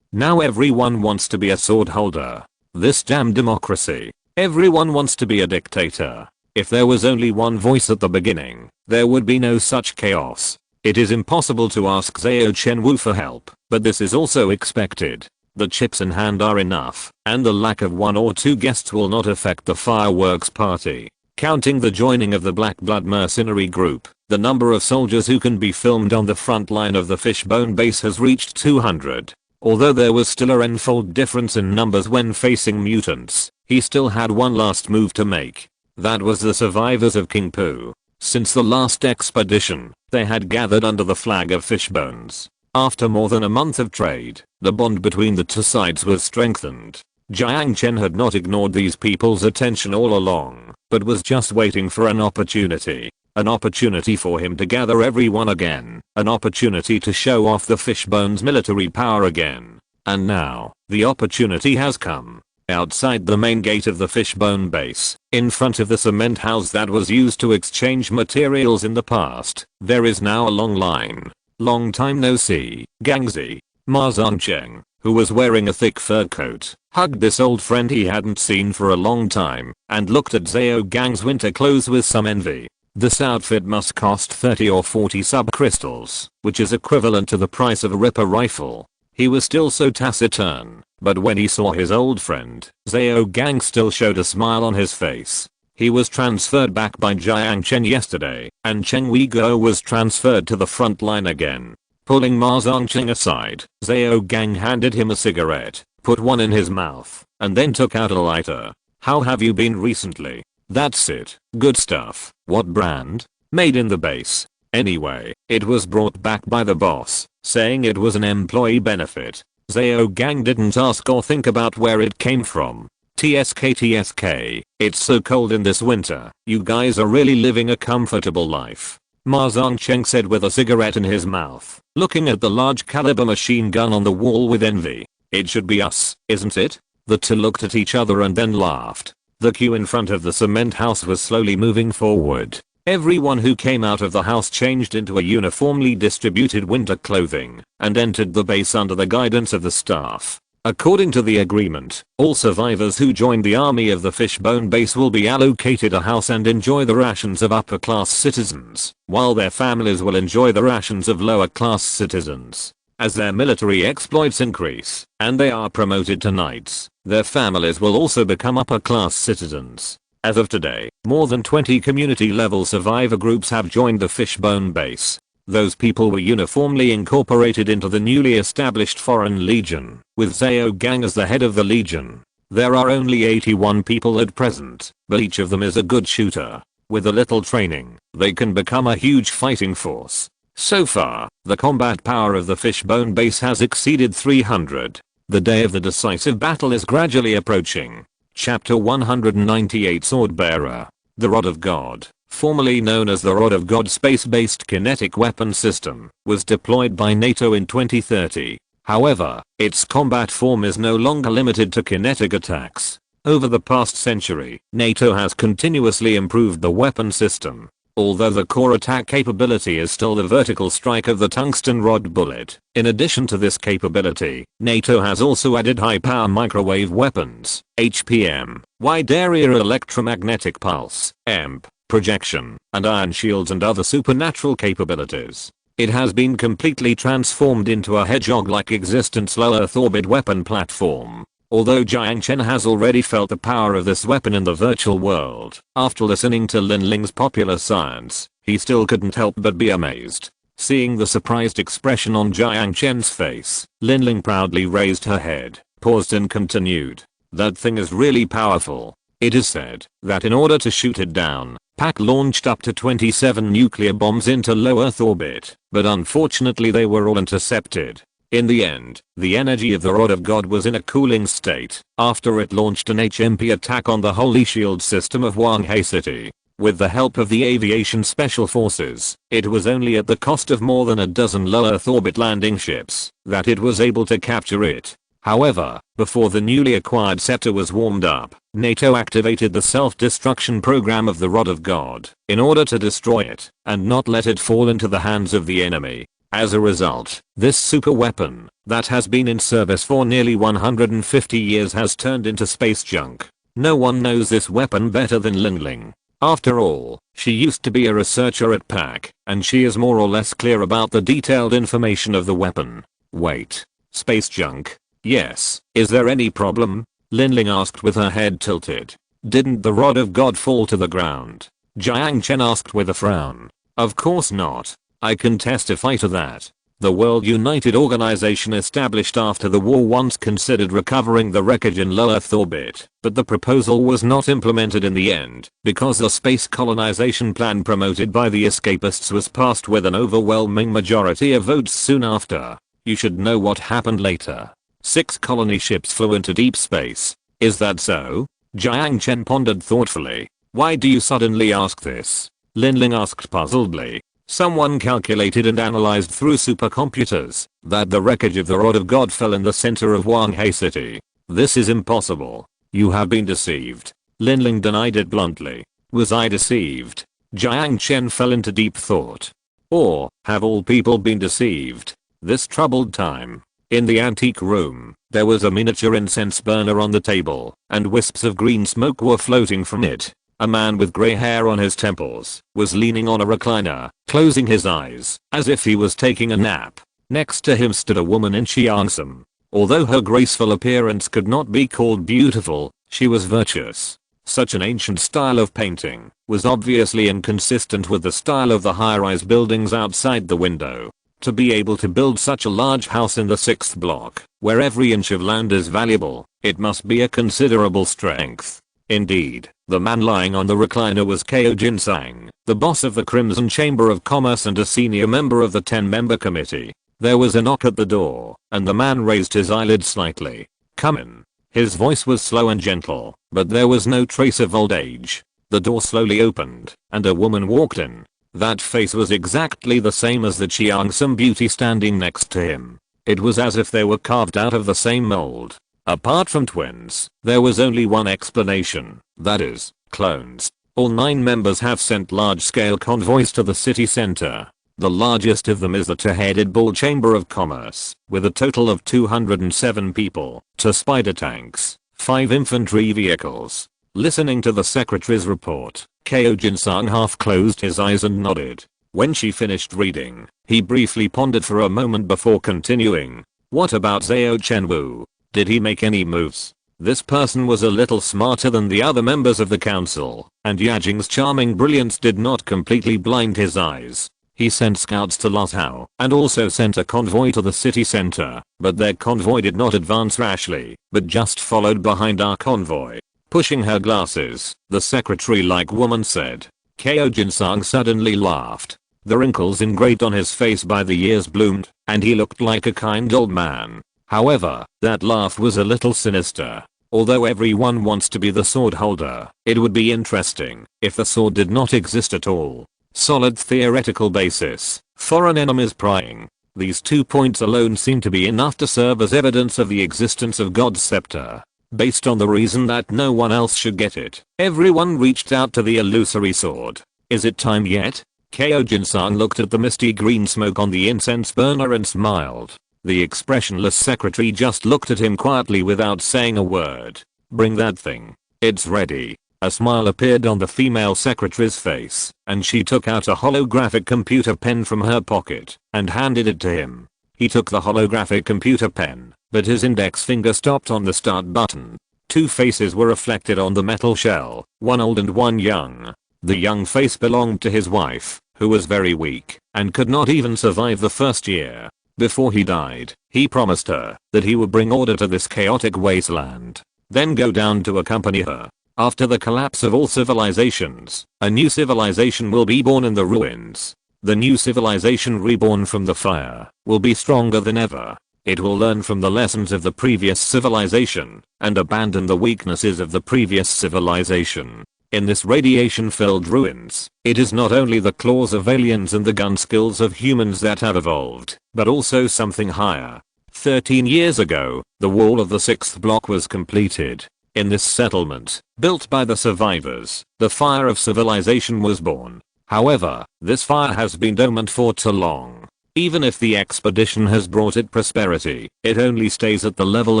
Now everyone wants to be a sword holder. This damn democracy. Everyone wants to be a dictator. If there was only one voice at the beginning, there would be no such chaos. It is impossible to ask Jiang Chen for help, but this is also expected. The chips in hand are enough, and the lack of one or two guests will not affect the fireworks party. Counting the joining of the Black Blood mercenary group, the number of soldiers who can be filmed on the front line of the Fishbone base has reached 200. Although there was still a tenfold difference in numbers when facing mutants, he still had one last move to make. That was the survivors of King Poo. Since the last expedition, they had gathered under the flag of Fishbones. After more than a month of trade, the bond between the two sides was strengthened. Jiang Chen had not ignored these people's attention all along, but was just waiting for an opportunity. An opportunity for him to gather everyone again. An opportunity to show off the Fishbones' military power again. And now, the opportunity has come. Outside the main gate of the Fishbone base, in front of the cement house that was used to exchange materials in the past, there is now a long line. Long time no see. Gangzi, Ma Zhongcheng, who was wearing a thick fur coat, hugged this old friend he hadn't seen for a long time, and looked at Zhao Gang's winter clothes with some envy. This outfit must cost 30 or 40 sub-crystals, which is equivalent to the price of a Ripper rifle. He was still so taciturn, but when he saw his old friend, Zhao Gang still showed a smile on his face. He was transferred back by Jiang Chen yesterday, and Cheng Weiguo was transferred to the front line again. Pulling Ma Zhongcheng aside, Zhao Gang handed him a cigarette, put one in his mouth, and then took out a lighter. How have you been recently? That's it. Good stuff. What brand? Made in the base. Anyway, it was brought back by the boss, saying it was an employee benefit. Zhao Gang didn't ask or think about where it came from. TSK, it's so cold in this winter. You guys are really living a comfortable life. Ma Zhongcheng said with a cigarette in his mouth, looking at the large caliber machine gun on the wall with envy. It should be us, isn't it? The two looked at each other and then laughed. The queue in front of the cement house was slowly moving forward. Everyone who came out of the house changed into a uniformly distributed winter clothing and entered the base under the guidance of the staff. According to the agreement, all survivors who joined the army of the Fishbone base will be allocated a house and enjoy the rations of upper-class citizens, while their families will enjoy the rations of lower-class citizens. As their military exploits increase, and they are promoted to knights, their families will also become upper-class citizens. As of today, more than 20 community-level survivor groups have joined the Fishbone base. Those people were uniformly incorporated into the newly established Foreign Legion, with Zhao Gang as the head of the Legion. There are only 81 people at present, but each of them is a good shooter. With a little training, they can become a huge fighting force. So far, the combat power of the Fishbone base has exceeded 300. The day of the decisive battle is gradually approaching. Chapter 198 Swordbearer. The Rod of God, formerly known as the Rod of God space-based kinetic weapon system, was deployed by NATO in 2030. However, its combat form is no longer limited to kinetic attacks. Over the past century, NATO has continuously improved the weapon system. Although the core attack capability is still the vertical strike of the tungsten rod bullet. In addition to this capability, NATO has also added high-power microwave weapons, HPM, wide-area electromagnetic pulse, EMP, projection, and ion shields and other supernatural capabilities. It has been completely transformed into a hedgehog-like existence low Earth orbit weapon platform. Although Jiang Chen has already felt the power of this weapon in the virtual world, after listening to Lin Ling's popular science, he still couldn't help but be amazed. Seeing the surprised expression on Jiang Chen's face, Lin Ling proudly raised her head, paused and continued. That thing is really powerful. It is said that in order to shoot it down, Pak launched up to 27 nuclear bombs into low Earth orbit, but unfortunately they were all intercepted. In the end, the energy of the Rod of God was in a cooling state after it launched an HMP attack on the Holy Shield system of Wanghai City. With the help of the Aviation Special Forces, it was only at the cost of more than a dozen low Earth orbit landing ships that it was able to capture it. However, before the newly acquired sector was warmed up, NATO activated the self-destruction program of the Rod of God in order to destroy it and not let it fall into the hands of the enemy. As a result, this super weapon that has been in service for nearly 150 years has turned into space junk. No one knows this weapon better than Lingling. After all, she used to be a researcher at PAC, and she is more or less clear about the detailed information of the weapon. Wait. Space junk? Yes. Is there any problem? Lingling asked with her head tilted. Didn't the Rod of God fall to the ground? Jiang Chen asked with a frown. Of course not. I can testify to that. The World United Organization established after the war once considered recovering the wreckage in low Earth orbit, but the proposal was not implemented in the end because the space colonization plan promoted by the escapists was passed with an overwhelming majority of votes soon after. You should know what happened later. 6 colony ships flew into deep space. Is that so? Jiang Chen pondered thoughtfully. Why do you suddenly ask this? Lingling asked puzzledly. Someone calculated and analyzed through supercomputers that the wreckage of the Rod of God fell in the center of Wanghei City. This is impossible. You have been deceived. Lingling denied it bluntly. Was I deceived? Jiang Chen fell into deep thought. Or, have all people been deceived? This troubled time. In the antique room, there was a miniature incense burner on the table, and wisps of green smoke were floating from it. A man with grey hair on his temples was leaning on a recliner, closing his eyes, as if he was taking a nap. Next to him stood a woman in Xiangxum. Although her graceful appearance could not be called beautiful, she was virtuous. Such an ancient style of painting was obviously inconsistent with the style of the high-rise buildings outside the window. To be able to build such a large house in the 6th block, where every inch of land is valuable, it must be a considerable strength. Indeed, the man lying on the recliner was Ko Jinsang, the boss of the Crimson Chamber of Commerce and a senior member of the 10-member committee. There was a knock at the door, and the man raised his eyelids slightly. Come in. His voice was slow and gentle, but there was no trace of old age. The door slowly opened, and a woman walked in. That face was exactly the same as the Xiangxum beauty standing next to him. It was as if they were carved out of the same mold. Apart from twins, there was only one explanation, that is, clones. All 9 members have sent large-scale convoys to the city center. The largest of them is the two-headed bull Chamber of Commerce, with a total of 207 people, 2 spider tanks, 5 infantry vehicles. Listening to the secretary's report, Ko Jinsang half closed his eyes and nodded. When she finished reading, he briefly pondered for a moment before continuing. What about Zhao Chenwu? Did he make any moves? This person was a little smarter than the other members of the council, and Yajing's charming brilliance did not completely blind his eyes. He sent scouts to Lasao and also sent a convoy to the city center, but their convoy did not advance rashly, but just followed behind our convoy. Pushing her glasses, the secretary-like woman said. Ko Jinsang suddenly laughed. The wrinkles engraved on his face by the years bloomed, and he looked like a kind old man. However, that laugh was a little sinister. Although everyone wants to be the sword holder, it would be interesting if the sword did not exist at all. Solid theoretical basis. Foreign enemies prying. These 2 points alone seem to be enough to serve as evidence of the existence of God's scepter. Based on the reason that no one else should get it, everyone reached out to the illusory sword. Is it time yet? Ko Jinsang looked at the misty green smoke on the incense burner and smiled. The expressionless secretary just looked at him quietly without saying a word. Bring that thing. It's ready. A smile appeared on the female secretary's face, and she took out a holographic computer pen from her pocket and handed it to him. He took the holographic computer pen, but his index finger stopped on the start button. 2 faces were reflected on the metal shell, one old and one young. The young face belonged to his wife, who was very weak and could not even survive the first year. Before he died, he promised her that he would bring order to this chaotic wasteland, then go down to accompany her. After the collapse of all civilizations, a new civilization will be born in the ruins. The new civilization reborn from the fire will be stronger than ever. It will learn from the lessons of the previous civilization and abandon the weaknesses of the previous civilization. In this radiation-filled ruins, it is not only the claws of aliens and the gun skills of humans that have evolved, but also something higher. 13 years ago, the wall of the 6th block was completed. In this settlement, built by the survivors, the fire of civilization was born. However, this fire has been dormant for too long. Even if the expedition has brought it prosperity, it only stays at the level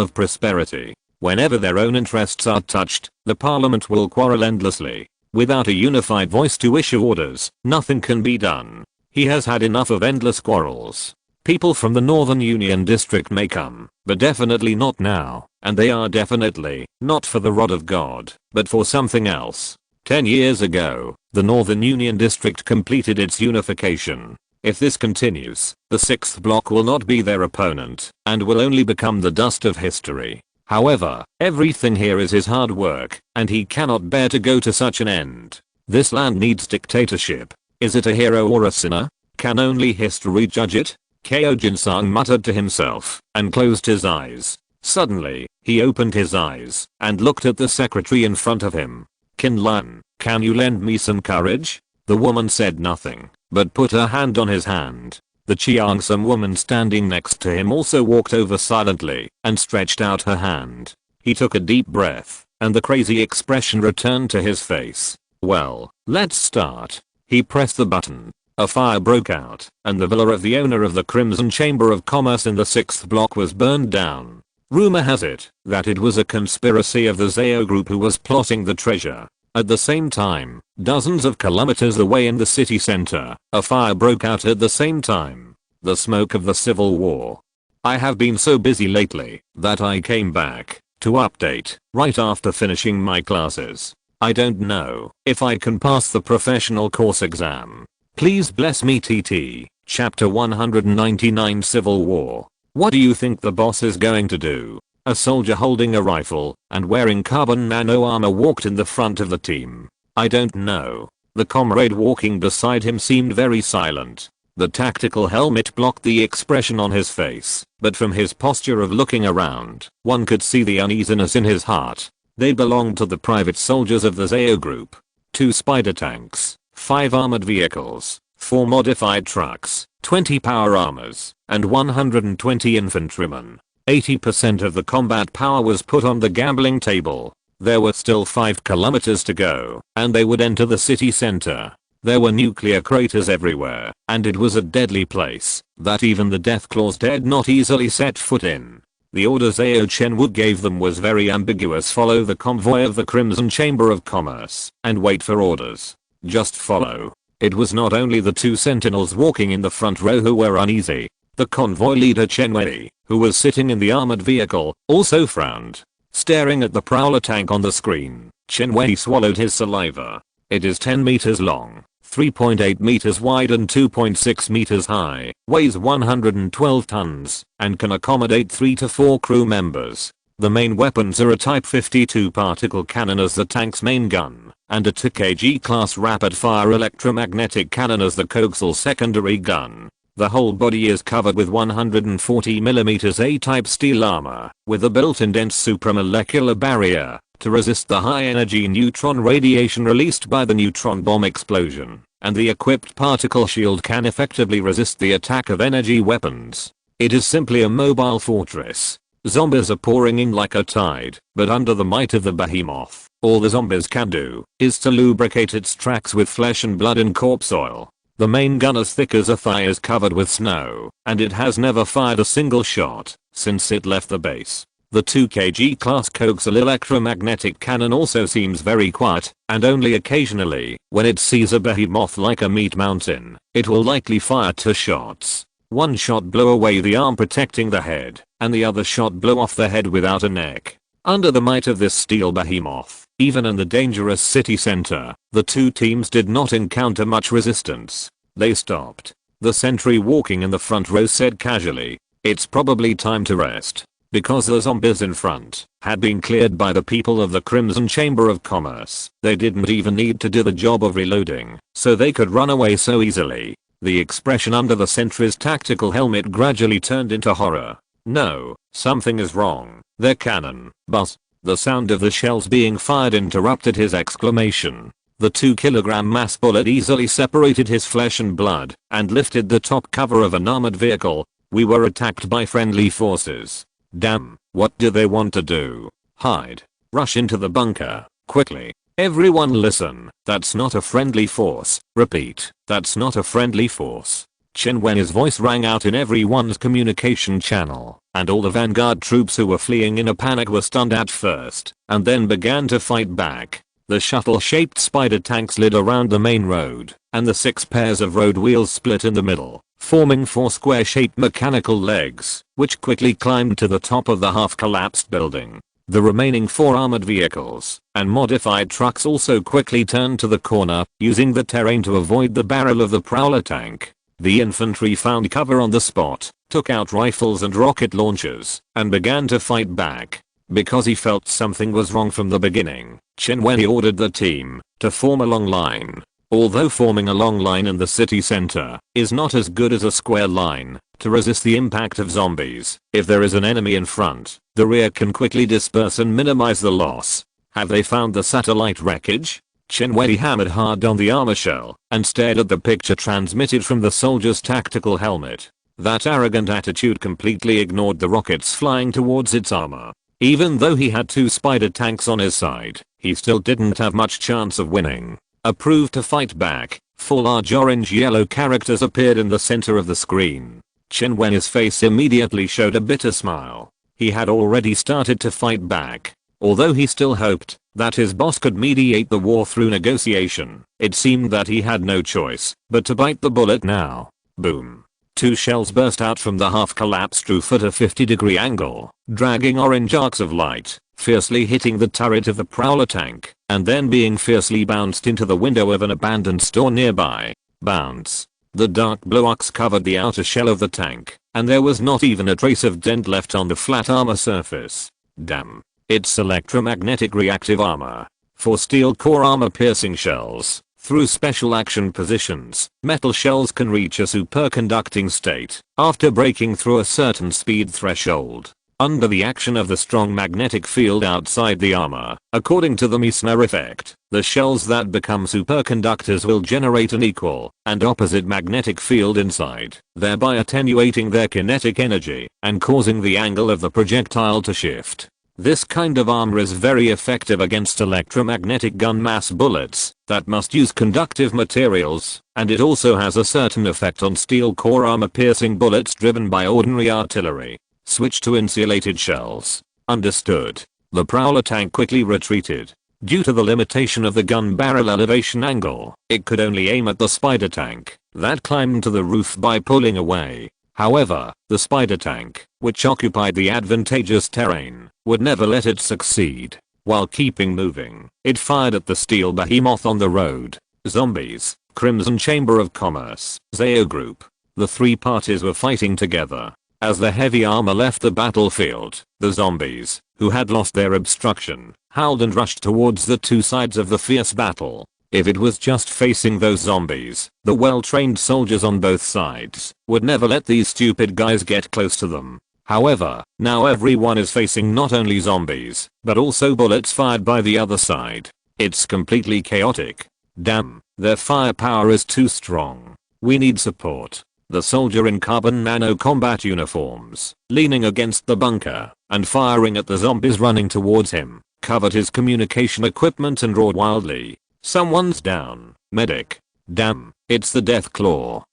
of prosperity. Whenever their own interests are touched, the parliament will quarrel endlessly. Without a unified voice to issue orders, nothing can be done. He has had enough of endless quarrels. People from the Northern Union District may come, but definitely not now, and they are definitely not for the rod of God, but for something else. 10 years ago, the Northern Union District completed its unification. If this continues, the 6th block will not be their opponent, and will only become the dust of history. However, everything here is his hard work, and he cannot bear to go to such an end. This land needs dictatorship. Is it a hero or a sinner? Can only history judge it? Ko Jin-sung muttered to himself, and closed his eyes. Suddenly, he opened his eyes, and looked at the secretary in front of him. "Kinlan, can you lend me some courage?" The woman said nothing, but put her hand on his hand. The Jiang woman standing next to him also walked over silently, and stretched out her hand. He took a deep breath, and the crazy expression returned to his face. "Well, let's start." He pressed the button. A fire broke out, and the villa of the owner of the Crimson Chamber of Commerce in the 6th block was burned down. Rumor has it that it was a conspiracy of the Jiao group who was plotting the treasure. At the same time, dozens of kilometers away in the city center, a fire broke out at the same time. The smoke of the civil war. I have been so busy lately that I came back to update right after finishing my classes. I don't know if I can pass the professional course exam. Please bless me TT. Chapter 199 Civil War. What do you think the boss is going to do? A soldier holding a rifle and wearing carbon nano armor walked in the front of the team. I don't know. The comrade walking beside him seemed very silent. The tactical helmet blocked the expression on his face, but from his posture of looking around, one could see the uneasiness in his heart. They belonged to the private soldiers of the Jiao group. 2 spider tanks, 5 armored vehicles, 4 modified trucks, 20 power armors, and 120 infantrymen. 80% of the combat power was put on the gambling table. There were still 5 kilometers to go, and they would enter the city center. There were nuclear craters everywhere, and it was a deadly place that even the Deathclaws dared not easily set foot in. The order Jiang Chen gave them was very ambiguous: follow the convoy of the Crimson Chamber of Commerce, and wait for orders. Just follow. It was not only the 2 sentinels walking in the front row who were uneasy. The convoy leader Chen Wei, who was sitting in the armored vehicle, also frowned. Staring at the prowler tank on the screen, Chen Wei swallowed his saliva. It is 10 meters long, 3.8 meters wide and 2.6 meters high, weighs 112 tons, and can accommodate 3 to 4 crew members. The main weapons are a Type 52 particle cannon as the tank's main gun, and a 2 kg class rapid-fire electromagnetic cannon as the coaxial secondary gun. The whole body is covered with 140mm A-type steel armor, with a built-in dense supramolecular barrier to resist the high-energy neutron radiation released by the neutron bomb explosion, and the equipped particle shield can effectively resist the attack of energy weapons. It is simply a mobile fortress. Zombies are pouring in like a tide, but under the might of the behemoth, all the zombies can do is to lubricate its tracks with flesh and blood and corpse oil. The main gun as thick as a thigh is covered with snow, and it has never fired a single shot since it left the base. The 2 kg class coaxial electromagnetic cannon also seems very quiet, and only occasionally, when it sees a behemoth like a meat mountain, it will likely fire 2 shots. One shot blow away the arm protecting the head, and the other shot blow off the head without a neck. Under the might of this steel behemoth, even in the dangerous city center, the 2 teams did not encounter much resistance. They stopped. The sentry walking in the front row said casually, "It's probably time to rest." Because the zombies in front had been cleared by the people of the Crimson Chamber of Commerce, they didn't even need to do the job of reloading, so they could run away so easily. The expression under the sentry's tactical helmet gradually turned into horror. No, something is wrong. Their cannon, buzz. The sound of the shells being fired interrupted his exclamation. The 2-kilogram mass bullet easily separated his flesh and blood, and lifted the top cover of an armored vehicle. We were attacked by friendly forces. Damn, what do they want to do? Hide. Rush into the bunker, quickly. Everyone listen, that's not a friendly force. Repeat, that's not a friendly force. Chen Wen's voice rang out in everyone's communication channel, and all the vanguard troops who were fleeing in a panic were stunned at first, and then began to fight back. The shuttle-shaped spider tank slid around the main road, and the 6 pairs of road wheels split in the middle, forming 4 square-shaped mechanical legs, which quickly climbed to the top of the half-collapsed building. The remaining 4 armored vehicles and modified trucks also quickly turned to the corner, using the terrain to avoid the barrel of the prowler tank. The infantry found cover on the spot, took out rifles and rocket launchers, and began to fight back. Because he felt something was wrong from the beginning, Chen Wen ordered the team to form a long line. Although forming a long line in the city center is not as good as a square line to resist the impact of zombies, if there is an enemy in front, the rear can quickly disperse and minimize the loss. Have they found the satellite wreckage? Chen Wei hammered hard on the armor shell and stared at the picture transmitted from the soldier's tactical helmet. That arrogant attitude completely ignored the rockets flying towards its armor. Even though he had 2 spider tanks on his side, he still didn't have much chance of winning. Approved to fight back, 4 large orange-yellow characters appeared in the center of the screen. Chen Wen's face immediately showed a bitter smile. He had already started to fight back. Although he still hoped that his boss could mediate the war through negotiation, it seemed that he had no choice but to bite the bullet now. Boom. 2 shells burst out from the half-collapsed roof at a 50-degree angle, dragging orange arcs of light, fiercely hitting the turret of the prowler tank, and then being fiercely bounced into the window of an abandoned store nearby. Bounce. The dark blue arcs covered the outer shell of the tank, and there was not even a trace of dent left on the flat armor surface. Damn. It's electromagnetic reactive armor. 4 steel core armor piercing shells. Through special action positions, metal shells can reach a superconducting state after breaking through a certain speed threshold. Under the action of the strong magnetic field outside the armor, according to the Meissner effect, the shells that become superconductors will generate an equal and opposite magnetic field inside, thereby attenuating their kinetic energy and causing the angle of the projectile to shift. This kind of armor is very effective against electromagnetic gun mass bullets that must use conductive materials, and it also has a certain effect on steel core armor piercing bullets driven by ordinary artillery. Switch to insulated shells. Understood. The prowler tank quickly retreated. Due to the limitation of the gun barrel elevation angle, it could only aim at the spider tank that climbed to the roof by pulling away. However, the spider tank, which occupied the advantageous terrain, would never let it succeed. While keeping moving, it fired at the steel behemoth on the road. Zombies, Crimson Chamber of Commerce, Zao Group. The 3 parties were fighting together. As the heavy armor left the battlefield, the zombies, who had lost their obstruction, howled and rushed towards the 2 sides of the fierce battle. If it was just facing those zombies, the well-trained soldiers on both sides would never let these stupid guys get close to them. However, now everyone is facing not only zombies, but also bullets fired by the other side. It's completely chaotic. Damn, their firepower is too strong. We need support. The soldier in carbon nano combat uniforms, leaning against the bunker and firing at the zombies running towards him, covered his communication equipment and roared wildly. Someone's down. Medic. Damn, it's the Death Claw.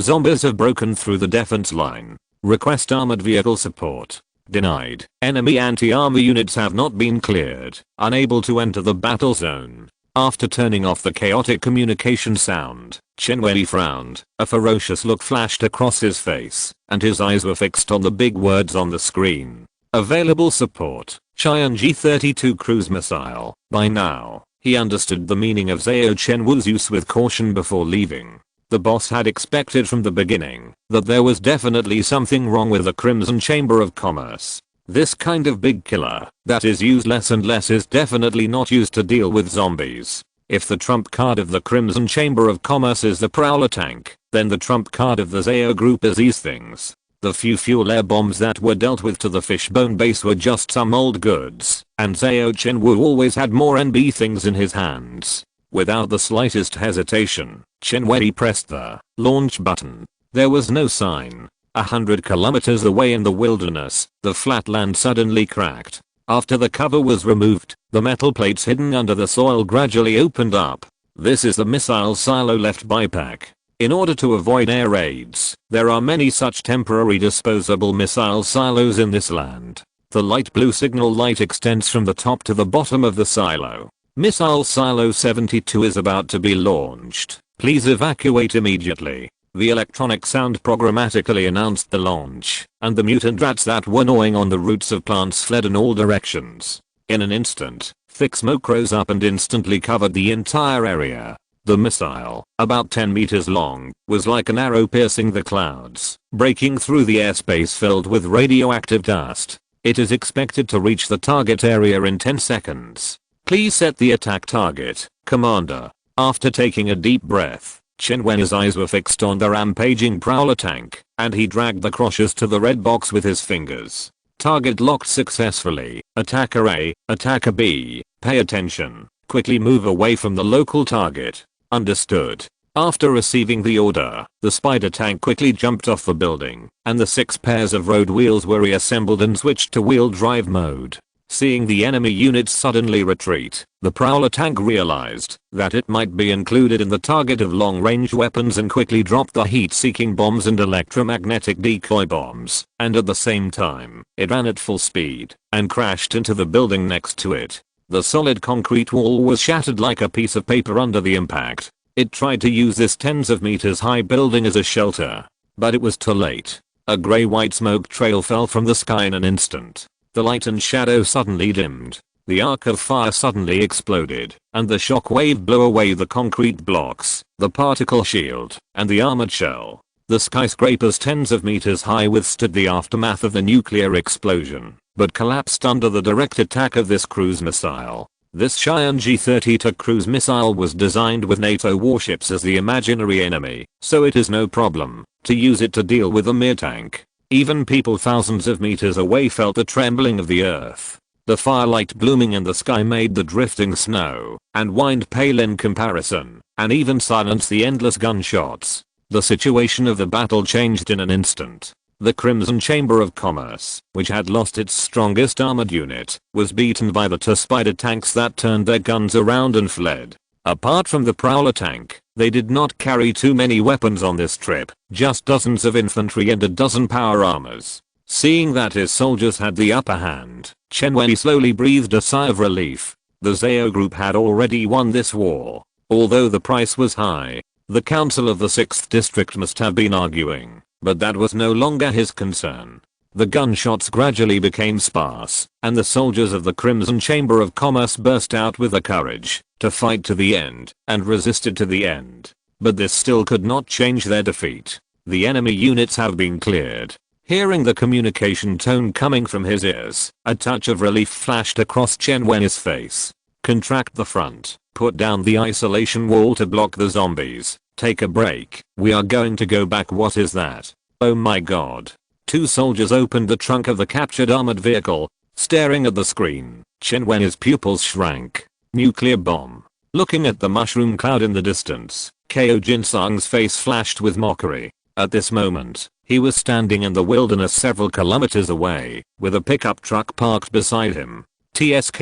Zombies have broken through the defense line. Request armored vehicle support. Denied. Enemy anti-armor units have not been cleared. Unable to enter the battle zone. After turning off the chaotic communication sound, Chen Wei frowned. A ferocious look flashed across his face, and his eyes were fixed on the big words on the screen. Available support. Jiang G-32 cruise missile. By now, he understood the meaning of Zhao Chenwu's use with caution before leaving. The boss had expected from the beginning that there was definitely something wrong with the Crimson Chamber of Commerce. This kind of big killer that is used less and less is definitely not used to deal with zombies. If the trump card of the Crimson Chamber of Commerce is the Prowler tank, then the trump card of the Zao group is these things. The few fuel air bombs that were dealt with to the fishbone base were just some old goods, and Zhao Chenwu always had more NB things in his hands. Without the slightest hesitation, Chen Wei pressed the launch button. There was no sign 100 kilometers away in the wilderness, the flat land suddenly cracked. After the cover was removed, the metal plates hidden under the soil gradually opened up. This is the missile silo left by PAC. In order to avoid air raids, there are many such temporary disposable missile silos in this land. The light blue signal light extends from the top to the bottom of the silo. Missile Silo 72 is about to be launched. Please evacuate immediately. The electronic sound programmatically announced the launch, and the mutant rats that were gnawing on the roots of plants fled in all directions. In an instant, thick smoke rose up and instantly covered the entire area. The missile, about 10 meters long, was like an arrow piercing the clouds, breaking through the airspace filled with radioactive dust. It is expected to reach the target area in 10 seconds. Please set the attack target, Commander. After taking a deep breath, Chen Wen's eyes were fixed on the rampaging prowler tank, and he dragged the crochets to the red box with his fingers. Target locked successfully. Attacker A, Attacker B, pay attention. Quickly move away from the local target. Understood. After receiving the order, the spider tank quickly jumped off the building, and the 6 pairs of road wheels were reassembled and switched to wheel drive mode. Seeing the enemy units suddenly retreat, the prowler tank realized that it might be included in the target of long-range weapons and quickly dropped the heat-seeking bombs and electromagnetic decoy bombs, and at the same time, it ran at full speed and crashed into the building next to it. The solid concrete wall was shattered like a piece of paper under the impact. It tried to use this tens of meters high building as a shelter, but it was too late. A gray-white smoke trail fell from the sky in an instant. The light and shadow suddenly dimmed. The arc of fire suddenly exploded, and the shock wave blew away the concrete blocks, the particle shield, and the armored shell. The skyscrapers tens of meters high withstood the aftermath of the nuclear explosion, but collapsed under the direct attack of this cruise missile. This Jiang G-32 cruise missile was designed with NATO warships as the imaginary enemy, so it is no problem to use it to deal with a mere tank. Even people thousands of meters away felt the trembling of the earth. The firelight blooming in the sky made the drifting snow and wind pale in comparison, and even silenced the endless gunshots. The situation of the battle changed in an instant. The Crimson Chamber of Commerce, which had lost its strongest armored unit, was beaten by the 2 spider tanks that turned their guns around and fled. Apart from the prowler tank, they did not carry too many weapons on this trip, just dozens of infantry and a dozen power armors. Seeing that his soldiers had the upper hand, Chen Wen slowly breathed a sigh of relief. The Zhao group had already won this war. Although the price was high, the council of the 6th district must have been arguing, but that was no longer his concern. The gunshots gradually became sparse, and the soldiers of the Crimson Chamber of Commerce burst out with the courage to fight to the end, and resisted to the end. But this still could not change their defeat. The enemy units have been cleared. Hearing the communication tone coming from his ears, a touch of relief flashed across Chen Wen's face. Contract the front, put down the isolation wall to block the zombies, take a break, we are going to go back. What is that? Oh my god. 2 soldiers opened the trunk of the captured armored vehicle. Staring at the screen, Chen Wen's pupils shrank. Nuclear bomb. Looking at the mushroom cloud in the distance, Ko Jinsang's face flashed with mockery. At this moment, he was standing in the wilderness several kilometers away, with a pickup truck parked beside him. TSK,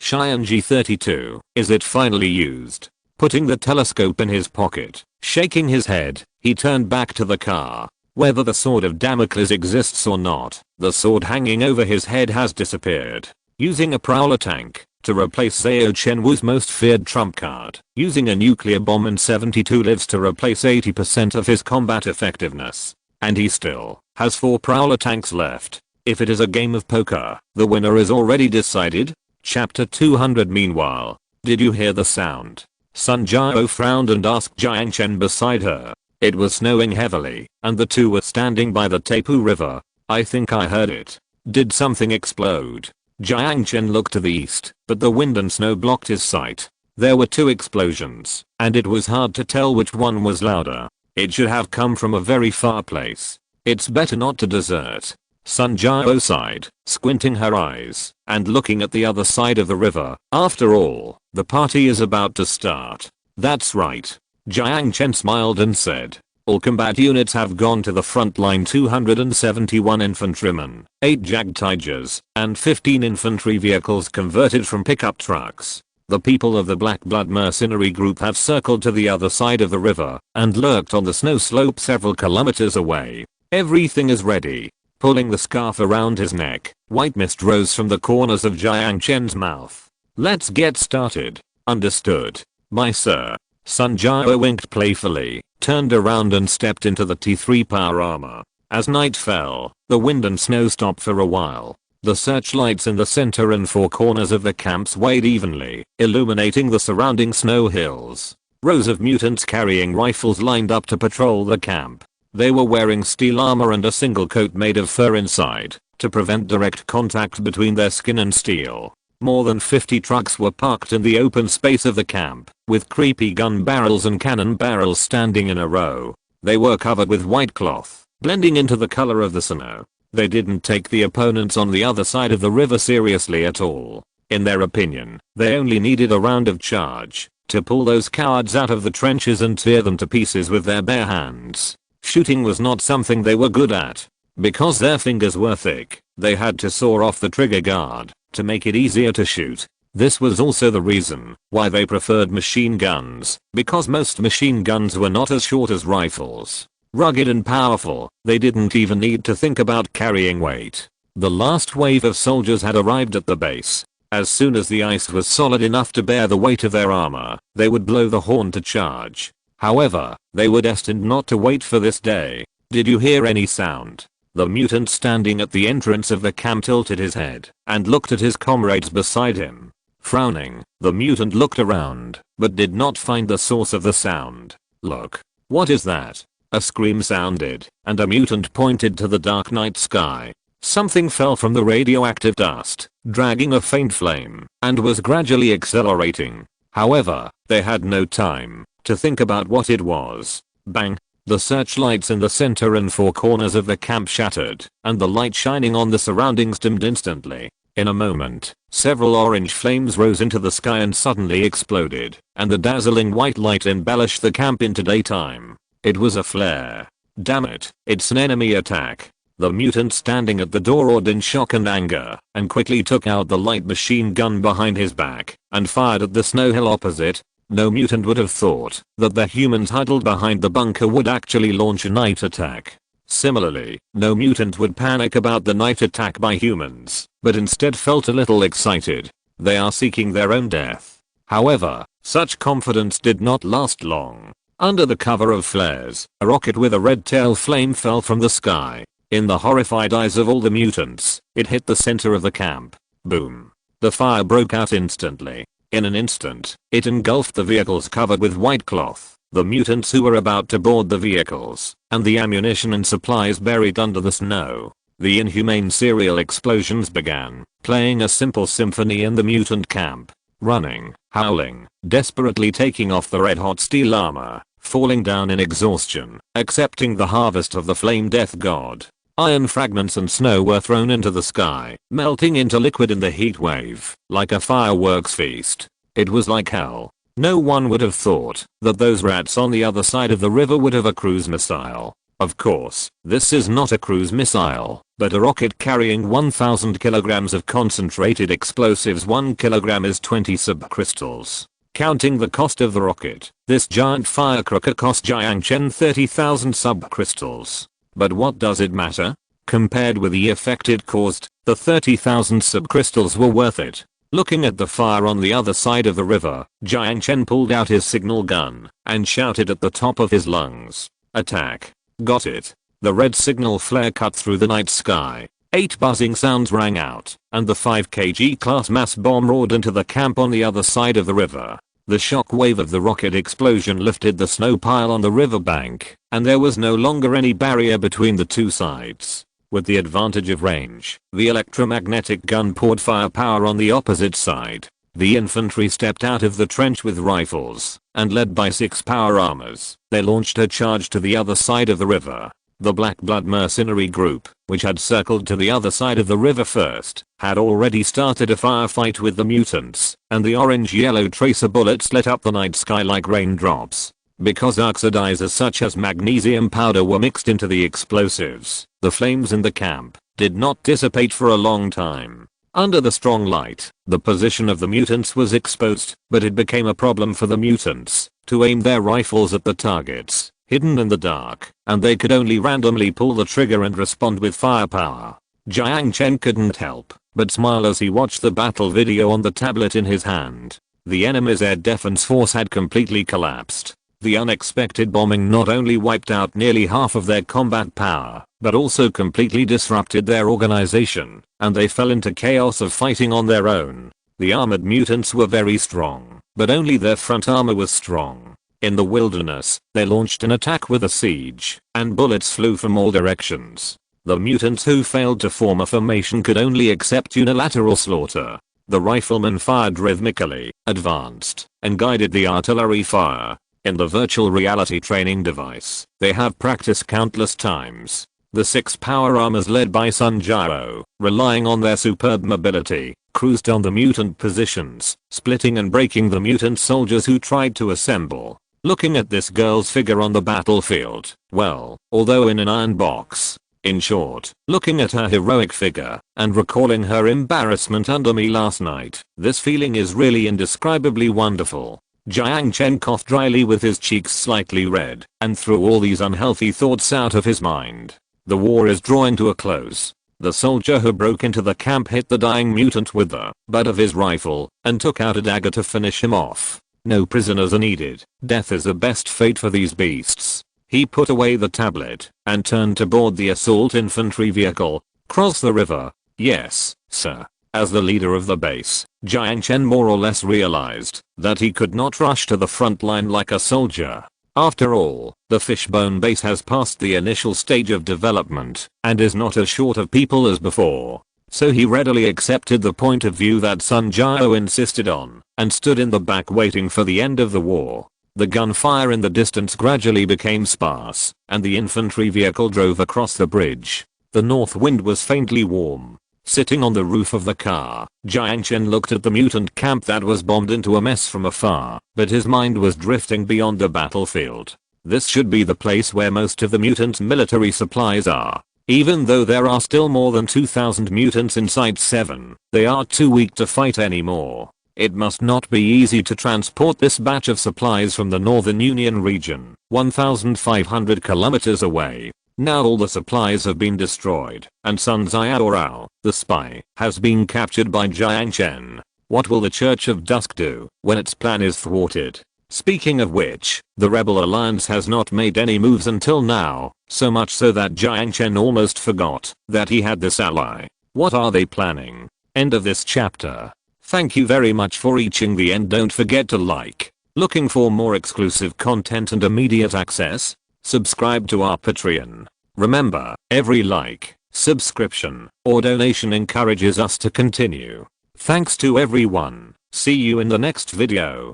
Jiang G-32, is it finally used? Putting the telescope in his pocket, shaking his head, he turned back to the car. Whether the sword of Damocles exists or not, the sword hanging over his head has disappeared. Using a prowler tank to replace Zhao Chenwu's most feared trump card, using a nuclear bomb and 72 lives to replace 80% of his combat effectiveness. And he still has 4 prowler tanks left. If it is a game of poker, the winner is already decided. Chapter 200. Meanwhile, did you hear the sound? Sun Jiao frowned and asked Jiang Chen beside her. It was snowing heavily, and the two were standing by the Taipu River. I think I heard it. Did something explode? Jiang Chen looked to the east, but the wind and snow blocked his sight. There were 2 explosions, and it was hard to tell which one was louder. It should have come from a very far place. It's better not to desert. Sun Jiao sighed, squinting her eyes, and looking at the other side of the river. After all, the party is about to start. That's right. Jiang Chen smiled and said. All combat units have gone to the front line. 271 infantrymen, 8 Jag Tigers, and 15 infantry vehicles converted from pickup trucks. The people of the Black Blood mercenary group have circled to the other side of the river and lurked on the snow slope several kilometers away. Everything is ready. Pulling the scarf around his neck, white mist rose from the corners of Jiang Chen's mouth. Let's get started. Understood. My sir. Sun Jiao winked playfully, turned around and stepped into the T3 power armor. As night fell, the wind and snow stopped for a while. The searchlights in the center and four corners of the camp swayed evenly, illuminating the surrounding snow hills. Rows of mutants carrying rifles lined up to patrol the camp. They were wearing steel armor and a single coat made of fur inside, to prevent direct contact between their skin and steel. More than 50 trucks were parked in the open space of the camp, with creepy gun barrels and cannon barrels standing in a row. They were covered with white cloth, blending into the color of the snow. They didn't take the opponents on the other side of the river seriously at all. In their opinion, they only needed a round of charge to pull those cowards out of the trenches and tear them to pieces with their bare hands. Shooting was not something they were good at. Because their fingers were thick, they had to saw off the trigger guard to make it easier to shoot. This was also the reason why they preferred machine guns, because most machine guns were not as short as rifles. Rugged and powerful, they didn't even need to think about carrying weight. The last wave of soldiers had arrived at the base. As soon as the ice was solid enough to bear the weight of their armor, they would blow the horn to charge. However, they were destined not to wait for this day. Did you hear any sound? The mutant standing at the entrance of the camp tilted his head and looked at his comrades beside him. Frowning, the mutant looked around, but did not find the source of the sound. Look. What is that? A scream sounded, and a mutant pointed to the dark night sky. Something fell from the radioactive dust, dragging a faint flame, and was gradually accelerating. However, they had no time to think about what it was. Bang! The searchlights in the center and four corners of the camp shattered, and the light shining on the surroundings dimmed instantly. In a moment, several orange flames rose into the sky and suddenly exploded, and the dazzling white light embellished the camp into daytime. It was a flare. Damn it, it's an enemy attack. The mutant standing at the door roared in shock and anger, and quickly took out the light machine gun behind his back, and fired at the snow hill opposite. No mutant would have thought that the humans huddled behind the bunker would actually launch a night attack. Similarly, no mutant would panic about the night attack by humans, but instead felt a little excited. They are seeking their own death. However, such confidence did not last long. Under the cover of flares, a rocket with a red tail flame fell from the sky. In the horrified eyes of all the mutants, it hit the center of the camp. Boom. The fire broke out instantly. In an instant, it engulfed the vehicles covered with white cloth, the mutants who were about to board the vehicles, and the ammunition and supplies buried under the snow. The inhumane serial explosions began, playing a simple symphony in the mutant camp. Running, howling, desperately taking off the red-hot steel armor, falling down in exhaustion, accepting the harvest of the flame death god. Iron fragments and snow were thrown into the sky, melting into liquid in the heat wave, like a fireworks feast. It was like hell. No one would have thought that those rats on the other side of the river would have a cruise missile. Of course, this is not a cruise missile, but a rocket carrying 1000 kilograms of concentrated explosives. 1 kilogram is 20 subcrystals. Counting the cost of the rocket, this giant firecracker cost Jiang Chen 30,000 subcrystals. But what does it matter? Compared with the effect it caused, the 30,000 subcrystals were worth it. Looking at the fire on the other side of the river, Jiang Chen pulled out his signal gun and shouted at the top of his lungs. Attack. Got it. The red signal flare cut through the night sky. 8 buzzing sounds rang out, and the 5 kg class mass bomb roared into the camp on the other side of the river. The shock wave of the rocket explosion lifted the snow pile on the riverbank, and there was no longer any barrier between the two sides. With the advantage of range, the electromagnetic gun poured firepower on the opposite side. The infantry stepped out of the trench with rifles, and led by 6 power armors, they launched a charge to the other side of the river. The Black Blood mercenary group, which had circled to the other side of the river first, had already started a firefight with the mutants, and the orange-yellow tracer bullets lit up the night sky like raindrops. because oxidizers such as magnesium powder were mixed into the explosives. The flames in the camp did not dissipate for a long time. Under the strong light, the position of the mutants was exposed, but it became a problem for the mutants to aim their rifles at the targets hidden in the dark, and they could only randomly pull the trigger and respond with firepower. Jiang Chen couldn't help but smile as he watched the battle video on the tablet in his hand. The enemy's air defense force had completely collapsed. The unexpected bombing not only wiped out nearly half of their combat power, but also completely disrupted their organization, and they fell into chaos of fighting on their own. The armored mutants were very strong, but only their front armor was strong. In the wilderness, they launched an attack with a siege, and bullets flew from all directions. The mutants who failed to form a formation could only accept unilateral slaughter. The riflemen fired rhythmically, advanced, and guided the artillery fire. In the virtual reality training device, they have practiced countless times. The 6 power armors led by Sun Jiao, relying on their superb mobility, cruised on the mutant positions, splitting and breaking the mutant soldiers who tried to assemble. Looking at this girl's figure on the battlefield, well, although in an iron box. In short, looking at her heroic figure, and recalling her embarrassment under me last night, this feeling is really indescribably wonderful. Jiang Chen coughed dryly with his cheeks slightly red, and threw all these unhealthy thoughts out of his mind. The war is drawing to a close. The soldier who broke into the camp hit the dying mutant with the butt of his rifle, and took out a dagger to finish him off. No prisoners are needed. Death is the best fate for these beasts. He put away the tablet, and turned to board the assault infantry vehicle. Cross the river. Yes, sir. As the leader of the base, Jiang Chen more or less realized that he could not rush to the front line like a soldier. After all, the Fishbone base has passed the initial stage of development and is not as short of people as before. So he readily accepted the point of view that Sun Jiao insisted on and stood in the back waiting for the end of the war. The gunfire in the distance gradually became sparse, and the infantry vehicle drove across the bridge. The north wind was faintly warm. Sitting on the roof of the car, Jiang Chen looked at the mutant camp that was bombed into a mess from afar, but his mind was drifting beyond the battlefield. This should be the place where most of the mutants' military supplies are. Even though there are still more than 2,000 mutants in Site 7, they are too weak to fight anymore. It must not be easy to transport this batch of supplies from the Northern Union region, 1,500 kilometers away. Now all the supplies have been destroyed, and Sun Jiao, the spy, has been captured by Jiang Chen. What will the Church of Dusk do when its plan is thwarted? Speaking of which, the Rebel Alliance has not made any moves until now, so much so that Jiang Chen almost forgot that he had this ally. What are they planning? End of this chapter. Thank you very much for reaching the end. Don't forget to like. Looking for more exclusive content and immediate access? Subscribe to our Patreon. Remember, every like, subscription, or donation encourages us to continue. Thanks to everyone. See you in the next video.